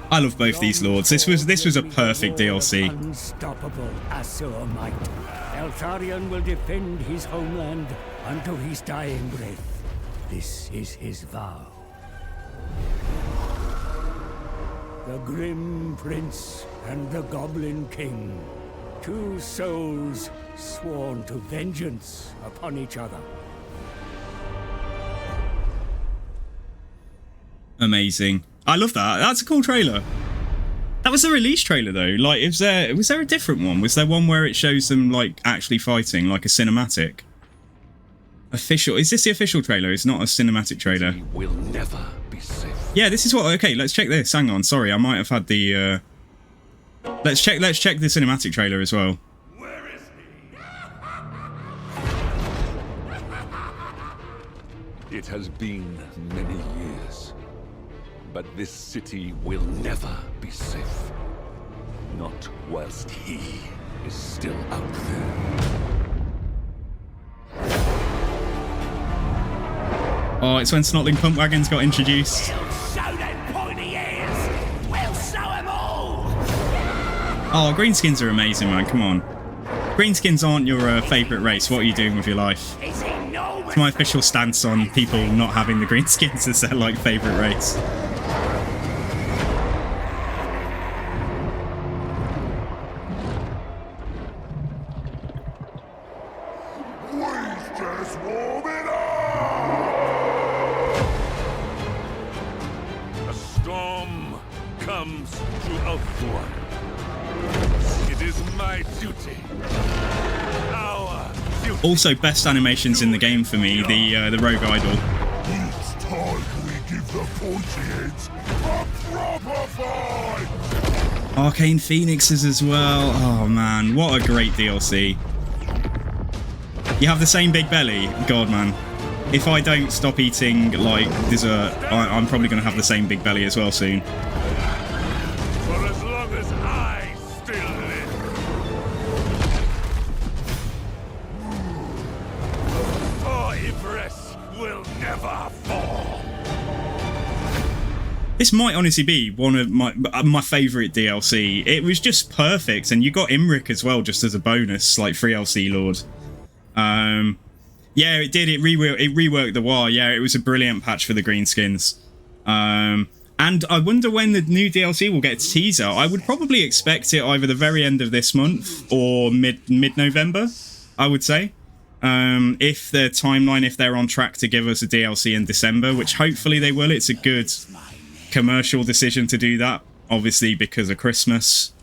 I love both these lords. This was a perfect DLC. Unstoppable Asur might. Eltharion will defend his homeland unto his dying breath. This is his vow. The Grim Prince and the Goblin King. Two souls sworn to vengeance upon each other. Amazing. I love that. That's a cool trailer. That was the release trailer though. Like, was there a different one? Was there one where it shows them like actually fighting, like a cinematic? Official. Is this the official trailer? It's not a cinematic trailer. He will never be safe. Yeah, this is what. Okay, let's check this. Hang on. Sorry, I might have had the. Let's check the cinematic trailer as well. Where is he? It has been many years, but this city will never be safe. Not whilst he is still out there. Oh, it's when Snotling Pump Wagons got introduced. Show them pointy ears! We'll show them all! Oh, greenskins are amazing, man. Come on. Greenskins aren't your favourite race. What are you doing with your life? Is he no It's my official stance on people not having the greenskins as their like favourite race. Just warm it up! A storm comes to Ulthuan. It is my duty. Our duty. Also, best animations in the game for me, the Rogue Idol. It's time we give the pointy heads a proper fight! Arcane Phoenixes as well. Oh man, what a great DLC. You have the same big belly? God, man. If I don't stop eating, like, dessert, I'm probably going to have the same big belly as well soon. For as long as I still live. For Ibris will never fall. This might honestly be one of my favourite DLC. It was just perfect, and you got Imric as well, just as a bonus, like free LC Lord. Yeah, it did. It reworked the war. Yeah, it was a brilliant patch for the greenskins. And I wonder when the new DLC will get its teaser. I would probably expect it either the very end of this month or mid-November, I would say. If the timeline, if they're on track to give us a DLC in December, which hopefully they will. It's a good commercial decision to do that, obviously because of Christmas.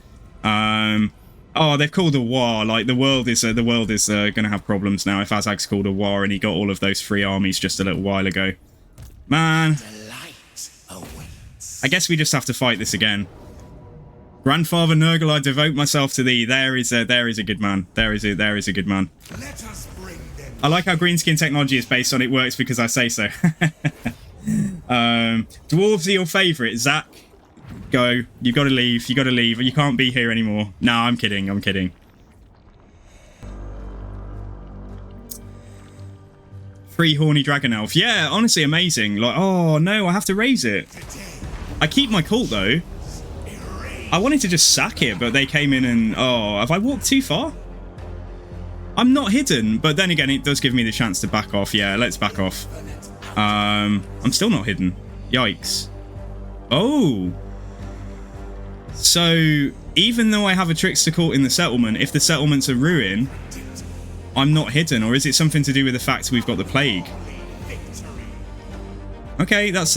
Oh, they've called a war. Like the world is going to have problems now if Azag's called a war and he got all of those free armies just a little while ago. Man, I guess we just have to fight this again. Grandfather Nurgle, I devote myself to thee. There is a good man. There is a good man. Let us bring them. I like how greenskin technology is based on it works because I say so. Dwarves are your favourite, Zach. Go. You've got to leave. You got to leave. You can't be here anymore. No, I'm kidding. I'm kidding. Free horny dragon elf. Yeah, honestly, amazing. Like, oh no, I have to raise it. I keep my cult though. I wanted to just sack it, but they came in and oh, have I walked too far? I'm not hidden, but then again, it does give me the chance to back off. Yeah, let's back off. I'm still not hidden. Yikes. Oh. So, even though I have a trickster cult in the settlement, if the settlement's a ruin, I'm not hidden, or is it something to do with the fact we've got the plague? Okay, that's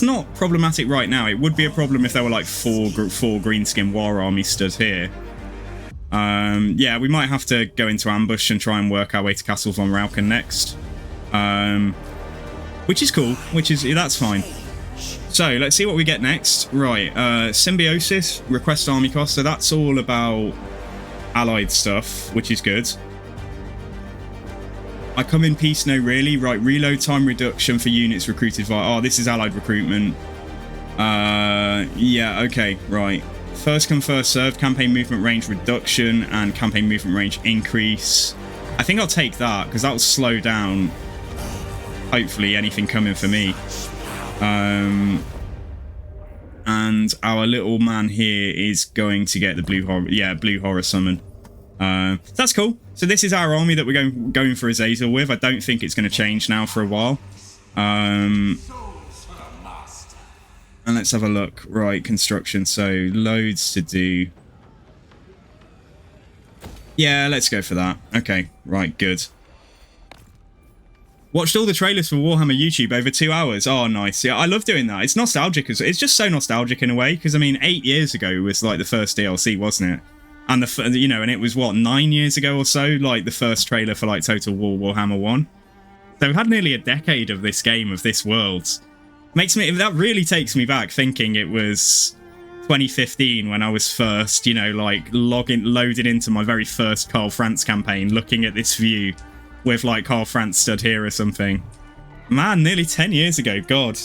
not problematic right now. It would be a problem if there were like four greenskin war armies stood here. Yeah, we might have to go into ambush and try and work our way to Castle von Rauken next. Which is cool, that's fine. So, let's see what we get next. Right, Symbiosis, request army cost, so that's all about allied stuff, which is good. I come in peace, no really. Right, reload time reduction for units recruited via... Oh, this is allied recruitment. Yeah, okay, right. First come, first served, campaign movement range reduction and campaign movement range increase. I think I'll take that because that'll slow down, hopefully, anything coming for me. And our little man here is going to get the blue horror summon. That's cool. So this is our army that we're going for Azazel with. I don't think it's going to change now for a while. And let's have a look. Right, construction. So loads to do. Yeah, let's go for that. Okay, right, good. Watched all the trailers for Warhammer YouTube over 2 hours. Oh, nice. Yeah, I love doing that. It's nostalgic. It's just so nostalgic in a way. Because, I mean, 8 years ago was like the first DLC, wasn't it? And, and it was, what, 9 years ago or so? Like, the first trailer for, like, Total War Warhammer 1. So we've had nearly a decade of this game, of this world. That really takes me back, thinking it was 2015 when I was first, like, loaded into my very first Karl Franz campaign, looking at this view. With like Karl Franz stood here or something. Man, nearly 10 years ago. God.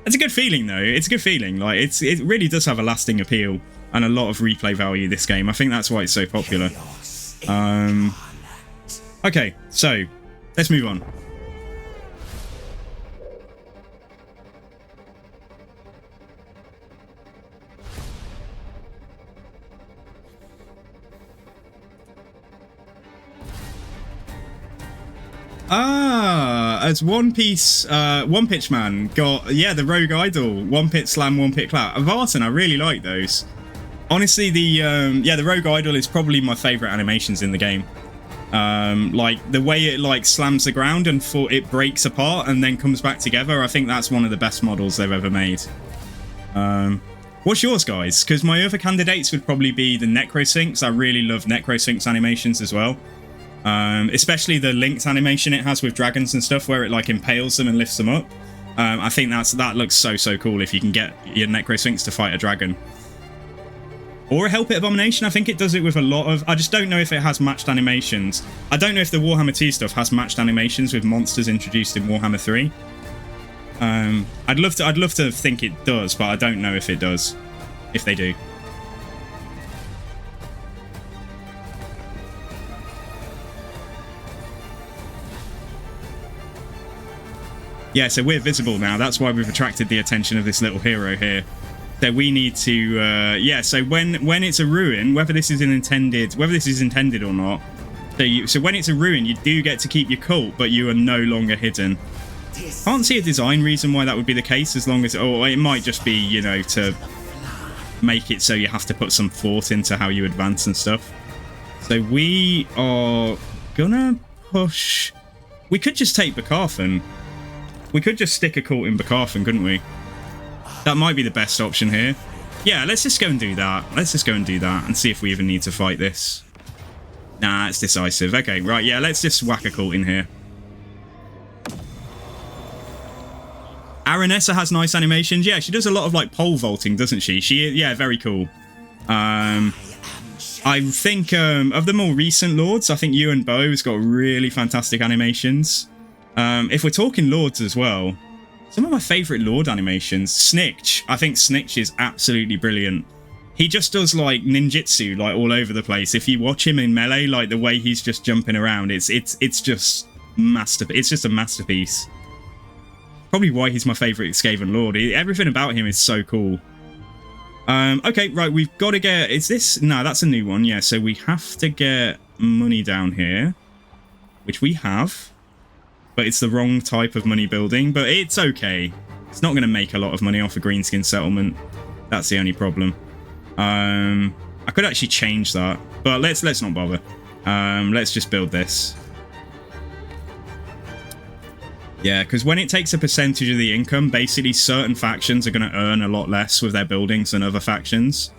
It's a good feeling though. It's a good feeling. Like it really does have a lasting appeal and a lot of replay value, this game. I think that's why it's so popular. Okay, so let's move on. As One Pitch Man got, the Rogue Idol, One Pit Slam, One Pit Clap. Vartan, I really like those. Honestly, the Rogue Idol is probably my favourite animations in the game. Like the way it like slams the ground and it breaks apart and then comes back together. I think that's one of the best models they've ever made. What's yours, guys? Because my other candidates would probably be the Necrosphinx. I really love Necrosphinx animations as well. Especially the linked animation it has with dragons and stuff, where it like impales them and lifts them up. I think that looks so cool if you can get your Necrosphinx to fight a dragon. Or a Hellpit Abomination. I think it does it with a lot of... I just don't know if it has matched animations. I don't know if the Warhammer 2 stuff has matched animations with monsters introduced in Warhammer 3. I'd love to think it does, but I don't know if it does. If they do. Yeah, so we're visible now. That's why we've attracted the attention of this little hero here. So we need to, so when it's a ruin, whether this is intended or not. So when it's a ruin, you do get to keep your cult, but you are no longer hidden. Can't see a design reason why that would be the case, as long as, or it might just be, to make it so you have to put some thought into how you advance and stuff. So we are gonna push. We could just take Bakarthan. We could just stick a cult in Bakarthan, couldn't we? That might be the best option here. Yeah, let's just go and do that. Let's just go and do that and see if we even need to fight this. Nah, it's decisive. Okay, right, yeah, let's just whack a cult in here. Aranessa has nice animations. Yeah, she does a lot of, like, pole vaulting, doesn't she? Yeah, very cool. I think, of the more recent Lords, I think Yuan Bo has got really fantastic animations. If we're talking Lords as well, some of my favourite Lord animations, Snitch. I think Snitch is absolutely brilliant. He just does like ninjutsu like all over the place. If you watch him in Melee, like the way he's just jumping around, it's just it's just a masterpiece. Probably why he's my favourite Skaven Lord. Everything about him is so cool. Okay, right, we've got to get... Is this... No, that's a new one. Yeah, so we have to get money down here, which we have. But it's the wrong type of money building, but it's okay. It's not going to make a lot of money off a greenskin settlement. That's the only problem. I could actually change that, but let's not bother. Let's just build this. Yeah, because when it takes a percentage of the income, basically certain factions are going to earn a lot less with their buildings than other factions.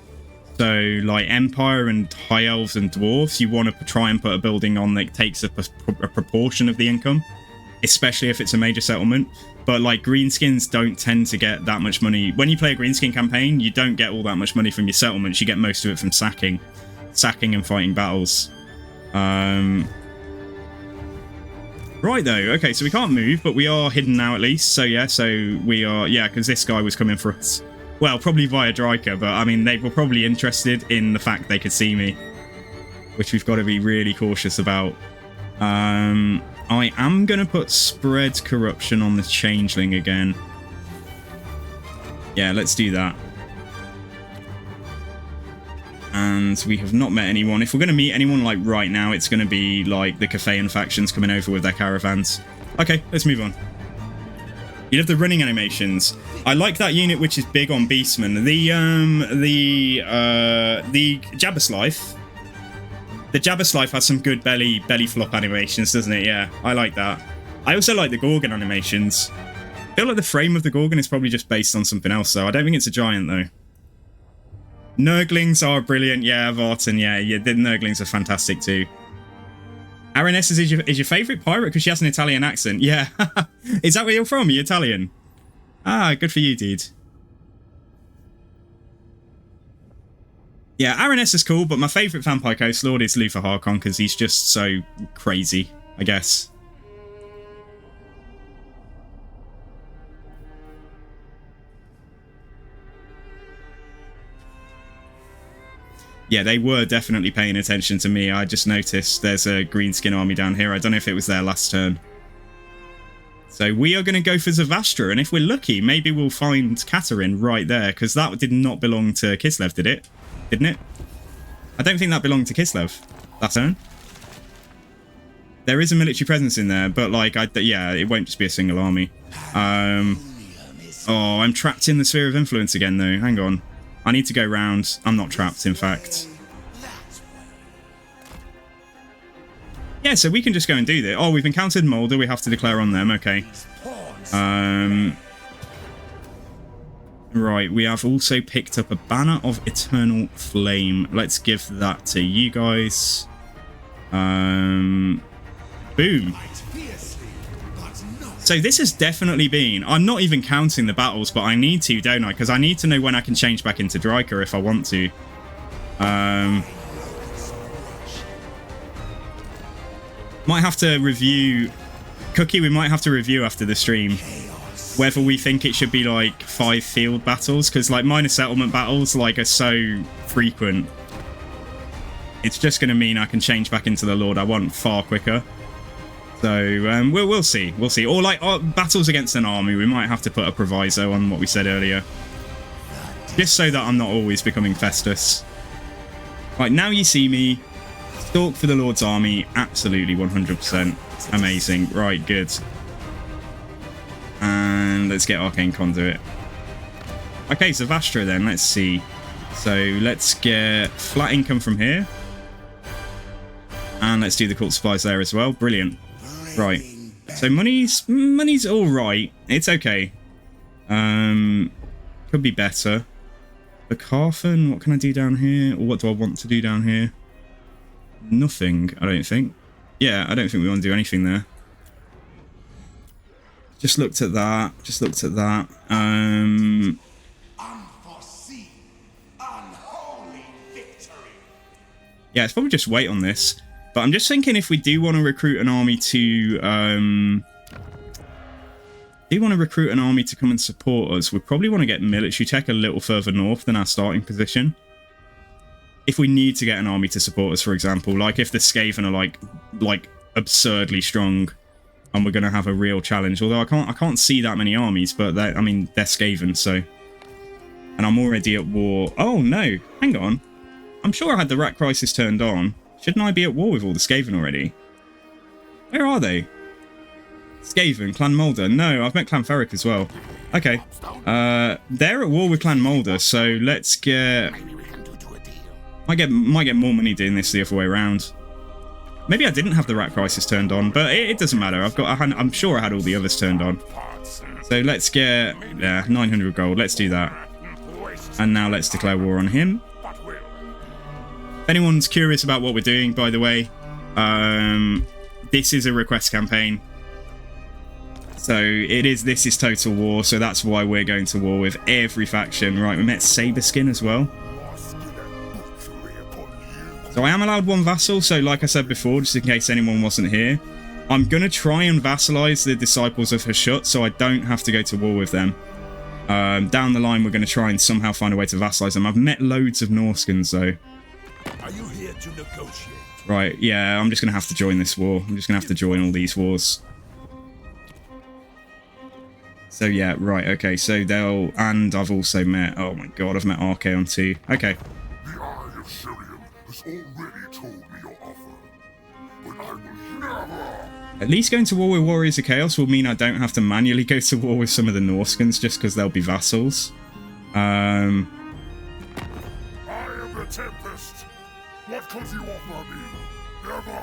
So, like Empire and High Elves and Dwarves, you want to try and put a building on that takes a proportion of the income. Especially if it's a major settlement. But like greenskins don't tend to get that much money. When you play a greenskin campaign, you don't get all that much money from your settlements. You get most of it from sacking and fighting battles. Right though, okay, so we can't move, but we are hidden now at least. So yeah, we are, yeah, because this guy was coming for us. Well, probably via Dryker, but I mean, they were probably interested in the fact they could see me, which we've got to be really cautious about. I am going to put spread corruption on the Changeling again. Yeah, let's do that. And we have not met anyone. If we're going to meet anyone like right now, it's going to be like the Cathayan factions coming over with their caravans. Okay, let's move on. You love the running animations. I like that unit which is big on Beastmen. The Jabberslife. The Jabberslife has some good belly flop animations, doesn't it? Yeah, I like that. I also like the Gorgon animations. I feel like the frame of the Gorgon is probably just based on something else, though. I don't think it's a giant, though. Nurglings are brilliant. Yeah, Vartan, yeah, the Nurglings are fantastic, too. Araness is your favourite pirate because she has an Italian accent. Yeah. Is that where you're from? Are you Italian? Ah, good for you, dude. Yeah, Araness is cool, but my favourite Vampire Coast Lord is Luther Harkon because he's just so crazy, I guess. Yeah, they were definitely paying attention to me. I just noticed there's a greenskin army down here. I don't know if it was there last turn. So we are going to go for Zavastra, and if we're lucky, maybe we'll find Katerin right there, because that did not belong to Kislev, did it? Didn't it? I don't think that belonged to Kislev that turn. There is a military presence in there, but like, yeah, it won't just be a single army. Oh, I'm trapped in the sphere of influence again, though. Hang on. I need to go round. I'm not trapped, in fact. Yeah, so we can just go and do this. Oh, we've encountered Molder. We have to declare on them. Okay. Right, we have also picked up a Banner of Eternal Flame. Let's give that to you guys. Boom. So this has definitely been... I'm not even counting the battles, but I need to, don't I? Because I need to know when I can change back into Dryker if I want to. Might have to review... Cookie, we might have to review after the stream whether we think it should be like 5 field battles, because like minor settlement battles like are so frequent. It's just going to mean I can change back into the Lord I want far quicker. So we'll see. We'll see. Or like battles against an army, we might have to put a proviso on what we said earlier. Just so that I'm not always becoming Festus. Right, now you see me. Stalk for the Lord's army. Absolutely 100%. Amazing. Right, good. And let's get Arcane Conduit. Okay, Zavastra then. Let's see. So let's get flat income from here. And let's do the cult supplies there as well. Brilliant. Right. So money's all right. It's okay. Could be better. The Carthan, what can I do down here? Or what do I want to do down here? Nothing, I don't think. Yeah, I don't think we want to do anything there. Just looked at that. Just looked at that. Unforeseen, unholy victory. Yeah, it's probably just wait on this. But I'm just thinking if we do want to recruit an army to come and support us, we probably want to get military tech a little further north than our starting position. If we need to get an army to support us, for example, like if the Skaven are like absurdly strong and we're going to have a real challenge. Although I can't see that many armies, but they're Skaven, so. And I'm already at war. Oh no, hang on. I'm sure I had the Rat Crisis turned on. Shouldn't I be at war with all the Skaven already? Where are they? Skaven, Clan Mulder. No, I've met Clan Ferric as well. Okay. They're at war with Clan Mulder, so let's get... Might get more money doing this the other way around. Maybe I didn't have the Rat Crisis turned on, but it doesn't matter. I'm sure I had all the others turned on. So let's get 900 gold. Let's do that. And now let's declare war on him. If anyone's curious about what we're doing, by the way, this is a request campaign. So this is total war, so that's why we're going to war with every faction. Right, we met Saberskin as well. So I am allowed one vassal, so like I said before, just in case anyone wasn't here, I'm going to try and vassalize the Disciples of Hashut so I don't have to go to war with them. Down the line, we're going to try and somehow find a way to vassalize them. I've met loads of Norskins, though. Are you here to negotiate? Right, yeah, I'm just going to have to join this war. I'm just going to have to join all these wars. So, yeah, right, okay, so they'll... And I've also met... Oh, my God, I've met Archaon, too. Okay. The Eye of Sirion has already told me your offer, but I will never... At least going to war with Warriors of Chaos will mean I don't have to manually go to war with some of the Norskins just because they'll be vassals. I am the Tempest. What could you offer me? Never!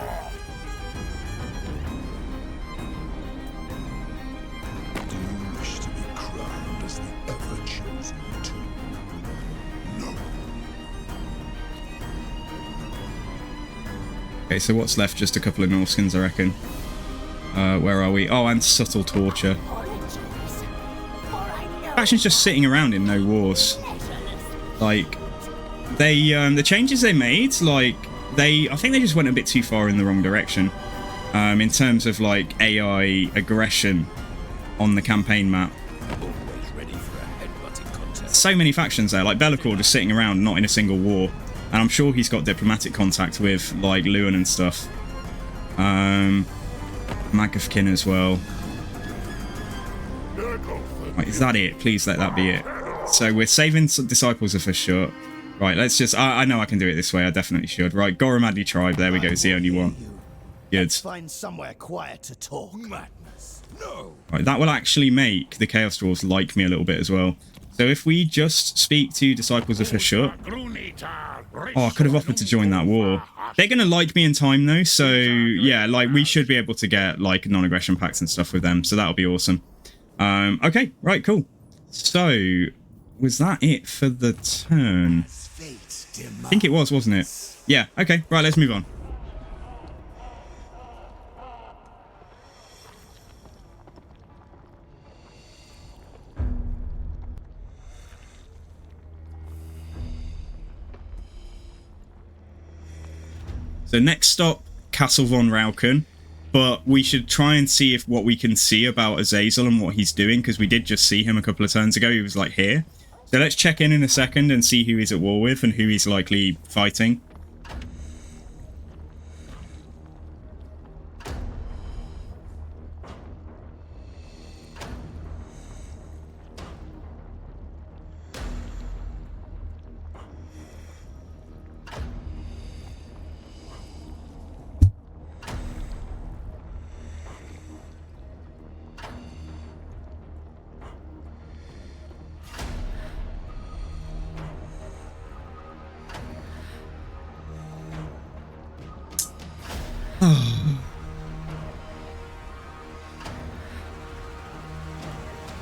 Do you wish to be crowned as the ever-chosen two? No. Okay, so what's left? Just a couple of Norskins, I reckon. Where are we? Oh, and Subtle Torture. Faction's just sitting around in no wars. Like, they, the changes they made, like, I think they just went a bit too far in the wrong direction. In terms of, like, AI aggression on the campaign map. So many factions there, like Be'lakor just sitting around, not in a single war. And I'm sure he's got diplomatic contact with, like, Luan and stuff. Magafkin as well. Right, is that it? Please let that be it. So we're saving Disciples of Ashut. Right, let's just... I know I can do it this way. I definitely should. Right, Goromadi tribe. There we go. It's the only one. Good. Find somewhere quiet to talk. Madness. No. Right, that will actually make the Chaos Dwarves like me a little bit as well. So if we just speak to Disciples of Ashut... Oh, I could have offered to join that war. They're going to like me in time, though. So, yeah, like, we should be able to get, like, non-aggression pacts and stuff with them. So that'll be awesome. Okay, right, cool. So, was that it for the turn? I think it was, wasn't it? Yeah, okay, right, let's move on. So next stop, Castle von Rauken. But we should try and see if what we can see about Azazel and what he's doing, because we did just see him a couple of turns ago. He was, like, here. So let's check in a second and see who he's at war with and who he's likely fighting.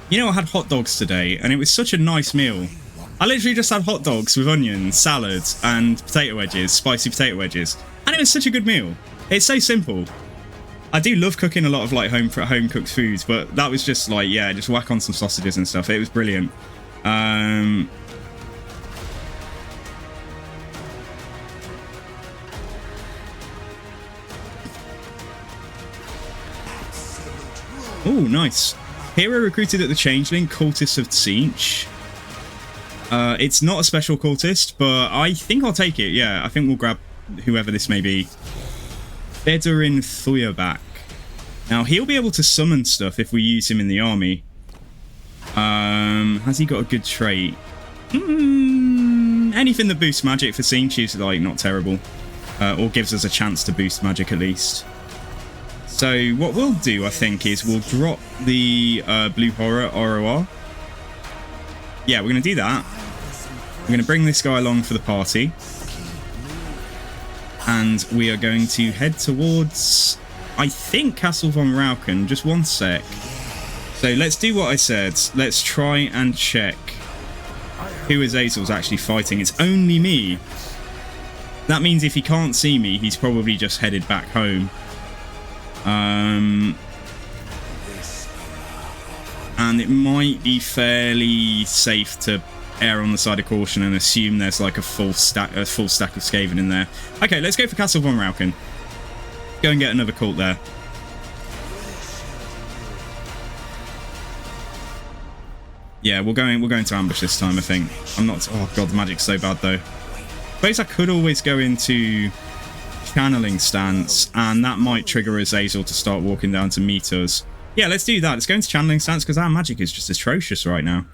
You know, I had hot dogs today, and it was such a nice meal. I literally just had hot dogs with onions, salad, and potato wedges, spicy potato wedges. And it was such a good meal. It's so simple. I do love cooking a lot of, like, home cooked foods, but that was just, like, yeah, just whack on some sausages and stuff. It was brilliant. Oh, nice. Hero recruited at the Changeling, Cultist of Tzeentch. It's not a special cultist, but I think I'll take it. Yeah, I think we'll grab whoever this may be. Bedorin Thuyerbach. Now, he'll be able to summon stuff if we use him in the army. Has he got a good trait? Anything that boosts magic for Tzeentch is, like, not terrible. Or gives us a chance to boost magic at least. So what we'll do, I think, is we'll drop the Blue Horror ROR. Yeah, we're going to do that. We're going to bring this guy along for the party. And we are going to head towards, I think, Castle von Rauken. Just one sec. So let's do what I said. Let's try and check who Azazel's actually fighting. It's only me. That means if he can't see me, he's probably just headed back home. And it might be fairly safe to err on the side of caution and assume there's like a full stack of Skaven in there. Okay, let's go for Castle von Rauken. Go and get another cult there. Yeah, we're going to ambush this time, I think. I'm not... Oh, God, the magic's so bad, though. I suppose I could always go into channeling stance, and that might trigger Azazel to start walking down to meet us. Yeah, let's do that. Let's go into channeling stance, because our magic is just atrocious right now.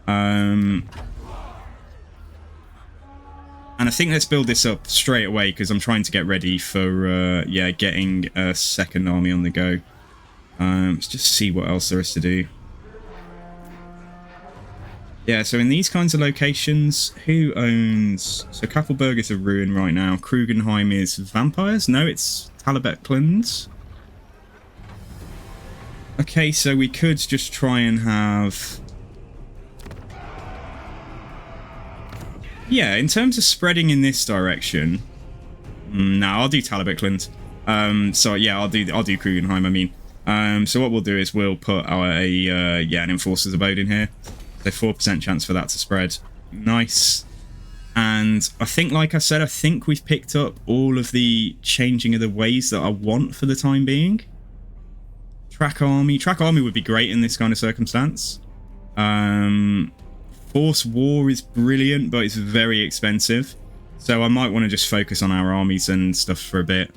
And I think let's build this up straight away, because I'm trying to get ready for, yeah, getting a second army on the go. Let's just see what else there is to do. Yeah, so in these kinds of locations, who owns... So Kappelberg is a ruin right now. Krugenheim is vampires? No, it's Talabetlands. Okay, so we could just try and have... Yeah, in terms of spreading in this direction... No, I'll do Talabetlands. So yeah, I'll do Krugenheim, I mean. So what we'll do is we'll put our yeah, an Enforcer's Abode in here. So 4% chance for that to spread. Nice. And I think, like I said, I think we've picked up all of the changing of the ways that I want for the time being. Track Army. Track Army would be great in this kind of circumstance. Force War is brilliant, but it's very expensive. So I might want to just focus on our armies and stuff for a bit.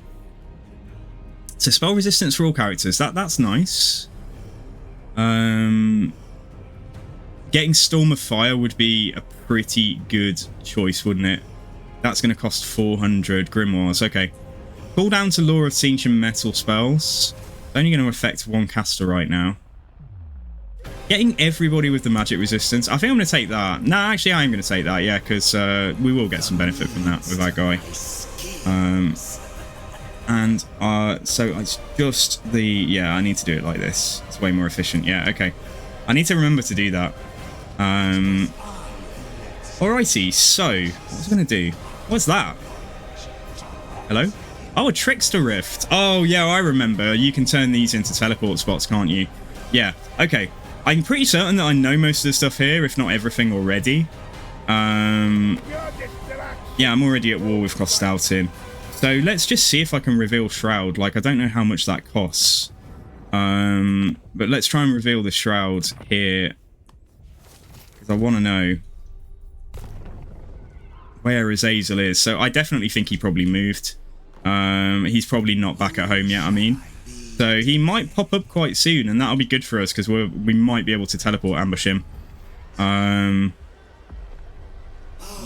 So spell resistance for all characters. That's nice. Getting Storm of Fire would be a pretty good choice, wouldn't it? That's going to cost 400 Grimoires. Okay. Cool down to Law of Ancient Metal spells. Only going to affect one caster right now. Getting everybody with the magic resistance. I think I'm going to take that. No, actually, I am going to take that, yeah, because we will get some benefit from that with that guy. So it's just the... Yeah, I need to do it like this. It's way more efficient. Yeah, okay. I need to remember to do that. Alrighty, so what was I going to do? What's that? Hello? Oh, a Trickster Rift. Oh, yeah, I remember. You can turn these into teleport spots, can't you? Yeah, okay. I'm pretty certain that I know most of the stuff here, if not everything already. Yeah, I'm already at war with Kostaltin. So let's just see if I can reveal Shroud. Like, I don't know how much that costs. But let's try and reveal the Shroud here. Because I want to know where Azazel is. So I definitely think he probably moved. He's probably not back at home yet, I mean. So he might pop up quite soon, and that'll be good for us, because we might be able to teleport ambush him.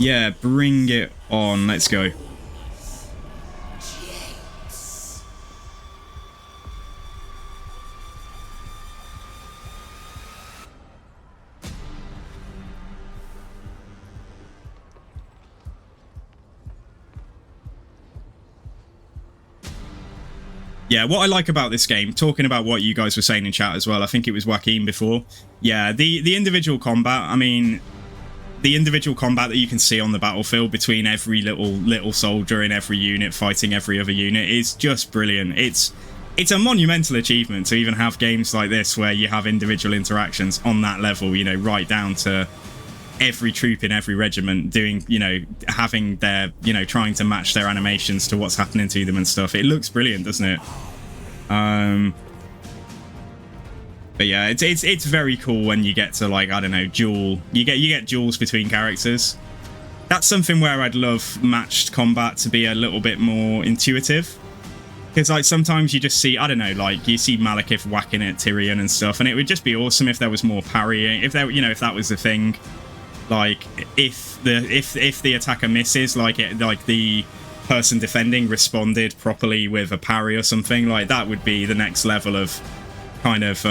Yeah, bring it on. Let's go. Yeah, what I like about this game, talking about what you guys were saying in chat as well, I think it was Joaquin before. Yeah, the individual combat, I mean, the individual combat that you can see on the battlefield between every little soldier in every unit fighting every other unit is just brilliant. It's a monumental achievement to even have games like this where you have individual interactions on that level, you know, right down to every troop in every regiment doing, you know, having their, you know, trying to match their animations to what's happening to them and stuff. It looks brilliant, doesn't it? But yeah, it's very cool when you get to, like, I don't know, duel. You get duels between characters. That's something where I'd love matched combat to be a little bit more intuitive. Because, like, sometimes you just see, I don't know, like, you see Malekith whacking at Tyrion and stuff, and it would just be awesome if there was more parrying, if there, you know, if that was the thing. Like, if the attacker misses, like the person defending responded properly with a parry or something, like, that would be the next level of kind of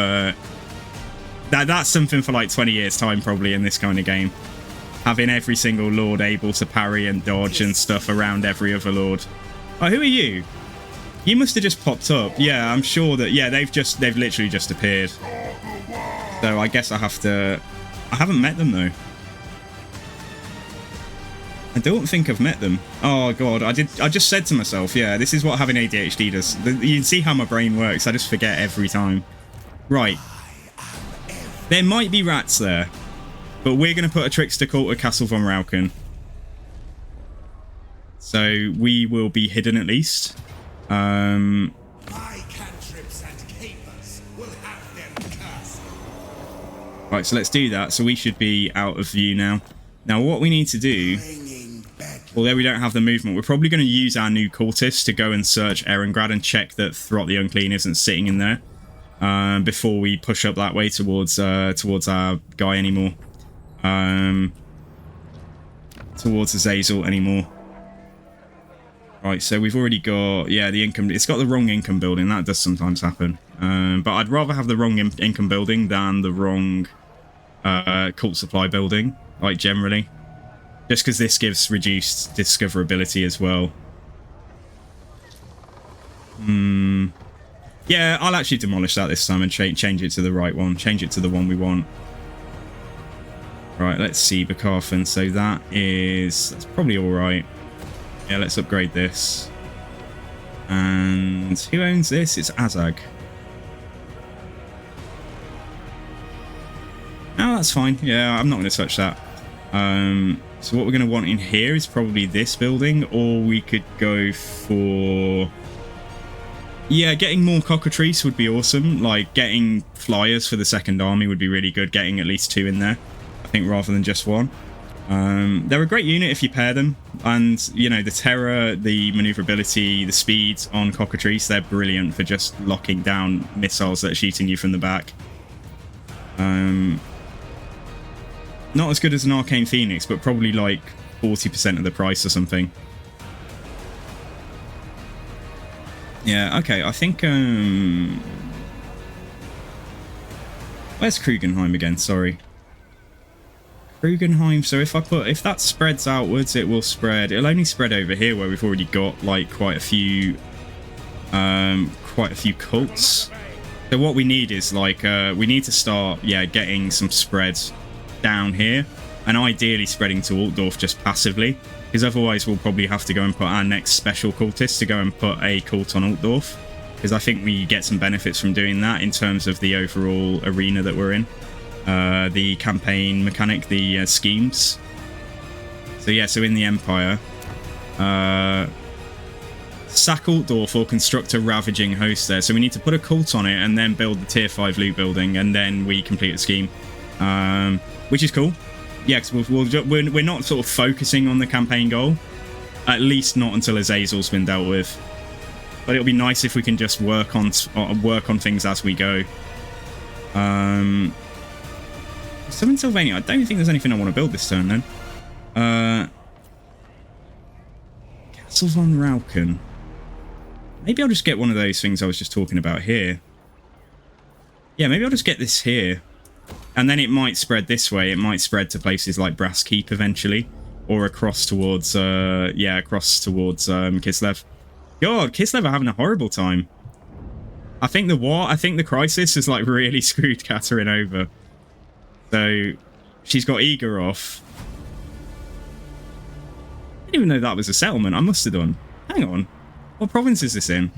that's something for like 20 years time probably in this kind of game, having every single lord able to parry and dodge and stuff around every other lord. Oh, who are you? You must have just popped up. Yeah, I'm sure that, yeah, they've literally just appeared. So I guess I haven't met them though. I don't think I've met them. Oh god, I just said to myself, yeah, this is what having ADHD does. You can see how my brain works. I just forget every time. Right. There might be rats there, but we're going to put a trickster cult at Castle von Rauken. So we will be hidden at least. My cantrips and capers will have them cursed. Right, so let's do that. So we should be out of view now. Now, what we need to do, although we don't have the movement, we're probably going to use our new cultist to go and search Erengrad and check that Throt the Unclean isn't sitting in there before we push up that way towards our guy anymore. Towards Azazel anymore. Right, so we've already got, yeah, the income. It's got the wrong income building. That does sometimes happen. But I'd rather have the wrong income building than the wrong cult supply building, like generally. Just because this gives reduced discoverability as well. Yeah, I'll actually demolish that this time and change it to the right one. Change it to the one we want. Right, let's see, Bakarfan. So that's probably alright. Yeah, let's upgrade this. And who owns this? It's Azag. Oh, that's fine. Yeah, I'm not going to touch that. So what we're going to want in here is probably this building, or we could go for... Yeah, getting more cockatrice would be awesome. Like, getting flyers for the second army would be really good. Getting at least 2 in there, I think, rather than just 1. They're a great unit if you pair them. And, you know, the terror, the maneuverability, the speed on cockatrice, they're brilliant for just locking down missiles that are shooting you from the back. Not as good as an Arcane Phoenix, but probably like 40% of the price or something. Yeah, okay, I think... Where's Krugenheim again? Sorry. Krugenheim, so if that spreads outwards, it will spread. It'll only spread over here where we've already got like quite a few cults. So what we need is like, we need to start, yeah, getting some spread down here, and ideally spreading to Altdorf just passively, because otherwise we'll probably have to go and put our next special cultist to go and put a cult on Altdorf, because I think we get some benefits from doing that in terms of the overall arena that we're in, the campaign mechanic, the schemes. So yeah, so in the Empire, sack Altdorf or construct a ravaging host there. So we need to put a cult on it and then build the tier 5 loot building, and then we complete a scheme. Which is cool. Yeah, because we're not sort of focusing on the campaign goal. At least not until Azazel's been dealt with. But it'll be nice if we can just work on things as we go. Southern Sylvania, I don't think there's anything I want to build this turn then. Castle von Rauken. Maybe I'll just get one of those things I was just talking about here. Yeah, maybe I'll just get this here. And then it might spread this way. It might spread to places like Brass Keep eventually. Or across towards, Kislev. God, Kislev are having a horrible time. I think the crisis has like really screwed Katerin over. So, she's got Eager off. I didn't even know that was a settlement. I must have done. Hang on. What province is this in?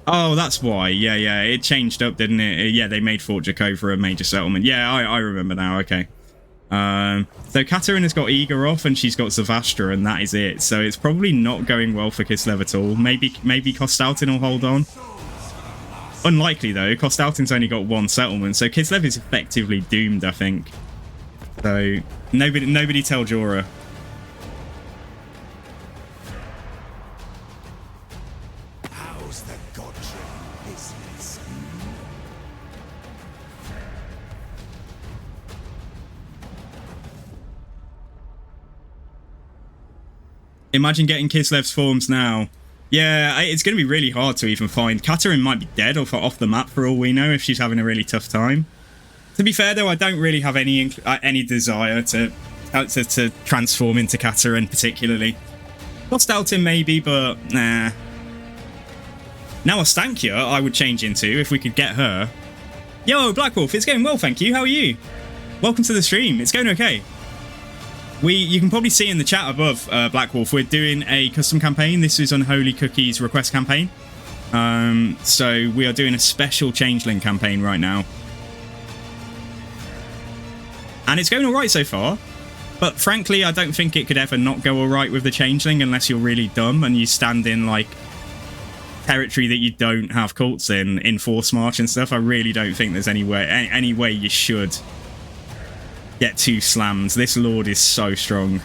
Oh, that's why. Yeah. It changed up, didn't it? Yeah, they made Fort Jakova a major settlement. Yeah, I remember now. Okay. So Katerin has got Eager off, and she's got Zavastra, and that is it. So it's probably not going well for Kislev at all. Maybe Kostaltin will hold on. Unlikely, though. Kostaltin's only got 1 settlement, so Kislev is effectively doomed, I think. So nobody tell Jorah. Imagine getting Kislev's forms now. Yeah, it's going to be really hard to even find. Katerin might be dead off the map for all we know if she's having a really tough time. To be fair, though, I don't really have any desire to transform into Katerin particularly. Kostaltin maybe, but nah. Now Ostankia I would change into if we could get her. Yo, Black Wolf, it's going well, thank you. How are you? Welcome to the stream. It's going okay. You can probably see in the chat above, Black Wolf, we're doing a custom campaign. This is Unholy Cookies request campaign. So we are doing a special Changeling campaign right now. And it's going alright so far. But frankly, I don't think it could ever not go alright with the Changeling unless you're really dumb and you stand in, like, territory that you don't have cults in Force March and stuff. I really don't think there's any way you should get 2 slams. This Lord is so strong.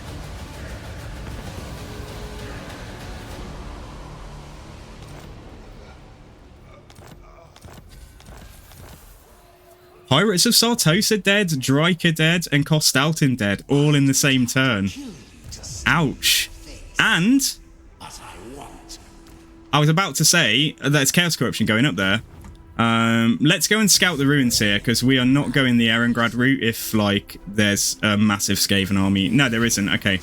Pirates of Sartosa dead, Dryker dead, and Kostaltin dead, all in the same turn. Ouch. And I was about to say there's Chaos Corruption going up there. Let's go and scout the ruins here, because we are not going the Erengrad route if, like, there's a massive Skaven army. No, there isn't. Okay,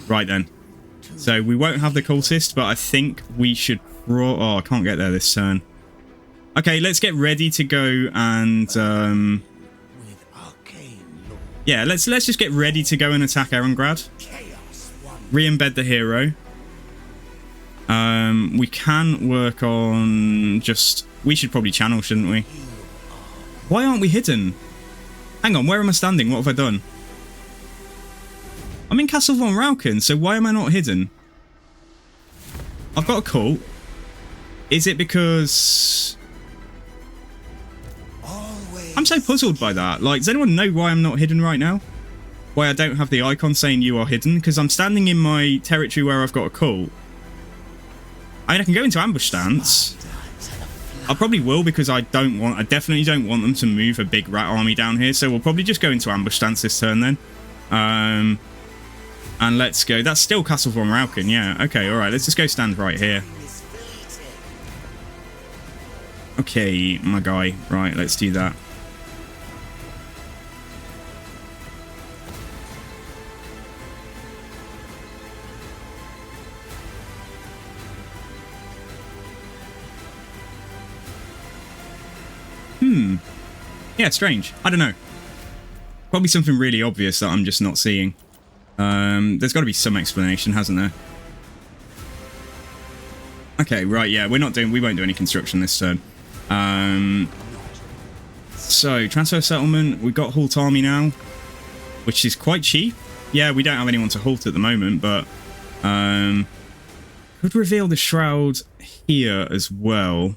right then. So we won't have the cultist, but I think we should... Oh, I can't get there this turn. Okay, let's get ready to go and... yeah, let's just get ready to go and attack Erengrad. Re-embed the hero. We can work on just... We should probably channel, shouldn't we? Why aren't we hidden? Hang on, where am I standing? What have I done? I'm in Castle von Rauken, so why am I not hidden? I've got a cult. Is it because... I'm so puzzled by that. Like, does anyone know why I'm not hidden right now? Why I don't have the icon saying you are hidden? Because I'm standing in my territory where I've got a cult. I mean, I can go into ambush stance. I probably will, because I definitely don't want them to move a big rat army down here. So we'll probably just go into ambush stance this turn then. And let's go. That's still Castle von Rauken, yeah. Okay, alright, let's just go stand right here. Okay, my guy. Right, let's do that. Yeah, strange. I don't know. Probably something really obvious that I'm just not seeing. There's got to be some explanation, hasn't there? Okay, right, yeah, we won't do any construction this turn. So, transfer settlement, we've got Halt Army now, which is quite cheap. Yeah, we don't have anyone to halt at the moment, but could reveal the Shroud here as well.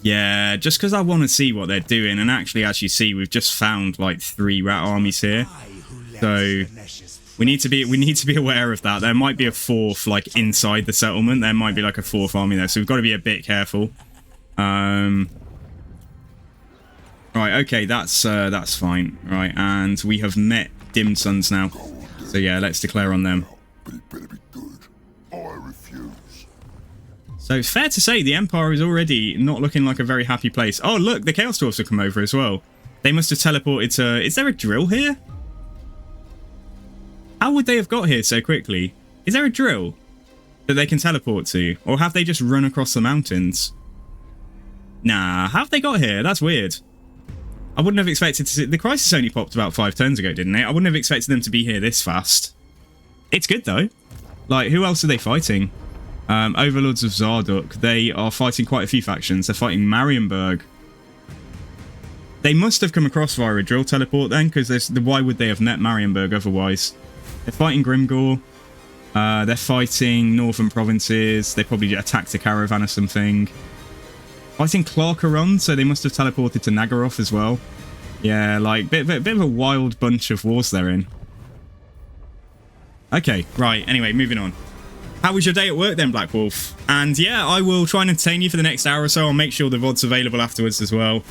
Yeah, just because I want to see what they're doing, and actually, as you see, we've just found like 3 rat armies here, so we need to be aware of that. There might be a 4th like inside the settlement. There might be like a 4th army there, so we've got to be a bit careful. Right, okay, that's fine. Right, and we have met Dim Suns now, so yeah, let's declare on them. But it better be good. I refuse. So it's fair to say the Empire is already not looking like a very happy place. Oh, look, the Chaos Dwarfs have come over as well. They must have teleported to... Is there a drill here? How would they have got here so quickly? Is there a drill that they can teleport to? Or have they just run across the mountains? Nah, how have they got here? That's weird. I wouldn't have expected to see... The Crisis only popped about 5 turns ago, didn't it? I wouldn't have expected them to be here this fast. It's good, though. Like, who else are they fighting? Overlords of Zarduk. They are fighting quite a few factions. They're fighting Marienburg. They must have come across via a drill teleport then, because why would they have met Marienburg otherwise? They're fighting Grimgor. They're fighting Northern Provinces. They probably attacked a caravan or something. Fighting Clarkaron, so they must have teleported to Nagaroth as well. Yeah, like, bit of a wild bunch of wars they're in. Okay, right, anyway, moving on. How was your day at work then, Black Wolf? And yeah, I will try and entertain you for the next hour or so. I'll make sure the VOD's available afterwards as well.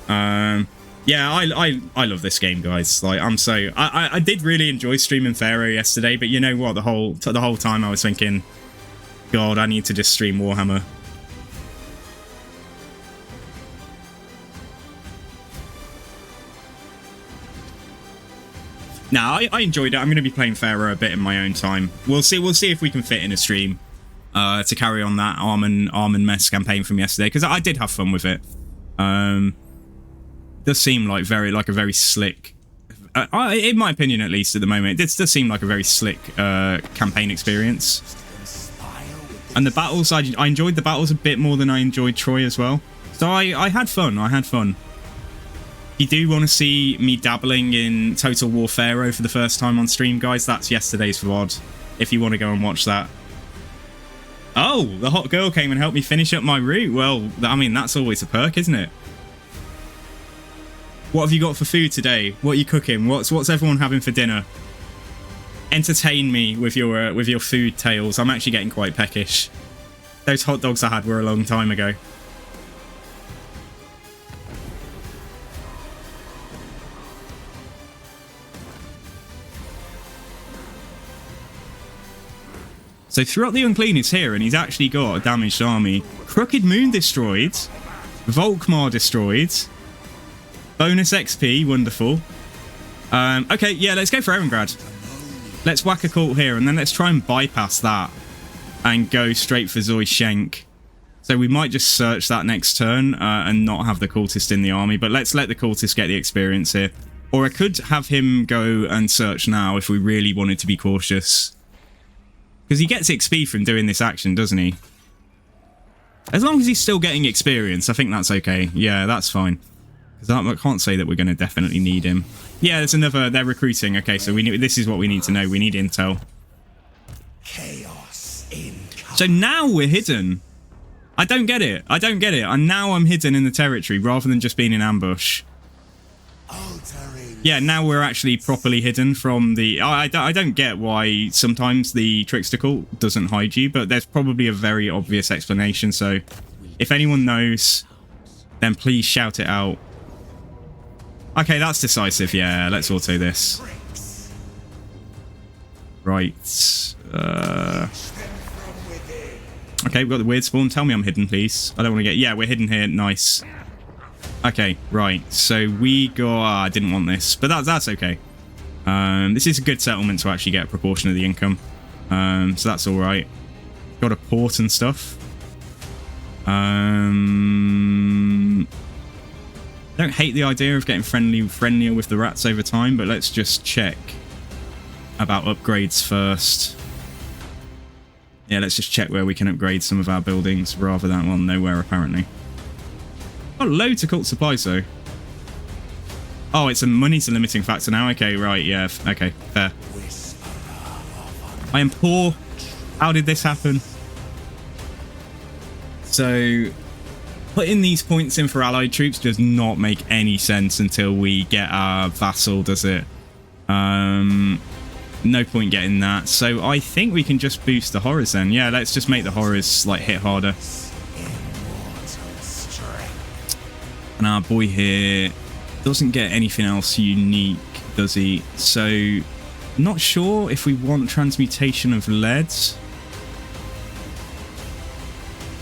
Yeah, I love this game, guys. Like, I did really enjoy streaming Pharaoh yesterday, but you know what? The whole time I was thinking, God, I need to just stream Warhammer. Nah, I enjoyed it. I'm going to be playing Pharaoh a bit in my own time. We'll see if we can fit in a stream to carry on that Arm Mess campaign from yesterday, because I did have fun with it. Does seem like a very slick, in my opinion at least at the moment, it does seem like a very slick campaign experience. And the battles, I enjoyed the battles a bit more than I enjoyed Troy as well. So I had fun. If you do want to see me dabbling in Total War Pharaoh for the first time on stream, guys, that's yesterday's VOD, if you want to go and watch that. Oh, the hot girl came and helped me finish up my route. Well, I mean, that's always a perk, isn't it? What have you got for food today? What are you cooking? What's everyone having for dinner? Entertain me with your food tales. I'm actually getting quite peckish. Those hot dogs I had were a long time ago. So throughout the Unclean is here, and he's actually got a damaged army. Crooked Moon destroyed. Volkmar destroyed. Bonus XP, wonderful. Okay, yeah, let's go for Erengrad. Let's whack a cult here, and then let's try and bypass that and go straight for Zoishenk. So we might just search that next turn and not have the cultist in the army, but let's let the cultist get the experience here. Or I could have him go and search now if we really wanted to be cautious. Because he gets XP from doing this action, doesn't he? As long as he's still getting experience, I think that's okay. Yeah, that's fine. Because I can't say that we're going to definitely need him. Yeah, there's another... They're recruiting. Okay, so this is what we need to know. We need intel. Chaos incoming. So now we're hidden. I don't get it. I don't get it. And now I'm hidden in the territory rather than just being in ambush. Yeah, now we're actually properly hidden from the... I don't get why sometimes the Trickster cult doesn't hide you, but there's probably a very obvious explanation. So if anyone knows, then please shout it out. Okay, that's decisive. Yeah, let's auto this. Right. Okay, we've got the weird spawn. Tell me I'm hidden, please. I don't want to get... Yeah, we're hidden here. Nice. Okay, right. So we go... I didn't want this, but that's okay. This is a good settlement to actually get a proportion of the income. So that's all right. Got a port and stuff. Don't hate the idea of getting friendlier with the rats over time, but let's just check about upgrades first. Yeah, let's just check where we can upgrade some of our buildings rather than, well, nowhere apparently. Got loads of cult supplies though. Oh, money's a limiting factor now. Okay, right, yeah, okay, fair. I am poor. How did this happen? So, putting these points in for allied troops does not make any sense until we get our vassal, does it? No point getting that. So I think we can just boost the horrors then. Yeah, let's just make the horrors like hit harder. And our boy here doesn't get anything else unique, does he? So not sure if we want transmutation of lead.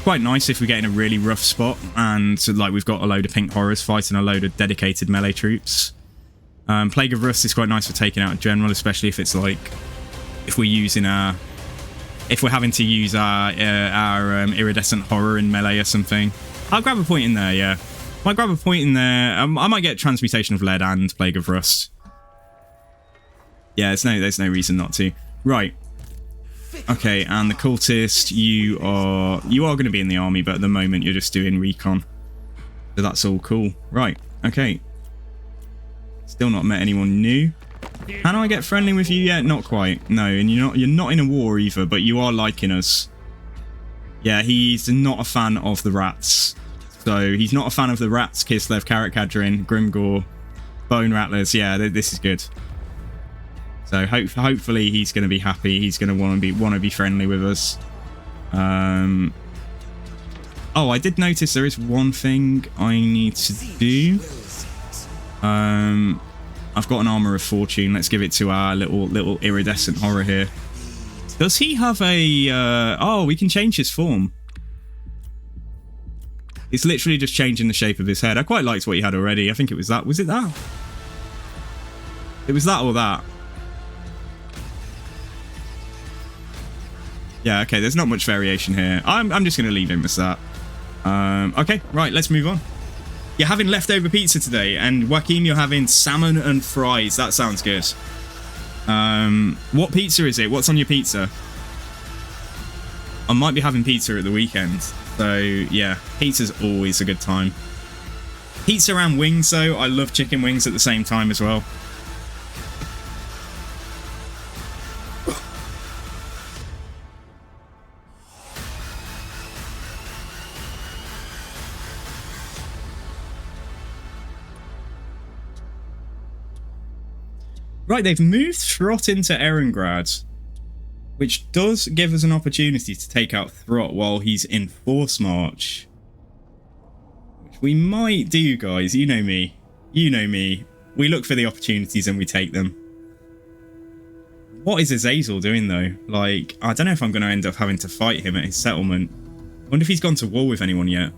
Quite nice if we get in a really rough spot and so, like we've got a load of pink horrors fighting a load of dedicated melee troops. Plague of Rust is quite nice for taking out a general, especially if it's like if we're having to use our iridescent horror in melee or something. I'll grab a point in there. Yeah, might grab a point in there. I might get transmutation of lead and Plague of Rust. Yeah, there's no reason not to. Right. Okay, and the cultist, you are going to be in the army, but at the moment you're just doing recon. So that's all cool. Right. Okay. Still not met anyone new. Can I get friendly with you yet? Not quite. No, and you're not in a war either, but you are liking us. Yeah, he's not a fan of the rats. So he's not a fan of the rats, Kislev, Carrot Cadrin, Grimgore, Bone Rattlers. Yeah, this is good. So hopefully he's going to be happy. He's going to want to be friendly with us. Oh, I did notice there is one thing I need to do. I've got an Armor of Fortune. Let's give it to our little iridescent horror here. Does he have a... oh, we can change his form. It's literally just changing the shape of his head. I quite liked what he had already. I think it was that. Was it that? It was that or that. Yeah, okay, there's not much variation here. I'm just going to leave him as that. Okay, right, let's move on. You're having leftover pizza today, and Joaquin, you're having salmon and fries. That sounds good. What pizza is it? What's on your pizza? I might be having pizza at the weekend. So, yeah, pizza's always a good time. Pizza and wings, though. I love chicken wings at the same time as well. Right, they've moved Throt into Erengrad, which does give us an opportunity to take out Throt while he's in Force March. Which we might do, guys. You know me. You know me. We look for the opportunities and we take them. What is Azazel doing, though? Like, I don't know if I'm going to end up having to fight him at his settlement. I wonder if he's gone to war with anyone yet.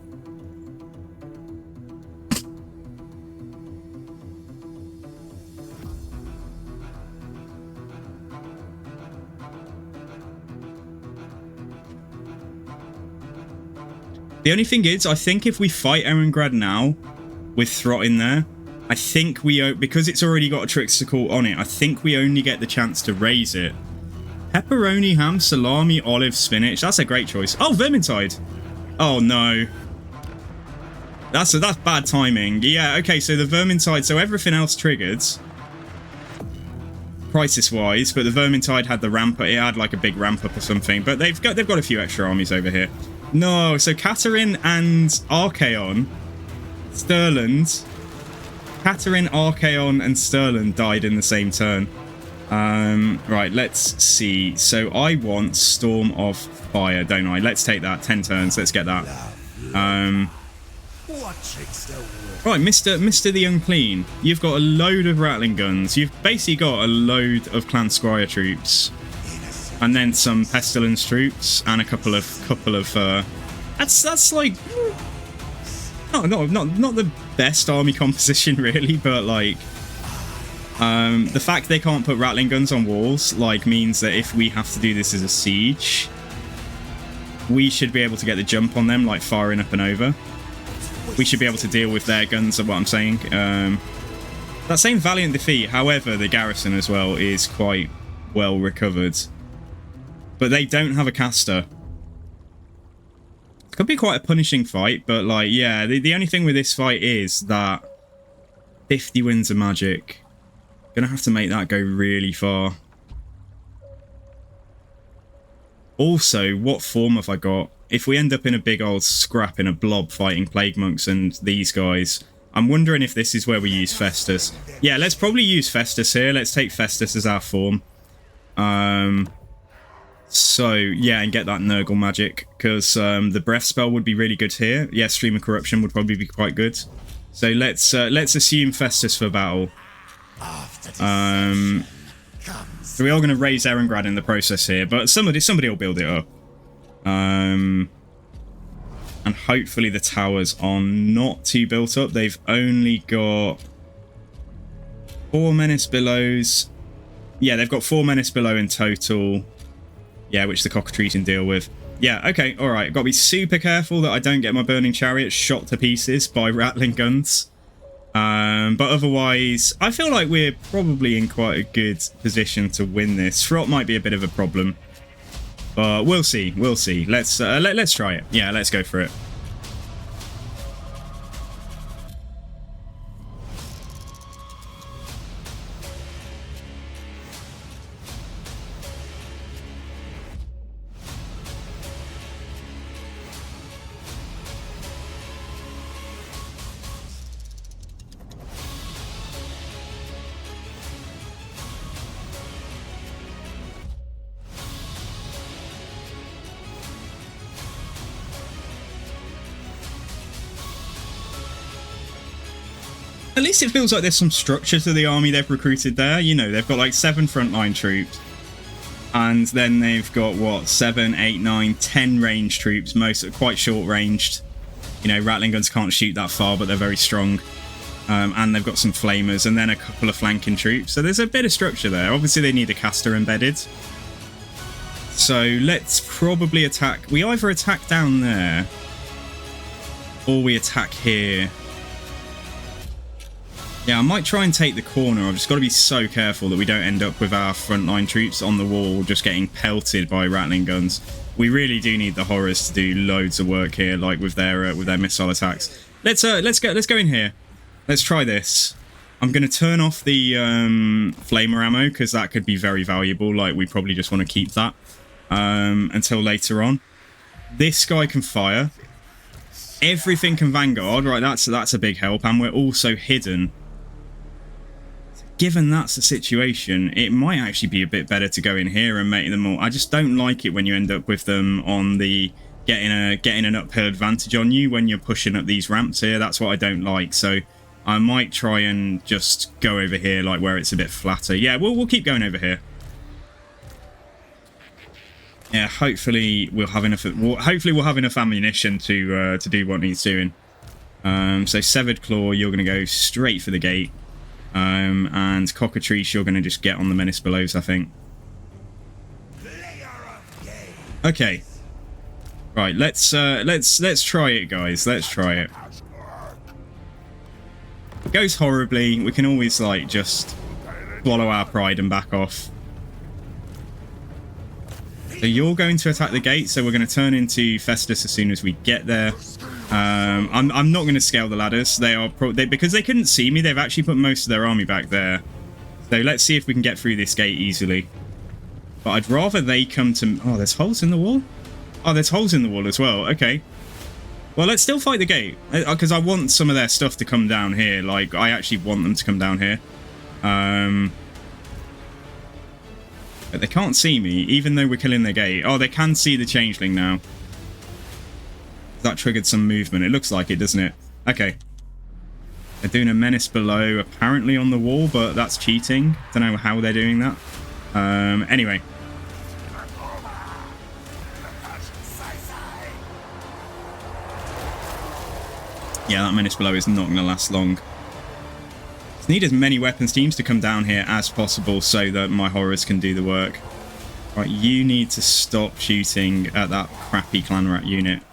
The only thing is, I think if we fight Erengrad now, with Throt in there, I think we, because it's already got a Trickster Cult on it, I think we only get the chance to raise it. Pepperoni, ham, salami, olive, spinach. That's a great choice. Oh, Vermintide. Oh, no. That's bad timing. Yeah, okay, so the Vermintide, so everything else triggered. Crisis-wise, but the Vermintide had the ramp up. It had like a big ramp up or something, but they've got a few extra armies over here. No, so Katarine and Archaon, Stirland, Katarine, Archaon, and Stirland died in the same turn. Right, let's see. So I want Storm of Fire, don't I? Let's take that. 10 turns. Let's get that. Right, Mr. the Unclean. You've got a load of Rattling Guns. You've basically got a load of Clan Squire troops. And then some Pestilence troops and a couple of that's like not the best army composition really, but like the fact they can't put Rattling Guns on walls like means that if we have to do this as a siege, we should be able to get the jump on them, like firing up and over. We should be able to deal with their guns, is what I'm saying. That same Valiant defeat, however, the garrison as well is quite well recovered. But they don't have a caster. It could be quite a punishing fight, but like, yeah, the only thing with this fight is that 50 Winds of Magic. Gonna have to make that go really far. Also, what form have I got? If we end up in a big old scrap in a blob fighting Plague Monks and these guys, I'm wondering if this is where we use Festus. Yeah, let's probably use Festus here. Let's take Festus as our form. So, yeah, and get that Nurgle magic, because the Breath spell would be really good here. Yeah, Stream of Corruption would probably be quite good. So let's assume Festus for battle. So we are going to raise Erengrad in the process here, but somebody will build it up. And hopefully the towers are not too built up. They've only got 4 Menace Belows. Yeah, they've got 4 Menace Below in total. Yeah, which the Cockatrice can deal with. Yeah, okay, alright. Got to be super careful that I don't get my Burning Chariot shot to pieces by Rattling Guns. But otherwise, I feel like we're probably in quite a good position to win this. Throt might be a bit of a problem. But we'll see, we'll see. Let's try it. Yeah, let's go for it. At least it feels like there's some structure to the army they've recruited there. You know, they've got like 7 frontline troops. And then they've got, what, 7, 8, 9, 10 range troops. Most are quite short-ranged. You know, Rattling Guns can't shoot that far, but they're very strong. And they've got some flamers and then a couple of flanking troops. So there's a bit of structure there. Obviously, they need a caster embedded. So let's probably attack. We either attack down there or we attack here. Yeah, I might try and take the corner. I've just got to be so careful that we don't end up with our frontline troops on the wall just getting pelted by Rattling Guns. We really do need the horrors to do loads of work here, like with their missile attacks. Let's go in here. Let's try this. I'm going to turn off the flamer ammo because that could be very valuable. Like, we probably just want to keep that until later on. This guy can fire. Everything can Vanguard. Right, that's a big help. And we're also hidden. given that's the situation, it might actually be a bit better to go in here and make them all. I just don't like it when you end up with them on the getting an uphill advantage on you when you're pushing up these ramps here. That's what I don't like. So I might try and just go over here, like where it's a bit flatter. Yeah, we'll keep going over here. Yeah, hopefully we'll have enough. Hopefully we'll have enough ammunition to do what needs doing. So Severed Claw, you're going to go straight for the gate. And Cockatrice, you're going to just get on the Menace Belows, I think. Okay. Right, let's try it, guys. Let's try it. If it goes horribly, we can always, like, just swallow our pride and back off. So you're going to attack the gate, so we're going to turn into Festus as soon as we get there. I'm not going to scale the ladders. They are because they couldn't see me. They've actually put most of their army back there. So let's see if we can get through this gate easily. But I'd rather they come to. Oh, there's holes in the wall. Oh, there's holes in the wall as well. Okay. Well, let's still fight the gate because I want some of their stuff to come down here. Like I actually want them to come down here. But they can't see me, even though we're killing their gate. Oh, they can see the Changeling now. That triggered some movement. It looks like it, doesn't it? Okay. They're doing a Menace Below, apparently, on the wall, but that's cheating. Don't know how they're doing that. Anyway. Yeah, that Menace Below is not going to last long. I need as many weapons teams to come down here as possible so that my horrors can do the work. Right, you need to stop shooting at that crappy clan rat unit.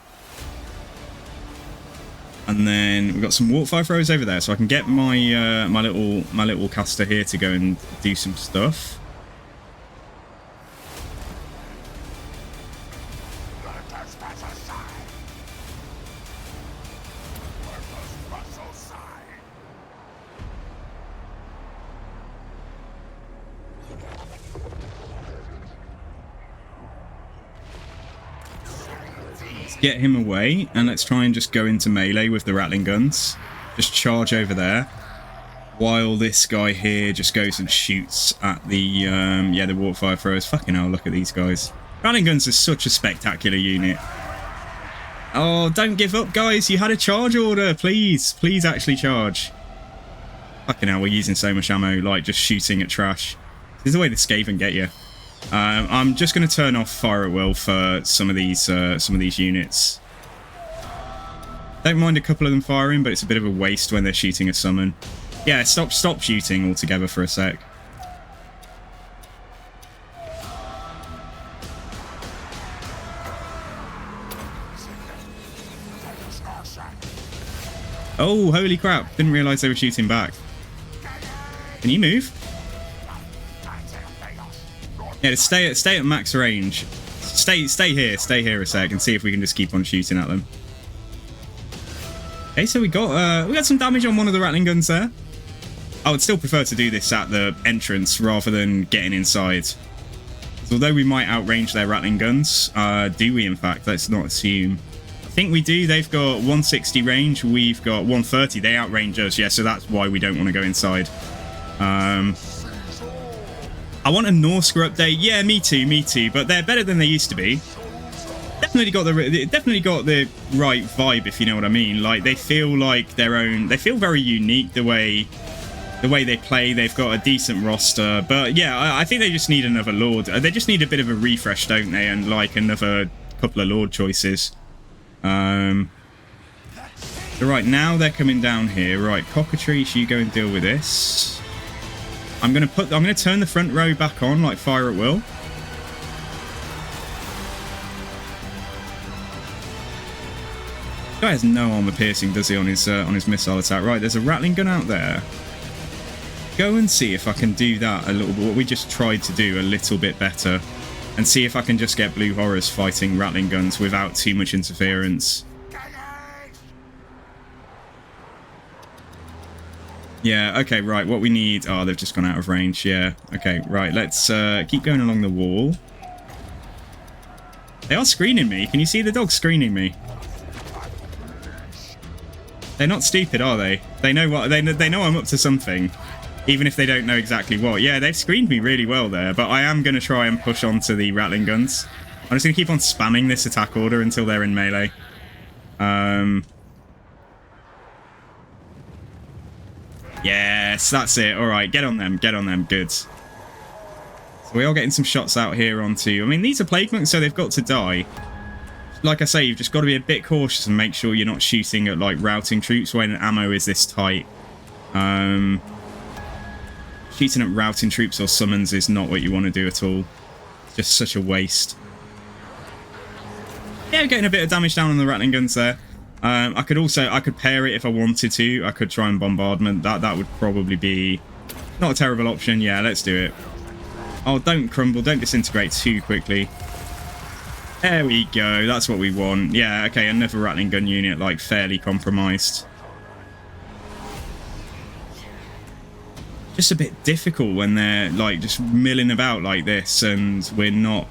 And then we've got some warp-fire throws over there, so I can get my my little caster here to go and do some stuff. Get him away, and let's try and just go into melee with the Rattling guns. Just charge over there, while this guy here just goes and shoots at the yeah, the warp-fire throwers. Fucking hell, look at these guys. Rattling guns is such a spectacular unit. Oh, don't give up, guys. You had a charge order. Please actually charge. Fucking hell, we're using so much ammo, like just shooting at trash. This is the way the Skaven get you. I'm just going to turn off fire at will for some of these units. Don't mind a couple of them firing, but it's a bit of a waste when they're shooting a summon. Yeah, stop shooting altogether for a sec. Oh, holy crap! Didn't realise they were shooting back. Can you move? Yeah, just stay at max range. Stay here a sec, and see if we can just keep on shooting at them. Okay, so we got some damage on one of the Rattling guns there. I would still prefer to do this at the entrance rather than getting inside. Although we might outrange their Rattling guns, do we in fact? Let's not assume. I think we do. They've got 160 range, we've got 130. They outrange us, yeah, so that's why we don't want to go inside. I want a Norsca update. Yeah, me too, but they're better than they used to be. Definitely got the right vibe, if you know what I mean. Like, they feel like their own. They feel very unique the way they play. They've got a decent roster, but yeah, I think they just need another Lord. They just need a bit of a refresh, don't they? And like another couple of Lord choices. So right now they're coming down here. Right, Cockatrice, you go and deal with this. I'm gonna turn the front row back on, like fire at will. Guy has no armor piercing, does he, on his missile attack? Right, there's a Rattling gun out there. Go and see if I can do that a little bit. What we just tried to do a little bit better, and see if I can just get blue horrors fighting Rattling guns without too much interference. Yeah, okay, right, what we need... Oh, they've just gone out of range, yeah. Okay, right, let's keep going along the wall. They are screening me. Can you see the dog screening me? They're not stupid, are they? They know what... They know I'm up to something. Even if they don't know exactly what. Yeah, they've screened me really well there, but I am going to try and push onto the Rattling guns. I'm just going to keep on spamming this attack order until they're in melee. Yes, that's it. All right, get on them. Get on them. Good. So we are getting some shots out here onto... I mean, these are Plague Monks, so they've got to die. Like I say, you've just got to be a bit cautious and make sure you're not shooting at, like, routing troops when ammo is this tight. Shooting at routing troops or summons is not what you want to do at all. It's just such a waste. Yeah, we're getting a bit of damage down on the Rattling guns there. I could pair it if I wanted to. I could try and bombardment. That would probably be not a terrible option. Yeah, let's do it. Oh, don't crumble. Don't disintegrate too quickly. There we go. That's what we want. Yeah, okay, another Rattling gun unit, like, fairly compromised. Just a bit difficult when they're, like, just milling about like this, and we're not...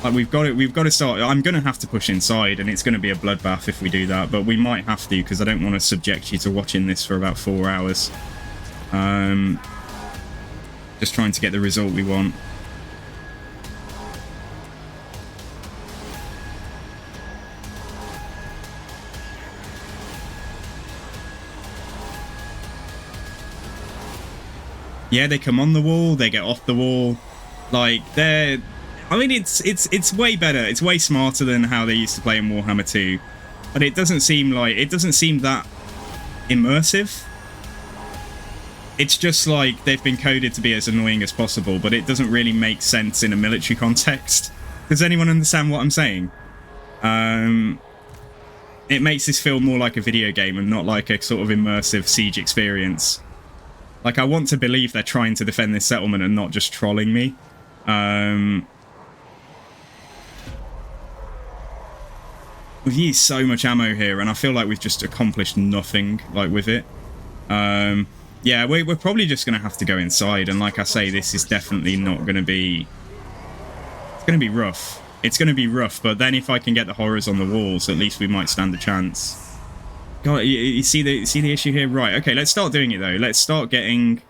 Like, we've got to start... I'm going to have to push inside, and it's going to be a bloodbath if we do that, but we might have to, because I don't want to subject you to watching this for about 4 hours. Just trying to get the result we want. Yeah, they come on the wall, they get off the wall. Like, they're... I mean, it's way better. It's way smarter than how they used to play in Warhammer 2. But it doesn't seem like... It doesn't seem that immersive. It's just like they've been coded to be as annoying as possible, but it doesn't really make sense in a military context. Does anyone understand what I'm saying? It makes this feel more like a video game and not like a sort of immersive siege experience. Like, I want to believe they're trying to defend this settlement and not just trolling me. We've used so much ammo here, and I feel like we've just accomplished nothing, like, with it. Yeah, we're probably just going to have to go inside, and like I say, this is definitely not going to be... It's going to be rough. It's going to be rough, but then if I can get the horrors on the walls, at least we might stand a chance. God, you see the issue here? Right, okay, let's start doing it, though. Let's start getting...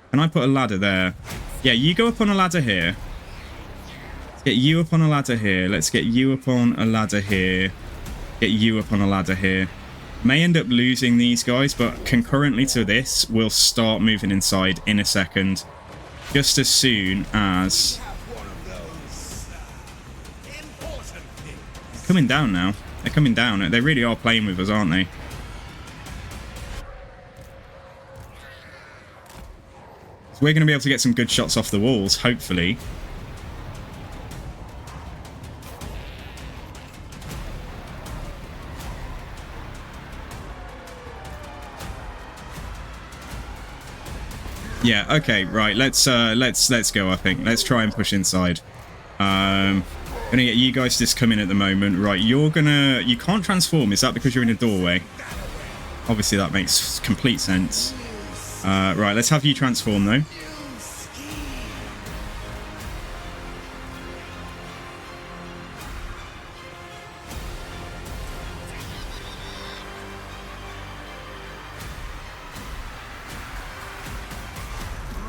Can I put a ladder there? Yeah, you go up on a ladder here. Let's get you up on a ladder here. Let's get you up on a ladder here. Get you up on a ladder here. May end up losing these guys, but concurrently to this, we'll start moving inside in a second. Just as soon as... Coming down now. They're coming down. They really are playing with us, aren't they? So we're going to be able to get some good shots off the walls, hopefully. Yeah, okay, right, let's go, I think. Let's try and push inside. Gonna get you guys to just come in at the moment. Right, you can't transform. Is that because you're in a doorway? Obviously that makes complete sense. Right, let's have you transform though.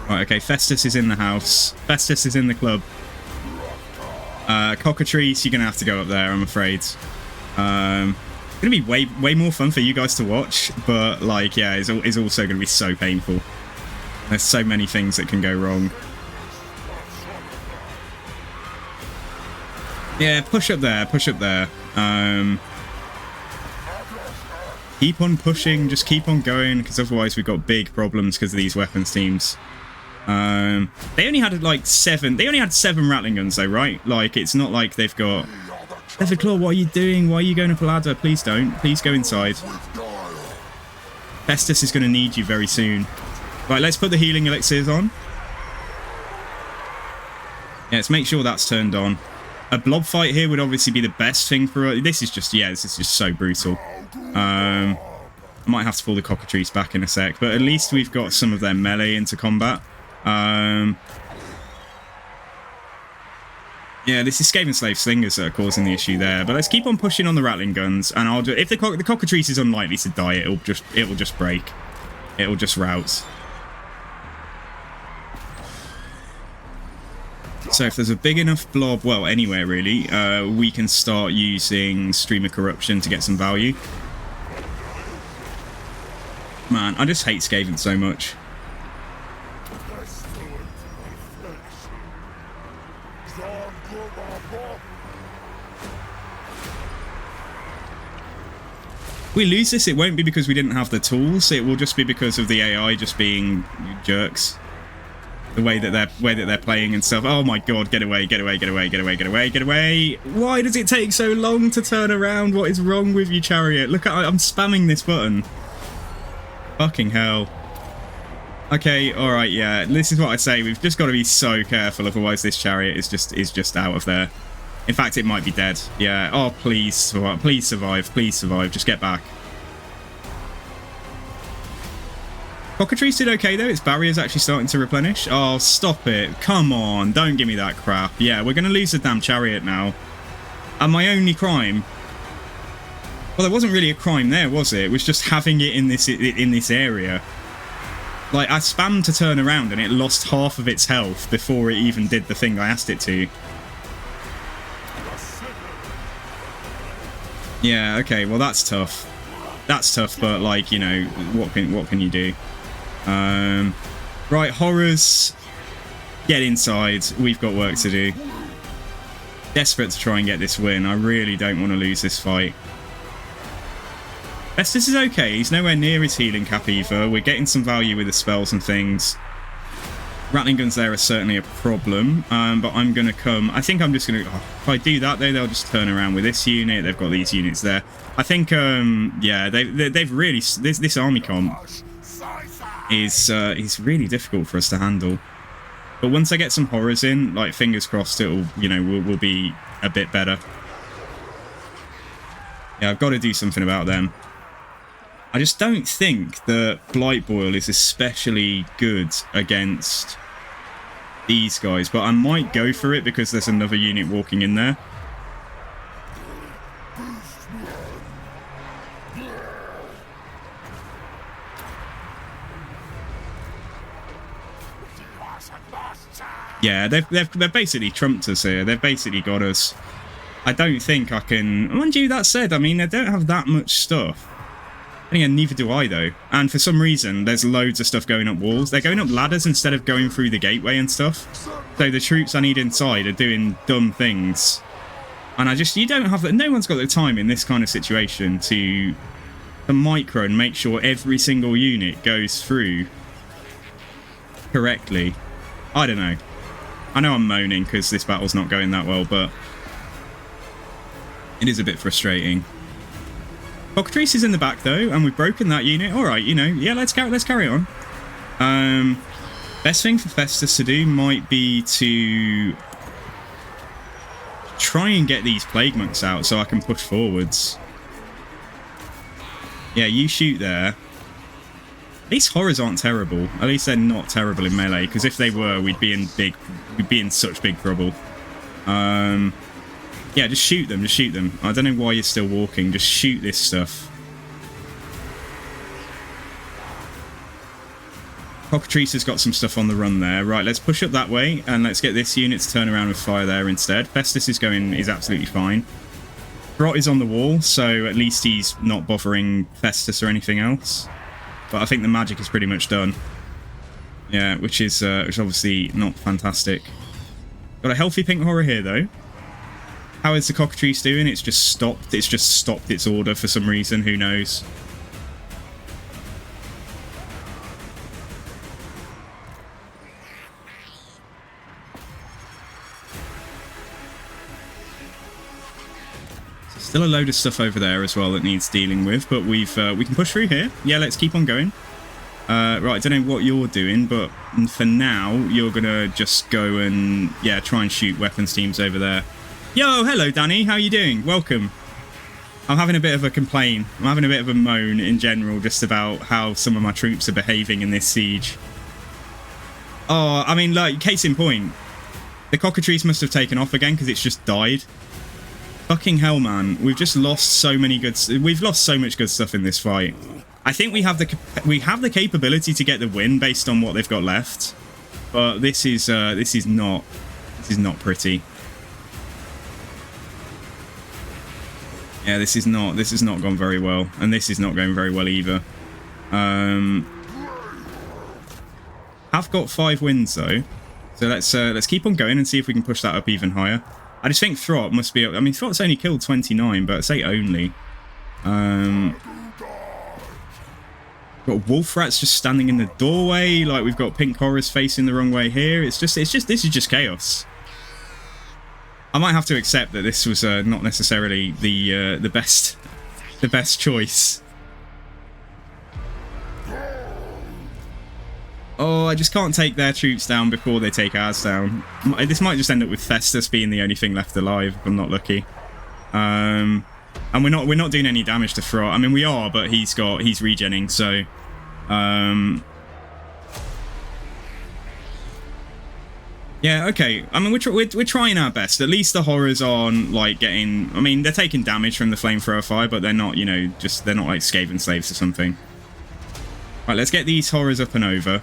Right, okay, Festus is in the house. Festus is in the club. Cockatrice, you're going to have to go up there, I'm afraid. It's going to be way more fun for you guys to watch, but, like, yeah, it's also going to be so painful. There's so many things that can go wrong. Yeah, push up there, push up there. Keep on pushing, just keep on going, because otherwise we've got big problems because of these weapons teams. They only had like 7. They only had 7 Rattling guns though, right? Like, it's not like they've got... Leather Claw, what are you doing? Why are you going up a ladder? Please don't. Please go inside. Festus is going to need you very soon. Right, let's put the healing elixirs on. Yeah, let's make sure that's turned on. A blob fight here would obviously be the best thing for us. This is just, yeah, this is just so brutal. I might have to pull the Cockatrice back in a sec, but at least we've got some of their melee into combat. Yeah, this is Skaven Slave Slingers that are causing the issue there, but let's keep on pushing on the Rattling guns, and I'll do... If the Cockatrice is unlikely to die, it'll just break. It'll just rout. So if there's a big enough blob, well, anywhere really, we can start using Stream of Corruption to get some value. Man, I just hate Skaven so much. If we lose this, it won't be because we didn't have the tools. It will just be because of the AI just being jerks. The way that they're playing and stuff. Oh my god, get away, get away, get away, get away, get away, get away. Why does it take so long to turn around? What is wrong with you, Chariot? Look, I'm spamming this button. Fucking hell. Okay, alright, yeah. This is what I say. We've just got to be so careful, otherwise this Chariot is just out of there. In fact, it might be dead. Yeah. Oh, please survive. Please survive. Please survive. Just get back. Cockatrice did okay, though. Its barrier's actually starting to replenish. Oh, stop it. Come on. Don't give me that crap. Yeah, we're going to lose the damn Chariot now. And my only crime... Well, there wasn't really a crime there, was it? It was just having it in this area. Like, I spammed to turn around and it lost half of its health before it even did the thing I asked it to. Yeah, okay, well that's tough. That's tough, but like, you know, what can you do? Right, horrors. Get inside. We've got work to do. Desperate to try and get this win. I really don't want to lose this fight. Festus is okay. He's nowhere near his healing cap either. We're getting some value with the spells and things. Rattling guns there are certainly a problem, but I'm going to come... I think I'm just going to... Oh, if I do that, though, they'll just turn around with this unit. They've got these units there. I think, yeah, they've really... This army comp is really difficult for us to handle. But once I get some horrors in, like, fingers crossed, it'll, you know, will be a bit better. Yeah, I've got to do something about them. I just don't think that Blight Boil is especially good against these guys, but I might go for it because there's another unit walking in there. Yeah, they've basically trumped us here. They've basically got us. I don't think I can... Mind you, that said, I mean, they don't have that much stuff. And neither do I, though. And for some reason, there's loads of stuff going up walls. They're going up ladders instead of going through the gateway and stuff. So the troops I need inside are doing dumb things. And you don't have... No one's got the time in this kind of situation to micro and make sure every single unit goes through correctly. I don't know. I know I'm moaning because this battle's not going that well, but it is a bit frustrating. Cockatrice is in the back though, and we've broken that unit. All right, you know, yeah, let's carry on. Best thing for Festus to do might be to try and get these plague monks out so I can push forwards. Yeah, you shoot there. These horrors aren't terrible. At least they're not terrible in melee, because if they were, we'd be in such big trouble. Yeah, just shoot them, just shoot them. I don't know why you're still walking. Just shoot this stuff. Cockatrice has got some stuff on the run there. Right, let's push up that way, and let's get this unit to turn around with fire there instead. Festus is absolutely fine. Grot is on the wall, so at least he's not bothering Festus or anything else. But I think the magic is pretty much done. Yeah, which is obviously not fantastic. Got a healthy pink horror here, though. How is the Cockatrice doing? It's just stopped. It's just stopped its order for some reason. Who knows? Still a load of stuff over there as well that needs dealing with, but we can push through here. Yeah, let's keep on going. Right, I don't know what you're doing, but for now, you're gonna just go and, yeah, try and shoot weapons teams over there. Yo, hello, Danny. How you doing? Welcome. I'm having a bit of a complaint. I'm having a bit of a moan in general just about how some of my troops are behaving in this siege. Oh, I mean, like, case in point. The Cockatrice must have taken off again because it's just died. Fucking hell, man. We've just lost so many good... We've lost so much good stuff in this fight. I think we have the capability to get the win based on what they've got left. But this is This is not pretty. Yeah, this is not gone very well, and this is not going very well either. Have got 5 wins though, so let's keep on going and see if we can push that up even higher. I just think Throt must be. I mean, Throt's only killed 29, but I say only. Got wolf rats just standing in the doorway. Like, we've got pink horrors facing the wrong way here. This is just chaos. I might have to accept that this was not necessarily the best choice. Oh, I just can't take their troops down before they take ours down. This might just end up with Festus being the only thing left alive if I'm not lucky. And we're not doing any damage to Throt. I mean, we are, but he's regenning, so yeah, okay. I mean, we're trying our best. At least the horrors aren't like getting. I mean, they're taking damage from the flamethrower fire, but they're not, you know, they're not like Skaven slaves or something. Right, let's get these horrors up and over.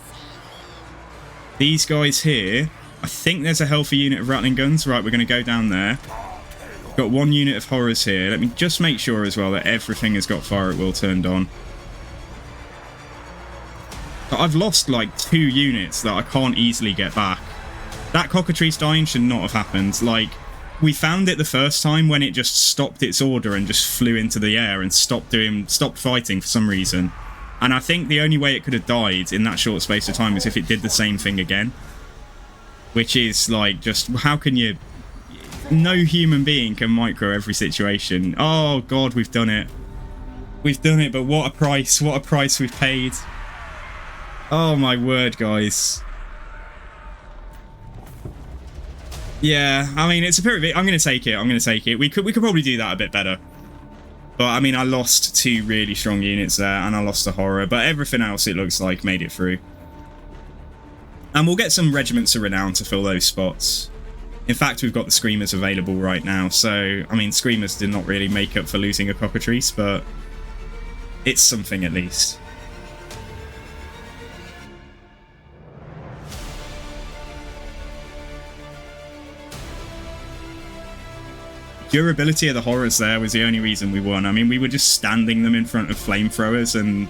These guys here. I think there's a healthy unit of rattling guns. Right, we're going to go down there. Got 1 unit of horrors here. Let me just make sure as well that everything has got fire at will turned on. But I've lost like 2 units that I can't easily get back. That cockatrice dying should not have happened. Like, we found it the first time when it just stopped its order and just flew into the air and stopped fighting for some reason. And I think the only way it could have died in that short space of time is if it did the same thing again. Which is like, just, how can you... No human being can micro every situation. Oh god, we've done it. We've done it, but what a price. What a price we've paid. Oh my word, guys. Yeah, I mean, it's a period. I'm going to take it. I'm going to take it. We could probably do that a bit better. But I mean, I lost 2 really strong units there, and I lost a horror. But everything else, it looks like, made it through. And we'll get some regiments of renown to fill those spots. In fact, we've got the Screamers available right now. So, I mean, Screamers did not really make up for losing a cockatrice, but it's something at least. Durability of the horrors there was the only reason we won. I mean, we were just standing them in front of flamethrowers and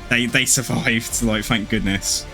they survived, like, thank goodness.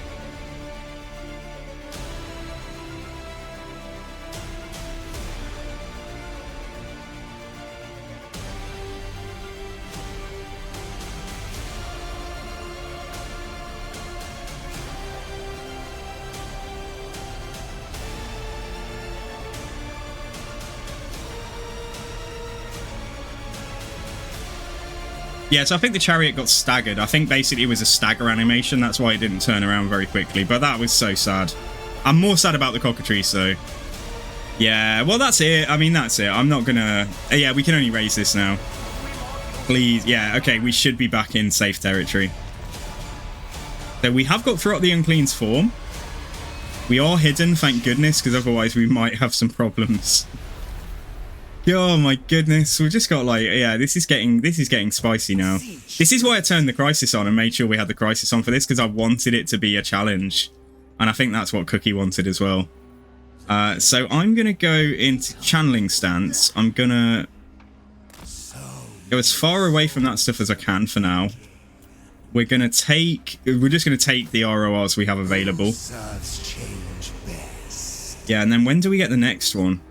Yeah, so I think the chariot got staggered. I think basically it was a stagger animation. That's why it didn't turn around very quickly. But that was so sad. I'm more sad about the cockatrice, though. Yeah, well, that's it. I mean, that's it. I'm not gonna... Yeah, we can only raise this now. Please. Yeah, okay, we should be back in safe territory. So we have got Throt the Unclean's form. We are hidden, thank goodness, because otherwise we might have some problems. Oh my goodness, we've just got like, yeah, this is getting spicy now. This is why I turned the crisis on and made sure we had the crisis on for this, because I wanted it to be a challenge. And I think that's what Cookie wanted as well. So I'm going to go into channeling stance. I'm going to go as far away from that stuff as I can for now. We're just going to take the RORs we have available. Yeah, and then when do we get the next one?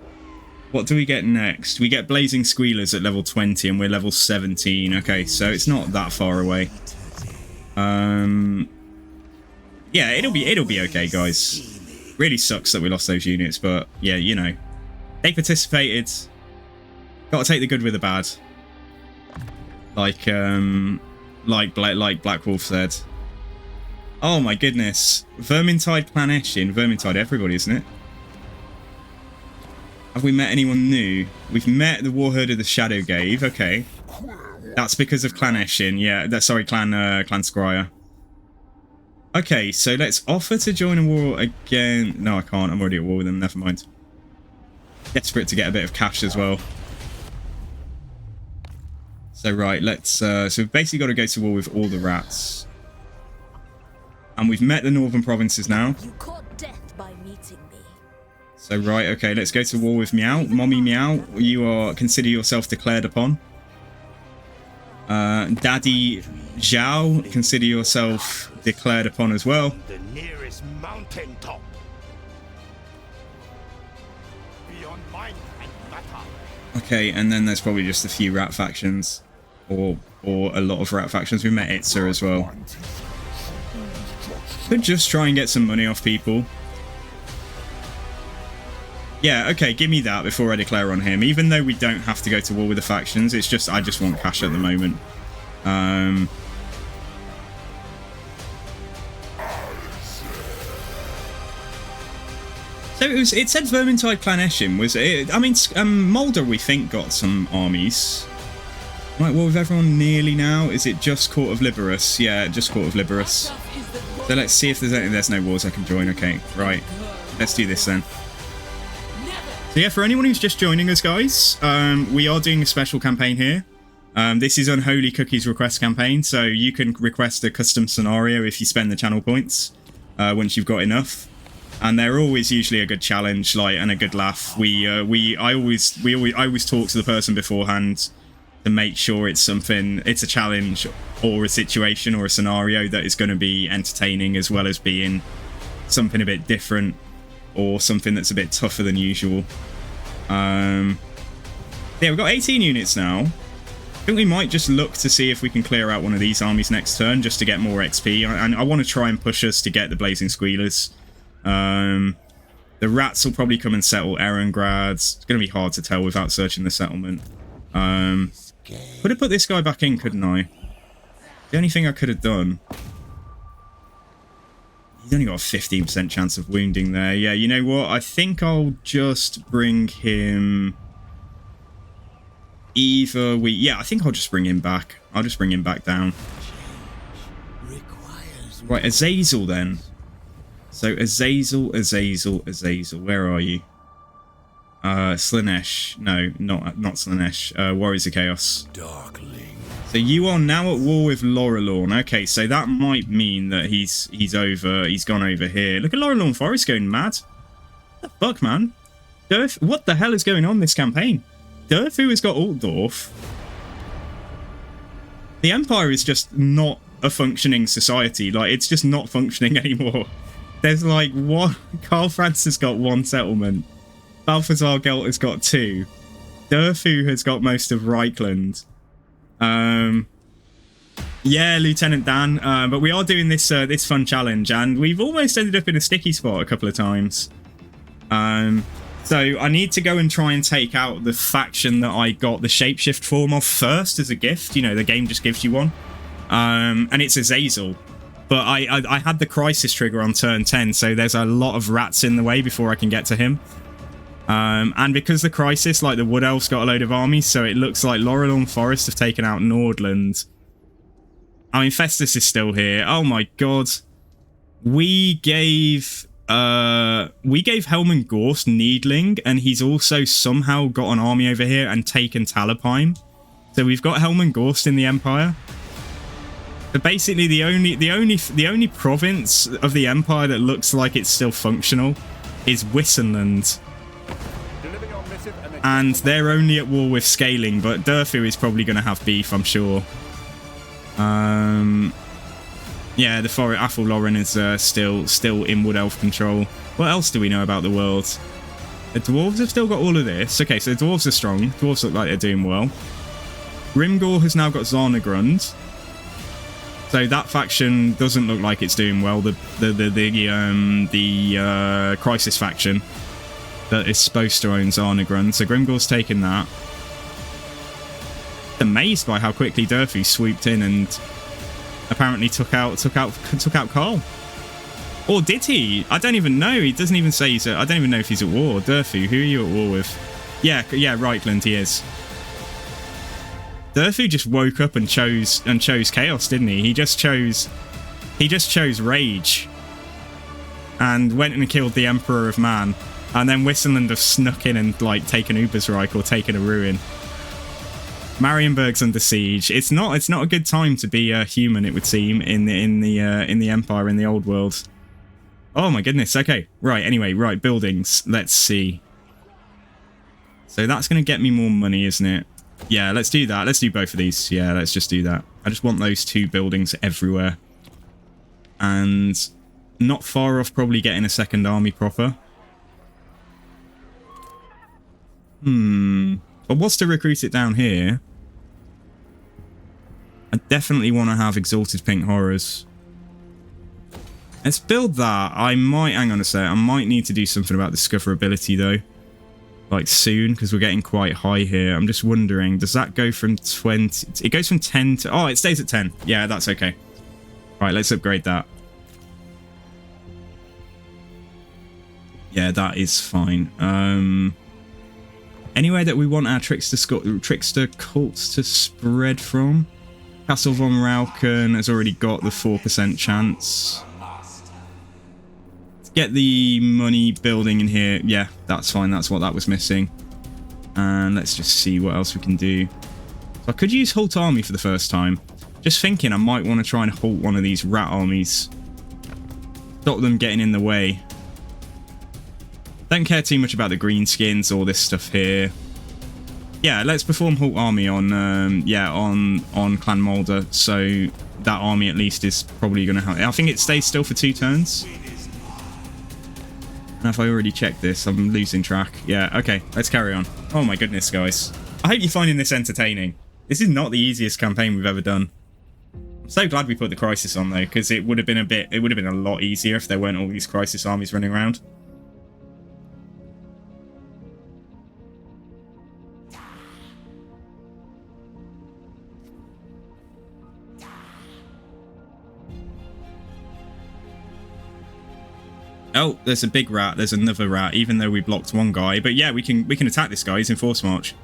What do we get next? We get Blazing Squealers at level 20 and we're level 17. Okay, so it's not that far away. Yeah, it'll be okay, guys. Really sucks that we lost those units, but yeah, you know. They participated. Gotta take the good with the bad. Like Black Wolf said. Oh my goodness. Vermintide Planeshin. Vermintide everybody, isn't it? Have we met anyone new? We've met the Warherd of the Shadow Gave. Okay. That's because of Clan Eshin. Yeah, sorry, Clan Scryer. Okay, so let's offer to join a war again. No, I can't. I'm already at war with them. Never mind. Desperate to get a bit of cash as well. So, right, let's... so we've basically got to go to war with all the rats. And we've met the northern provinces now. You caught death by meeting me. So, right, okay, let's go to war with Meow. Mommy Meow, you are, consider yourself declared upon. Daddy Zhao, consider yourself declared upon as well. The nearest mountain top. Beyond mine and matter. Okay, and then there's probably just a few rat factions. Or a lot of rat factions. We met Itza as well. Could just try and get some money off people. Yeah, okay, give me that before I declare on him. Even though we don't have to go to war with the factions, it's just I just want cash at the moment. So it said Vermintide Clan Eshin, was it? I mean, Mulder we think got some armies. Right, well with everyone nearly now. Is it just Court of Liberus? Yeah, just Court of Liberus. So let's see if there's no wars I can join. Okay, right. Let's do this then. So yeah, for anyone who's just joining us, guys, we are doing a special campaign here. This is Unholy Cookie's request campaign, so you can request a custom scenario if you spend the channel points once you've got enough. And they're always usually a good challenge, like, and a good laugh. I always talk to the person beforehand to make sure it's a challenge or a situation or a scenario that is going to be entertaining as well as being something a bit different or something that's a bit tougher than usual. Yeah, we've got 18 units now. I think we might just look to see if we can clear out one of these armies next turn just to get more XP. And I want to try and push us to get the Blazing Squealers. The rats will probably come and settle Erengrad. It's going to be hard to tell without searching the settlement. Could have put this guy back in, couldn't I? The only thing I could have done... He's only got a 15% chance of wounding there. Yeah, you know what? I think I'll just bring him... Yeah, I think I'll just bring him back. I'll just bring him back down. Right, Azazel then. So Azazel. Where are you? Slanesh. No, not Slanesh. Warriors of Chaos. Darkling. So you are now at war with Lorelorn. Okay, so that might mean that he's gone over here. Look at Lorelorn Forest going mad. What the fuck, man? What the hell is going on this campaign? Durfu has got Altdorf. The Empire is just not a functioning society. Like, it's just not functioning anymore. There's like one... Karl Franz has got one settlement. Balthazar Gelt has got 2. Durfu has got most of Reichland. Yeah, Lieutenant Dan. But we are doing this this fun challenge, and we've almost ended up in a sticky spot a couple of times. So I need to go and try and take out the faction that I got the shapeshift form of first as a gift. You know, the game just gives you one. And it's Azazel. But I had the crisis trigger on turn 10, so there's a lot of rats in the way before I can get to him. And because the crisis, like the Wood Elves got a load of armies, so it looks like Lorelorn Forest have taken out Nordland. I mean, Festus is still here. Oh my god. We gave Helman Gorst Needling, and he's also somehow got an army over here and taken Talapime. So we've got Helman Gorst in the Empire. But basically the only province of the Empire that looks like it's still functional is Wissenland. And they're only at war with Scaling, but Durfu is probably going to have beef, I'm sure. Yeah, the Athel Lauren is still in Wood Elf control. What else do we know about the world? The dwarves have still got all of this. Okay, so the dwarves are strong. Dwarves look like they're doing well. Grimgor has now got Zarnagrund. So that faction doesn't look like it's doing well. The Crisis faction that is supposed to own Zarnagrund. So Grimgor's taken that. Amazed by how quickly Durfu swooped in and apparently took out Karl. Or did he? I don't even know. He doesn't even say he's I don't even know if he's at war. Durfu, who are you at war with? Yeah, Reichland, he is. Durfu just woke up and chose chaos, didn't he? He just chose rage and went and killed the Emperor of Man, and then Wissenland have snuck in and like taken Ubersreich or taken a ruin. Marienburg's under siege. It's not a good time to be a human, it would seem, in the Empire, in the old world. Oh my goodness. Okay. Right. Anyway, right. Buildings. Let's see. So that's going to get me more money, isn't it? Yeah, let's do that. Let's do both of these. Yeah, let's just do that. I just want those 2 buildings everywhere. And not far off probably getting a second army proper. But what's to recruit it down here? I definitely want to have Exalted Pink Horrors. Let's build that. I might, hang on a sec, I might need to do something about discoverability though. Like soon, because we're getting quite high here. I'm just wondering, does that go from 20? It goes from 10 to... Oh, it stays at 10. Yeah, that's okay. Right, let's upgrade that. Yeah, that is fine. Anywhere that we want our trickster cults to spread from. Castle von Rauken has already got the 4% chance. Get the money building in here. Yeah, that's fine. That's what that was missing. And let's just see what else we can do. So I could use Halt Army for the first time. Just thinking I might want to try and halt one of these rat armies. Stop them getting in the way. Don't care too much about the greenskins or this stuff here. Yeah, let's perform Halt Army on, on Clan Mulder. So that army at least is probably going to help. I think it stays still for 2 turns. Have I already checked this? I'm losing track. Yeah, okay, let's carry on. Oh my goodness, guys. I hope you're finding this entertaining. This is not the easiest campaign we've ever done. I'm so glad we put the crisis on though, because it would have been a lot easier if there weren't all these crisis armies running around. Oh, there's a big rat. There's another rat, even though we blocked one guy. But yeah, we can attack this guy. He's in force march.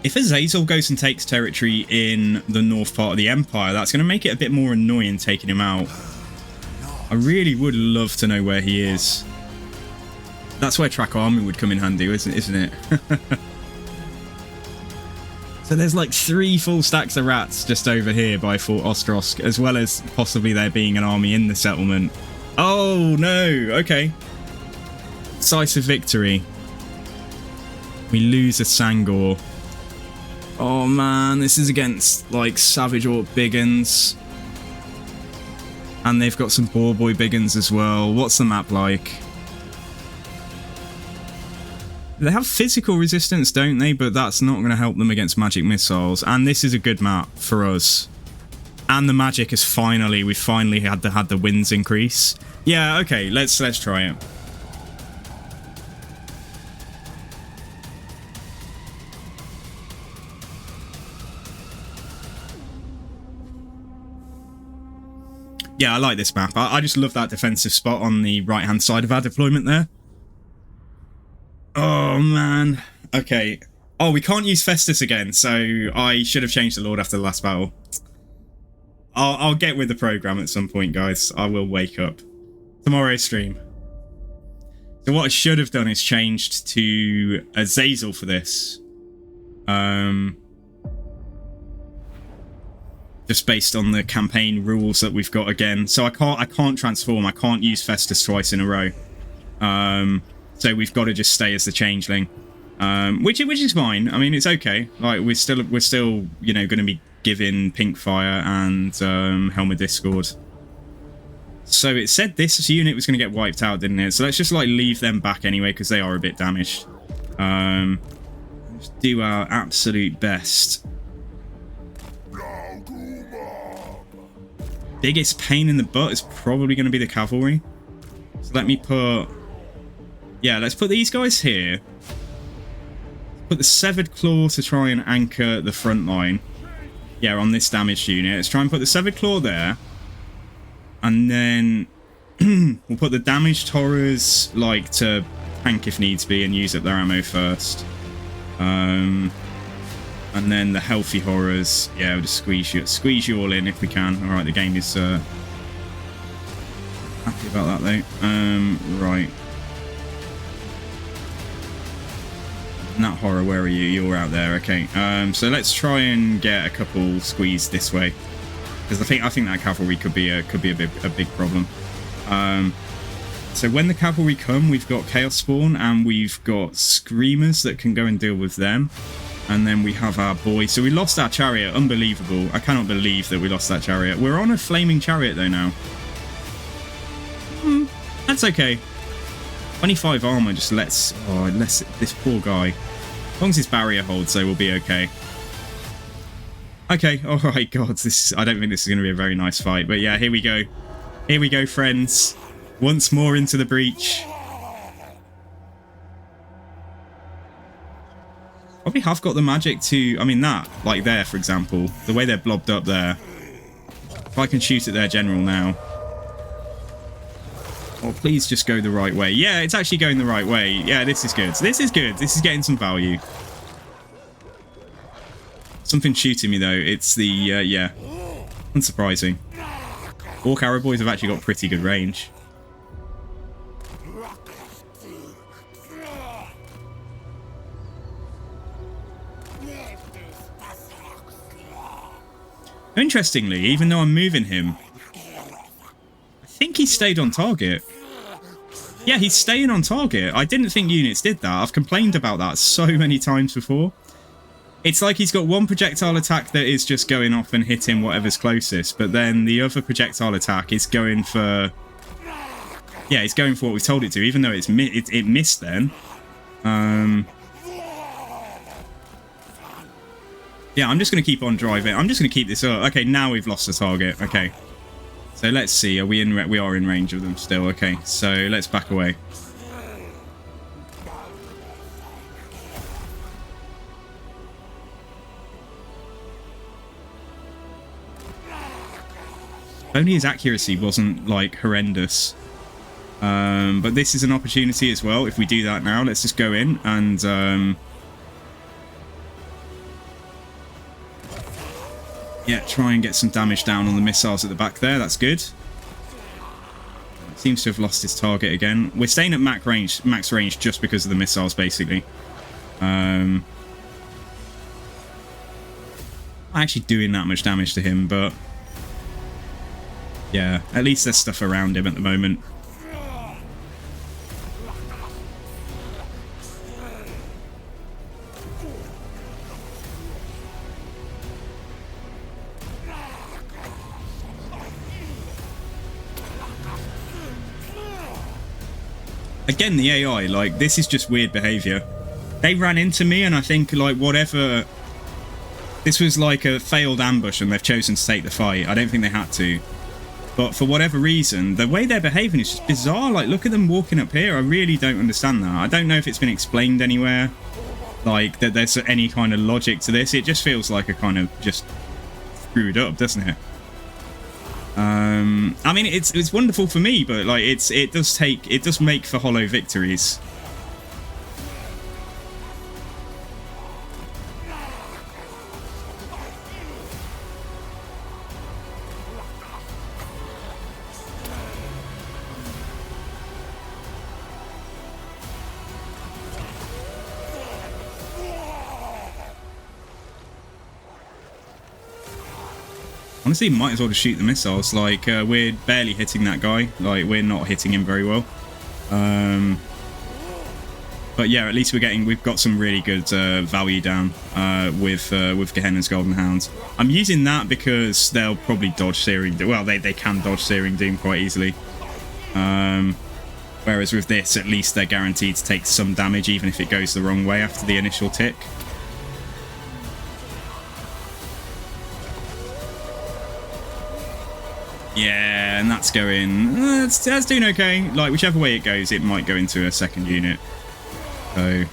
If Azazel goes and takes territory in the north part of the Empire, that's going to make it a bit more annoying taking him out. I really would love to know where he is. That's where track army would come in handy, isn't it? So there's like 3 full stacks of rats just over here by Fort Ostrosk, as well as possibly there being an army in the settlement. Oh no, okay. Decisive victory. We lose a Sangor. Oh man, this is against like Savage Orc Biggins. And they've got some Boar Boy Biggins as well. What's the map like? They have physical resistance, don't they? But that's not going to help them against magic missiles. And this is a good map for us. And the magic is we've finally had the wins increase. Yeah, okay, let's try it. Yeah, I like this map. I just love that defensive spot on the right-hand side of our deployment there. Oh, man. Okay. Oh, we can't use Festus again, so I should have changed the Lord after the last battle. I'll get with the program at some point, guys. I will wake up. Tomorrow's stream. So what I should have done is changed to Azazel for this. Just based on the campaign rules that we've got again. So I can't transform. I can't use Festus twice in a row. So we've got to just stay as the Changeling. Which is fine. I mean, it's okay. Like we're still you know, going to be given Pink Fire and Helm of Discord. So it said this unit was going to get wiped out, didn't it? So let's just like leave them back anyway because they are a bit damaged. Let's do our absolute best. Biggest pain in the butt is probably going to be the cavalry. So let me put... Yeah, let's put these guys here. Put the Severed Claw to try and anchor the front line. Yeah, on this damaged unit. Let's try and put the Severed Claw there. And then we'll put the damaged horrors like to tank if needs be and use up their ammo first. And then the healthy horrors, yeah, we'll just squeeze you all in if we can. All right, the game is Happy about that though. Right. Nat Horror, where are you? You're out there. Okay. So let's try and get a couple squeezed this way, because I think that cavalry could be a big problem. So when the cavalry come, we've got Chaos Spawn and we've got Screamers that can go and deal with them. And then we have our boy. So we lost our chariot. Unbelievable. I cannot believe that we lost that chariot. We're on a flaming chariot though now. That's okay. 25 armor just lets this poor guy. As long as his barrier holds, so we'll be okay. Okay, alright, God, I don't think this is going to be a very nice fight. But yeah, here we go. Here we go, friends. Once more into the breach. Probably have got the magic to... I mean, that, like there, for example. The way they're blobbed up there. If I can shoot at their general now. Oh, please just go the right way. Yeah, it's actually going the right way. Yeah, this is good. This is good. This is getting some value. Something shooting me, though. It's the, yeah. Unsurprising. Orc arrow boys have actually got pretty good range. Interestingly, even though I'm moving him, I think he stayed on target. Yeah, he's staying on target. I didn't think units did that. I've complained about that so many times before. It's like he's got one projectile attack that is just going off and hitting whatever's closest, but then the other projectile attack is going for... Yeah, it's going for what we told it to, even though it missed then. Yeah, I'm just going to keep on driving. I'm just going to keep this up. Okay, now we've lost the target. Okay. So let's see. Are we in? We are in range of them still. Okay, so let's back away. Only his accuracy wasn't like horrendous. But this is an opportunity as well. If we do that now, let's just go in and yeah, try and get some damage down on the missiles at the back there. That's good. Seems to have lost his target again. We're staying at max range just because of the missiles, basically. Not actually doing that much damage to him, but yeah, at least there's stuff around him at the moment. Again, the AI, like, this is just weird behavior. They ran into me, and I think, like, whatever... This was like a failed ambush, and they've chosen to take the fight. I don't think they had to. But for whatever reason, the way they're behaving is just bizarre. Like, look at them walking up here. I really don't understand that. I don't know if it's been explained anywhere. Like, that there's any kind of logic to this. It just feels like a kind of just screwed up, doesn't it? I mean, it's wonderful for me, but like it does make for hollow victories. Honestly, might as well just shoot the missiles. Like, we're barely hitting that guy. Like, we're not hitting him very well. But yeah, at least we've got some really good value down with Gehenna's Golden Hounds. I'm using that because they'll probably dodge Searing Doom. Well, they can dodge Searing Doom quite easily. Whereas with this, at least they're guaranteed to take some damage, even if it goes the wrong way after the initial tick. Yeah, and that's going... that's doing okay. Like, whichever way it goes, it might go into a second unit. So...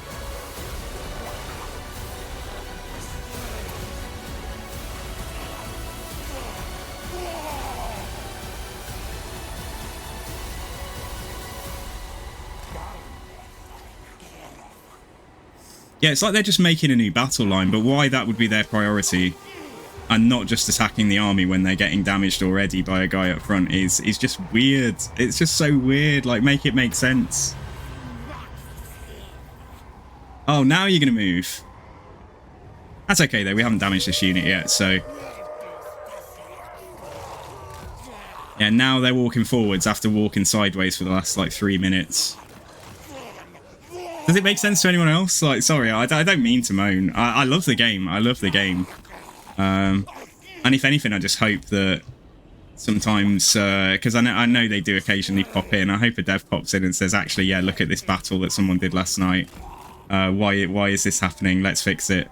yeah, it's like they're just making a new battle line, but why that would be their priority, and not just attacking the army when they're getting damaged already by a guy up front is just weird. It's just so weird. Like, make it make sense. Oh, now you're going to move. That's okay, though. We haven't damaged this unit yet, so... Yeah, now they're walking forwards after walking sideways for the last, like, 3 minutes. Does it make sense to anyone else? Like, sorry, I don't mean to moan. I love the game. I love the game. And if anything, I just hope that sometimes, because I know they do occasionally pop in. I hope a dev pops in and says, actually, yeah, look at this battle that someone did last night. Why is this happening? Let's fix it.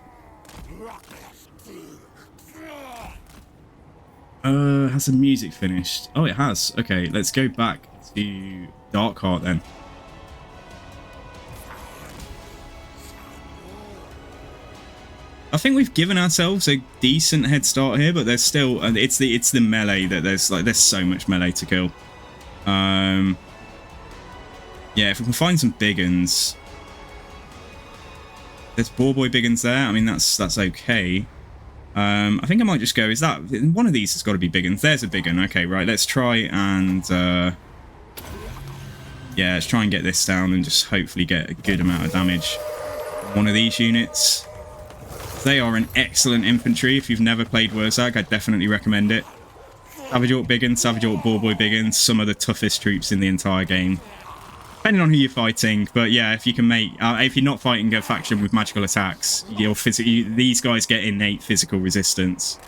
Has the music finished? Oh, it has. Okay, let's go back to Darkheart then. I think we've given ourselves a decent head start here, but there's still it's the melee that there's so much melee to kill. Yeah, if we can find some big uns. There's boar boy big uns there. I mean that's okay. I think I might just go, is that one of these has got to be big uns. There's a big un. Okay, right, let's try and yeah, let's try and get this down and just hopefully get a good amount of damage on one of these units. They are an excellent infantry. If you've never played Wurzag, I definitely recommend it. Savage Orc Biggins, Savage Orc Boar Boy Biggins, some of the toughest troops in the entire game. Depending on who you're fighting, but yeah, if you can make... if you're not fighting a faction with magical attacks, these guys get innate physical resistance.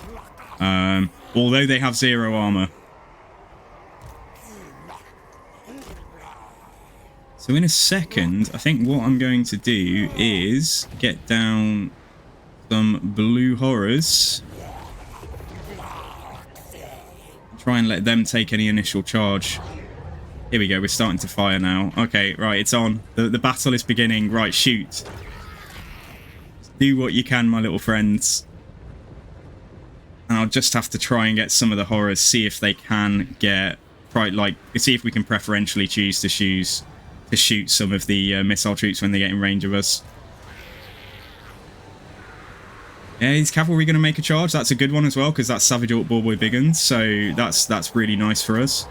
Although they have 0 armor. So in a second, I think what I'm going to do is get down... some blue horrors. Try and let them take any initial charge. Here we go, we're starting to fire now. Okay, right, it's on. The battle is beginning. Right, shoot. Do what you can, my little friends. And I'll just have to try and get some of the horrors, see if they can get... see if we can preferentially choose to shoot some of the missile troops when they get in range of us. Yeah, is cavalry going to make a charge? That's a good one as well, because that's Savage Orc Boar Boy Biggins, so that's really nice for us.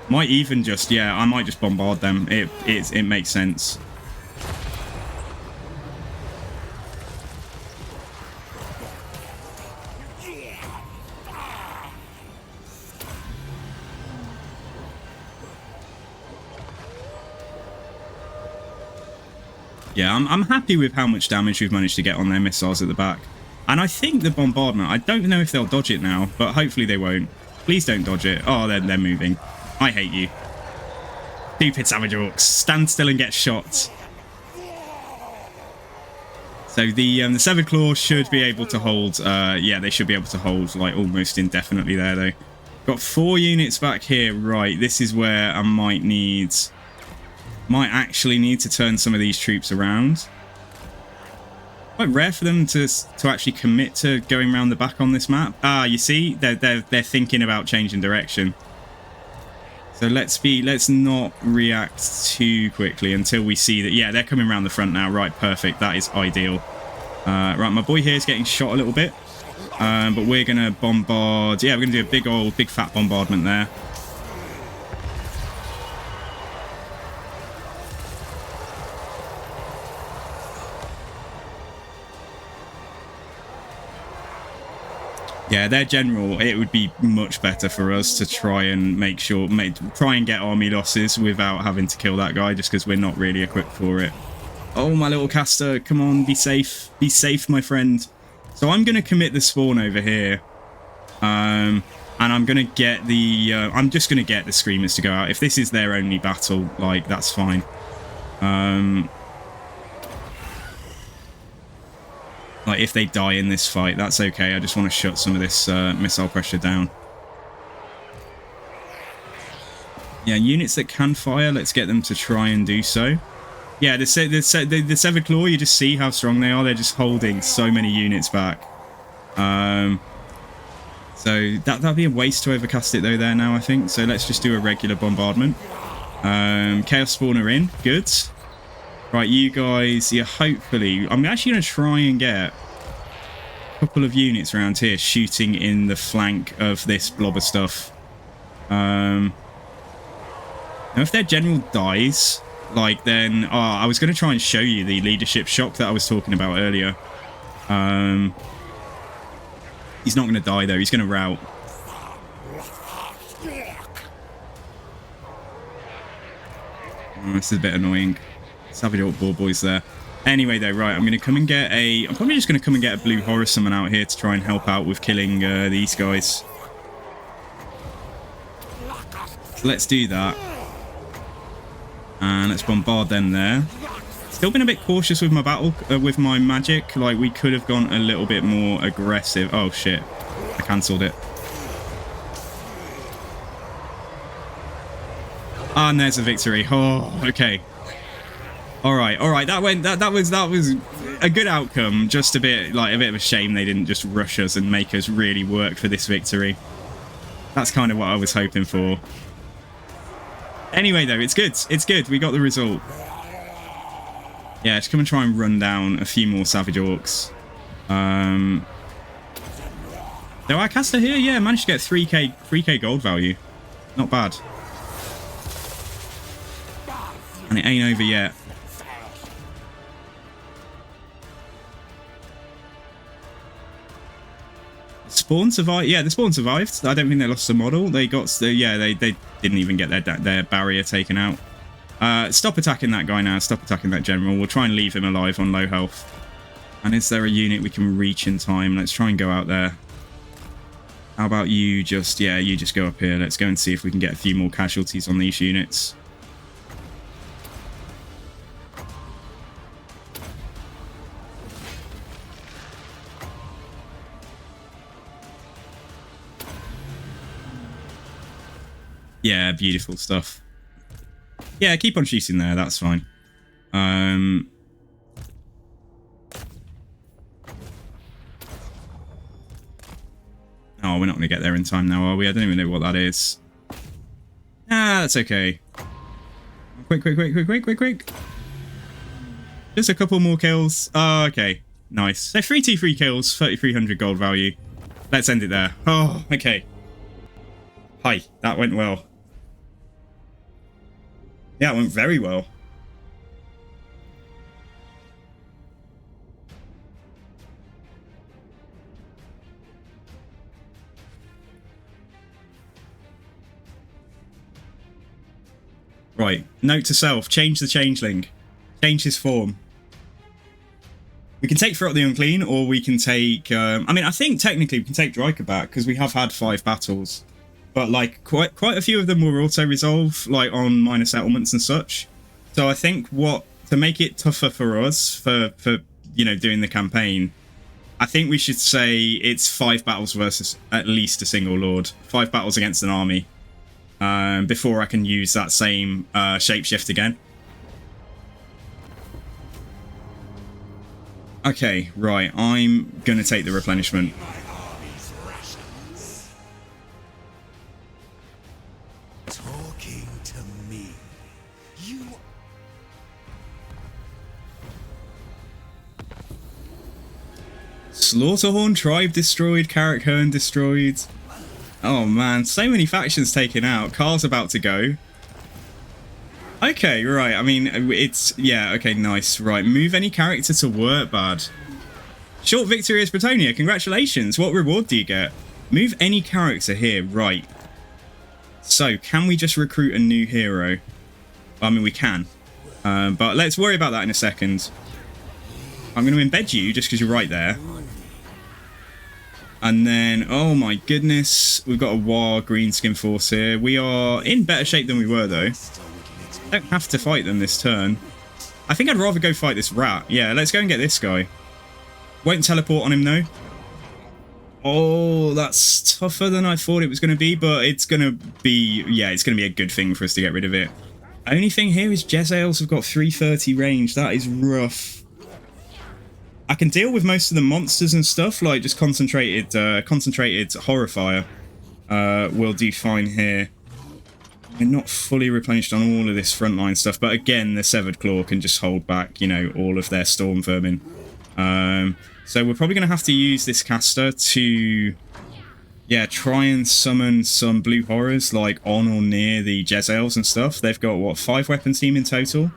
Might even just, yeah, I might just bombard them. It makes sense. Yeah, I'm happy with how much damage we've managed to get on their missiles at the back. And I think the bombardment, I don't know if they'll dodge it now, but hopefully they won't. Please don't dodge it. Oh, they're moving. I hate you. Stupid Savage Orcs. Stand still and get shot. So the Severed Claw should be able to hold, yeah, they should be able to hold like almost indefinitely there though. Got 4 units back here. Right, this is where I might actually need to turn some of these troops around. Quite rare for them to actually commit to going around the back on this map. Ah, you see, they're thinking about changing direction. So let's not react too quickly until we see that. Yeah, they're coming around the front now. Right, perfect. That is ideal. Right, my boy here is getting shot a little bit, but we're gonna bombard. Yeah, we're gonna do a big fat bombardment there. Yeah, their general, it would be much better for us to try and try and get army losses without having to kill that guy, just because we're not really equipped for it. Oh, my little caster, come on, be safe. Be safe, my friend. So I'm going to commit the spawn over here. And I'm going to get the... I'm just going to get the Screamers to go out. If this is their only battle, like, that's fine. Like, if they die in this fight, that's okay. I just want to shut some of this missile pressure down. Yeah, units that can fire, let's get them to try and do so. Yeah, the Severed Claw, you just see how strong they are. They're just holding so many units back. So that'd be a waste to overcast it, though, there now, I think. So let's just do a regular bombardment. Chaos Spawner in. Good. Right, you guys, yeah, hopefully... I'm actually going to try and get couple of units around here shooting in the flank of this blob of stuff. Now if their general dies, like, then I was going to try and show you the leadership shock that I was talking about earlier. He's not going to die though, he's going to rout. This is a bit annoying. Savage Orc Boar Boys there. Anyway though, right, I'm going to come and get I'm probably just going to come and get a blue horror summon out here to try and help out with killing these guys. So let's do that. And let's bombard them there. Still been a bit cautious with my with my magic. Like, we could have gone a little bit more aggressive. Oh shit, I cancelled it. Ah, and there's a victory. Oh, okay. All right. That was a good outcome. Just a bit of a shame they didn't just rush us and make us really work for this victory. That's kind of what I was hoping for. Anyway, though, it's good. It's good. We got the result. Yeah, just come and try and run down a few more Savage Orcs. There our caster here, yeah, managed to get 3k gold value. Not bad. And it ain't over yet. Spawn survived. Yeah, the spawn survived. I don't think they lost the model. They got they didn't even get their barrier taken out. Stop attacking that guy now. Stop attacking that general. We'll try and leave him alive on low health. And is there a unit we can reach in time? Let's try and go out there. How about you just, yeah, you just go up here. Let's go and see if we can get a few more casualties on these units. Yeah, beautiful stuff. Yeah, keep on shooting there, that's fine. Oh, we're not going to get there in time now, are we? I don't even know what that is. Ah, that's okay. Quick. Just a couple more kills. Oh, okay. Nice. So 3 kills, 3,300 gold value. Let's end it there. Oh, okay. Hi, that went well. Yeah, it went very well. Right, note to self, change the Changeling. Change his form. We can take Throw Up the Unclean, or we can take... I mean, I think technically we can take Dryker back, because we have had 5 battles. But, like, quite a few of them were auto-resolve, like, on minor settlements and such. So I think to make it tougher for us, for you know, doing the campaign, I think we should say it's 5 battles versus at least a single lord. 5 battles against an army. Before I can use that same shapeshift again. Okay, right, I'm gonna take the replenishment. Talking to me. You... Slaughterhorn tribe destroyed, Carrick-Herne destroyed. Oh man, so many factions taken out. Carl's about to go. Okay, right, I mean, it's... Yeah, okay, nice. Right, move any character to work, bad. Short victory as Bretonia, congratulations. What reward do you get? Move any character here, right. So, can we just recruit a new hero? I mean, we can. But let's worry about that in a second. I'm going to embed you just because you're right there. And then, oh my goodness, we've got a War Greenskin force here. We are in better shape than we were, though. Don't have to fight them this turn. I think I'd rather go fight this rat. Yeah, let's go and get this guy. Won't teleport on him, though. Oh, that's tougher than I thought it was going to be, but it's going to be... Yeah, it's going to be a good thing for us to get rid of it. Only thing here is Jezzails have got 330 range. That is rough. I can deal with most of the monsters and stuff, like just concentrated Horrifier will do fine here. We're not fully replenished on all of this frontline stuff, but again, the Severed Claw can just hold back, you know, all of their Storm Vermin. So we're probably going to have to use this caster to, yeah, try and summon some blue horrors like on or near the Jezzails and stuff. They've got, what, 5 weapons team in total?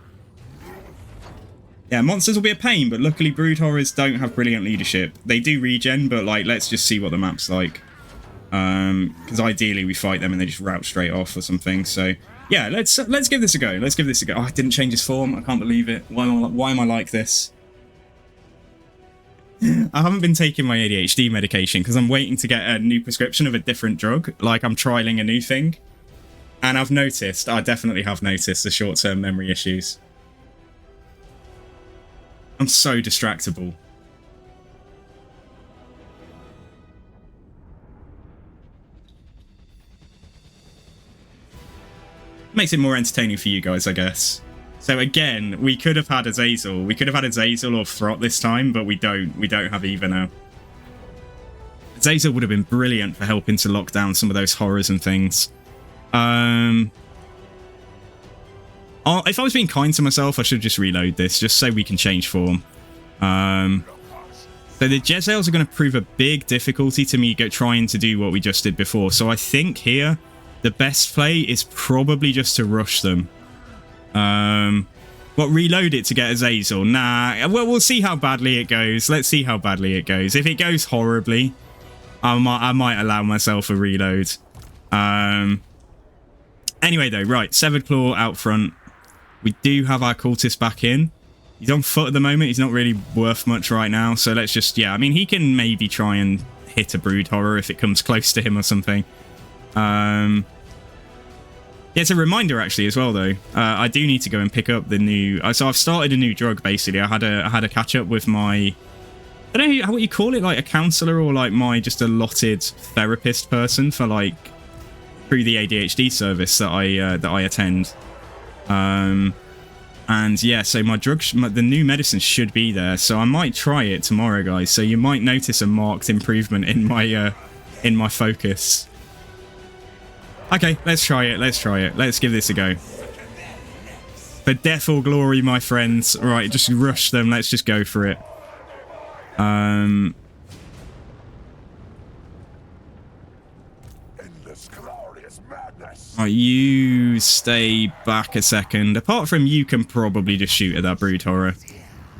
Yeah, monsters will be a pain, but luckily brood horrors don't have brilliant leadership. They do regen, but like, let's just see what the map's like. Because ideally we fight them and they just route straight off or something. So yeah, let's give this a go. Let's give this a go. Oh, I didn't change his form. I can't believe it. Why am I like this? I haven't been taking my ADHD medication because I'm waiting to get a new prescription of a different drug. Like, I'm trialing a new thing. And I definitely have noticed the short-term memory issues. I'm so distractible. Makes it more entertaining for you guys, I guess. So again, we could have had Azazel. We could have had Azazel or Throt this time, but we don't. We don't have either now. Azazel would have been brilliant for helping to lock down some of those horrors and things. If I was being kind to myself, I should just reload this, just so we can change form. So the Jezzails are going to prove a big difficulty to me trying to do what we just did before. So I think here, the best play is probably just to rush them. Reload it to get Azazel? Nah, well, we'll see how badly it goes. Let's see how badly it goes. If it goes horribly, I might allow myself a reload. Anyway, though, right, Severed Claw out front. We do have our cultist back in. He's on foot at the moment. He's not really worth much right now. So let's just, yeah, I mean, he can maybe try and hit a brood horror if it comes close to him or something. Yeah, it's a reminder actually as well, though. I do need to go and pick up the new. So I've started a new drug basically. I had a catch up with my, I don't know what you call it, like a counselor or like my just allotted therapist person for like through the ADHD service that I attend. And yeah, so my the new medicine should be there, so I might try it tomorrow, guys. So you might notice a marked improvement in my focus. Okay, let's try it. Let's give this a go. For death or glory, my friends. Right, just rush them. Let's just go for it. Right, you stay back a second. Apart from you can probably just shoot at that brood horror.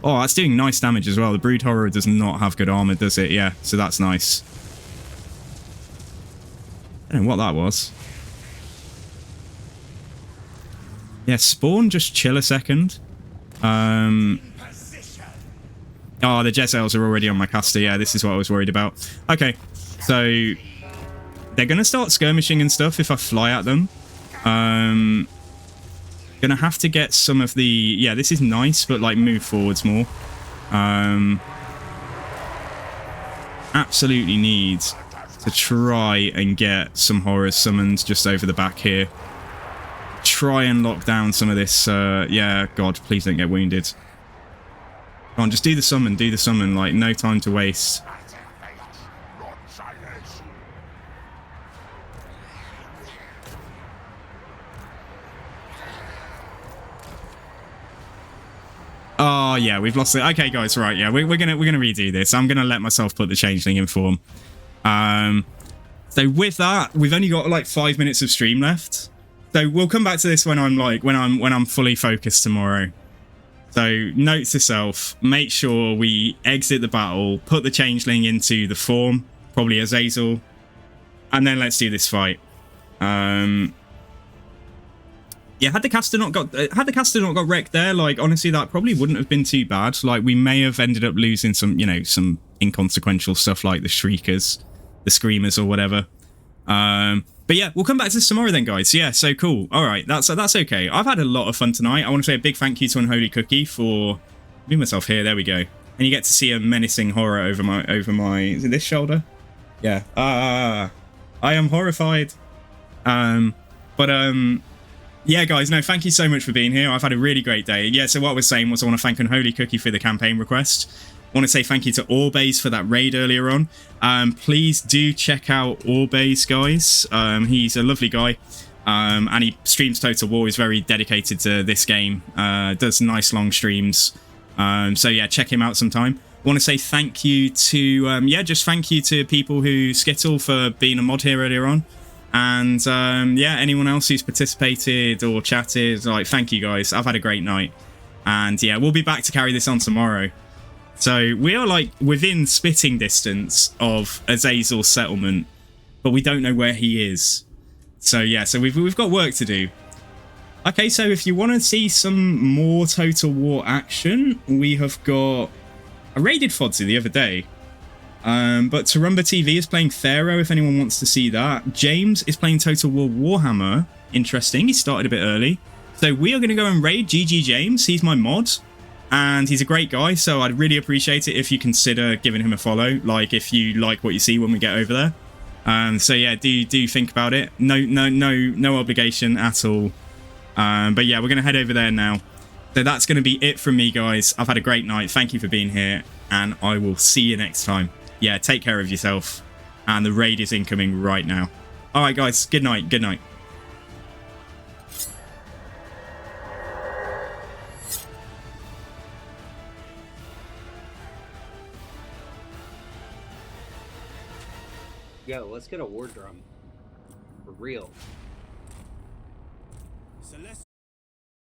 Oh, that's doing nice damage as well. The brood horror does not have good armor, does it? Yeah, so that's nice. I don't know what that was. Yeah, spawn, just chill a second. Oh, the Jezzails are already on my caster. Yeah, this is what I was worried about. Okay, so they're going to start skirmishing and stuff if I fly at them. Gonna have to get some of the... Yeah, this is nice, but like move forwards more. Absolutely need to try and get some horrors summoned just over the back here. Try and lock down some of this... yeah, God, please don't get wounded. Come on, just do the summon, like, no time to waste. Oh, yeah, we've lost it. Okay, guys, right, yeah, we're gonna redo this. I'm gonna let myself put the Changeling in form. So with that, we've only got, like, 5 minutes of stream left. So we'll come back to this when I'm, like, when I'm fully focused tomorrow. So, note to self, make sure we exit the battle, put the Changeling into the form, probably Azazel, and then let's do this fight. Yeah, had the caster not got wrecked there, like, honestly, that probably wouldn't have been too bad. Like, we may have ended up losing some, you know, some inconsequential stuff like the Shriekers, the Screamers, or whatever. But yeah, we'll come back to this tomorrow then, guys. Yeah, so cool. All right, that's okay. I've had a lot of fun tonight. I want to say a big thank you to Unholy Cookie for moving myself here. There we go. And you get to see a menacing horror over my is it this shoulder? Yeah. I am horrified. Yeah, guys, no, thank you so much for being here. I've had a really great day. Yeah, so what I was saying was I want to thank Unholy Cookie for the campaign request. I want to say thank you to Orbase for that raid earlier on. Please do check out Orbase, guys. He's a lovely guy. And he streams Total War. He's very dedicated to this game. Does nice long streams. So yeah, check him out sometime. want to say thank you to, yeah, just thank you to people who Skittle for being a mod here earlier on. And yeah, anyone else who's participated or chatted, like, thank you guys. I've had a great night. And yeah, we'll be back to carry this on tomorrow. So we are like within spitting distance of Azazel's settlement, but we don't know where he is. So yeah, so we've got work to do. Okay, so if you want to see some more Total War action, we have got... I raided Fodzy the other day. But Tarumba TV is playing Pharaoh, if anyone wants to see that. James is playing Total War Warhammer. Interesting, he started a bit early. So we are going to go and raid GG James. He's my mod. And he's a great guy, so I'd really appreciate it if you consider giving him a follow. Like, if you like what you see when we get over there. So yeah, do think about it. No obligation at all. But yeah, we're going to head over there now. So that's going to be it from me, guys. I've had a great night. Thank you for being here. And I will see you next time. Yeah, take care of yourself. And the raid is incoming right now. All right, guys. Good night. Good night. Yo, let's get a war drum. For real.